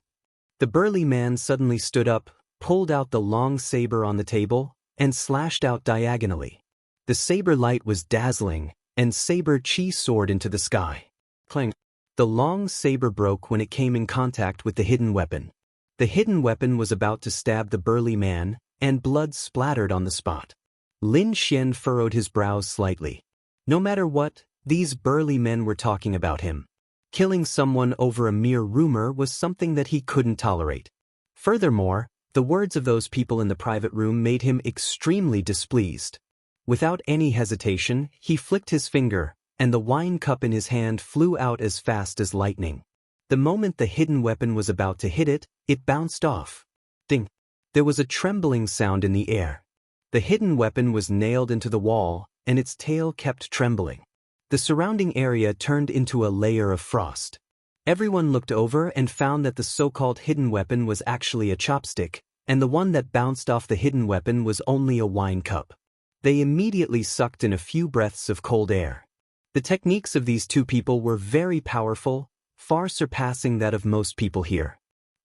The burly man suddenly stood up, pulled out the long saber on the table, and slashed out diagonally. The saber light was dazzling, and saber chi soared into the sky. Clang! The long saber broke when it came in contact with the hidden weapon. The hidden weapon was about to stab the burly man, and blood splattered on the spot. Lin Xian furrowed his brows slightly. No matter what, these burly men were talking about him. Killing someone over a mere rumor was something that he couldn't tolerate. Furthermore, the words of those people in the private room made him extremely displeased. Without any hesitation, he flicked his finger, and the wine cup in his hand flew out as fast as lightning. The moment the hidden weapon was about to hit it, it bounced off. Ding! There was a trembling sound in the air. The hidden weapon was nailed into the wall, and its tail kept trembling. The surrounding area turned into a layer of frost. Everyone looked over and found that the so-called hidden weapon was actually a chopstick, and the one that bounced off the hidden weapon was only a wine cup. They immediately sucked in a few breaths of cold air. The techniques of these two people were very powerful, far surpassing that of most people here.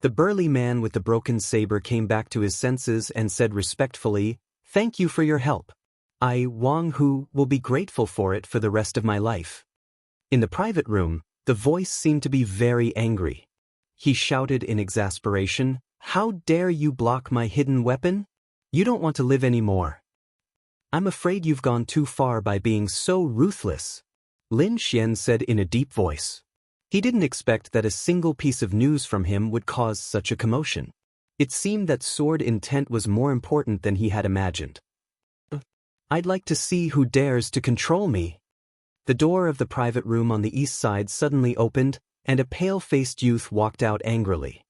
The burly man with the broken saber came back to his senses and said respectfully, "Thank you for your help. I, Wang Hu, will be grateful for it for the rest of my life." In the private room, the voice seemed to be very angry. He shouted in exasperation, "How dare you block my hidden weapon? You don't want to live anymore. I'm afraid you've gone too far by being so ruthless," Lin Xian said in a deep voice. He didn't expect that a single piece of news from him would cause such a commotion. It seemed that sword intent was more important than he had imagined. "I'd like to see who dares to control me." The door of the private room on the east side suddenly opened, and a pale-faced youth walked out angrily.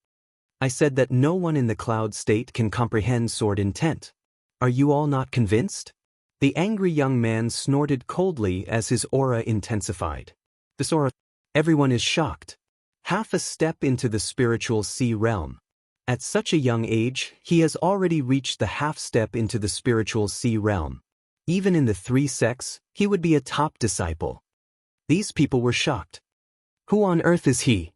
"I said that no one in the cloud state can comprehend sword intent. Are you all not convinced?" The angry young man snorted coldly as his aura intensified. "This aura..." Everyone is shocked. Half a step into the spiritual sea realm. At such a young age, he has already reached the half step into the spiritual sea realm. Even in the three sects, he would be a top disciple. These people were shocked. Who on earth is he?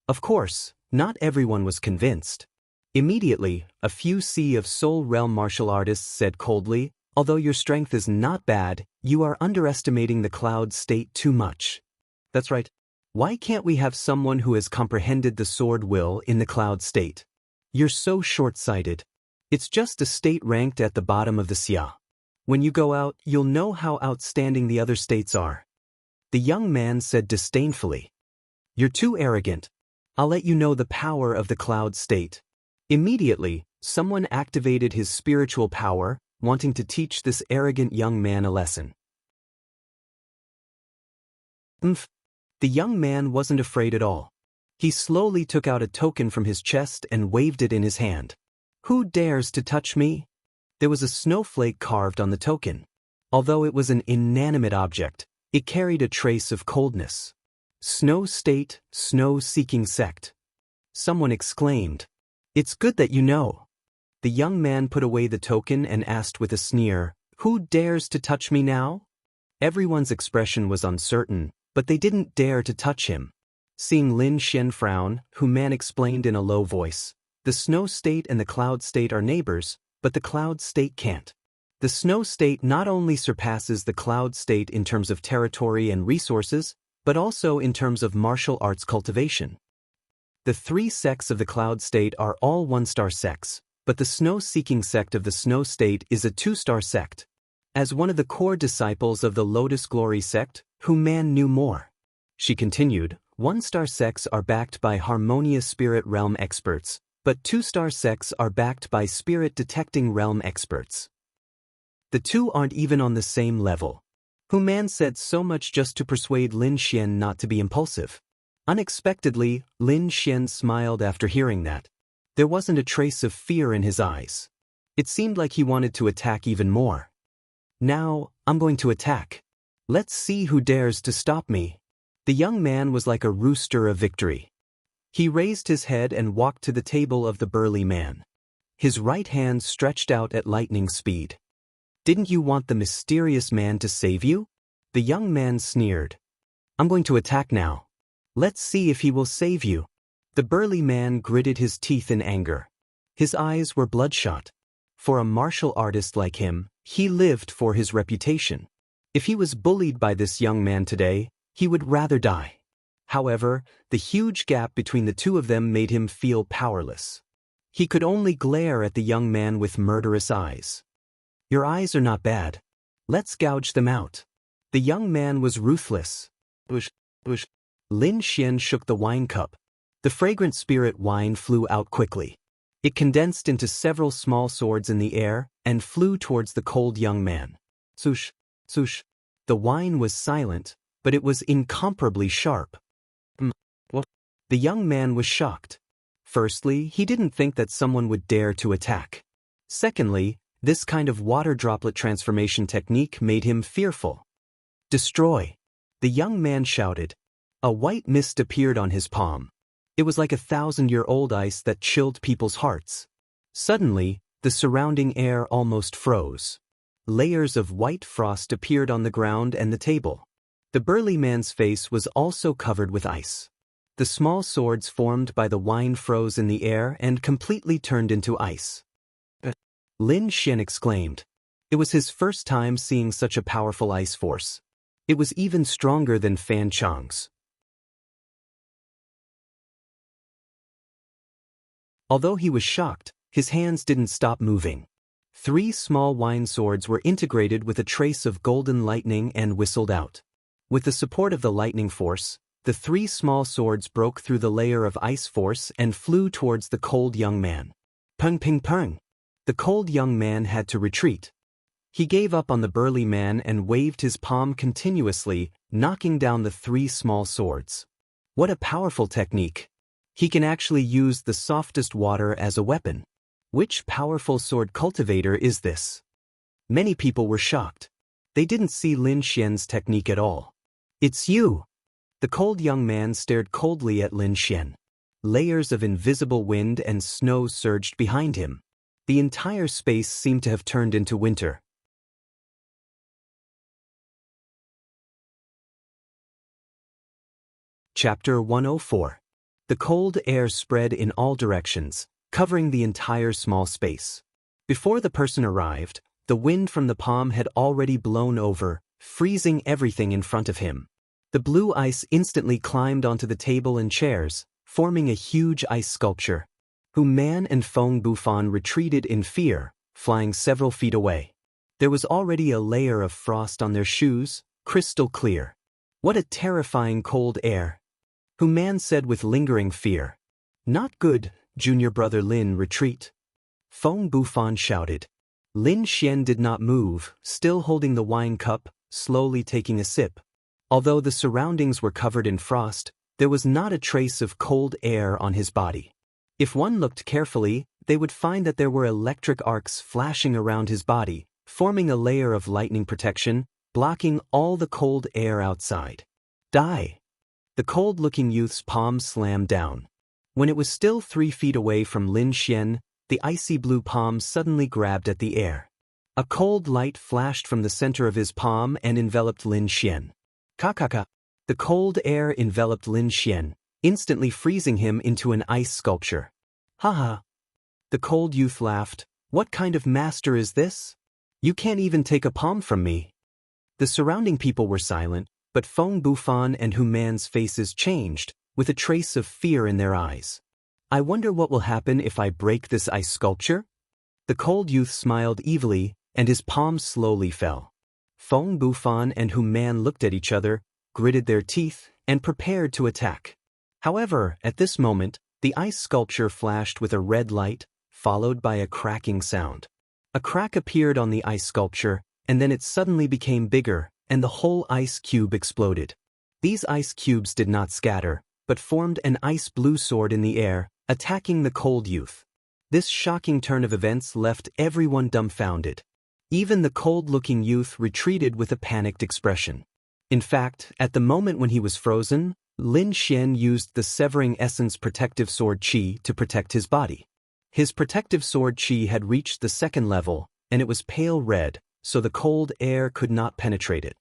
Of course, not everyone was convinced. Immediately, a few Sea of Soul realm martial artists said coldly, "Although your strength is not bad, you are underestimating the cloud state too much." That's right. Why can't we have someone who has comprehended the sword will in the cloud state? You're so short-sighted. It's just a state ranked at the bottom of the xia. When you go out, you'll know how outstanding the other states are. The young man said disdainfully. You're too arrogant. I'll let you know the power of the cloud state. Immediately, someone activated his spiritual power, wanting to teach this arrogant young man a lesson. The young man wasn't afraid at all. He slowly took out a token from his chest and waved it in his hand. Who dares to touch me? There was a snowflake carved on the token. Although it was an inanimate object, it carried a trace of coldness. Snow state, snow-seeking sect. Someone exclaimed. It's good that you know. The young man put away the token and asked with a sneer, Who dares to touch me now? Everyone's expression was uncertain, but they didn't dare to touch him. Seeing Lin Xian frown, Hu Man explained in a low voice, The snow state and the cloud state are neighbors, but the cloud state can't. The snow state not only surpasses the cloud state in terms of territory and resources, but also in terms of martial arts cultivation. The 3 sects of the cloud state are all 1-star sects, but the snow-seeking sect of the snow state is a 2-star sect. As one of the core disciples of the Lotus Glory sect, Hu Man knew more. She continued, 1-star sects are backed by harmonious spirit realm experts, but 2-star sects are backed by spirit-detecting realm experts. The two aren't even on the same level. Hu Man said so much just to persuade Lin Xian not to be impulsive. Unexpectedly, Lin Xian smiled after hearing that. There wasn't a trace of fear in his eyes. It seemed like he wanted to attack even more. Now, I'm going to attack. Let's see who dares to stop me. The young man was like a rooster of victory. He raised his head and walked to the table of the burly man. His right hand stretched out at lightning speed. Didn't you want the mysterious man to save you? The young man sneered. I'm going to attack now. Let's see if he will save you. The burly man gritted his teeth in anger. His eyes were bloodshot. For a martial artist like him, he lived for his reputation. If he was bullied by this young man today, he would rather die. However, the huge gap between the two of them made him feel powerless. He could only glare at the young man with murderous eyes. Your eyes are not bad. Let's gouge them out. The young man was ruthless. Bush. Lin Xian shook the wine cup. The fragrant spirit wine flew out quickly. It condensed into several small swords in the air and flew towards the cold young man. Swoosh, swoosh. The wine was silent, but it was incomparably sharp. What? The young man was shocked. Firstly, he didn't think that someone would dare to attack. Secondly, this kind of water droplet transformation technique made him fearful. Destroy! The young man shouted. A white mist appeared on his palm. It was like 1,000-year-old ice that chilled people's hearts. Suddenly, the surrounding air almost froze. Layers of white frost appeared on the ground and the table. The burly man's face was also covered with ice. The small swords formed by the wine froze in the air and completely turned into ice. Lin Xian exclaimed. It was his first time seeing such a powerful ice force. It was even stronger than Fan Chang's. Although he was shocked, his hands didn't stop moving. 3 small wine swords were integrated with a trace of golden lightning and whistled out. With the support of the lightning force, the 3 small swords broke through the layer of ice force and flew towards the cold young man. Pung ping pung! The cold young man had to retreat. He gave up on the burly man and waved his palm continuously, knocking down the 3 small swords. What a powerful technique! He can actually use the softest water as a weapon. Which powerful sword cultivator is this? Many people were shocked. They didn't see Lin Xian's technique at all. It's you! The cold young man stared coldly at Lin Xian. Layers of invisible wind and snow surged behind him. The entire space seemed to have turned into winter. Chapter 104. The cold air spread in all directions, covering the entire small space. Before the person arrived, the wind from the palm had already blown over, freezing everything in front of him. The blue ice instantly climbed onto the table and chairs, forming a huge ice sculpture. Hu Man and Feng Bufan retreated in fear, flying several feet away. There was already a layer of frost on their shoes, crystal clear. What a terrifying cold air! Hu Man said with lingering fear. Not good, junior brother Lin, retreat. Feng Bufan shouted. Lin Xian did not move, still holding the wine cup, slowly taking a sip. Although the surroundings were covered in frost, there was not a trace of cold air on his body. If one looked carefully, they would find that there were electric arcs flashing around his body, forming a layer of lightning protection, blocking all the cold air outside. Die! The cold-looking youth's palm slammed down. When it was still 3 feet away from Lin Xian, the icy blue palm suddenly grabbed at the air. A cold light flashed from the center of his palm and enveloped Lin Xian. Kakaka! The cold air enveloped Lin Xian, instantly freezing him into an ice sculpture. Haha! The cold youth laughed. What kind of master is this? You can't even take a palm from me. The surrounding people were silent, but Feng Bufan and Hu Man's faces changed, with a trace of fear in their eyes. I wonder what will happen if I break this ice sculpture? The cold youth smiled evilly, and his palm slowly fell. Feng Bufan and Hu Man looked at each other, gritted their teeth, and prepared to attack. However, at this moment, the ice sculpture flashed with a red light, followed by a cracking sound. A crack appeared on the ice sculpture, and then it suddenly became bigger, and the whole ice cube exploded. These ice cubes did not scatter, but formed an ice blue sword in the air, attacking the cold youth. This shocking turn of events left everyone dumbfounded. Even the cold-looking youth retreated with a panicked expression. In fact, at the moment when he was frozen, Lin Xian used the Severing Essence Protective Sword Qi to protect his body. His protective sword Qi had reached the 2nd level, and it was pale red, so the cold air could not penetrate it.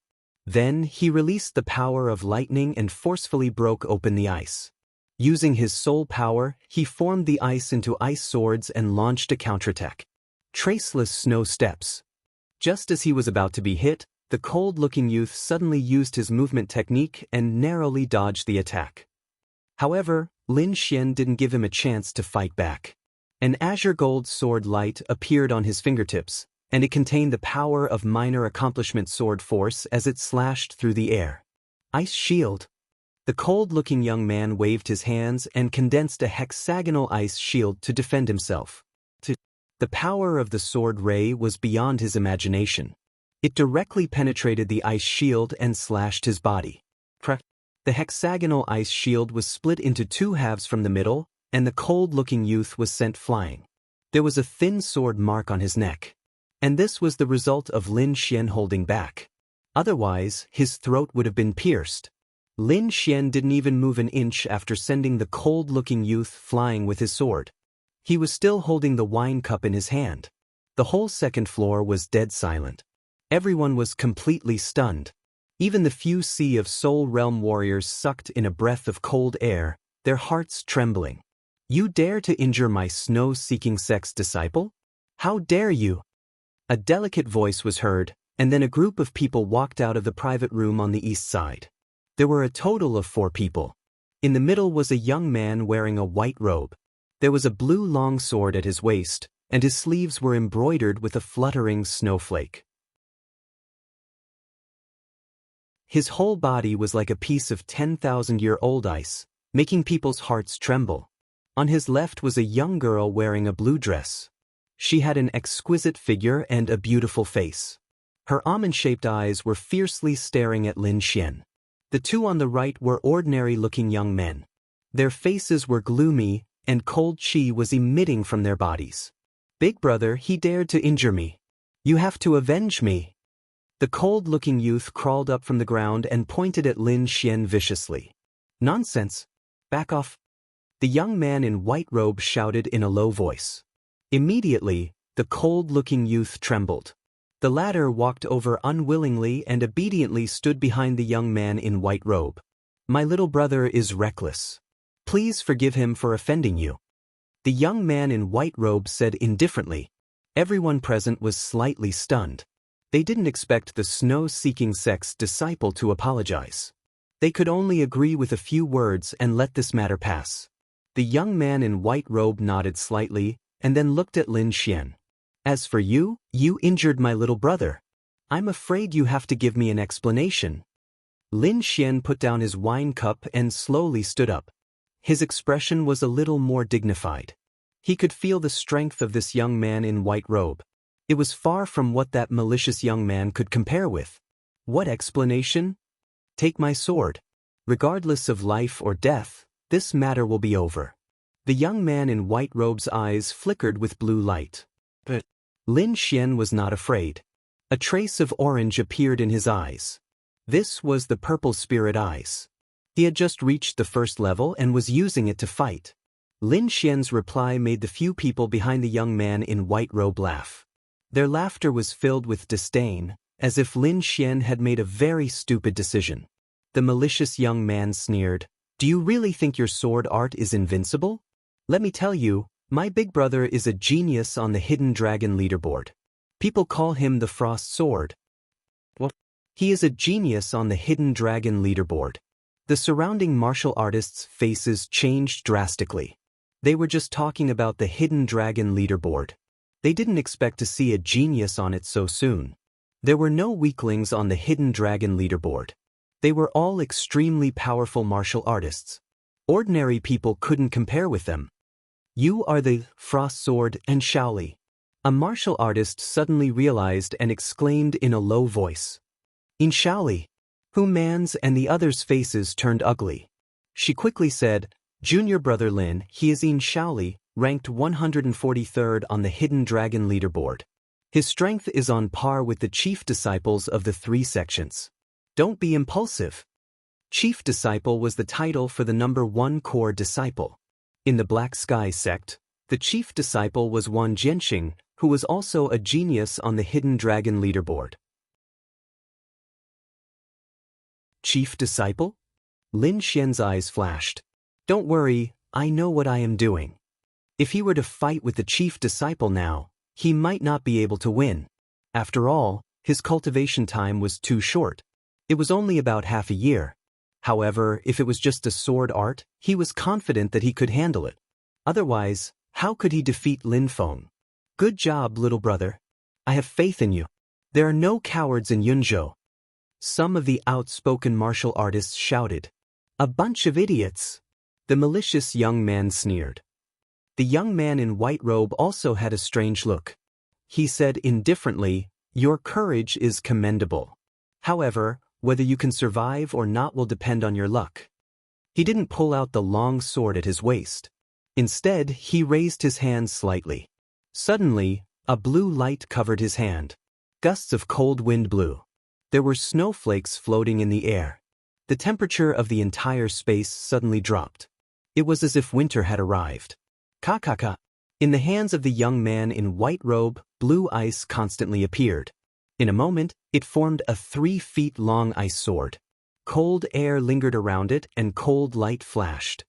Then he released the power of lightning and forcefully broke open the ice. Using his soul power, he formed the ice into ice swords and launched a counterattack. Traceless snow steps. Just as he was about to be hit, the cold-looking youth suddenly used his movement technique and narrowly dodged the attack. However, Lin Xian didn't give him a chance to fight back. An azure gold sword light appeared on his fingertips, and it contained the power of minor accomplishment sword force as it slashed through the air. Ice shield. The cold-looking young man waved his hands and condensed a hexagonal ice shield to defend himself. The power of the sword ray was beyond his imagination. It directly penetrated the ice shield and slashed his body. The hexagonal ice shield was split into 2 halves from the middle, and the cold-looking youth was sent flying. There was a thin sword mark on his neck. And this was the result of Lin Xian holding back. Otherwise, his throat would have been pierced. Lin Xian didn't even move an inch after sending the cold-looking youth flying with his sword. He was still holding the wine cup in his hand. The whole 2nd floor was dead silent. Everyone was completely stunned. Even the few Sea of Soul Realm warriors sucked in a breath of cold air, their hearts trembling. You dare to injure my snow-seeking sex disciple? How dare you? A delicate voice was heard, and then a group of people walked out of the private room on the east side. There were a total of 4 people. In the middle was a young man wearing a white robe. There was a blue long sword at his waist, and his sleeves were embroidered with a fluttering snowflake. His whole body was like a piece of 10,000-year-old ice, making people's hearts tremble. On his left was a young girl wearing a blue dress. She had an exquisite figure and a beautiful face. Her almond-shaped eyes were fiercely staring at Lin Xian. The 2 on the right were ordinary-looking young men. Their faces were gloomy, and cold qi was emitting from their bodies. Big brother, he dared to injure me. You have to avenge me. The cold-looking youth crawled up from the ground and pointed at Lin Xian viciously. Nonsense. Back off. The young man in white robe shouted in a low voice. Immediately, the cold-looking youth trembled. The latter walked over unwillingly and obediently stood behind the young man in white robe. My little brother is reckless. Please forgive him for offending you. The young man in white robe said indifferently. Everyone present was slightly stunned. They didn't expect the snow-seeking sex disciple to apologize. They could only agree with a few words and let this matter pass. The young man in white robe nodded slightly and then looked at Lin Xian. As for you, you injured my little brother. I'm afraid you have to give me an explanation. Lin Xian put down his wine cup and slowly stood up. His expression was a little more dignified. He could feel the strength of this young man in white robe. It was far from what that malicious young man could compare with. What explanation? Take my sword. Regardless of life or death, this matter will be over. The young man in white robe's eyes flickered with blue light. But Lin Xian was not afraid. A trace of orange appeared in his eyes. This was the purple spirit eyes. He had just reached the first level and was using it to fight. Lin Xian's reply made the few people behind the young man in white robe laugh. Their laughter was filled with disdain, as if Lin Xian had made a very stupid decision. The malicious young man sneered, "Do you really think your sword art is invincible? Let me tell you, my big brother is a genius on the Hidden Dragon leaderboard. People call him the Frost Sword." What? He is a genius on the Hidden Dragon leaderboard. The surrounding martial artists' faces changed drastically. They were just talking about the Hidden Dragon leaderboard. They didn't expect to see a genius on it so soon. There were no weaklings on the Hidden Dragon leaderboard. They were all extremely powerful martial artists. Ordinary people couldn't compare with them. You are the Frost Sword and Shaoli. A martial artist suddenly realized and exclaimed in a low voice. In Shaoli. Hu Man's and the others' faces turned ugly. She quickly said, Junior brother Lin, he is in Shaoli, ranked 143rd on the Hidden Dragon leaderboard. His strength is on par with the chief disciples of the 3 sections. Don't be impulsive. Chief disciple was the title for the number 1 core disciple. In the Black Sky sect, the chief disciple was Wan Jianxing, who was also a genius on the Hidden Dragon leaderboard. Chief disciple? Lin Xian's eyes flashed. Don't worry, I know what I am doing. If he were to fight with the chief disciple now, he might not be able to win. After all, his cultivation time was too short. It was only about half a year. However, if it was just a sword art, he was confident that he could handle it. Otherwise, how could he defeat Lin Feng? Good job, little brother. I have faith in you. There are no cowards in Yunzhou. Some of the outspoken martial artists shouted. A bunch of idiots. The malicious young man sneered. The young man in white robe also had a strange look. He said indifferently, Your courage is commendable. However, whether you can survive or not will depend on your luck. He didn't pull out the long sword at his waist. Instead, he raised his hand slightly. Suddenly, a blue light covered his hand. Gusts of cold wind blew. There were snowflakes floating in the air. The temperature of the entire space suddenly dropped. It was as if winter had arrived. Ka. In the hands of the young man in white robe, blue ice constantly appeared. In a moment, it formed a 3 feet long ice sword. Cold air lingered around it and cold light flashed.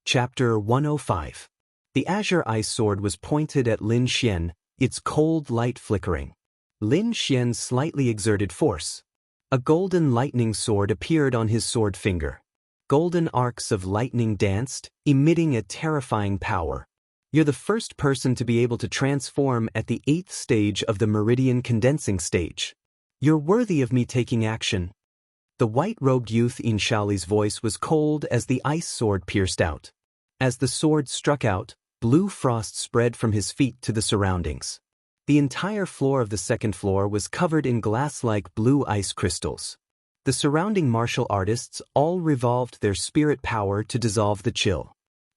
Chapter 105. The azure ice sword was pointed at Lin Xian, its cold light flickering. Lin Xian slightly exerted force. A golden lightning sword appeared on his sword finger. Golden arcs of lightning danced, emitting a terrifying power. You're the first person to be able to transform at the 8th stage of the meridian condensing stage. You're worthy of me taking action. The white-robed youth in Shaoli's voice was cold as the ice sword pierced out. As the sword struck out, blue frost spread from his feet to the surroundings. The entire floor of the 2nd floor was covered in glass-like blue ice crystals. The surrounding martial artists all revolved their spirit power to dissolve the chill.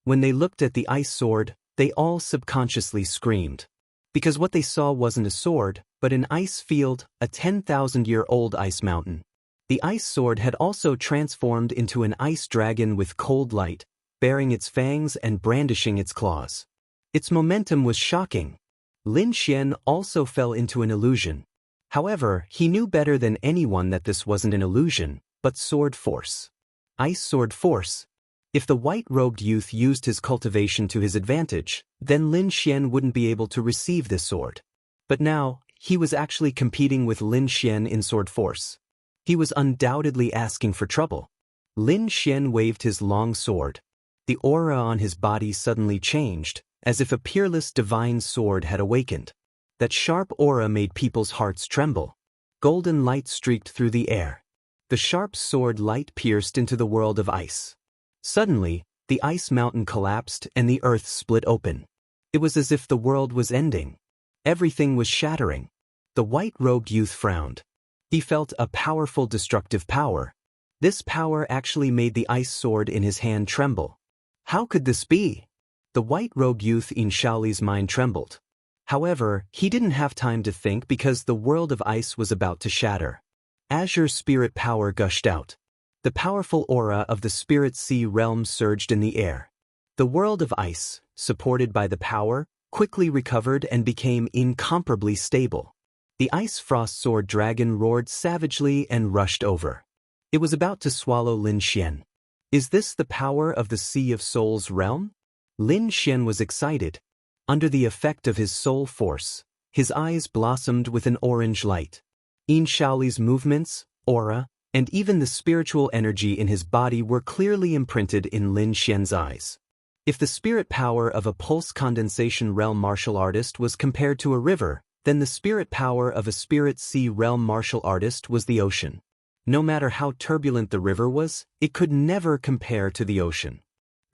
When they looked at the ice sword, they all subconsciously screamed. Because what they saw wasn't a sword, but an ice field, a 10,000-year-old ice mountain. The ice sword had also transformed into an ice dragon with cold light, baring its fangs and brandishing its claws. Its momentum was shocking. Lin Xian also fell into an illusion. However, he knew better than anyone that this wasn't an illusion, but sword force. Ice sword force. If the white-robed youth used his cultivation to his advantage, then Lin Xian wouldn't be able to receive this sword. But now, he was actually competing with Lin Xian in sword force. He was undoubtedly asking for trouble. Lin Xian waved his long sword. The aura on his body suddenly changed, as if a peerless divine sword had awakened. That sharp aura made people's hearts tremble. Golden light streaked through the air. The sharp sword light pierced into the world of ice. Suddenly, the ice mountain collapsed and the earth split open. It was as if the world was ending. Everything was shattering. The white-robed youth frowned. He felt a powerful destructive power. This power actually made the ice sword in his hand tremble. How could this be? The white-robed youth in Shaoli's mind trembled. However, he didn't have time to think because the world of ice was about to shatter. Azure spirit power gushed out. The powerful aura of the spirit sea realm surged in the air. The world of ice, supported by the power, quickly recovered and became incomparably stable. The ice frost sword dragon roared savagely and rushed over. It was about to swallow Lin Xian. Is this the power of the Sea of Souls realm? Lin Xian was excited. Under the effect of his soul force, his eyes blossomed with an orange light. In Shaoli's movements, aura, and even the spiritual energy in his body were clearly imprinted in Lin Xian's eyes. If the spirit power of a pulse condensation realm martial artist was compared to a river, then the spirit power of a spirit sea realm martial artist was the ocean. No matter how turbulent the river was, it could never compare to the ocean.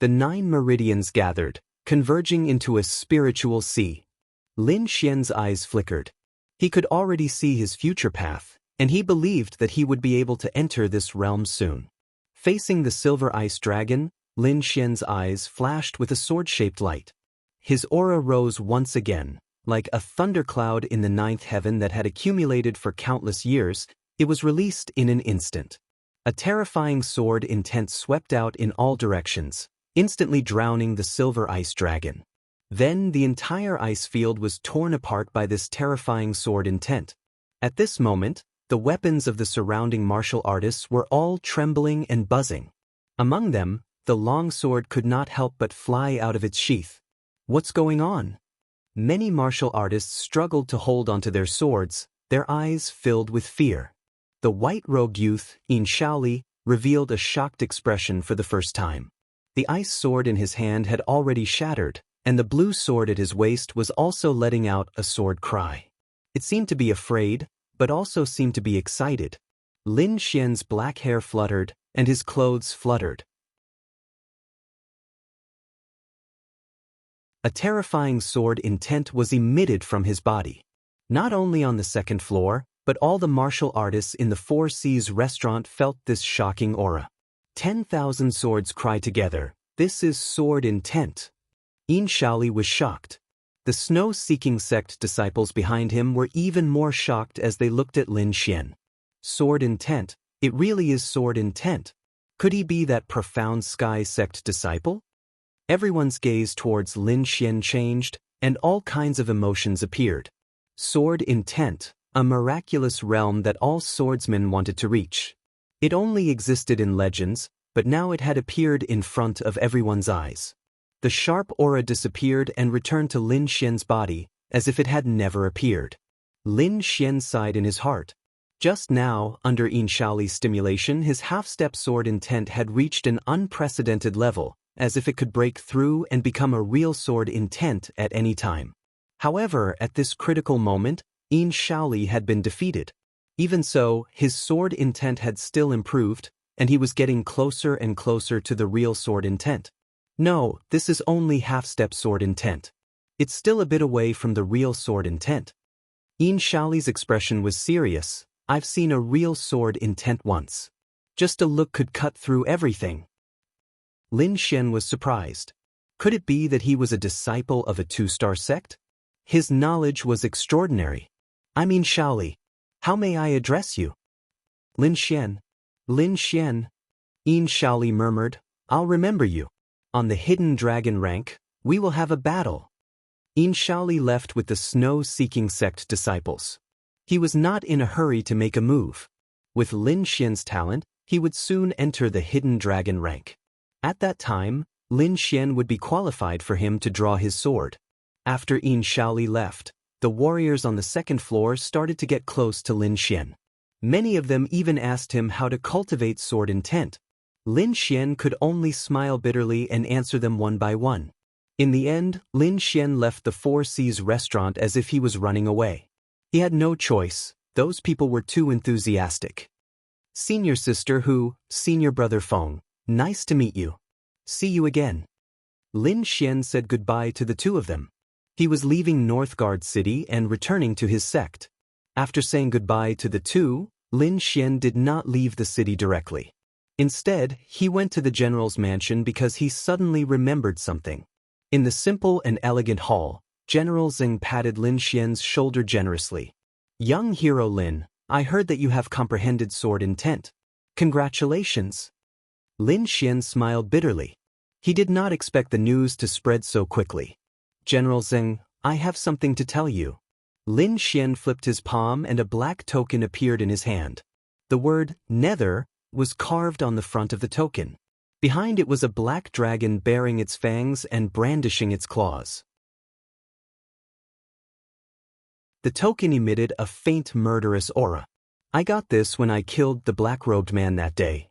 The 9 meridians gathered, converging into a spiritual sea. Lin Xian's eyes flickered. He could already see his future path, and he believed that he would be able to enter this realm soon. Facing the silver ice dragon, Lin Xian's eyes flashed with a sword-shaped light. His aura rose once again. Like a thundercloud in the 9th heaven that had accumulated for countless years, it was released in an instant. A terrifying sword intent swept out in all directions, instantly drowning the silver ice dragon. Then the entire ice field was torn apart by this terrifying sword intent. At this moment, the weapons of the surrounding martial artists were all trembling and buzzing. Among them, the long sword could not help but fly out of its sheath. What's going on? Many martial artists struggled to hold onto their swords, their eyes filled with fear. The white-robed youth, in Shaoli, revealed a shocked expression for the first time. The ice sword in his hand had already shattered, and the blue sword at his waist was also letting out a sword cry. It seemed to be afraid, but also seemed to be excited. Lin Xian's black hair fluttered, and his clothes fluttered. A terrifying sword intent was emitted from his body. Not only on the 2nd floor, but all the martial artists in the Four Seas restaurant felt this shocking aura. 10,000 swords cried together, "This is sword intent." In Shaoli was shocked. The snow-seeking sect disciples behind him were even more shocked as they looked at Lin Xian. Sword intent, it really is sword intent. Could he be that profound sky sect disciple? Everyone's gaze towards Lin Xian changed, and all kinds of emotions appeared. Sword intent, a miraculous realm that all swordsmen wanted to reach. It only existed in legends, but now it had appeared in front of everyone's eyes. The sharp aura disappeared and returned to Lin Xian's body, as if it had never appeared. Lin Xian sighed in his heart. Just now, under In Shaoli's stimulation, his half-step sword intent had reached an unprecedented level, as if it could break through and become a real sword intent at any time. However, at this critical moment, In Shaoli had been defeated. Even so, his sword intent had still improved, and he was getting closer and closer to the real sword intent. No, this is only half-step sword intent. It's still a bit away from the real sword intent. In Shaoli's expression was serious. I've seen a real sword intent once. Just a look could cut through everything. Lin Xian was surprised. Could it be that he was a disciple of a 2-star sect? His knowledge was extraordinary. I mean Shaoli. How may I address you? Lin Xian. Lin Xian. In Shaoli murmured, I'll remember you. On the hidden dragon rank, we will have a battle. In Shaoli left with the snow-seeking sect disciples. He was not in a hurry to make a move. With Lin Xian's talent, he would soon enter the hidden dragon rank. At that time, Lin Xian would be qualified for him to draw his sword. After In Shaoli left, The warriors on the second floor started to get close to Lin Xian. Many of them even asked him how to cultivate sword intent. Lin Xian could only smile bitterly and answer them one by one. In the end, Lin Xian left the Four Seas restaurant as if he was running away. He had no choice, those people were too enthusiastic. Senior sister Hu, senior brother Feng, nice to meet you. See you again. Lin Xian said goodbye to the two of them. He was leaving Northgard City and returning to his sect. After saying goodbye to the two, Lin Xian did not leave the city directly. Instead, he went to the general's mansion because he suddenly remembered something. In the simple and elegant hall, General Zeng patted Lin Xian's shoulder generously. Young hero Lin, I heard that you have comprehended sword intent. Congratulations. Lin Xian smiled bitterly. He did not expect the news to spread so quickly. General Zeng, I have something to tell you. Lin Xian flipped his palm and a black token appeared in his hand. The word, Nether, was carved on the front of the token. Behind it was a black dragon baring its fangs and brandishing its claws. The token emitted a faint murderous aura. I got this when I killed the black-robed man that day.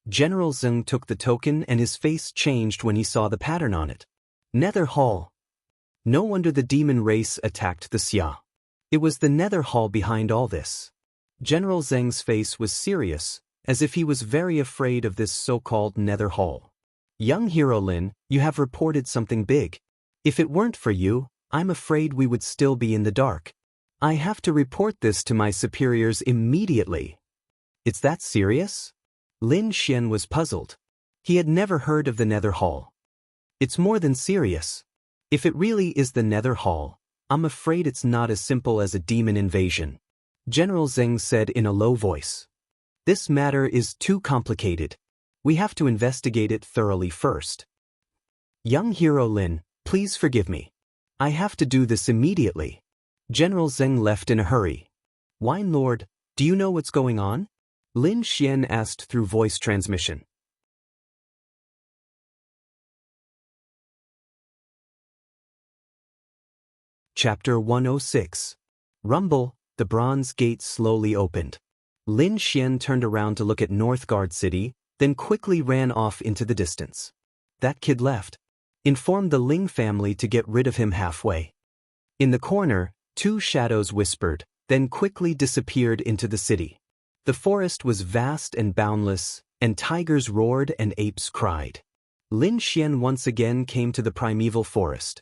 General Zeng took the token and his face changed when he saw the pattern on it. Nether Hall. No wonder the demon race attacked the Xia. It was the Nether Hall behind all this. General Zeng's face was serious, as if he was very afraid of this so-called Nether Hall. Young hero Lin, you have reported something big. If it weren't for you, I'm afraid we would still be in the dark. I have to report this to my superiors immediately. It's that serious? Lin Xian was puzzled. He had never heard of the Nether Hall. It's more than serious. If it really is the Nether Hall, I'm afraid it's not as simple as a demon invasion. General Zeng said in a low voice. This matter is too complicated. We have to investigate it thoroughly first. Young hero Lin, please forgive me. I have to do this immediately. General Zeng left in a hurry. Wine Lord, do you know what's going on? Lin Xian asked through voice transmission. Chapter 106. Rumble, the bronze gate slowly opened. Lin Xian turned around to look at Northgard City, then quickly ran off into the distance. That kid left. Informed the Ling family to get rid of him halfway. In the corner, two shadows whispered, then quickly disappeared into the city. The forest was vast and boundless, and tigers roared and apes cried. Lin Xian once again came to the primeval forest.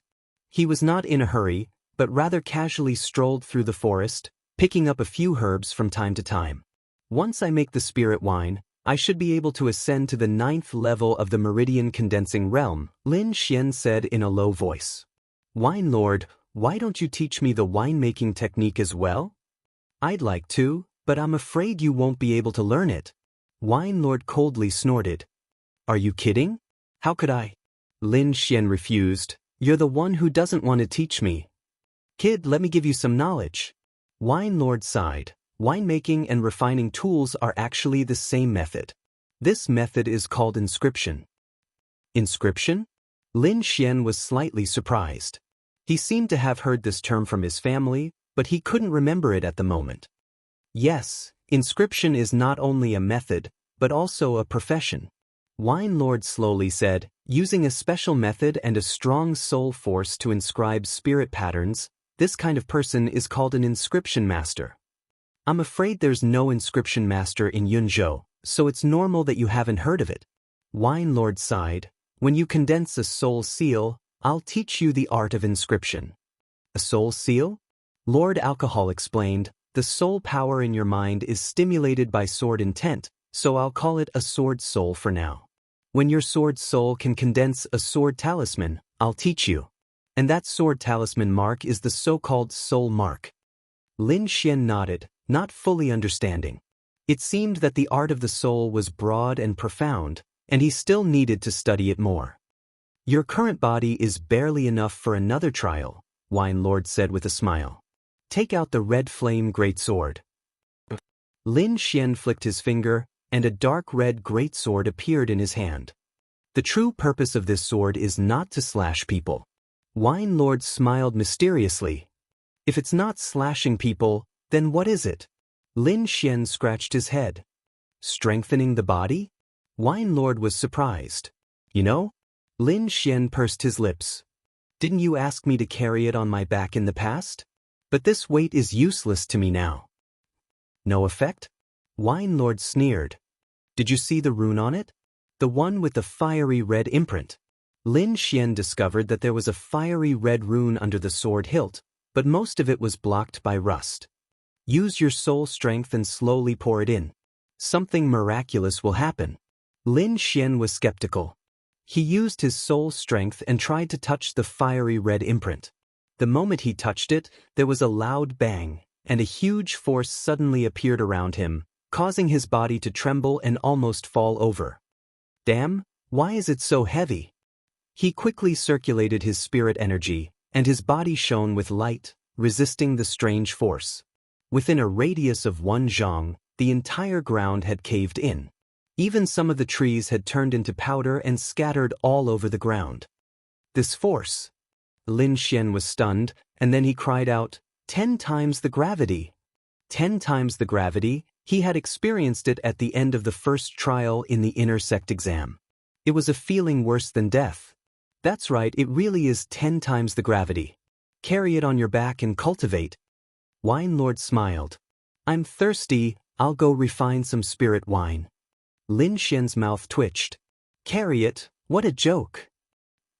He was not in a hurry, but rather casually strolled through the forest, picking up a few herbs from time to time. Once I make the spirit wine, I should be able to ascend to the 9th level of the meridian condensing realm, Lin Xian said in a low voice. Wine Lord, why don't you teach me the winemaking technique as well? I'd like to, but I'm afraid you won't be able to learn it. Wine Lord coldly snorted. Are you kidding? How could I? Lin Xian refused. You're the one who doesn't want to teach me. Kid, let me give you some knowledge. Wine Lord sighed. Winemaking and refining tools are actually the same method. This method is called inscription. Inscription? Lin Xian was slightly surprised. He seemed to have heard this term from his family, but he couldn't remember it at the moment. Yes, inscription is not only a method, but also a profession. Wine Lord slowly said, using a special method and a strong soul force to inscribe spirit patterns, this kind of person is called an inscription master. I'm afraid there's no inscription master in Yunzhou, so it's normal that you haven't heard of it. Wine Lord sighed. When you condense a soul seal, I'll teach you the art of inscription. A soul seal? Lord Alcohol explained, the soul power in your mind is stimulated by sword intent, so I'll call it a sword soul for now. When your sword soul can condense a sword talisman, I'll teach you. And that sword talisman mark is the so-called soul mark. Lin Xian nodded, not fully understanding. It seemed that the art of the soul was broad and profound, and he still needed to study it more. Your current body is barely enough for another trial, Wine Lord said with a smile. Take out the red flame greatsword. Lin Xian flicked his finger, and a dark red greatsword appeared in his hand. The true purpose of this sword is not to slash people. Wine Lord smiled mysteriously. If it's not slashing people, then what is it? Lin Xian scratched his head. Strengthening the body? Wine Lord was surprised. You know? Lin Xian pursed his lips. Didn't you ask me to carry it on my back in the past? But this weight is useless to me now. No effect? Wine Lord sneered. Did you see the rune on it? The one with the fiery red imprint. Lin Xian discovered that there was a fiery red rune under the sword hilt, but most of it was blocked by rust. Use your soul strength and slowly pour it in. Something miraculous will happen. Lin Xian was skeptical. He used his soul strength and tried to touch the fiery red imprint. The moment he touched it, there was a loud bang, and a huge force suddenly appeared around him, causing his body to tremble and almost fall over. Damn, why is it so heavy? He quickly circulated his spirit energy, and his body shone with light, resisting the strange force. Within a radius of 1 zhang, the entire ground had caved in. Even some of the trees had turned into powder and scattered all over the ground. This force. Lin Xian was stunned, and then he cried out, 10 times the gravity. 10 times the gravity, he had experienced it at the end of the first trial in the inner sect exam. It was a feeling worse than death. That's right, it really is 10 times the gravity. Carry it on your back and cultivate. Wine Lord smiled. I'm thirsty, I'll go refine some spirit wine. Lin Xian's mouth twitched. Carry it, what a joke.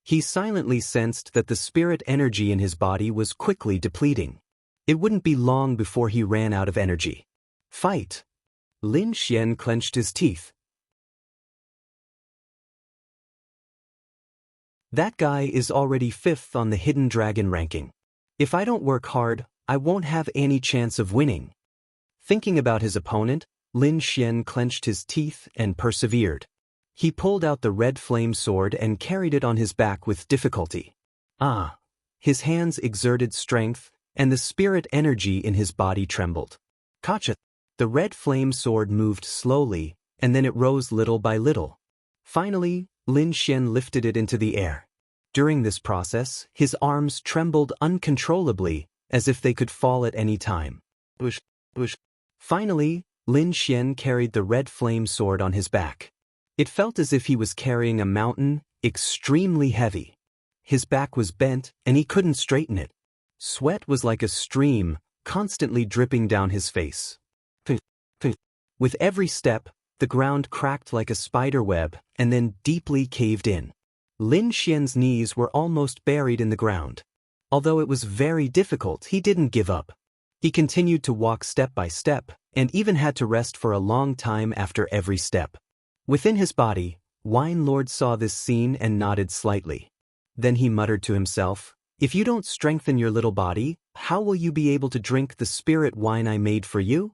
He silently sensed that the spirit energy in his body was quickly depleting. It wouldn't be long before he ran out of energy. Fight. Lin Xian clenched his teeth. That guy is already 5th on the Hidden Dragon ranking. If I don't work hard, I won't have any chance of winning. Thinking about his opponent, Lin Xian clenched his teeth and persevered. He pulled out the red flame sword and carried it on his back with difficulty. His hands exerted strength, and the spirit energy in his body trembled. Kacha! The red flame sword moved slowly, and then it rose little by little. Finally, Lin Xian lifted it into the air. During this process, his arms trembled uncontrollably, as if they could fall at any time. Finally, Lin Xian carried the red flame sword on his back. It felt as if he was carrying a mountain, extremely heavy. His back was bent, and he couldn't straighten it. Sweat was like a stream, constantly dripping down his face. With every step, the ground cracked like a spider web, and then deeply caved in. Lin Xian's knees were almost buried in the ground. Although it was very difficult, he didn't give up. He continued to walk step by step, and even had to rest for a long time after every step. Within his body, Wine Lord saw this scene and nodded slightly. Then he muttered to himself, if you don't strengthen your little body, how will you be able to drink the spirit wine I made for you?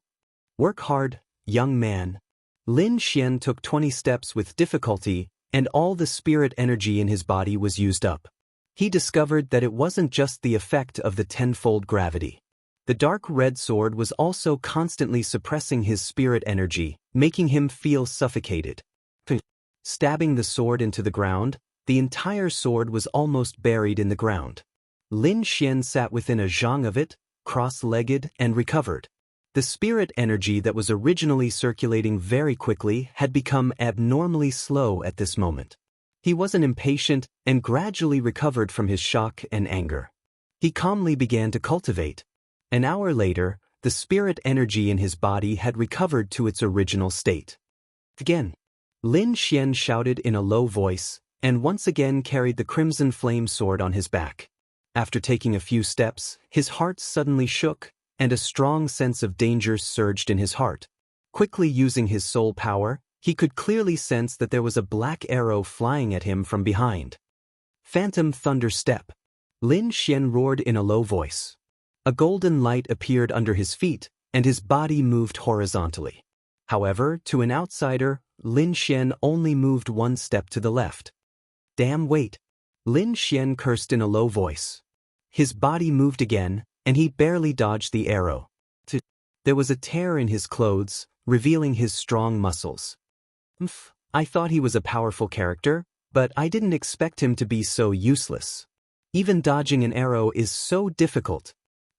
Work hard, young man. Lin Xian took 20 steps with difficulty, and all the spirit energy in his body was used up. He discovered that it wasn't just the effect of the tenfold gravity. The dark red sword was also constantly suppressing his spirit energy, making him feel suffocated. Stabbing the sword into the ground, the entire sword was almost buried in the ground. Lin Xian sat within a zhang of it, cross-legged, and recovered. The spirit energy that was originally circulating very quickly had become abnormally slow at this moment. He wasn't impatient and gradually recovered from his shock and anger. He calmly began to cultivate. An hour later, the spirit energy in his body had recovered to its original state. Again, Lin Xian shouted in a low voice, and once again carried the crimson flame sword on his back. After taking a few steps, his heart suddenly shook, and a strong sense of danger surged in his heart. Quickly using his soul power, he could clearly sense that there was a black arrow flying at him from behind. Phantom Thunder Step. Lin Xian roared in a low voice. A golden light appeared under his feet, and his body moved horizontally. However, to an outsider, Lin Xian only moved 1 step to the left. Damn, wait! Lin Xian cursed in a low voice. His body moved again, and he barely dodged the arrow. There was a tear in his clothes, revealing his strong muscles. I thought he was a powerful character, but I didn't expect him to be so useless. Even dodging an arrow is so difficult.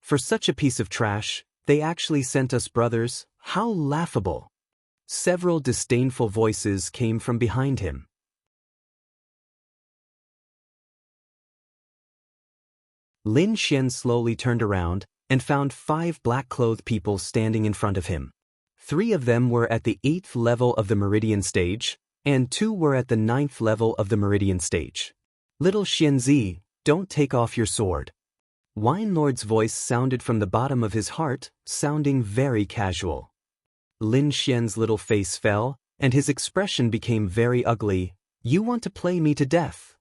For such a piece of trash, they actually sent us brothers, how laughable. Several disdainful voices came from behind him. Lin Xian slowly turned around and found 5 black-clothed people standing in front of him. 3 of them were at the 8th level of the meridian stage, and 2 were at the 9th level of the meridian stage. Little Xianzi, don't take off your sword. Wine Lord's voice sounded from the bottom of his heart, sounding very casual. Lin Xian's little face fell, and his expression became very ugly. You want to play me to death?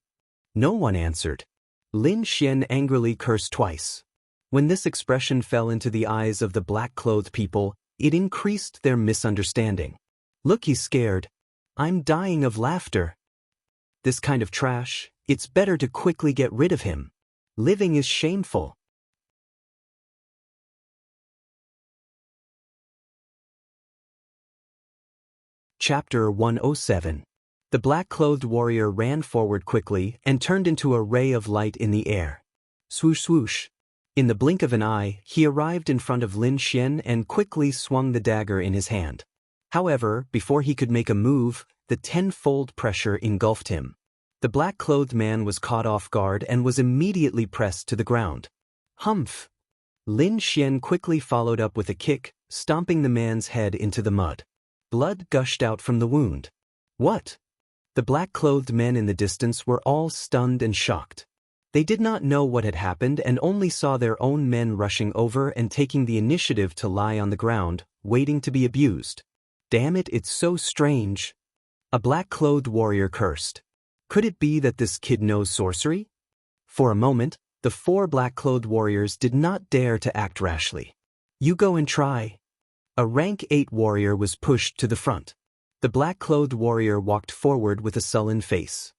No one answered. Lin Xian angrily cursed twice. When this expression fell into the eyes of the black-clothed people, it increased their misunderstanding. Look, he's scared. I'm dying of laughter. This kind of trash, it's better to quickly get rid of him. Living is shameful. Chapter 107. The black-clothed warrior ran forward quickly and turned into a ray of light in the air. Swoosh swoosh. In the blink of an eye, he arrived in front of Lin Xian and quickly swung the dagger in his hand. However, before he could make a move, the 10-fold pressure engulfed him. The black-clothed man was caught off guard and was immediately pressed to the ground. Humph! Lin Xian quickly followed up with a kick, stomping the man's head into the mud. Blood gushed out from the wound. What? The black-clothed men in the distance were all stunned and shocked. They did not know what had happened and only saw their own men rushing over and taking the initiative to lie on the ground, waiting to be abused. Damn it, it's so strange. A black-clothed warrior cursed. Could it be that this kid knows sorcery? For a moment, the 4 black-clothed warriors did not dare to act rashly. You go and try. A rank 8 warrior was pushed to the front. The black-clothed warrior walked forward with a sullen face.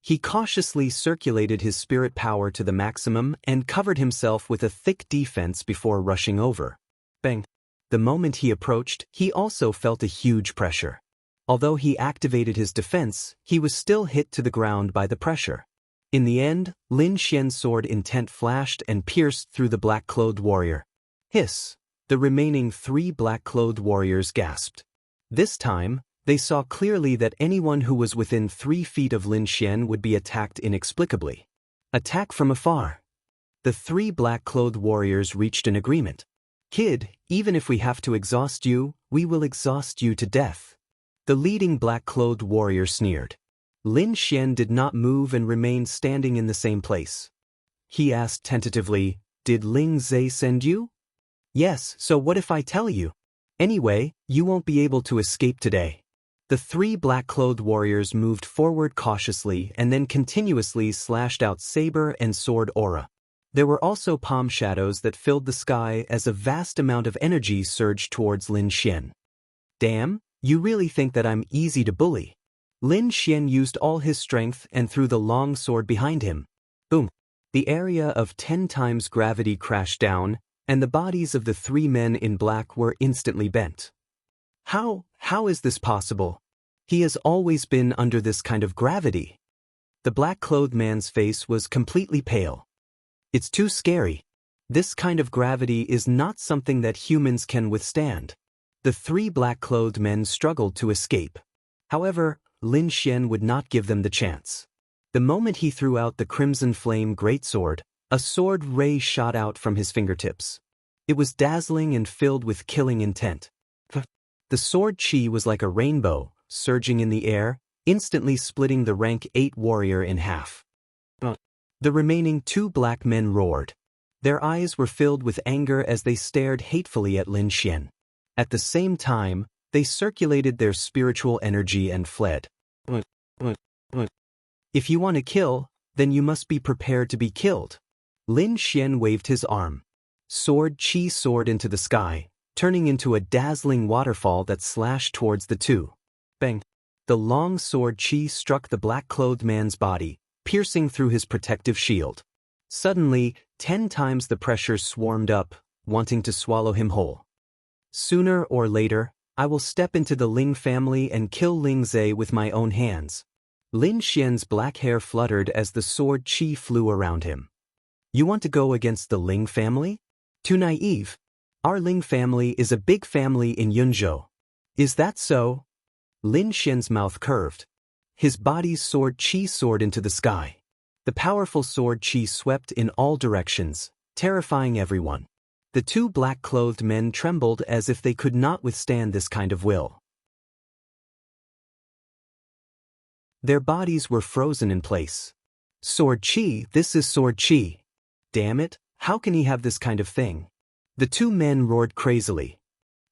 He cautiously circulated his spirit power to the maximum and covered himself with a thick defense before rushing over. Bang! The moment he approached, he also felt a huge pressure. Although he activated his defense, he was still hit to the ground by the pressure. In the end, Lin Xian's sword intent flashed and pierced through the black-clothed warrior. Hiss! The remaining 3 black-clothed warriors gasped. This time, they saw clearly that anyone who was within 3 feet of Lin Xian would be attacked inexplicably. Attack from afar. The 3 black-clothed warriors reached an agreement. Kid, even if we have to exhaust you, we will exhaust you to death. The leading black-clothed warrior sneered. Lin Xian did not move and remained standing in the same place. He asked tentatively, Did Ling Zhe send you? Yes, so what if I tell you? Anyway, you won't be able to escape today. The 3 black-clothed warriors moved forward cautiously and then continuously slashed out saber and sword aura. There were also palm shadows that filled the sky as a vast amount of energy surged towards Lin Xian. Damn, you really think that I'm easy to bully? Lin Xian used all his strength and threw the long sword behind him. Boom! The area of 10 times gravity crashed down, and the bodies of the 3 men in black were instantly bent. How is this possible? He has always been under this kind of gravity. The black-clothed man's face was completely pale. It's too scary. This kind of gravity is not something that humans can withstand. The 3 black-clothed men struggled to escape. However, Lin Xian would not give them the chance. The moment he threw out the crimson flame greatsword, a sword ray shot out from his fingertips. It was dazzling and filled with killing intent. The sword chi was like a rainbow, surging in the air, instantly splitting the rank 8 warrior in half. The remaining 2 black men roared. Their eyes were filled with anger as they stared hatefully at Lin Xian. At the same time, they circulated their spiritual energy and fled. If you want to kill, then you must be prepared to be killed. Lin Xian waved his arm. Sword chi soared into the sky, turning into a dazzling waterfall that slashed towards the 2. Bang! The long sword chi struck the black-clothed man's body, piercing through his protective shield. Suddenly, 10 times the pressure swarmed up, wanting to swallow him whole. Sooner or later, I will step into the Ling family and kill Ling Zhe with my own hands. Lin Xian's black hair fluttered as the sword chi flew around him. You want to go against the Ling family? Too naive. Our Ling family is a big family in Yunzhou. Is that so? Lin Xian's mouth curved. His body's sword qi soared into the sky. The powerful sword qi swept in all directions, terrifying everyone. The two black-clothed men trembled as if they could not withstand this kind of will. Their bodies were frozen in place. Sword qi, this is sword qi. Damn it, how can he have this kind of thing? The two men roared crazily.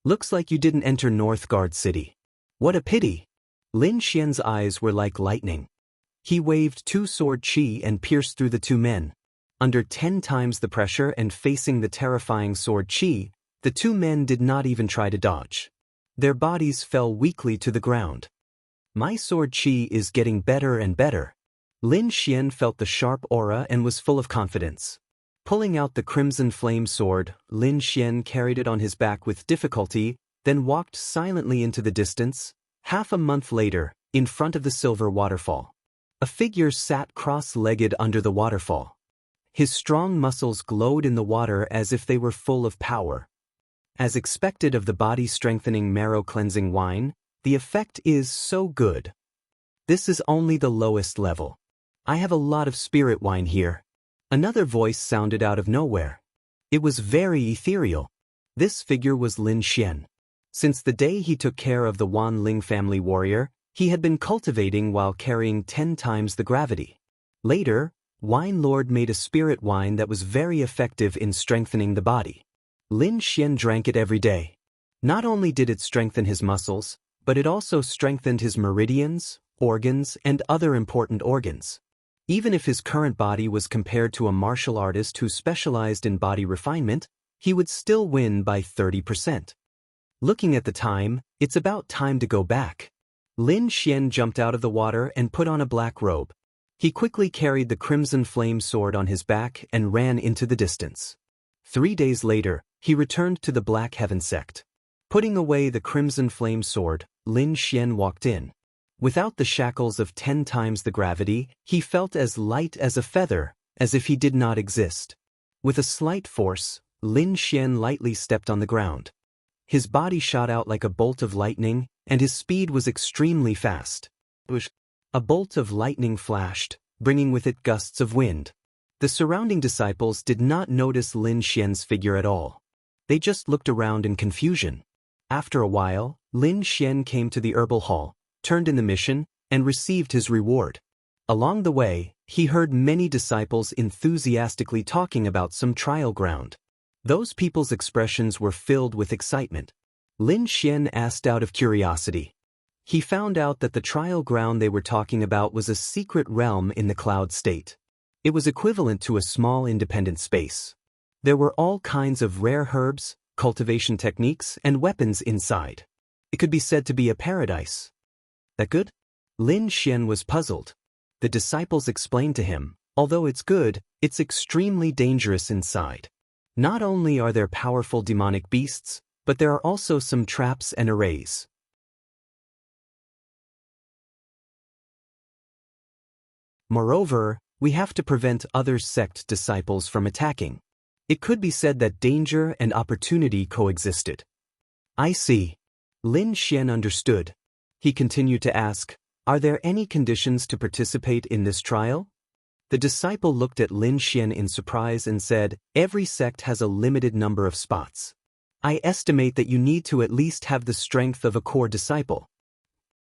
Looks like you didn't enter Northgard City. What a pity. Lin Xian's eyes were like lightning. He waved two sword qi and pierced through the two men. Under 10 times the pressure and facing the terrifying sword qi, the two men did not even try to dodge. Their bodies fell weakly to the ground. My sword qi is getting better and better. Lin Xian felt the sharp aura and was full of confidence. Pulling out the crimson flame sword, Lin Xian carried it on his back with difficulty, then walked silently into the distance. Half a month later, in front of the silver waterfall, a figure sat cross-legged under the waterfall. His strong muscles glowed in the water as if they were full of power. As expected of the body-strengthening marrow-cleansing wine, the effect is so good. This is only the lowest level. I have a lot of spirit wine here. Another voice sounded out of nowhere. It was very ethereal. This figure was Lin Xian. Since the day he took care of the Wan Ling family warrior, he had been cultivating while carrying 10 times the gravity. Later, Wine Lord made a spirit wine that was very effective in strengthening the body. Lin Xian drank it every day. Not only did it strengthen his muscles, but it also strengthened his meridians, organs, and other important organs. Even if his current body was compared to a martial artist who specialized in body refinement, he would still win by 30%. Looking at the time, it's about time to go back. Lin Xian jumped out of the water and put on a black robe. He quickly carried the crimson flame sword on his back and ran into the distance. 3 days later, he returned to the Black Heaven sect. Putting away the crimson flame sword, Lin Xian walked in. Without the shackles of 10 times the gravity, he felt as light as a feather, as if he did not exist. With a slight force, Lin Xian lightly stepped on the ground. His body shot out like a bolt of lightning, and his speed was extremely fast. A bolt of lightning flashed, bringing with it gusts of wind. The surrounding disciples did not notice Lin Xian's figure at all. They just looked around in confusion. After a while, Lin Xian came to the herbal hall, turned in the mission, and received his reward. Along the way, he heard many disciples enthusiastically talking about some trial ground. Those people's expressions were filled with excitement. Lin Xian asked out of curiosity. He found out that the trial ground they were talking about was a secret realm in the cloud state. It was equivalent to a small independent space. There were all kinds of rare herbs, cultivation techniques, and weapons inside. It could be said to be a paradise. That good? Lin Xian was puzzled. The disciples explained to him, although it's good, it's extremely dangerous inside. Not only are there powerful demonic beasts, but there are also some traps and arrays. Moreover, we have to prevent other sect disciples from attacking. It could be said that danger and opportunity coexisted. I see. Lin Xian understood. He continued to ask, are there any conditions to participate in this trial? The disciple looked at Lin Xian in surprise and said, every sect has a limited number of spots. I estimate that you need to at least have the strength of a core disciple.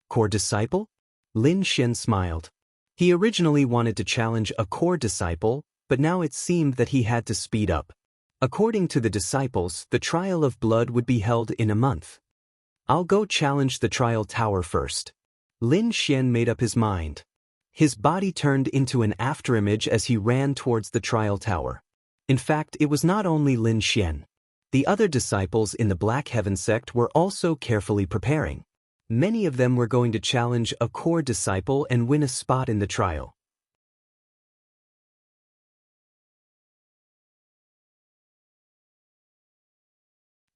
Core disciple? Lin Xian smiled. He originally wanted to challenge a core disciple, but now it seemed that he had to speed up. According to the disciples, the trial of blood would be held in a month. I'll go challenge the trial tower first. Lin Xian made up his mind. His body turned into an afterimage as he ran towards the trial tower. In fact, it was not only Lin Xian. The other disciples in the Black Heaven sect were also carefully preparing. Many of them were going to challenge a core disciple and win a spot in the trial.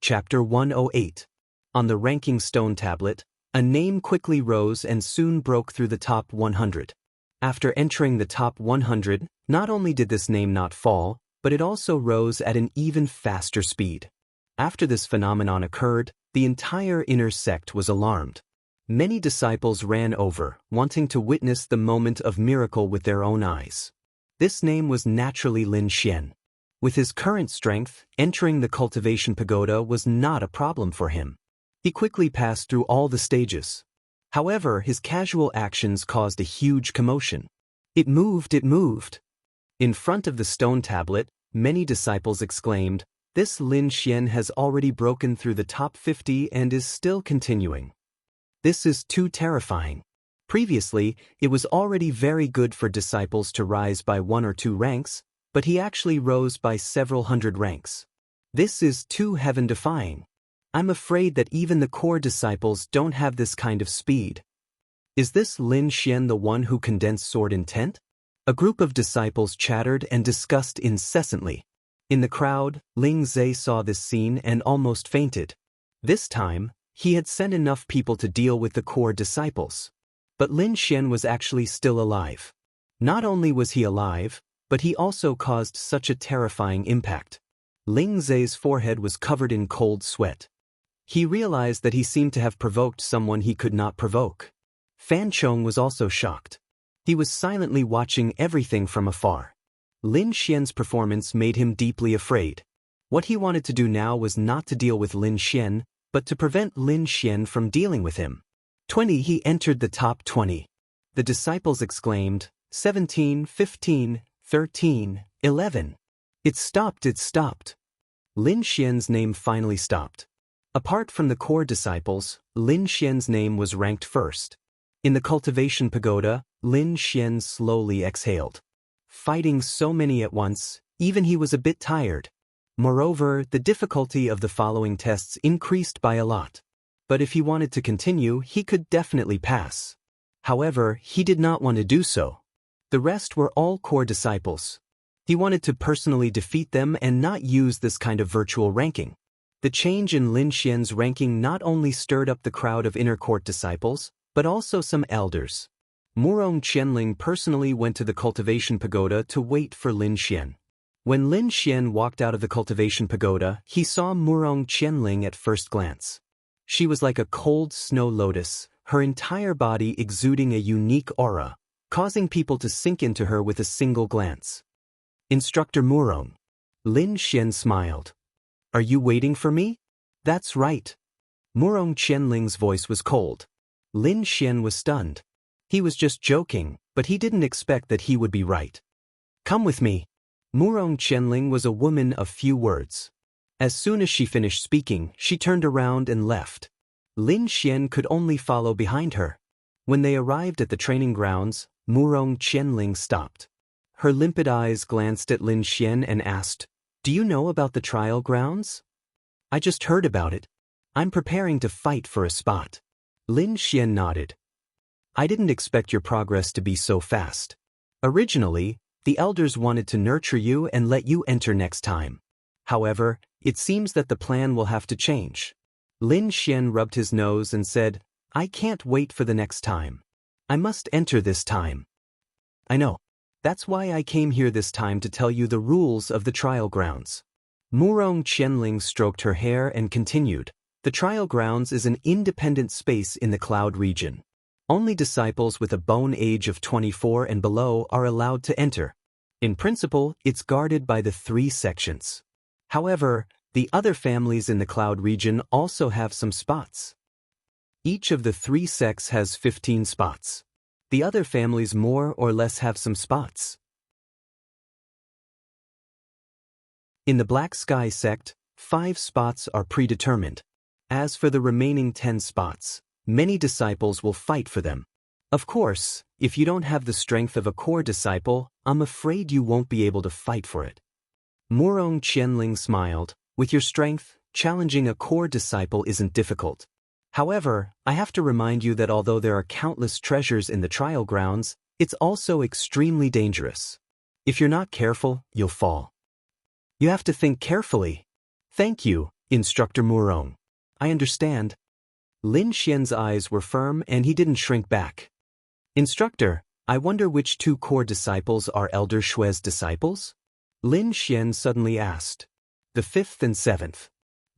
Chapter 108. On the ranking stone tablet, a name quickly rose and soon broke through the top 100. After entering the top 100, not only did this name not fall, but it also rose at an even faster speed. After this phenomenon occurred, the entire inner sect was alarmed. Many disciples ran over, wanting to witness the moment of miracle with their own eyes. This name was naturally Lin Xian. With his current strength, entering the cultivation pagoda was not a problem for him. He quickly passed through all the stages. However, his casual actions caused a huge commotion. It moved. In front of the stone tablet, many disciples exclaimed, "This Lin Xian has already broken through the top 50 and is still continuing. This is too terrifying." Previously, it was already very good for disciples to rise by 1 or 2 ranks, but he actually rose by several hundred ranks. This is too heaven-defying. I'm afraid that even the core disciples don't have this kind of speed. Is this Lin Xian the one who condensed sword intent? A group of disciples chattered and discussed incessantly. In the crowd, Ling Zhe saw this scene and almost fainted. This time, he had sent enough people to deal with the core disciples. But Lin Xian was actually still alive. Not only was he alive, but he also caused such a terrifying impact. Ling Zhe's forehead was covered in cold sweat. He realized that he seemed to have provoked someone he could not provoke. Fan Chong was also shocked. He was silently watching everything from afar. Lin Xian's performance made him deeply afraid. What he wanted to do now was not to deal with Lin Xian, but to prevent Lin Xian from dealing with him. 20 He entered the top 20. The disciples exclaimed, 17, 15, 13, 11. It stopped. Lin Xian's name finally stopped. Apart from the core disciples, Lin Xian's name was ranked first. In the cultivation pagoda, Lin Xian slowly exhaled. Fighting so many at once, even he was a bit tired. Moreover, the difficulty of the following tests increased by a lot. But if he wanted to continue, he could definitely pass. However, he did not want to do so. The rest were all core disciples. He wanted to personally defeat them and not use this kind of virtual ranking. The change in Lin Xian's ranking not only stirred up the crowd of inner court disciples, but also some elders. Murong Qianling personally went to the cultivation pagoda to wait for Lin Xian. When Lin Xian walked out of the cultivation pagoda, he saw Murong Qianling at first glance. She was like a cold snow lotus, her entire body exuding a unique aura, causing people to sink into her with a single glance. Instructor Murong. Lin Xian smiled. Are you waiting for me? That's right. Murong Qianling's voice was cold. Lin Xian was stunned. He was just joking, but he didn't expect that he would be right. Come with me. Murong Qianling was a woman of few words. As soon as she finished speaking, she turned around and left. Lin Xian could only follow behind her. When they arrived at the training grounds, Murong Qianling stopped. Her limpid eyes glanced at Lin Xian and asked, "Do you know about the trial grounds?" "I just heard about it. I'm preparing to fight for a spot." Lin Xian nodded. "I didn't expect your progress to be so fast. Originally, the elders wanted to nurture you and let you enter next time. However, it seems that the plan will have to change." Lin Xian rubbed his nose and said, "I can't wait for the next time. I must enter this time." "I know. That's why I came here this time to tell you the rules of the trial grounds." Murong Qianling stroked her hair and continued, "The trial grounds is an independent space in the cloud region. Only disciples with a bone age of 24 and below are allowed to enter. In principle, it's guarded by the 3 sections. However, the other families in the cloud region also have some spots. Each of the 3 sects has 15 spots. The other families more or less have some spots. In the Black Sky sect, 5 spots are predetermined. As for the remaining 10 spots, many disciples will fight for them. Of course, if you don't have the strength of a core disciple, I'm afraid you won't be able to fight for it." Murong Qianling smiled. "With your strength, challenging a core disciple isn't difficult. However, I have to remind you that although there are countless treasures in the trial grounds, it's also extremely dangerous. If you're not careful, you'll fall. You have to think carefully." "Thank you, Instructor Murong. I understand." Lin Xian's eyes were firm and he didn't shrink back. "Instructor, I wonder which 2 core disciples are Elder Shui's disciples?" Lin Xian suddenly asked. The fifth and seventh.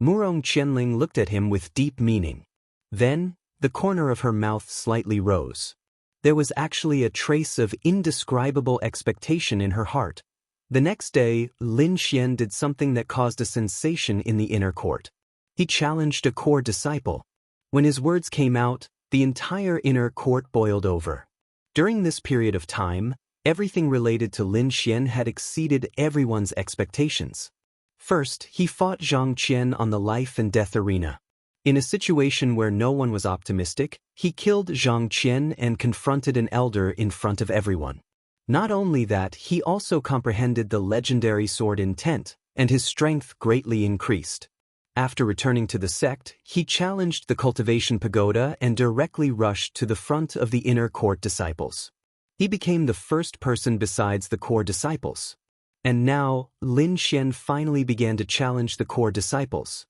Murong Qianling looked at him with deep meaning. Then, the corner of her mouth slightly rose. There was actually a trace of indescribable expectation in her heart. The next day, Lin Xian did something that caused a sensation in the inner court. He challenged a core disciple. When his words came out, the entire inner court boiled over. During this period of time, everything related to Lin Xian had exceeded everyone's expectations. First, he fought Zhang Qian on the life and death arena. In a situation where no one was optimistic, he killed Zhang Qian and confronted an elder in front of everyone. Not only that, he also comprehended the legendary sword intent, and his strength greatly increased. After returning to the sect, he challenged the cultivation pagoda and directly rushed to the front of the inner court disciples. He became the first person besides the core disciples. And now, Lin Xian finally began to challenge the core disciples.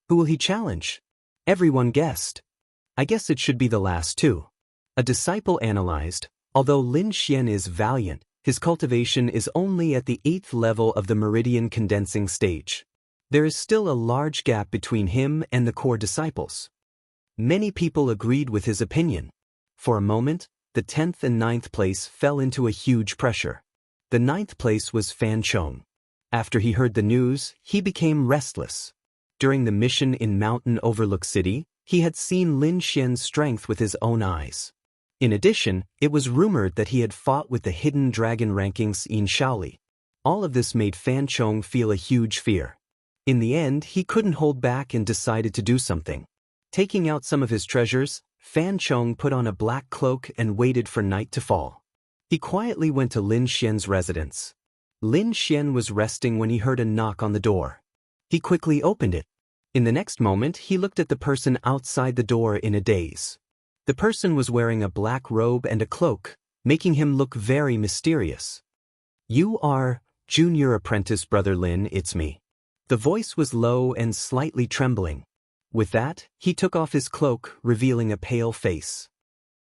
Who will he challenge? Everyone guessed. I guess it should be the last two. A disciple analyzed, although Lin Xian is valiant, his cultivation is only at the 8th level of the meridian condensing stage. There is still a large gap between him and the core disciples. Many people agreed with his opinion. For a moment, the 10th and 9th place fell into a huge pressure. The 9th place was Fan Chong. After he heard the news, he became restless. During the mission in Mountain Overlook City, he had seen Lin Xian's strength with his own eyes. In addition, it was rumored that he had fought with the hidden dragon rankings in Shaoli. All of this made Fan Chong feel a huge fear. In the end, he couldn't hold back and decided to do something. Taking out some of his treasures, Fan Chong put on a black cloak and waited for night to fall. He quietly went to Lin Xian's residence. Lin Xian was resting when he heard a knock on the door. He quickly opened it. In the next moment, he looked at the person outside the door in a daze. The person was wearing a black robe and a cloak, making him look very mysterious. "You are Junior Apprentice Brother Lin, it's me." The voice was low and slightly trembling. With that, he took off his cloak, revealing a pale face.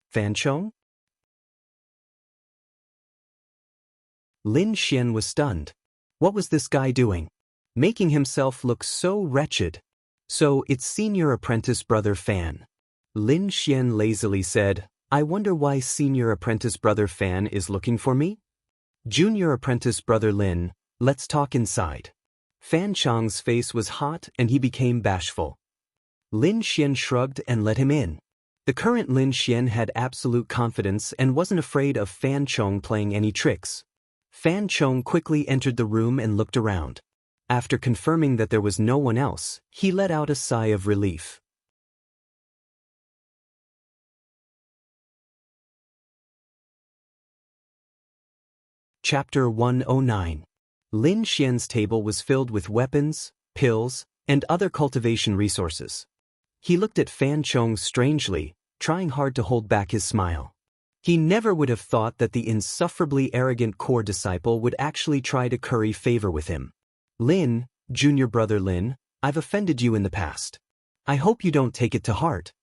"Fan Chong?" Lin Xian was stunned. What was this guy doing? Making himself look so wretched. "So it's Senior Apprentice Brother Fan." Lin Xian lazily said, "I wonder why Senior Apprentice Brother Fan is looking for me?" "Junior Apprentice Brother Lin, let's talk inside." Fan Chong's face was hot and he became bashful. Lin Xian shrugged and let him in. The current Lin Xian had absolute confidence and wasn't afraid of Fan Chong playing any tricks. Fan Chong quickly entered the room and looked around. After confirming that there was no one else, he let out a sigh of relief. Chapter 109. Lin Xian's table was filled with weapons, pills, and other cultivation resources. He looked at Fan Chong strangely, trying hard to hold back his smile. He never would have thought that the insufferably arrogant core disciple would actually try to curry favor with him. "Lin, Junior Brother Lin, I've offended you in the past. I hope you don't take it to heart."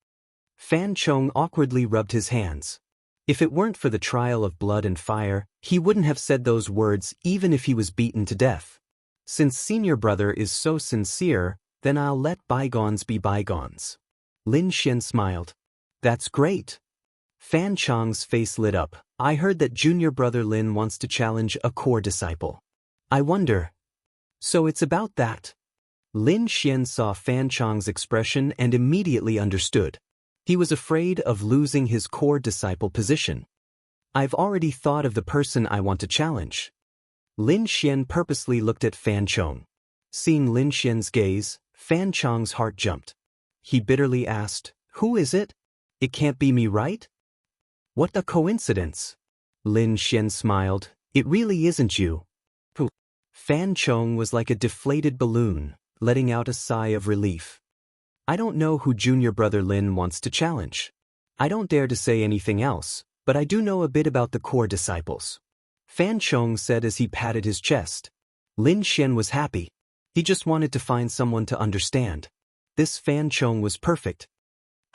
Fan Chong awkwardly rubbed his hands. If it weren't for the trial of blood and fire, he wouldn't have said those words even if he was beaten to death. Since Senior Brother is so sincere, then I'll let bygones be bygones. Lin Xian smiled. "That's great." Fan Chong's face lit up. "I heard that Junior Brother Lin wants to challenge a core disciple. I wonder. So it's about that." Lin Xian saw Fan Chong's expression and immediately understood. He was afraid of losing his core disciple position. "I've already thought of the person I want to challenge." Lin Xian purposely looked at Fan Chong. Seeing Lin Xian's gaze, Fan Chong's heart jumped. He bitterly asked, "Who is it? It can't be me, right?" "What a coincidence." Lin Xian smiled. "It really isn't you." Fan Chong was like a deflated balloon, letting out a sigh of relief. "I don't know who Junior Brother Lin wants to challenge. I don't dare to say anything else, but I do know a bit about the core disciples." Fan Chong said as he patted his chest. Lin Xian was happy. He just wanted to find someone to understand. This Fan Chong was perfect.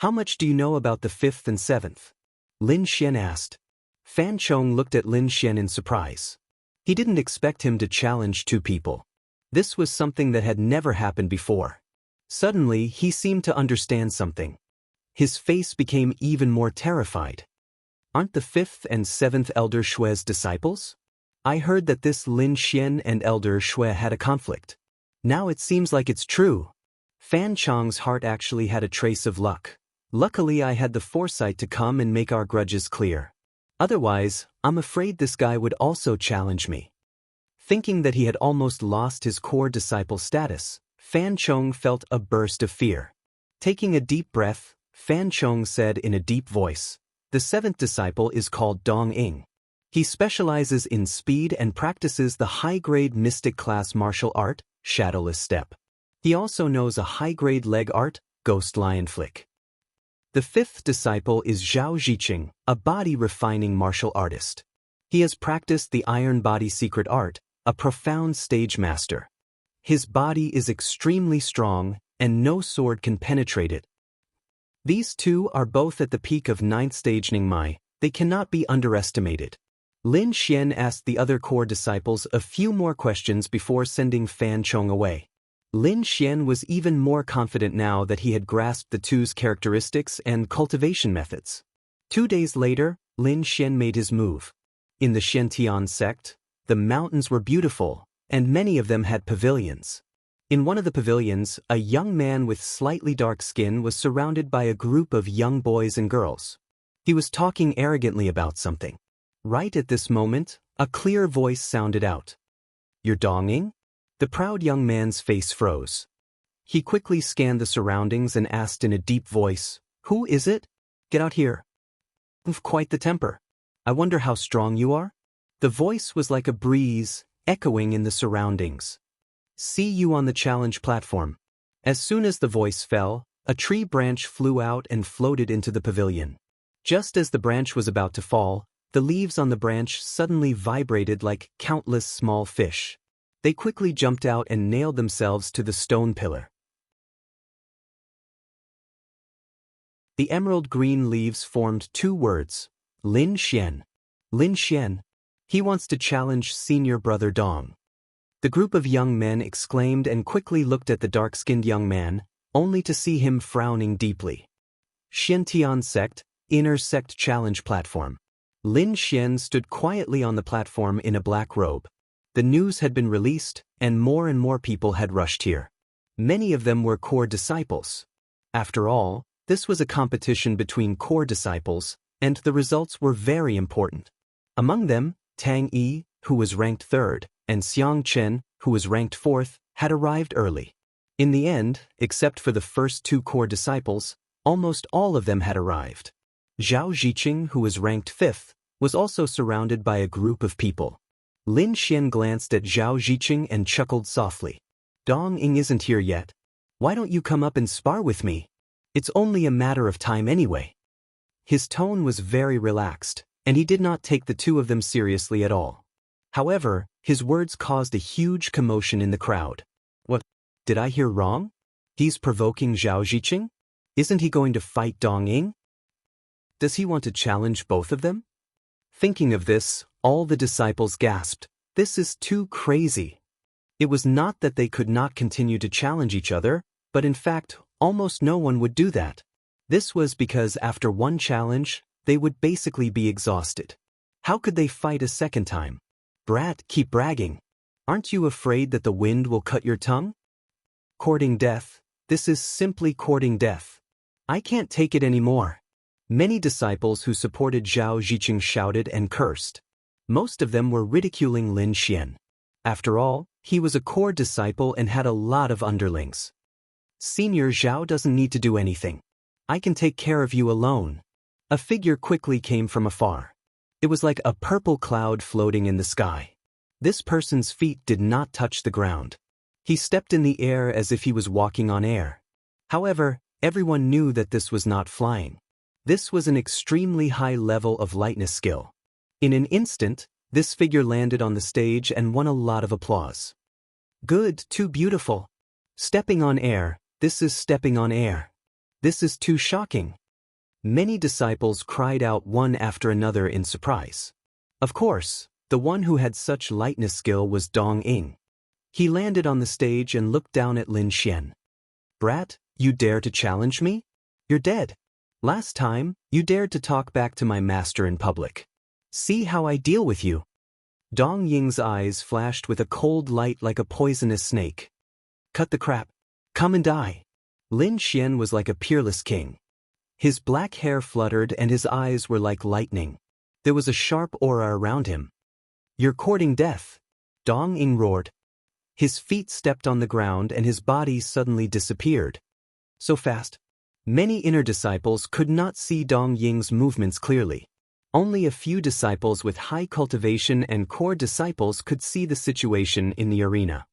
"How much do you know about the 5th and 7th? Lin Xian asked. Fan Chong looked at Lin Xian in surprise. He didn't expect him to challenge two people. This was something that had never happened before. Suddenly, he seemed to understand something. His face became even more terrified. Aren't the 5th and 7th Elder Shui's disciples? I heard that this Lin Xian and Elder Shui had a conflict. Now it seems like it's true. Fan Chong's heart actually had a trace of luck. Luckily I had the foresight to come and make our grudges clear. Otherwise, I'm afraid this guy would also challenge me. Thinking that he had almost lost his core disciple status, Fan Chong felt a burst of fear. Taking a deep breath, Fan Chong said in a deep voice, "The 7th disciple is called Dong Ying. He specializes in speed and practices the high-grade mystic class martial art, Shadowless Step. He also knows a high-grade leg art, Ghost Lion Flick. The 5th disciple is Zhao Ziqing, a body-refining martial artist. He has practiced the Iron Body Secret Art, a profound stage master. His body is extremely strong, and no sword can penetrate it. These two are both at the peak of 9th stage Ningmai. They cannot be underestimated." Lin Xian asked the other core disciples a few more questions before sending Fan Chong away. Lin Xian was even more confident now that he had grasped the two's characteristics and cultivation methods. 2 days later, Lin Xian made his move. In the Xiantian sect, the mountains were beautiful, and many of them had pavilions. In one of the pavilions, a young man with slightly dark skin was surrounded by a group of young boys and girls. He was talking arrogantly about something. Right at this moment, a clear voice sounded out. "You're Donging?" The proud young man's face froze. He quickly scanned the surroundings and asked in a deep voice, "Who is it? Get out here. You've quite the temper. I wonder how strong you are?" The voice was like a breeze, echoing in the surroundings. "See you on the challenge platform." As soon as the voice fell, a tree branch flew out and floated into the pavilion. Just as the branch was about to fall, the leaves on the branch suddenly vibrated like countless small fish. They quickly jumped out and nailed themselves to the stone pillar. The emerald green leaves formed 2 words, Lin Xian. Lin Xian. He wants to challenge senior brother Dong. The group of young men exclaimed and quickly looked at the dark-skinned young man, only to see him frowning deeply. Xiantian Sect, Inner Sect Challenge Platform. Lin Xian stood quietly on the platform in a black robe. The news had been released, and more people had rushed here. Many of them were core disciples. After all, this was a competition between core disciples, and the results were very important. Among them, Tang Yi, who was ranked 3rd, and Xiang Chen, who was ranked 4th, had arrived early. In the end, except for the first 2 core disciples, almost all of them had arrived. Zhao Ziqing, who was ranked 5th, was also surrounded by a group of people. Lin Xian glanced at Zhao Ziqing and chuckled softly. "Dong Ying isn't here yet. Why don't you come up and spar with me? It's only a matter of time anyway." His tone was very relaxed, and he did not take the 2 of them seriously at all. However, his words caused a huge commotion in the crowd. "What? Did I hear wrong? He's provoking Zhao Ziqing? Isn't he going to fight Dong Ying? Does he want to challenge both of them?" Thinking of this, all the disciples gasped. This is too crazy. It was not that they could not continue to challenge each other, but in fact, almost no one would do that. This was because after one challenge, they would basically be exhausted. How could they fight a second time? "Brat, keep bragging. Aren't you afraid that the wind will cut your tongue?" Courting death. This is simply courting death. I can't take it anymore. Many disciples who supported Zhao Ziqing shouted and cursed. Most of them were ridiculing Lin Xian. After all, he was a core disciple and had a lot of underlings. "Senior Zhao doesn't need to do anything. I can take care of you alone." A figure quickly came from afar. It was like a purple cloud floating in the sky. This person's feet did not touch the ground. He stepped in the air as if he was walking on air. However, everyone knew that this was not flying. This was an extremely high level of lightness skill. In an instant, this figure landed on the stage and won a lot of applause. "Good, too beautiful. Stepping on air, this is stepping on air. This is too shocking." Many disciples cried out one after another in surprise. Of course, The one who had such lightness skill was Dong Ying. He landed on the stage and looked down at Lin Xian. "Brat, you dare to challenge me? You're dead. Last time, you dared to talk back to my master in public. See how I deal with you." Dong Ying's eyes flashed with a cold light like a poisonous snake. "Cut the crap. Come and die." Lin Xian was like a peerless king. His black hair fluttered and his eyes were like lightning. There was a sharp aura around him. "You're courting death," Dong Ying roared. His feet stepped on the ground and his body suddenly disappeared. So fast. Many inner disciples could not see Dong Ying's movements clearly. Only a few disciples with high cultivation and core disciples could see the situation in the arena.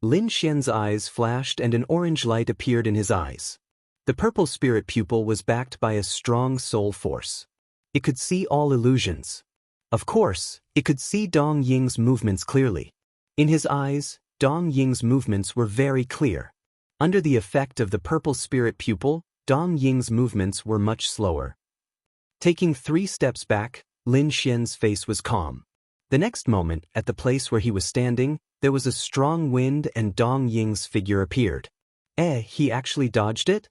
Lin Xian's eyes flashed and an orange light appeared in his eyes. The purple spirit pupil was backed by a strong soul force. It could see all illusions. Of course, it could see Dong Ying's movements clearly. In his eyes, Dong Ying's movements were very clear. Under the effect of the purple spirit pupil, Dong Ying's movements were much slower. Taking 3 steps back, Lin Xian's face was calm. The next moment, at the place where he was standing, there was a strong wind and Dong Ying's figure appeared. He actually dodged it?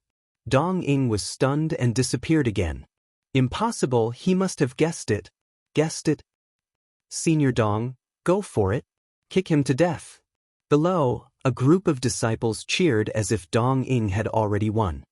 Dong Ying was stunned and disappeared again. Impossible, he must have guessed it. Guessed it? Senior Dong, go for it. Kick him to death. Below, a group of disciples cheered as if Dong Ying had already won.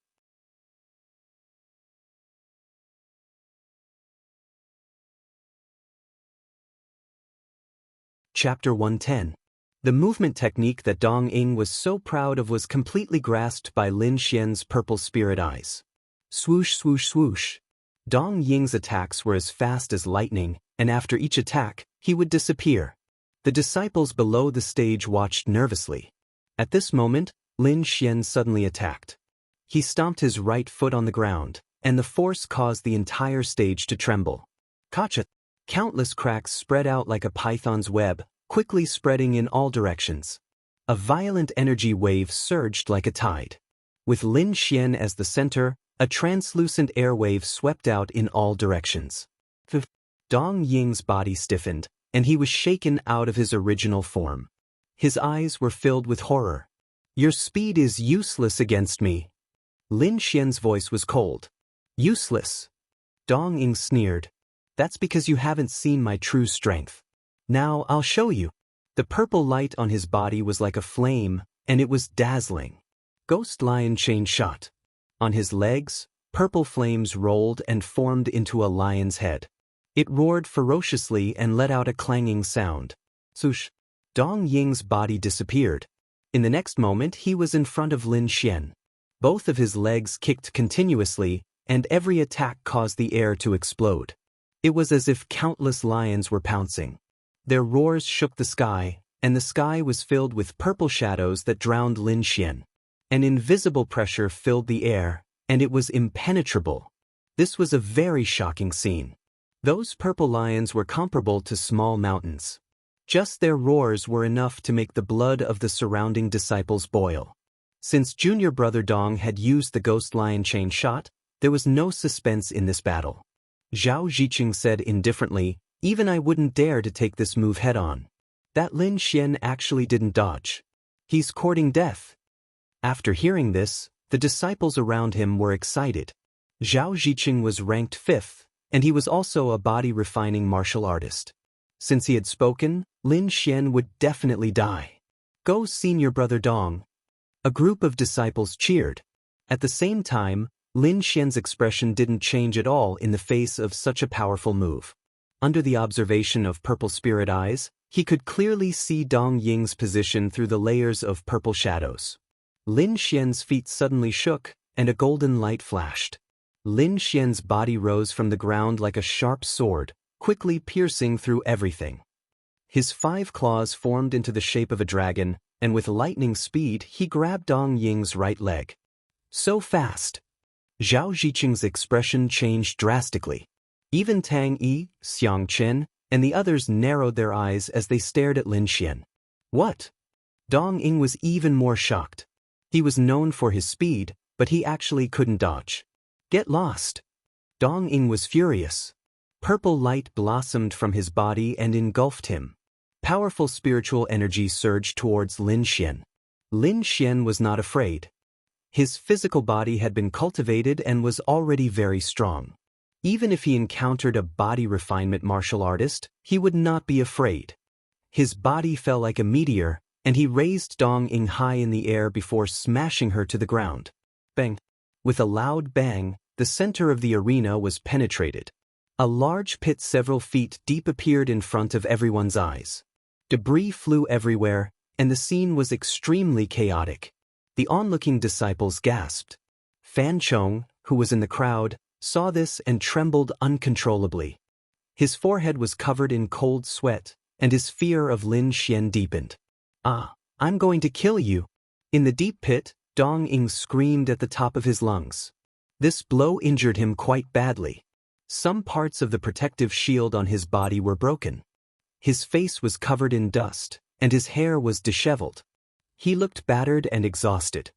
Chapter 110. The movement technique that Dong Ying was so proud of was completely grasped by Lin Xian's purple spirit eyes. Swoosh, swoosh, swoosh. Dong Ying's attacks were as fast as lightning, and after each attack, he would disappear. The disciples below the stage watched nervously. At this moment, Lin Xian suddenly attacked. He stomped his right foot on the ground, and the force caused the entire stage to tremble. Kacha! Countless cracks spread out like a python's web, quickly spreading in all directions. A violent energy wave surged like a tide. With Lin Xian as the center, a translucent air wave swept out in all directions. Dong Ying's body stiffened, and he was shaken out of his original form. His eyes were filled with horror. "Your speed is useless against me." Lin Xian's voice was cold. "Useless?" Dong Ying sneered. "That's because you haven't seen my true strength. Now I'll show you." The purple light on his body was like a flame, and it was dazzling. Ghost Lion Chain Shot. On his legs, purple flames rolled and formed into a lion's head. It roared ferociously and let out a clanging sound. Swoosh! Dong Ying's body disappeared. In the next moment he was in front of Lin Xian. Both of his legs kicked continuously, and every attack caused the air to explode. It was as if countless lions were pouncing. Their roars shook the sky, and the sky was filled with purple shadows that drowned Lin Xian. An invisible pressure filled the air, and it was impenetrable. This was a very shocking scene. Those purple lions were comparable to small mountains. Just their roars were enough to make the blood of the surrounding disciples boil. Since junior brother Dong had used the Ghost Lion Chain Shot, there was no suspense in this battle. Zhao Ziqing said indifferently, "Even I wouldn't dare to take this move head-on." That Lin Xian actually didn't dodge. He's courting death. After hearing this, the disciples around him were excited. Zhao Ziqing was ranked 5th, and he was also a body-refining martial artist. Since he had spoken, Lin Xian would definitely die. "Go, senior brother Dong." A group of disciples cheered. At the same time, Lin Xian's expression didn't change at all in the face of such a powerful move. Under the observation of purple spirit eyes, he could clearly see Dong Ying's position through the layers of purple shadows. Lin Xian's feet suddenly shook, and a golden light flashed. Lin Xian's body rose from the ground like a sharp sword, quickly piercing through everything. His 5 claws formed into the shape of a dragon, and with lightning speed he grabbed Dong Ying's right leg. So fast! Zhao Ziqing's expression changed drastically. Even Tang Yi, Xiang Chen, and the others narrowed their eyes as they stared at Lin Xian. What? Dong Ying was even more shocked. He was known for his speed, but he actually couldn't dodge. "Get lost!" Dong Ying was furious. Purple light blossomed from his body and engulfed him. Powerful spiritual energy surged towards Lin Xian. Lin Xian was not afraid. His physical body had been cultivated and was already very strong. Even if he encountered a body refinement martial artist, he would not be afraid. His body fell like a meteor, and he raised Dong Ying high in the air before smashing her to the ground. Bang! With a loud bang, the center of the arena was penetrated. A large pit several feet deep appeared in front of everyone's eyes. Debris flew everywhere, and the scene was extremely chaotic. The onlooking disciples gasped. Fan Chong, who was in the crowd, saw this and trembled uncontrollably. His forehead was covered in cold sweat, and his fear of Lin Xian deepened. "Ah, I'm going to kill you." In the deep pit, Dong Ying screamed at the top of his lungs. This blow injured him quite badly. Some parts of the protective shield on his body were broken. His face was covered in dust, and his hair was disheveled. He looked battered and exhausted.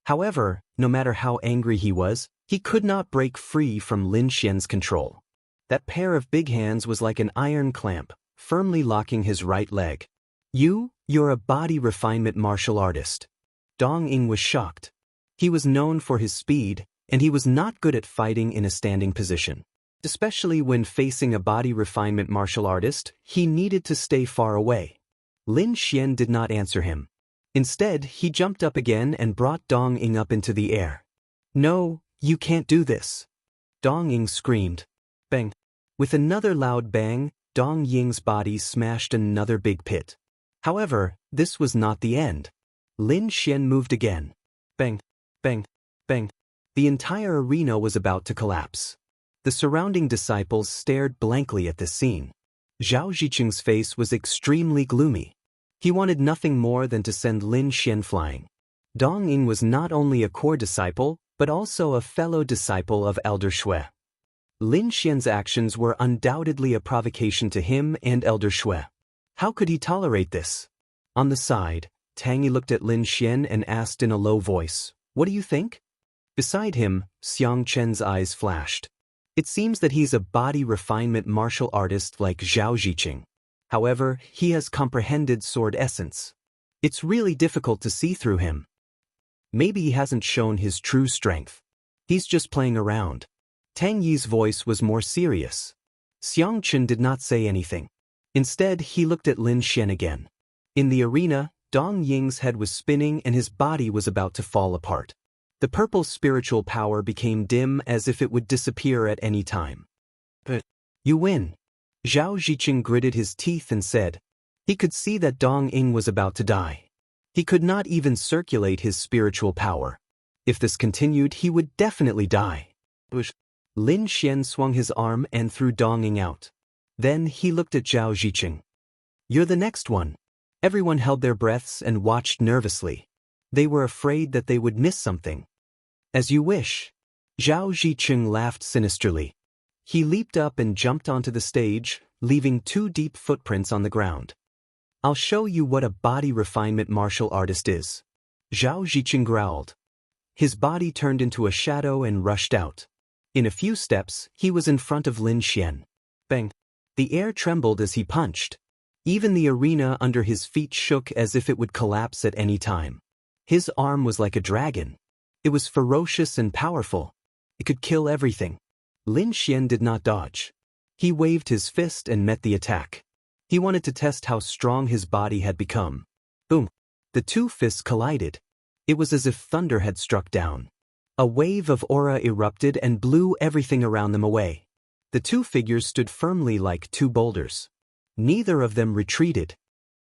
However, no matter how angry he was, he could not break free from Lin Xian's control. That pair of big hands was like an iron clamp, firmly locking his right leg. You're a body refinement martial artist." Dong Ying was shocked. He was known for his speed, and he was not good at fighting in a standing position. Especially when facing a body refinement martial artist, he needed to stay far away. Lin Xian did not answer him. Instead, he jumped up again and brought Dong Ying up into the air. "No, you can't do this." Dong Ying screamed. Bang! With another loud bang, Dong Ying's body smashed another big pit. However, this was not the end. Lin Xian moved again. Bang! Bang! Bang! The entire arena was about to collapse. The surrounding disciples stared blankly at this scene. Zhao Zicheng's face was extremely gloomy. He wanted nothing more than to send Lin Xian flying. Dong Ying was not only a core disciple, but also a fellow disciple of Elder Shui. Lin Xian's actions were undoubtedly a provocation to him and Elder Shui. How could he tolerate this? On the side, Tang Yi looked at Lin Xian and asked in a low voice, "What do you think?" Beside him, Xiang Chen's eyes flashed. It seems that he's a body refinement martial artist like Zhao Zicheng. However, he has comprehended sword essence. It's really difficult to see through him. Maybe he hasn't shown his true strength. He's just playing around. Tang Yi's voice was more serious. Xiang Chen did not say anything. Instead, he looked at Lin Xian again. In the arena, Dong Ying's head was spinning and his body was about to fall apart. The purple spiritual power became dim as if it would disappear at any time. "But you win." Zhao Zicheng gritted his teeth and said. He could see that Dong Ying was about to die. He could not even circulate his spiritual power. If this continued, he would definitely die. Lin Xian swung his arm and threw Dong Ying out. Then he looked at Zhao Zicheng. "You're the next one." Everyone held their breaths and watched nervously. They were afraid that they would miss something. "As you wish." Zhao Zicheng laughed sinisterly. He leaped up and jumped onto the stage, leaving 2 deep footprints on the ground. "I'll show you what a body refinement martial artist is." Zhao Zicheng growled. His body turned into a shadow and rushed out. In a few steps, he was in front of Lin Xian. Bang! The air trembled as he punched. Even the arena under his feet shook as if it would collapse at any time. His arm was like a dragon. It was ferocious and powerful. It could kill everything. Lin Xian did not dodge. He waved his fist and met the attack. He wanted to test how strong his body had become. Boom! The 2 fists collided. It was as if thunder had struck down. A wave of aura erupted and blew everything around them away. The 2 figures stood firmly like 2 boulders. Neither of them retreated.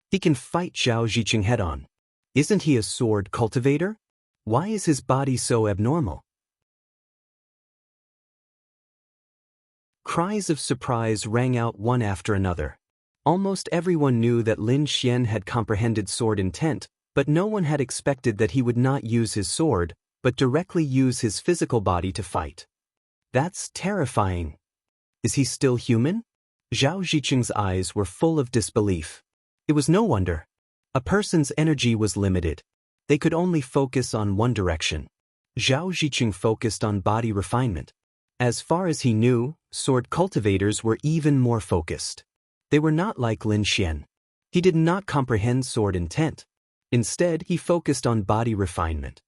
He can fight Zhao Zicheng head-on. Isn't he a sword cultivator? Why is his body so abnormal? Cries of surprise rang out one after another. Almost everyone knew that Lin Xian had comprehended sword intent, but no one had expected that he would not use his sword, but directly use his physical body to fight. That's terrifying. Is he still human? Zhao Zicheng's eyes were full of disbelief. It was no wonder. A person's energy was limited. They could only focus on one direction. Zhao Ziqing focused on body refinement. As far as he knew, sword cultivators were even more focused. They were not like Lin Xian. He did not comprehend sword intent. Instead, he focused on body refinement.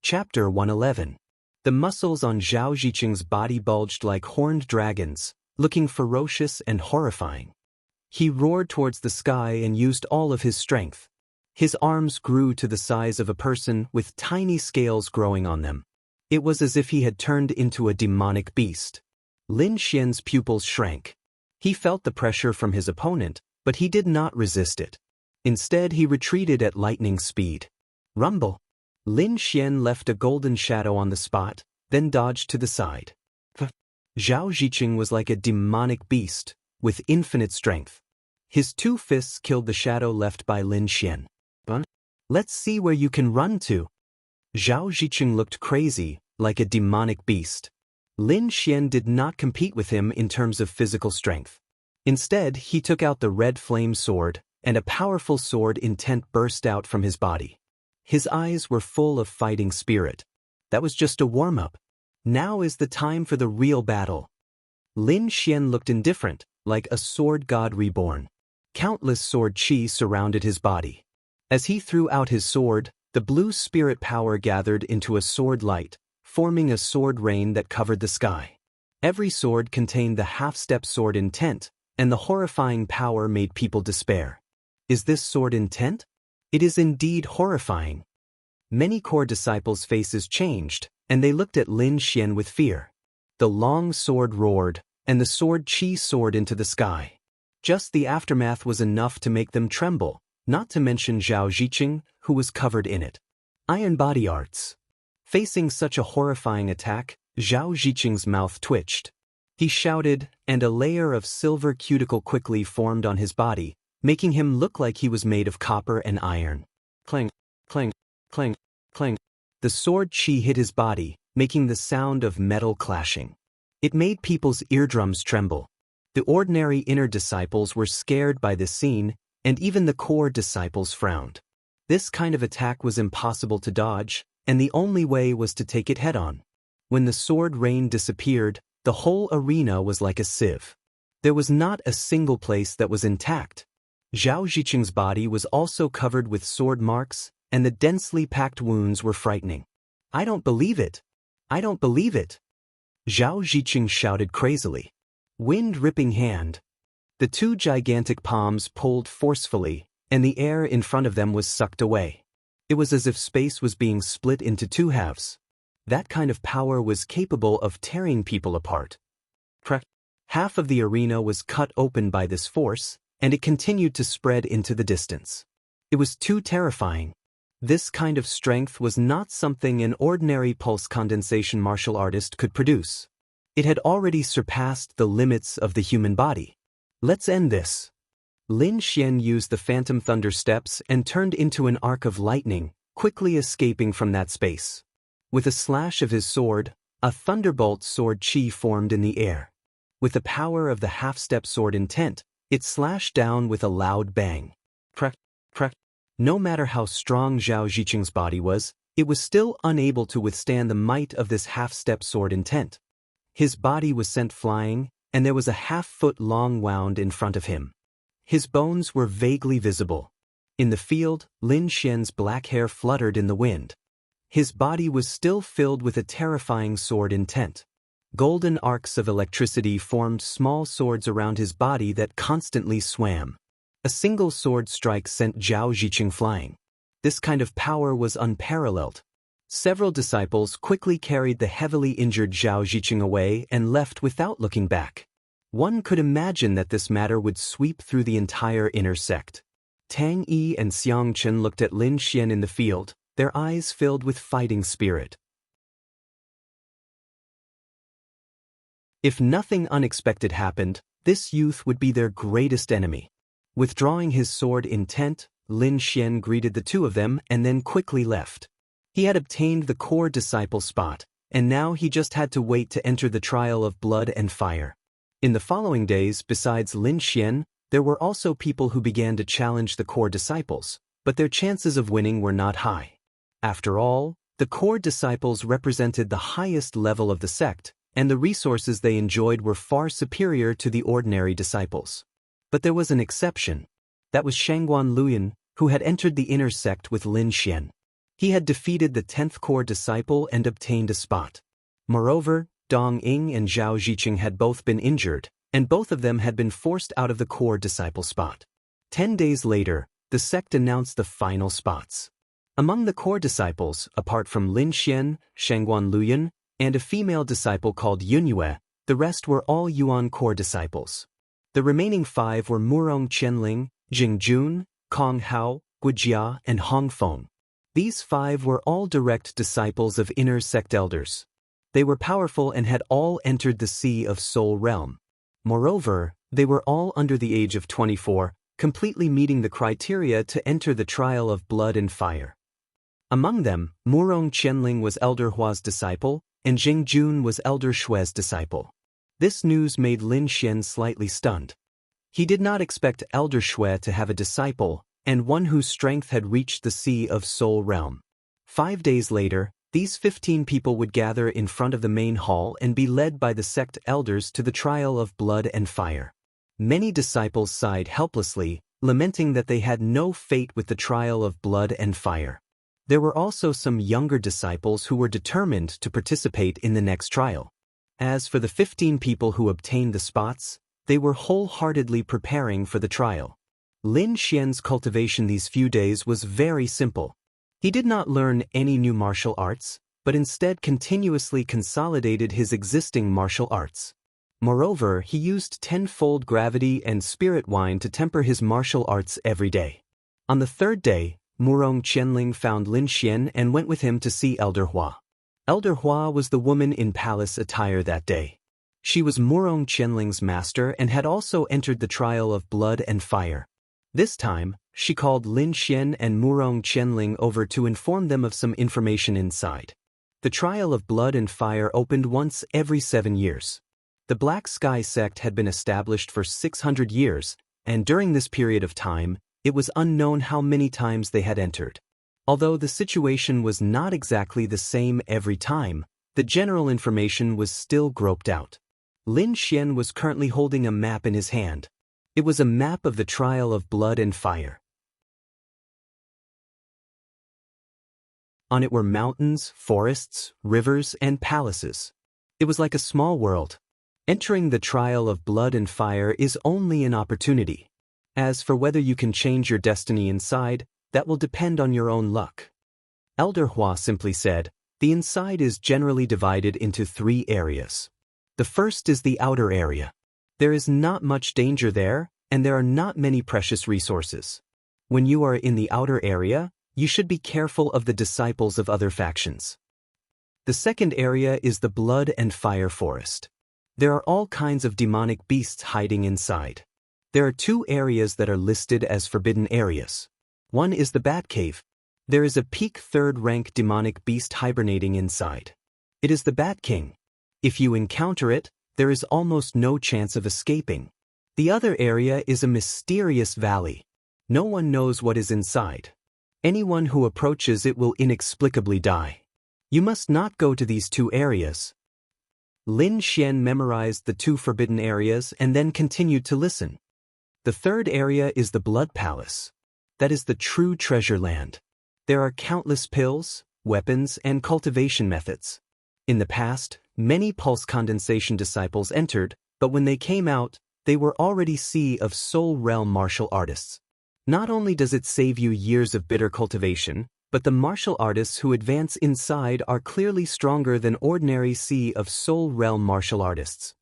Chapter 111. The muscles on Zhao Ziqing's body bulged like horned dragons, looking ferocious and horrifying. He roared towards the sky and used all of his strength. His arms grew to the size of a person with tiny scales growing on them. It was as if he had turned into a demonic beast. Lin Xian's pupils shrank. He felt the pressure from his opponent, but he did not resist it. Instead, he retreated at lightning speed. Rumble. Lin Xian left a golden shadow on the spot, then dodged to the side. Zhao Ziqing was like a demonic beast, with infinite strength. His two fists killed the shadow left by Lin Xian. Let's see where you can run to. Zhao Ziqing looked crazy, like a demonic beast. Lin Xian did not compete with him in terms of physical strength. Instead, he took out the red flame sword, and a powerful sword intent burst out from his body. His eyes were full of fighting spirit. That was just a warm-up. Now is the time for the real battle. Lin Xian looked indifferent, like a sword god reborn. Countless sword chi surrounded his body. As he threw out his sword, the blue spirit power gathered into a sword light, forming a sword rain that covered the sky. Every sword contained the half-step sword intent, and the horrifying power made people despair. Is this sword intent? It is indeed horrifying. Many core disciples' faces changed, and they looked at Lin Xian with fear. The long sword roared, and the sword chi soared into the sky. Just the aftermath was enough to make them tremble, not to mention Zhao Ziqing, who was covered in it. Iron body arts. Facing such a horrifying attack, Zhao Ziqing's mouth twitched. He shouted, and a layer of silver cuticle quickly formed on his body, making him look like he was made of copper and iron. Clang, clang, clang, clang. The sword chi hit his body, making the sound of metal clashing. It made people's eardrums tremble. The ordinary inner disciples were scared by this scene, and even the core disciples frowned. This kind of attack was impossible to dodge, and the only way was to take it head-on. When the sword rain disappeared, the whole arena was like a sieve. There was not a single place that was intact. Zhao Ziqing's body was also covered with sword marks, and the densely packed wounds were frightening. I don't believe it. I don't believe it. Zhao Ziqing shouted crazily. Wind-ripping hand. The two gigantic palms pulled forcefully, and the air in front of them was sucked away. It was as if space was being split into two halves. That kind of power was capable of tearing people apart. Half of the arena was cut open by this force, and it continued to spread into the distance. It was too terrifying. This kind of strength was not something an ordinary pulse condensation martial artist could produce. It had already surpassed the limits of the human body. Let's end this. Lin Xian used the phantom thunder steps and turned into an arc of lightning, quickly escaping from that space. With a slash of his sword, a thunderbolt sword chi formed in the air. With the power of the half-step sword intent, it slashed down with a loud bang. Crack, crack. No matter how strong Zhao Ziqing's body was, it was still unable to withstand the might of this half-step sword intent. His body was sent flying, and there was a half-foot long wound in front of him. His bones were vaguely visible. In the field, Lin Xian's black hair fluttered in the wind. His body was still filled with a terrifying sword intent. Golden arcs of electricity formed small swords around his body that constantly swam. A single sword strike sent Zhao Ziqing flying. This kind of power was unparalleled. Several disciples quickly carried the heavily injured Zhao Ziqing away and left without looking back. One could imagine that this matter would sweep through the entire inner sect. Tang Yi and Xiang Chen looked at Lin Xian in the field, their eyes filled with fighting spirit. If nothing unexpected happened, this youth would be their greatest enemy. Withdrawing his sword intent, Lin Xian greeted the two of them and then quickly left. He had obtained the core disciple spot, and now he just had to wait to enter the trial of blood and fire. In the following days, besides Lin Xian, there were also people who began to challenge the core disciples, but their chances of winning were not high. After all, the core disciples represented the highest level of the sect, and the resources they enjoyed were far superior to the ordinary disciples. But there was an exception. That was Shangguan Luyan, who had entered the inner sect with Lin Xian. He had defeated the 10th core disciple and obtained a spot. Moreover, Dong Ying and Zhao Ziqing had both been injured, and both of them had been forced out of the core disciple spot. 10 days later, the sect announced the final spots. Among the core disciples, apart from Lin Xian, Shangguan Luyan, and a female disciple called Yunyue, the rest were all Yuan core disciples. The remaining 5 were Murong Qianling, Jing Jun, Kong Hao, Guijia, and Hong Feng. These 5 were all direct disciples of inner sect elders. They were powerful and had all entered the Sea of Soul realm. Moreover, they were all under the age of 24, completely meeting the criteria to enter the trial of blood and fire. Among them, Murong Qianling was Elder Hua's disciple, and Jing Jun was Elder Shui's disciple. This news made Lin Xian slightly stunned. He did not expect Elder Shui to have a disciple, and one whose strength had reached the Sea of Soul realm. 5 days later, these 15 people would gather in front of the main hall and be led by the sect elders to the trial of blood and fire. Many disciples sighed helplessly, lamenting that they had no fate with the trial of blood and fire. There were also some younger disciples who were determined to participate in the next trial. As for the 15 people who obtained the spots, they were wholeheartedly preparing for the trial. Lin Xian's cultivation these few days was very simple. He did not learn any new martial arts, but instead continuously consolidated his existing martial arts. Moreover, he used 10-fold gravity and spirit wine to temper his martial arts every day. On the 3rd day, Murong Qianling found Lin Xian and went with him to see Elder Hua. Elder Hua was the woman in palace attire that day. She was Murong Qianling's master and had also entered the trial of blood and fire. This time, she called Lin Xian and Murong Qianling over to inform them of some information inside. The trial of blood and fire opened once every 7 years. The Black Sky sect had been established for 600 years, and during this period of time, it was unknown how many times they had entered. Although the situation was not exactly the same every time, the general information was still groped out. Lin Xian was currently holding a map in his hand. It was a map of the trial of blood and fire. On it were mountains, forests, rivers, and palaces. It was like a small world. Entering the trial of blood and fire is only an opportunity. As for whether you can change your destiny inside, that will depend on your own luck. Elder Hua simply said, the inside is generally divided into 3 areas. The first is the outer area. There is not much danger there, and there are not many precious resources. When you are in the outer area, you should be careful of the disciples of other factions. The second area is the blood and fire forest. There are all kinds of demonic beasts hiding inside. There are 2 areas that are listed as forbidden areas. One is the Bat Cave. There is a peak 3rd rank demonic beast hibernating inside. It is the Bat King. If you encounter it, there is almost no chance of escaping. The other area is a mysterious valley. No one knows what is inside. Anyone who approaches it will inexplicably die. You must not go to these 2 areas. Lin Xian memorized the 2 forbidden areas and then continued to listen. The 3rd area is the Blood Palace. That is the true treasure land. There are countless pills, weapons, and cultivation methods. In the past, many pulse condensation disciples entered, but when they came out, they were already Sea of Soul realm martial artists. Not only does it save you years of bitter cultivation, but the martial artists who advance inside are clearly stronger than ordinary Sea of Soul realm martial artists.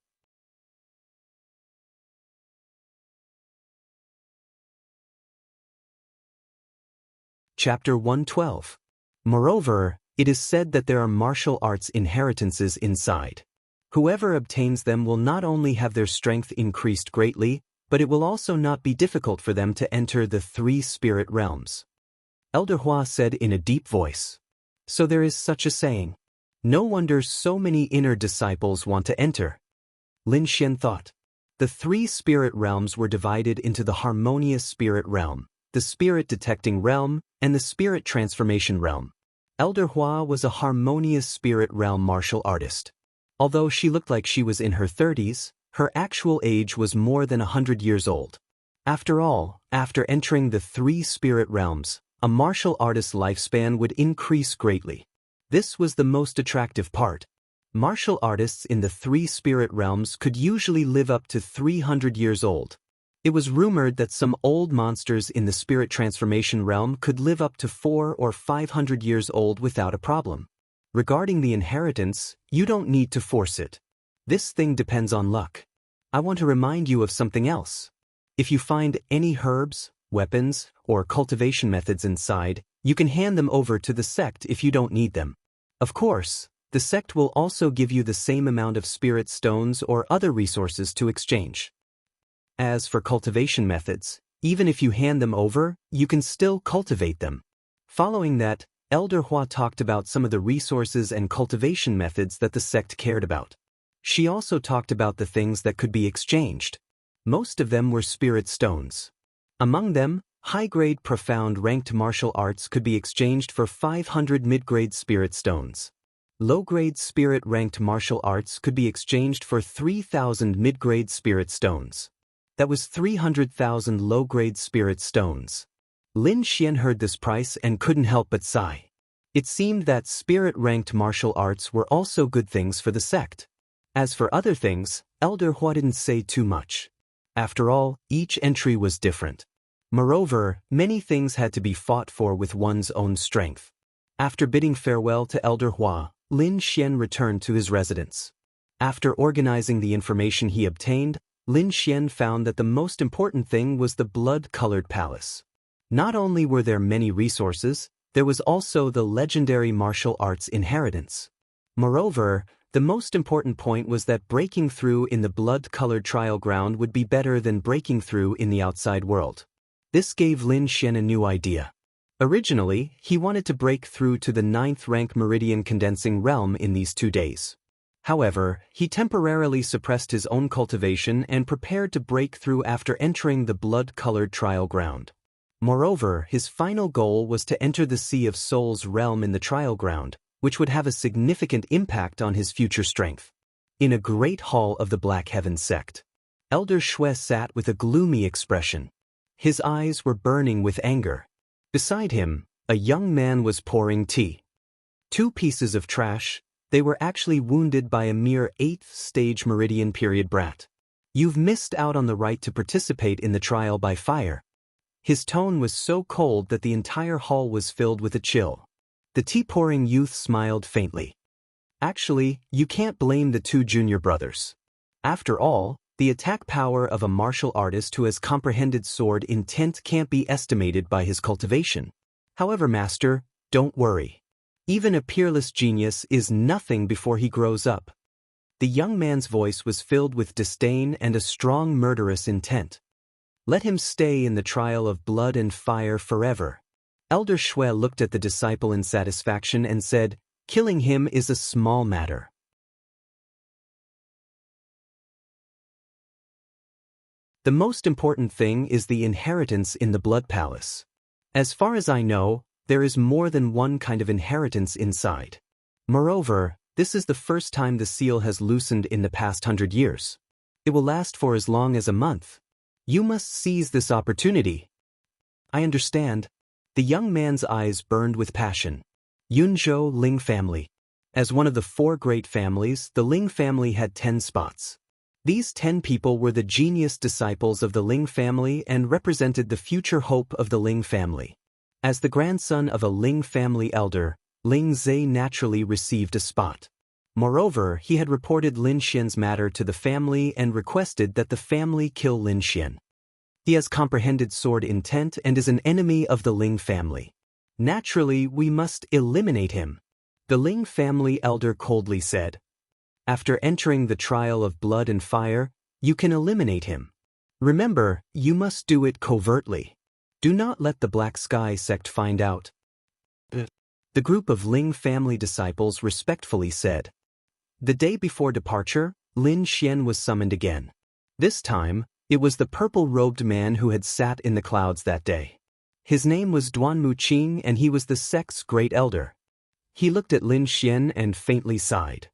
Chapter 112. Moreover, it is said that there are martial arts inheritances inside. Whoever obtains them will not only have their strength increased greatly, but it will also not be difficult for them to enter the 3 spirit realms. Elder Hua said in a deep voice. So there is such a saying. No wonder so many inner disciples want to enter. Lin Xian thought. The three spirit realms were divided into the harmonious spirit realm, the spirit detecting realm, and the spirit transformation realm. Elder Hua was a harmonious spirit realm martial artist. Although she looked like she was in her 30s, her actual age was more than 100 years old. After all, after entering the three spirit realms, a martial artist's lifespan would increase greatly. This was the most attractive part. Martial artists in the three spirit realms could usually live up to 300 years old. It was rumored that some old monsters in the spirit transformation realm could live up to 400 or 500 years old without a problem. Regarding the inheritance, you don't need to force it. This thing depends on luck. I want to remind you of something else. If you find any herbs, weapons, or cultivation methods inside, you can hand them over to the sect if you don't need them. Of course, the sect will also give you the same amount of spirit stones or other resources to exchange. As for cultivation methods, even if you hand them over, you can still cultivate them. Following that, Elder Hua talked about some of the resources and cultivation methods that the sect cared about. She also talked about the things that could be exchanged. Most of them were spirit stones. Among them, high-grade profound ranked martial arts could be exchanged for 500 mid-grade spirit stones. Low-grade spirit-ranked martial arts could be exchanged for 3,000 mid-grade spirit stones. That was 300,000 low-grade spirit stones. Lin Xian heard this price and couldn't help but sigh. It seemed that spirit-ranked martial arts were also good things for the sect. As for other things, Elder Hua didn't say too much. After all, each entry was different. Moreover, many things had to be fought for with one's own strength. After bidding farewell to Elder Hua, Lin Xian returned to his residence. After organizing the information he obtained, Lin Xian found that the most important thing was the blood-colored palace. Not only were there many resources, there was also the legendary martial arts inheritance. Moreover, the most important point was that breaking through in the blood-colored trial ground would be better than breaking through in the outside world. This gave Lin Xian a new idea. Originally, he wanted to break through to the 9th rank meridian condensing realm in these 2 days. However, he temporarily suppressed his own cultivation and prepared to break through after entering the blood-colored trial ground. Moreover, his final goal was to enter the Sea of Souls realm in the trial ground, which would have a significant impact on his future strength. In a great hall of the Black Heaven sect, Elder Shui sat with a gloomy expression. His eyes were burning with anger. Beside him, a young man was pouring tea. 2 pieces of trash. They were actually wounded by a mere 8th stage meridian period brat. You've missed out on the right to participate in the trial by fire. His tone was so cold that the entire hall was filled with a chill. The tea-pouring youth smiled faintly. Actually, you can't blame the 2 junior brothers. After all, the attack power of a martial artist who has comprehended sword intent can't be estimated by his cultivation. However, master, don't worry. Even a peerless genius is nothing before he grows up. The young man's voice was filled with disdain and a strong murderous intent. Let him stay in the trial of blood and fire forever. Elder Shui looked at the disciple in satisfaction and said, killing him is a small matter. The most important thing is the inheritance in the Blood Palace. As far as I know, there is more than one kind of inheritance inside. Moreover, this is the first time the seal has loosened in the past 100 years. It will last for as long as a month. You must seize this opportunity. I understand. The young man's eyes burned with passion. Yunzhou Ling family. As one of the 4 great families, the Ling family had 10 spots. These 10 people were the genius disciples of the Ling family and represented the future hope of the Ling family. As the grandson of a Ling family elder, Ling Zhe naturally received a spot. Moreover, he had reported Lin Xian's matter to the family and requested that the family kill Lin Xian. He has comprehended sword intent and is an enemy of the Ling family. Naturally, we must eliminate him. The Ling family elder coldly said. After entering the trial of blood and fire, you can eliminate him. Remember, you must do it covertly. Do not let the Black Sky sect find out. The group of Ling family disciples respectfully said. The day before departure, Lin Xian was summoned again. This time, it was the purple-robed man who had sat in the clouds that day. His name was Duanmu Qing and he was the sect's great elder. He looked at Lin Xian and faintly sighed.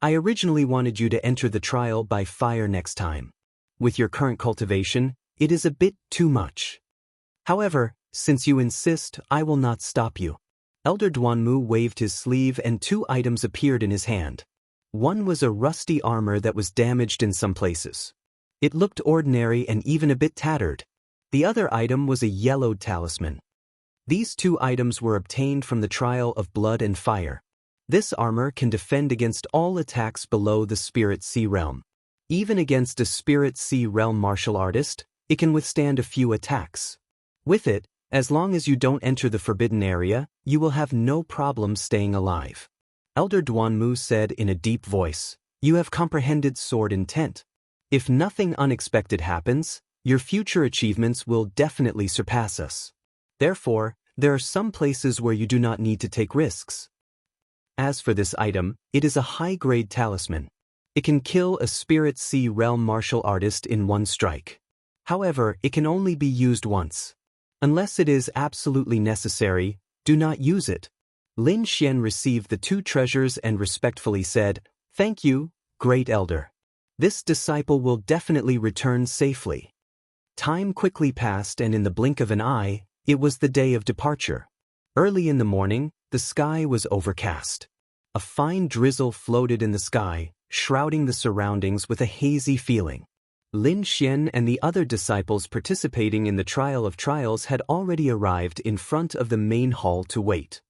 I originally wanted you to enter the trial by fire next time. With your current cultivation, it is a bit too much. However, since you insist, I will not stop you. Elder Duanmu waved his sleeve and 2 items appeared in his hand. One was a rusty armor that was damaged in some places. It looked ordinary and even a bit tattered. The other item was a yellowed talisman. These 2 items were obtained from the trial of blood and fire. This armor can defend against all attacks below the Spirit Sea realm. Even against a Spirit Sea realm martial artist, it can withstand a few attacks. With it, as long as you don't enter the forbidden area, you will have no problem staying alive. Elder Duanmu said in a deep voice, You have comprehended sword intent. If nothing unexpected happens, your future achievements will definitely surpass us. Therefore, there are some places where you do not need to take risks. As for this item, it is a high-grade talisman. It can kill a Spirit Sea realm martial artist in 1 strike. However, it can only be used once. Unless it is absolutely necessary, do not use it. Lin Xian received the 2 treasures and respectfully said, Thank you, great elder. This disciple will definitely return safely. Time quickly passed and in the blink of an eye, it was the day of departure. Early in the morning, the sky was overcast. A fine drizzle floated in the sky, shrouding the surroundings with a hazy feeling. Lin Xian and the other disciples participating in the Trial of Trials had already arrived in front of the main hall to wait.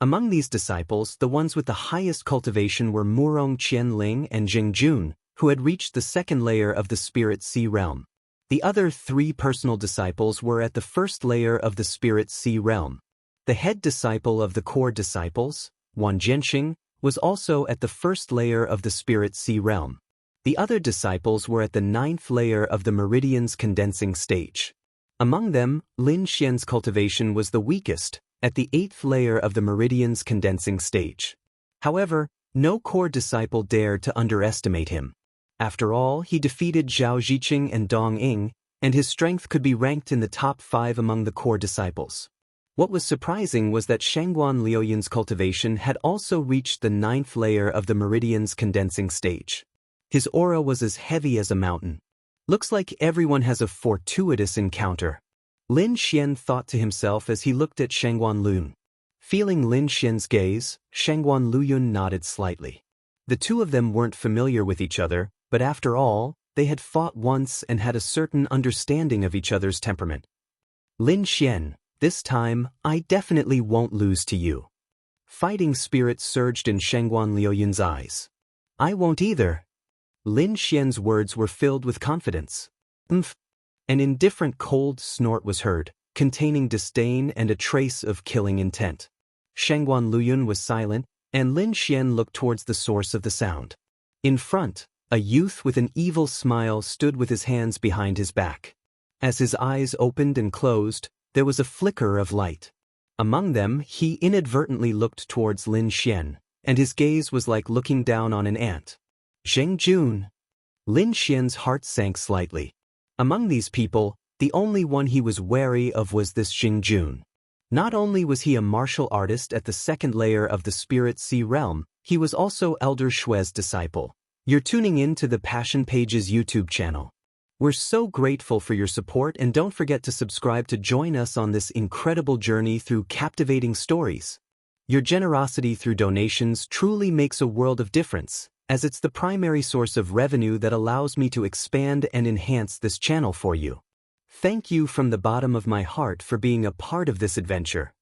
Among these disciples, the ones with the highest cultivation were Murong Qianling and Jing Jun, who had reached the 2nd layer of the Spirit Sea realm. The other 3 personal disciples were at the 1st layer of the Spirit Sea realm. The head disciple of the core disciples, Wan Jianxing, was also at the 1st layer of the Spirit Sea realm. The other disciples were at the 9th layer of the Meridian's condensing stage. Among them, Lin Xian's cultivation was the weakest, at the 8th layer of the Meridian's condensing stage. However, no core disciple dared to underestimate him. After all, he defeated Zhao Ziqing and Dong Ying, and his strength could be ranked in the top 5 among the core disciples. What was surprising was that Shangguan Liuyun's cultivation had also reached the 9th layer of the Meridian's condensing stage. His aura was as heavy as a mountain. Looks like everyone has a fortuitous encounter. Lin Xian thought to himself as he looked at Shangguan Liuyun. Feeling Lin Xian's gaze, Shangguan Liuyun nodded slightly. The 2 of them weren't familiar with each other, but after all, they had fought once and had a certain understanding of each other's temperament. Lin Xian, this time, I definitely won't lose to you. Fighting spirit surged in Shangguan Liuyun's eyes. I won't either. Lin Xian's words were filled with confidence. An indifferent cold snort was heard, containing disdain and a trace of killing intent. Shangguan Liuyun was silent, and Lin Xian looked towards the source of the sound. In front, a youth with an evil smile stood with his hands behind his back. As his eyes opened and closed, there was a flicker of light. Among them, he inadvertently looked towards Lin Xian, and his gaze was like looking down on an ant. Zheng Jun. Lin Xian's heart sank slightly. Among these people, the only one he was wary of was this Zheng Jun. Not only was he a martial artist at the 2nd layer of the Spirit Sea realm, he was also Elder Shue's disciple. You're tuning in to the Passion Pages YouTube channel. We're so grateful for your support and don't forget to subscribe to join us on this incredible journey through captivating stories. Your generosity through donations truly makes a world of difference, as it's the primary source of revenue that allows me to expand and enhance this channel for you. Thank you from the bottom of my heart for being a part of this adventure.